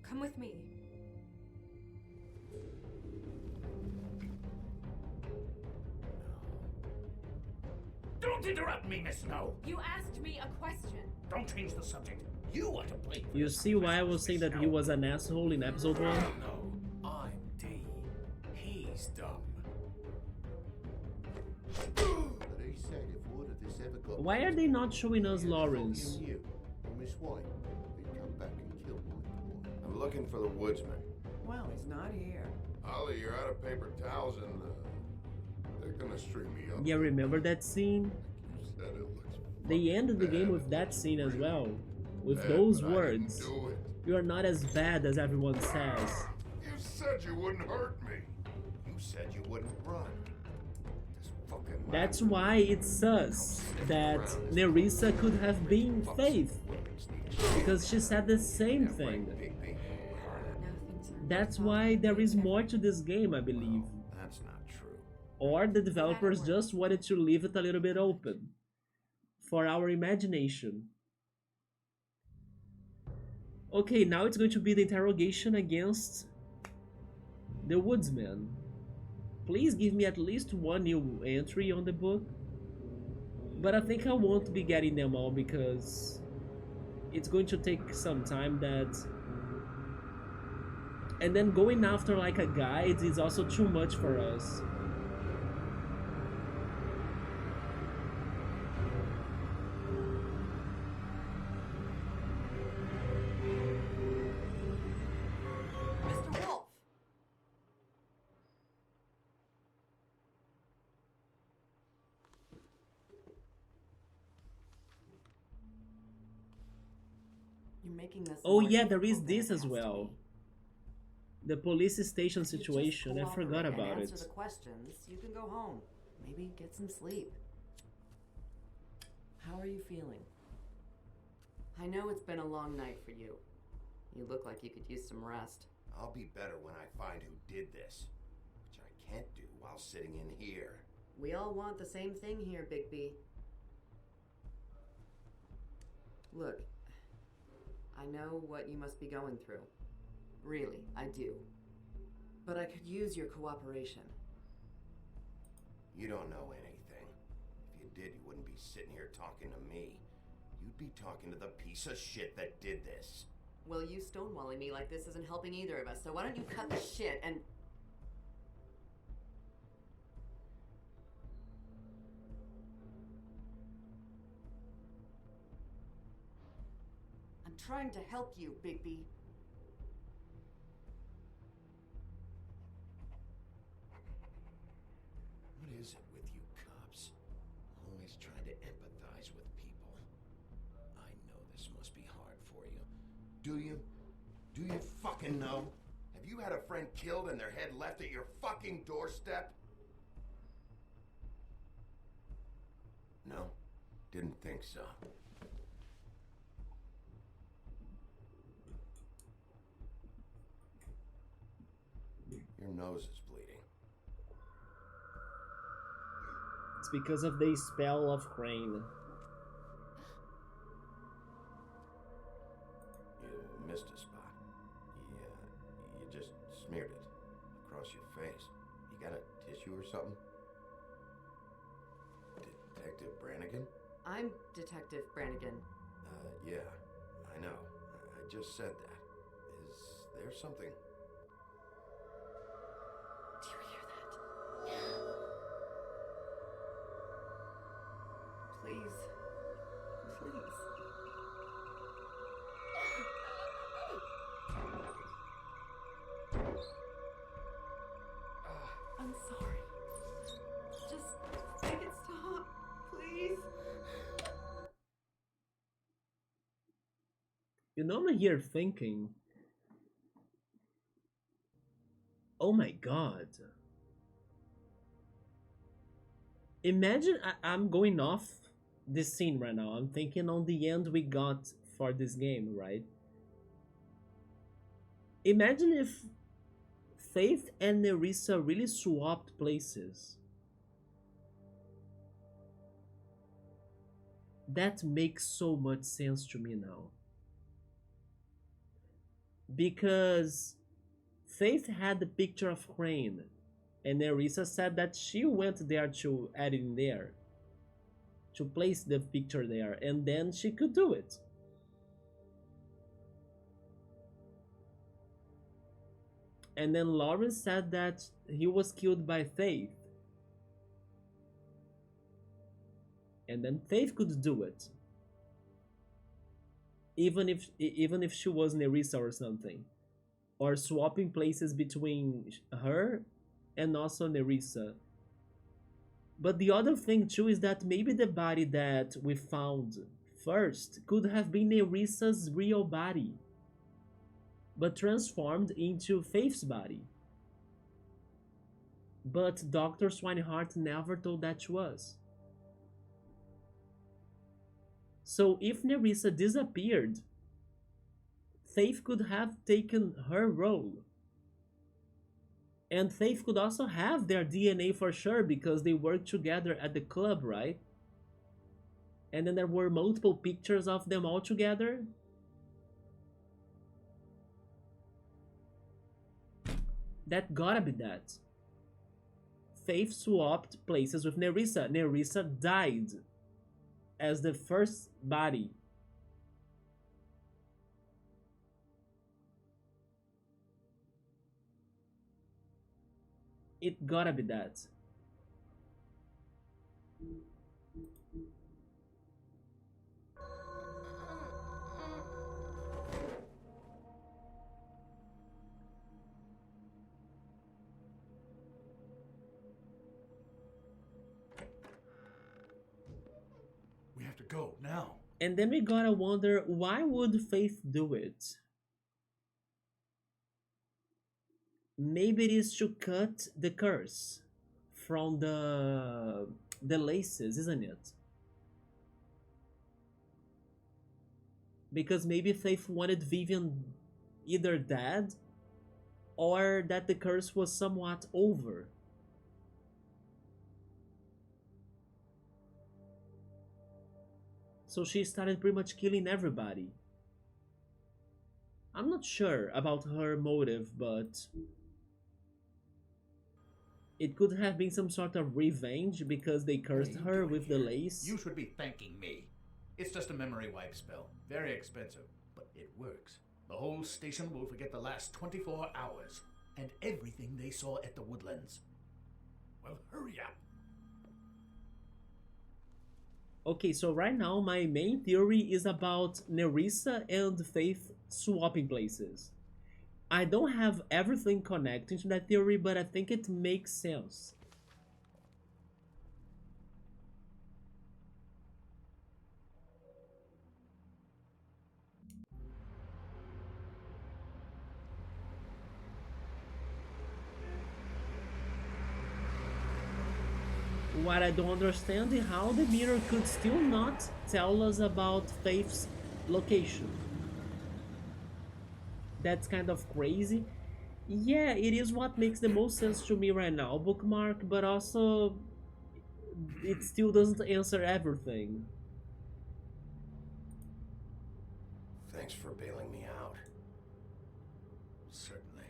Come with me. Don't interrupt me, Miss Snow. You asked me a question. Don't change the subject. You want to blame. You see why I was saying that he was an asshole in episode 1? No, I'm D. He's dumb. But he said if word of this ever got Why are they not showing us Lawrence? you or Miss White, he'd come back and kill my boy. I'm looking for the woodsman. Well, he's not here. Ollie, you're out of paper towels and they're gonna string me up. Yeah, remember that scene? You said it looks They ended the game with that scene as well. With those but I didn't words. do it. You are not as bad as everyone says. You said you wouldn't hurt me. You said you wouldn't run. This fucking That's why it's sus that Nerissa could have been Faith. Because she said the same thing. That's why there is more to this game, I believe. That's not true. Or the developers just wanted to leave it a little bit open for our imagination. Okay, now it's going to be the interrogation against the woodsman. Please give me at least one new entry on the book. But I think I won't be getting them all because it's going to take some time that... And then going after like a guide is also too much for us. Mr. Wolf! You're making this. Oh more yeah, there is difficult than this it as has to well. be. The police station If you just situation, I forgot cooperate and about answer it. the questions, you can go home. Maybe get some sleep. How are you feeling? I know it's been a long night for you. You look like you could use some rest. I'll be better when I find who did this, which I can't do while sitting in here. We all want the same thing here, Bigby. Look, I know what you must be going through. Really, I do. But I could use your cooperation. You don't know anything. If you did, you wouldn't be sitting here talking to me. You'd be talking to the piece of shit that did this. Well, you stonewalling me like this isn't helping either of us, so why don't you cut the shit and... I'm trying to help you, Bigby. What is it with you cops? Always trying to empathize with people. I know this must be hard for you. Do you? Do you fucking know? Have you had a friend killed and their head left at your fucking doorstep? No, didn't think so. Your nose is bleeding. It's because of the spell of Crane. You missed a spot. You just smeared it across your face. You got a tissue or something? Detective Brannigan? I'm Detective Brannigan. Yeah, I know. I just said that. Is there something? Do you hear that? Please. Please. I'm sorry. Just make it stop, please. You know, I'm here thinking, oh my god. Imagine I'm going off this scene right now. I'm thinking on the end we got for this game, right? Imagine if Faith and Nerissa really swapped places. That makes so much sense to me now. Because Faith had the picture of Crane, and Nerissa said that she went there to add in there. to place the picture there, and then she could do it. And then Lawrence said that he was killed by Faith. And then Faith could do it. Even if she was Nerissa or something. Or swapping places between her and also Nerissa. But the other thing too is that maybe the body that we found first could have been Nerissa's real body, but transformed into Faith's body. But Dr. Swinehart never told that to us. So if Nerissa disappeared, Faith could have taken her role. And Faith could also have their DNA for sure because they worked together at the club, right? And then there were multiple pictures of them all together. That gotta be that. Faith swapped places with Nerissa. Nerissa died as the first body. It gotta be that. We have to go now. And then we gotta wonder, why would Faith do it? Maybe it is to cut the curse from the laces, isn't it? Because maybe Faith wanted Vivian either dead or that the curse was somewhat over. So she started pretty much killing everybody. I'm not sure about her motive, but it could have been some sort of revenge because they cursed her with the lace. You should be thanking me. It's just a memory wipe spell. Very expensive, but it works. The whole station will forget the last 24 hours and everything they saw at the Woodlands. Well, hurry up. Okay, so right now my main theory is about Nerissa and Faith swapping places. I don't have everything connecting to that theory, but I think it makes sense. What I don't understand is how the mirror could still not tell us about Faith's location. That's kind of crazy. Yeah, it is what makes the most sense to me right now, Bookmark, but also it still doesn't answer everything. Thanks for bailing me out. Certainly.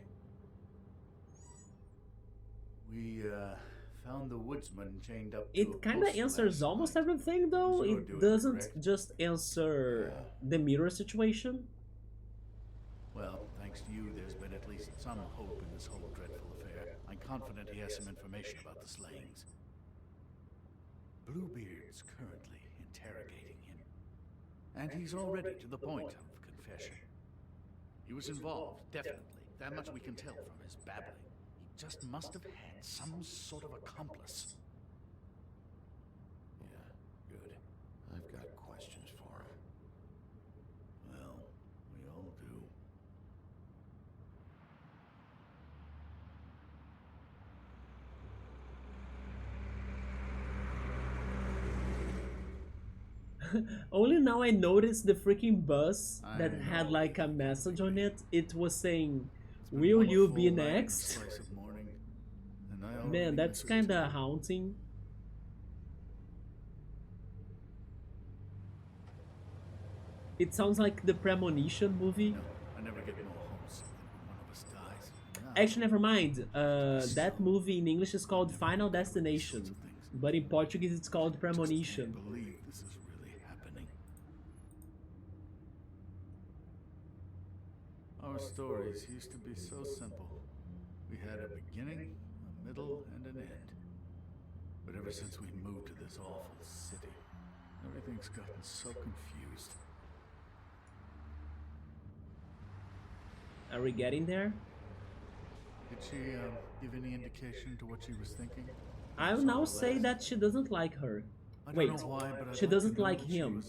We, found the woodsman chained up to a It kind of post answers last almost night. everything, though. Was your It doing, doesn't correct? just answer the mirror situation. Well, thanks to you, there's been at least some hope in this whole dreadful affair. I'm confident he has some information about the slayings. Bluebeard's currently interrogating him. And he's already to the point of confession. He was involved, definitely. That much we can tell from his babbling. He just must have had some sort of accomplice. Yeah, good. I've got questions for him. Well, we all do. Only now I noticed the freaking bus that had like a message on it. It was saying, "Will you be next?" Man, that's kinda haunting. It sounds like the Premonition movie. I never get more homesick than when one of us dies. Actually, never mind. That movie in English is called Final Destination, but in Portuguese it's called Premonition. Believe stories used to be so simple. We had a beginning, a middle, and an end. But ever since we moved to this awful city, everything's gotten so confused. Are we getting there? Did she give any indication to what she was thinking? I will now say that she doesn't like her. Wait, she doesn't like him.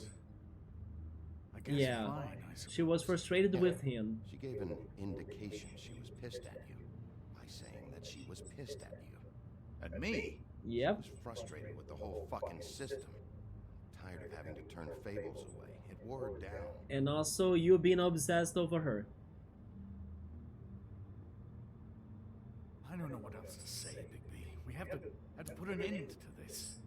Yeah, she was frustrated with him. She gave an indication she was pissed at you by saying that she was pissed at you. At me? Yep. She was frustrated with the whole fucking system. Tired of having to turn fables away. It wore her down. And also, you being obsessed over her. I don't know what else to say, Bigby. We have to put an end to this.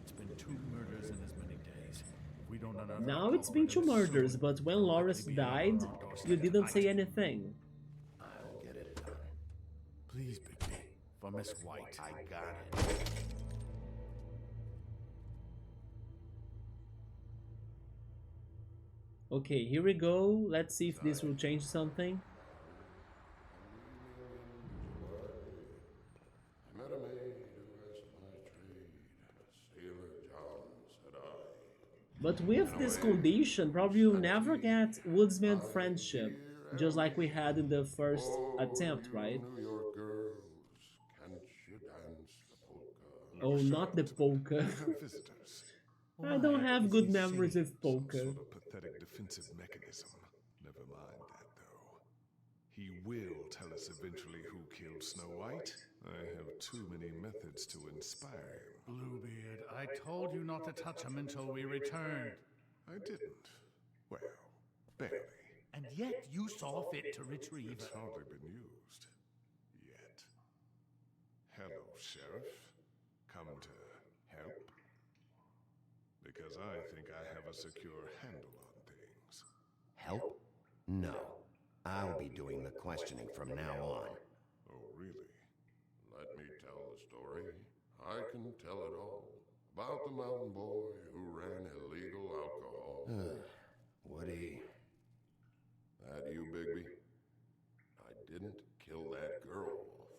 It's been 2 murders in as many days. We don't know. Now it's been 2 murders, but when Loris died, you didn't say anything. I'll get it done. Please, Bigby. For Miss White. I got it. Okay, here we go. Let's see if this will change something. But with this condition, probably you'll never get woodsman friendship, just like we had in the first attempt, right? New York girls, can't you dance the polka? Oh, not the polka. Visitors. I don't have good memories with polka. Some sort of pathetic defensive mechanism. Never mind that, though. He will tell us eventually who killed Snow White. I have too many methods to inspire him. Bluebeard, I told you not to touch him until we returned. I didn't. Well, barely. And yet you saw fit to retrieve. It's hardly been used. Yet. Hello, Sheriff. Come to help? Because I think I have a secure handle on things. Help? No. I'll be doing the questioning from now on. Oh, really? Let me tell the story. I can tell it all. About the mountain boy who ran illegal alcohol. Woody. That you, Bigby? I didn't kill that girl off.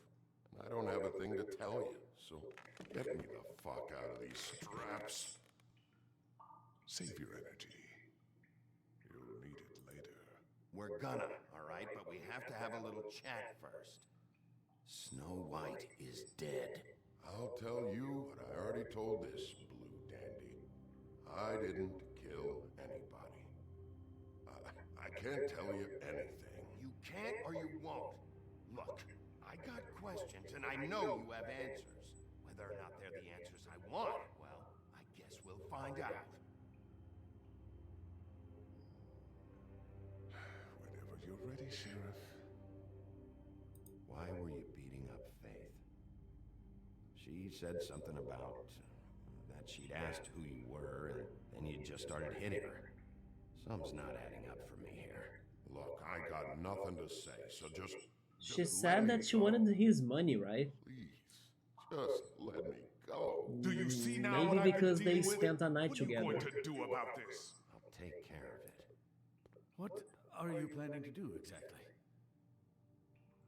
And I don't have a thing to tell you, so get me the fuck out of these straps. Save your energy. You'll need it later. We're gonna, all right? But we have to have a little chat first. Snow White is dead. I'll tell you what I already told this blue dandy. I didn't kill anybody. I can't tell you anything. You can't or you won't. Look, I got questions and I know you have answers. Whether or not they're the answers I want, well, I guess we'll find out. Whenever you're ready, Sheriff. Why were you beating up Faith? She said something about that she'd asked who you were, and then you just started hitting her. Something's not adding up for me here. Look, I got nothing to say, so just She said that she wanted his money, right? Please, just let me go. Do you see now Maybe what I've because been they dealing with? spent a night What are you together. going to do about this? I'll take care of it. What are you planning to do exactly?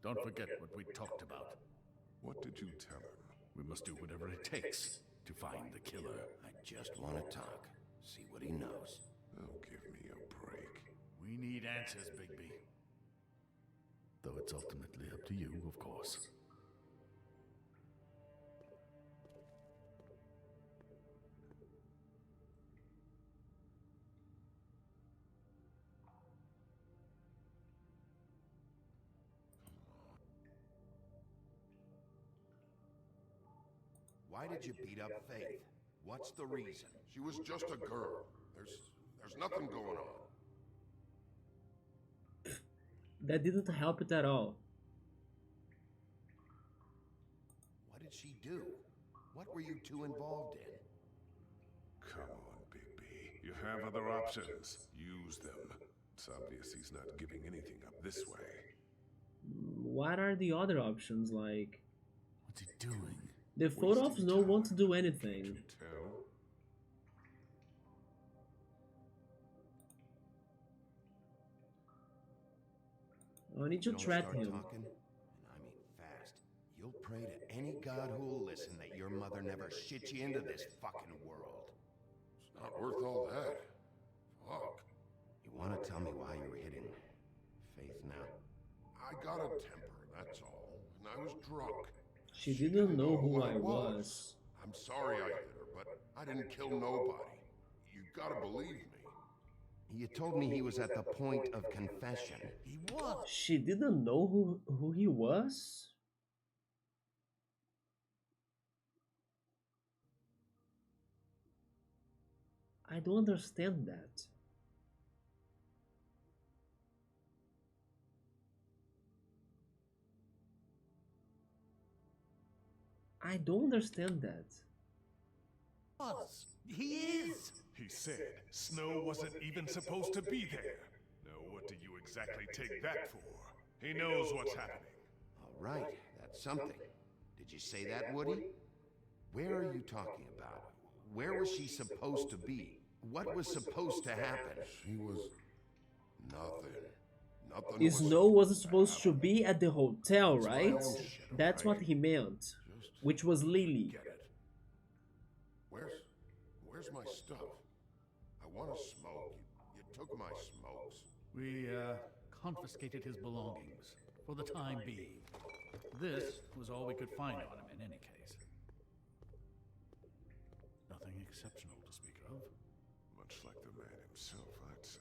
Don't forget what we talked about. What did you tell him? We must do whatever it takes to find the killer. I just want to talk, see what he knows. Oh, give me a break. We need answers, Bigby. Though it's ultimately up to you, of course. Why did you beat up Faith? What's the reason? She was just a girl. There's nothing going on. That didn't help it at all. What did she do? What were you two involved in? Come on, Bigby. You have other options. Use them. It's obvious he's not giving anything up this way. What are the other options like? What's he doing? The photos don't want to do anything. Tell? I need to Don't threat start him. talking, and I mean fast. You'll pray to any god who'll listen that your mother never shit you into this fucking world. It's not worth all that. Fuck. You want to tell me why you're hitting Faith now? I got a temper, that's all. And I was drunk. She didn't know who I was. I'm sorry I hit her, but I didn't kill nobody. You gotta believe me. You told me he was at the point of confession. He was. She didn't know who he was? I don't understand that. I don't understand that. Was. He is. He said Snow wasn't even supposed to be there. Now what do you exactly take that for? He knows what's happening. All right, that's something. Did you say that, Woody? Where are you talking about? Where was she supposed to be? What was supposed to happen? She was nothing. Nothing. Snow wasn't supposed to be at the hotel, right? That's what he meant. Which was Lily. Get it. Where's my stuff? I want to smoke. You took my smokes. We, confiscated his belongings, for the time being. This was all we could find on him in any case. Nothing exceptional to speak of. Much like the man himself, I'd say.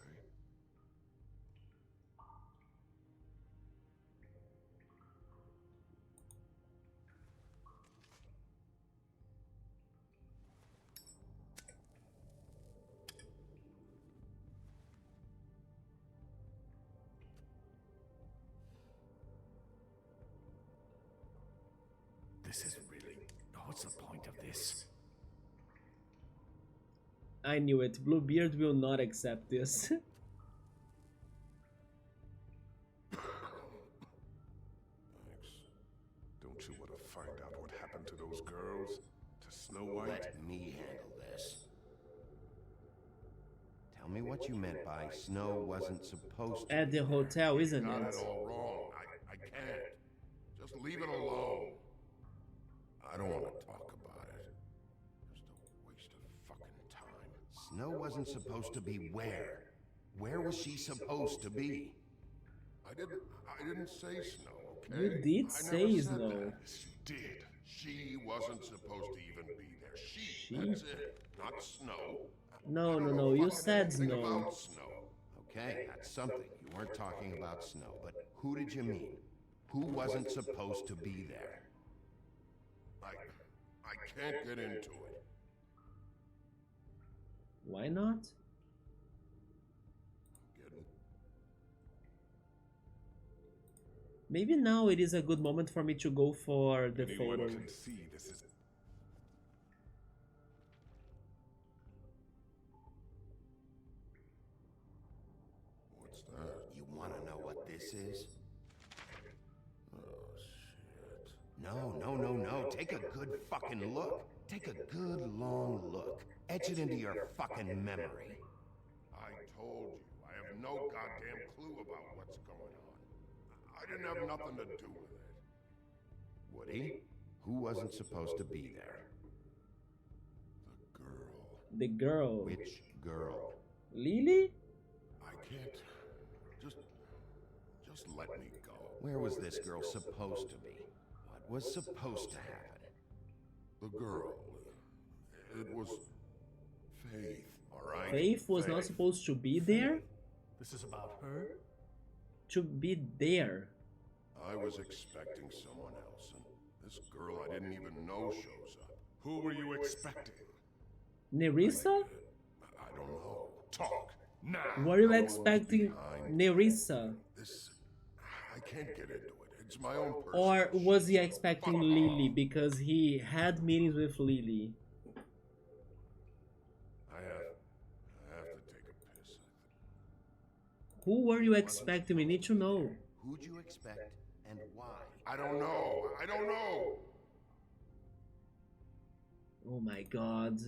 This is really... What's the point of this? I knew it. Bluebeard will not accept this. Thanks. Don't you want to find out what happened to those girls? To Snow White? Let me handle this. Tell me what you meant by Snow wasn't supposed to At the hotel, isn't Got it? it all wrong. I can't. Just leave it alone. I don't want to talk about it. Just a waste of fucking time. Snow wasn't supposed to be where? Where was she supposed to be? I didn't say Snow, okay? You did I say never said Snow. that. Yes, you did. She wasn't supposed to even be there. She? She? That's it. Not Snow. No, I no, don't no. know You fucking said anything Snow. about Snow. Okay, that's something. You weren't talking about Snow, but who did you mean? Who wasn't supposed to be there? I can't get into it. Why not? Maybe now it is a good moment for me to go for the Anyone photo. can see this is... What's that? You want to know what this is? Oh, shit. No. Take a good fucking look. Take a good long look. Etch it into your fucking memory. I told you, I have no goddamn clue about what's going on. I didn't have nothing to do with it. Woody, who wasn't supposed to be there? The girl. The girl. Which girl? Lily? I can't... Just let me go. Where was this girl supposed to be? What was supposed to happen? The girl. It was... Faith, alright? Faith was not supposed to be there? This is about her? To be there. I was expecting someone else, and this girl I didn't even know shows up. Who were you expecting? Nerissa? I don't know. Talk now. Were you expecting Nerissa? This... I can't get into it. It's my own personal Or was he shit, so expecting fuck Lily off. because he had meetings with Lily? I have to take a piss. Who were you expecting? We need to know. Who'd you expect and why? I don't know. I don't know. Oh my god.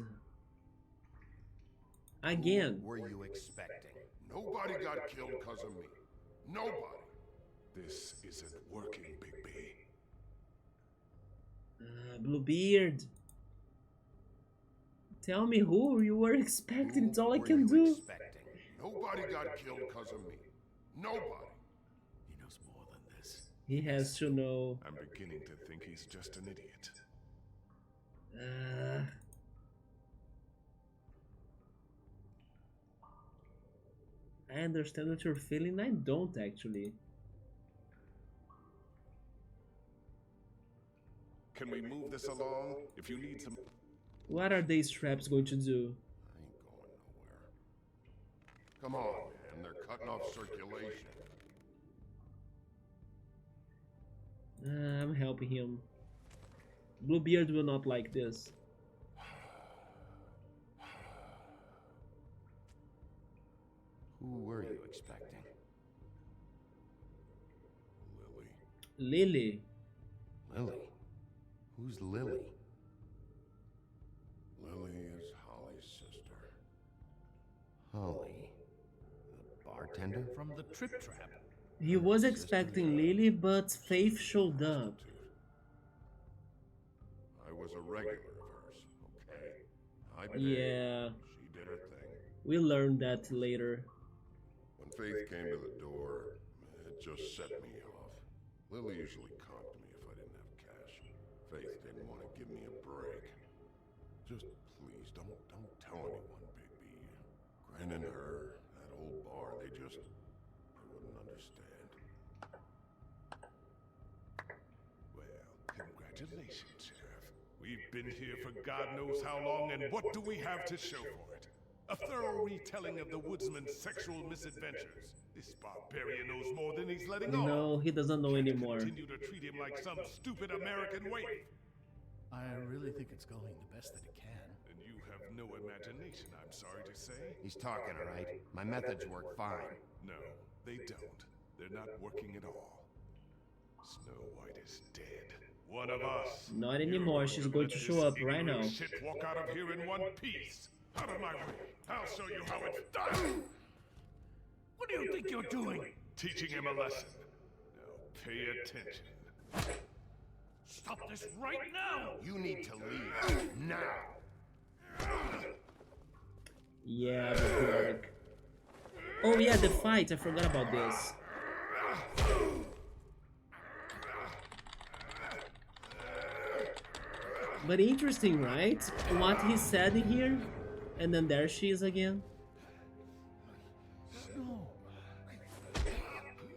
Again. Who were you expecting? Nobody got killed because of me. Nobody. This isn't working, Bigby. Bluebeard. Tell me who you were expecting. It's all I Who can were you do. expecting? Nobody got killed because of me. Nobody. He knows more than this. He has to know. I'm beginning to think he's just an idiot. I understand what you're feeling. I don't actually. Can we move this along? If you need some... What are these straps going to do? I ain't going nowhere. Come on, man. They're cutting off circulation. I'm helping him. Bluebeard will not like this. Who were you expecting? Lily. Lily? Who's Lily? Lily is Holly's sister. Holly? The bartender? From the Trip Trap. He was expecting Lily, but Faith showed up. I was a regular of hers, okay? I paid. Yeah. She did her thing. We learned that later. When Faith came to the door, it just set me off. Lily usually comped me if I didn't have cash. Faith didn't want to give me a break. Just please, don't tell anyone, Bigby. Gren and her, that old bar, they wouldn't understand. Well, congratulations, Sheriff. We've been here for God knows how long, and what do we have to show for it? A thorough retelling of the woodsman's sexual misadventures. This barbarian knows more than he's letting on. No, he doesn't know anymore. Continue to treat him like some stupid American waif. I really think it's going the best that it can. And you have no imagination, I'm sorry to say. He's talking, all right? My methods work fine. No, they don't. They're not working at all. Snow White is dead. One of us. Not anymore. She's going to show up right now. Shit, walk out of here in one piece. Out of my way. I'll show you how it's done. What do you think you're doing? Teaching him a lesson. Now pay attention. Stop this right now! You need to leave now. Yeah, the work. Oh yeah, the fight. I forgot about this. But interesting, right? What he said here, and then there she is again.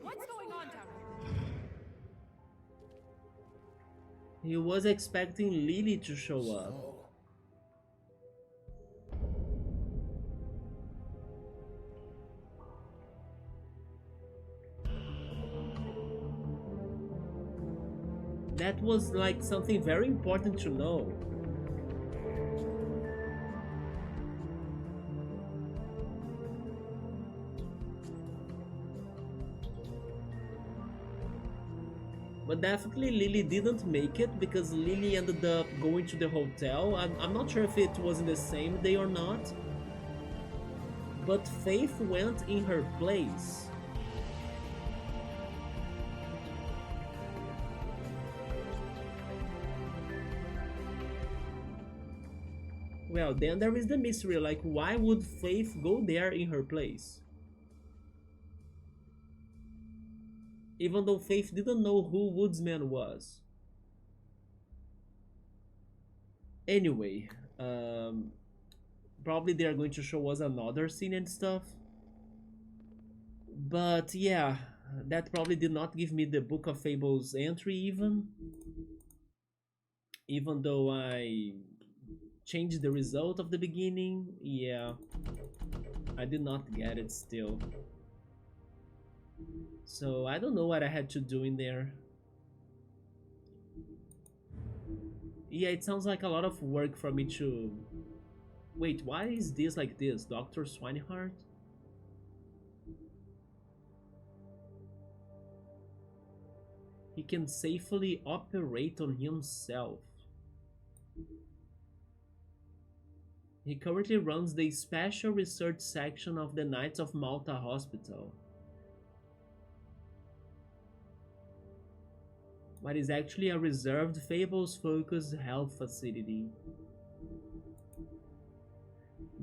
What's going on down here? He was expecting Lily to show up. That was like something very important to know. But definitely Lily didn't make it because Lily ended up going to the hotel. I'm not sure if it was in the same day or not. But Faith went in her place. Well, then there is the mystery, like why would Faith go there in her place? Even though Faith didn't know who Woodsman was. Anyway, probably they are going to show us another scene and stuff. But yeah, that probably did not give me the Book of Fables entry even though I changed the result of the beginning. Yeah, I did not get it still. So I don't know what I had to do in there. Yeah, it sounds like a lot of work for me to... Wait, why is this like this? Dr. Swinehart? He can safely operate on himself. He currently runs the Special Research Section of the Knights of Malta Hospital. But it's actually a reserved Fables-focused health facility.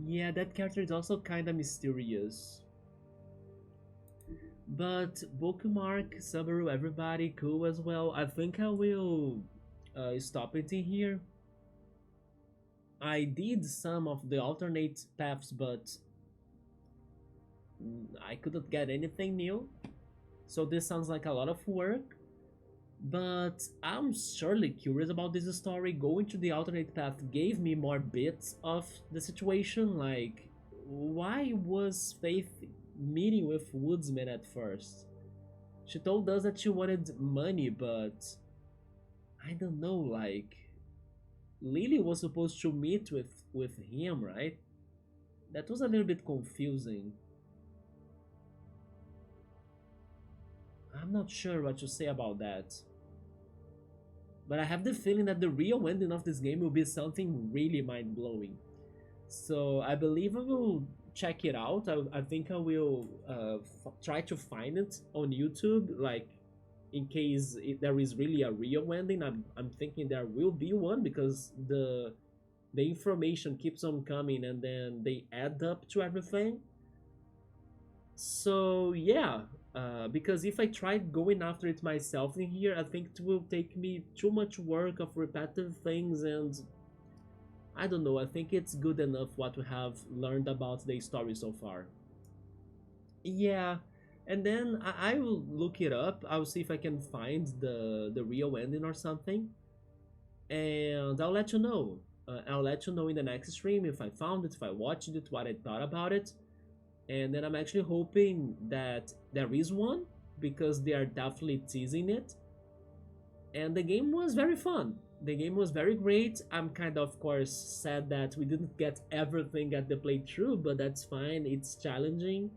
Yeah, that character is also kinda mysterious. But bookmark, Subaru, everybody, cool as well. I think I will stop it in here. I did some of the alternate paths, but I couldn't get anything new. So this sounds like a lot of work. But I'm surely curious about this story. Going to the alternate path gave me more bits of the situation, like why was Faith meeting with Woodsman at first? She told us that she wanted money, but I don't know, like Lily was supposed to meet with him, right? That was a little bit confusing. I'm not sure what to say about that. But I have the feeling that the real ending of this game will be something really mind-blowing. So I believe I will check it out. I think I will try to find it on YouTube, like in case there is really a real ending. I'm thinking there will be one because the information keeps on coming and then they add up to everything. So yeah, because if I tried going after it myself in here, I think it will take me too much work of repetitive things, and I don't know, I think it's good enough what we have learned about the story so far. Yeah, and then I will look it up. I'll see if I can find the real ending or something, and I'll let you know. I'll let you know in the next stream if I found it, if I watched it, what I thought about it. And then I'm actually hoping that there is one, because they are definitely teasing it. And the game was very fun. The game was very great. I'm kind of course, sad that we didn't get everything at the playthrough, but that's fine. It's challenging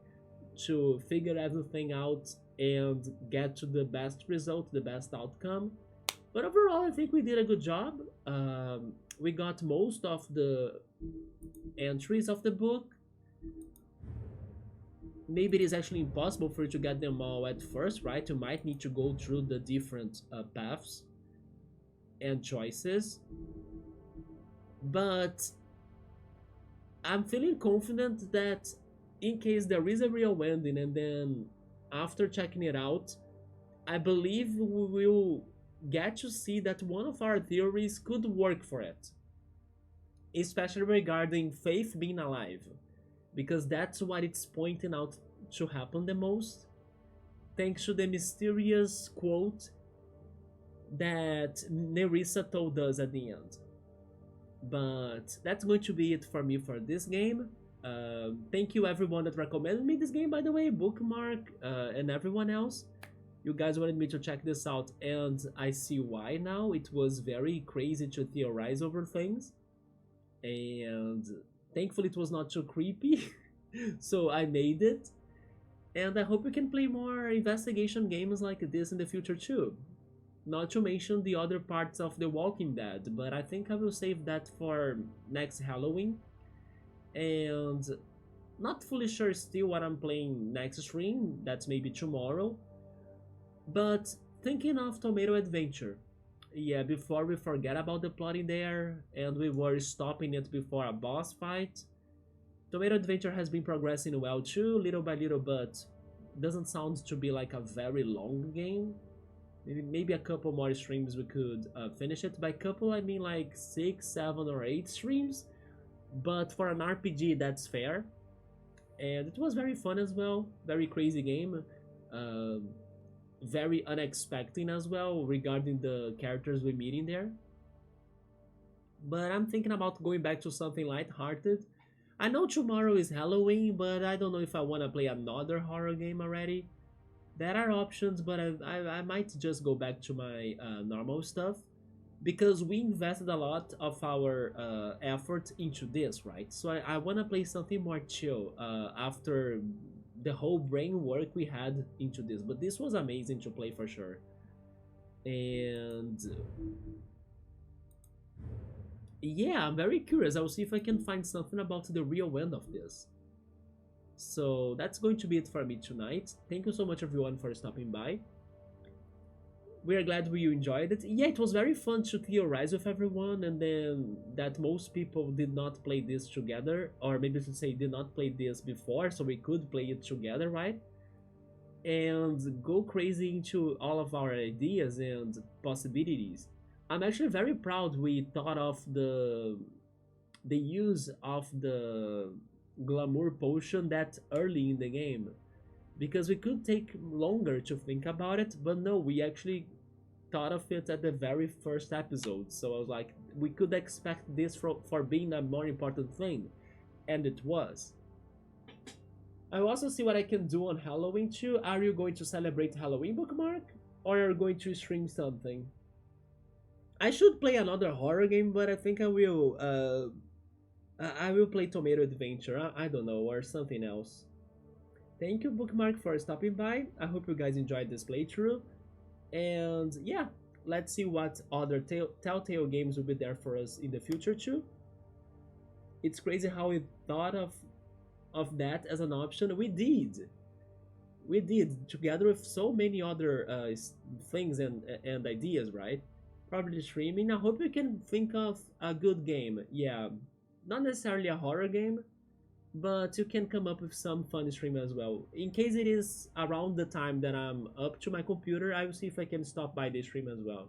to figure everything out and get to the best result, the best outcome. But overall, I think we did a good job. We got most of the entries of the book. Maybe it is actually impossible for you to get them all at first, right? You might need to go through the different paths and choices. But I'm feeling confident that in case there is a real ending, and then after checking it out, I believe we will get to see that one of our theories could work for it. Especially regarding Faith being alive, because that's what it's pointing out to happen the most, thanks to the mysterious quote that Nerissa told us at the end. But that's going to be it for me for this game. Thank you everyone that recommended me this game, by the way, Bookmark and everyone else. You guys wanted me to check this out, and I see why now. It was very crazy to theorize over things, and thankfully it was not too creepy. So I made it, and I hope we can play more investigation games like this in the future too. Not to mention the other parts of The Walking Dead, but I think I will save that for next Halloween. And not fully sure still what I'm playing next stream, that's maybe tomorrow. But thinking of Tomato Adventure. Yeah, before we forget about the plot in there, and we were stopping it before a boss fight. Tomato Adventure has been progressing well too, little by little, but doesn't sound to be like a very long game. Maybe a couple more streams we could finish it. By couple, I mean like 6, 7, or 8 streams. But for an RPG, that's fair. And it was very fun as well. Very crazy game. Very unexpected as well regarding the characters we meet in there. But I'm thinking about going back to something light-hearted. I know tomorrow is Halloween, but I don't know if I want to play another horror game already. There are options, but I might just go back to my normal stuff, because we invested a lot of our effort into this, right? So I want to play something more chill after the whole brain work we had into this. But this was amazing to play for sure. And yeah, I'm very curious. I'll see if I can find something about the real end of this. So that's going to be it for me tonight. Thank you so much everyone for stopping by. we are glad you enjoyed it. Yeah, it was very fun to theorize with everyone, and then that most people did not play this together, or maybe I should say did not play this before, so we could play it together, right? And go crazy into all of our ideas and possibilities. I'm actually very proud we thought of the use of the glamour potion that early in the game, because we could take longer to think about it, but no, we actually thought of it at the very first episode. So I was like, we could expect this for being a more important thing, and it was. I will also see what I can do on Halloween too. Are you going to celebrate Halloween, Bookmark? Or are you going to stream something? I should play another horror game, but I think I will play Tomato Adventure. I don't know, or something else. Thank you, Bookmark, for stopping by. I hope you guys enjoyed this playthrough. And yeah, let's see what other Telltale games will be there for us in the future too. It's crazy how we thought of that as an option. We did together with so many other things and ideas, right? Probably streaming. I hope you can think of a good game. Yeah, not necessarily a horror game, but you can come up with some fun stream as well. In case it is around the time that I'm up to my computer, I will see if I can stop by the stream as well.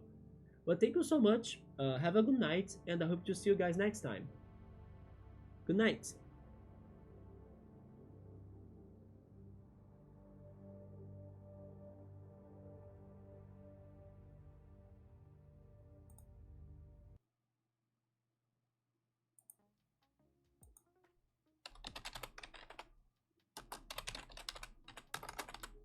But thank you so much. Have a good night, and I hope to see you guys next time. Good night.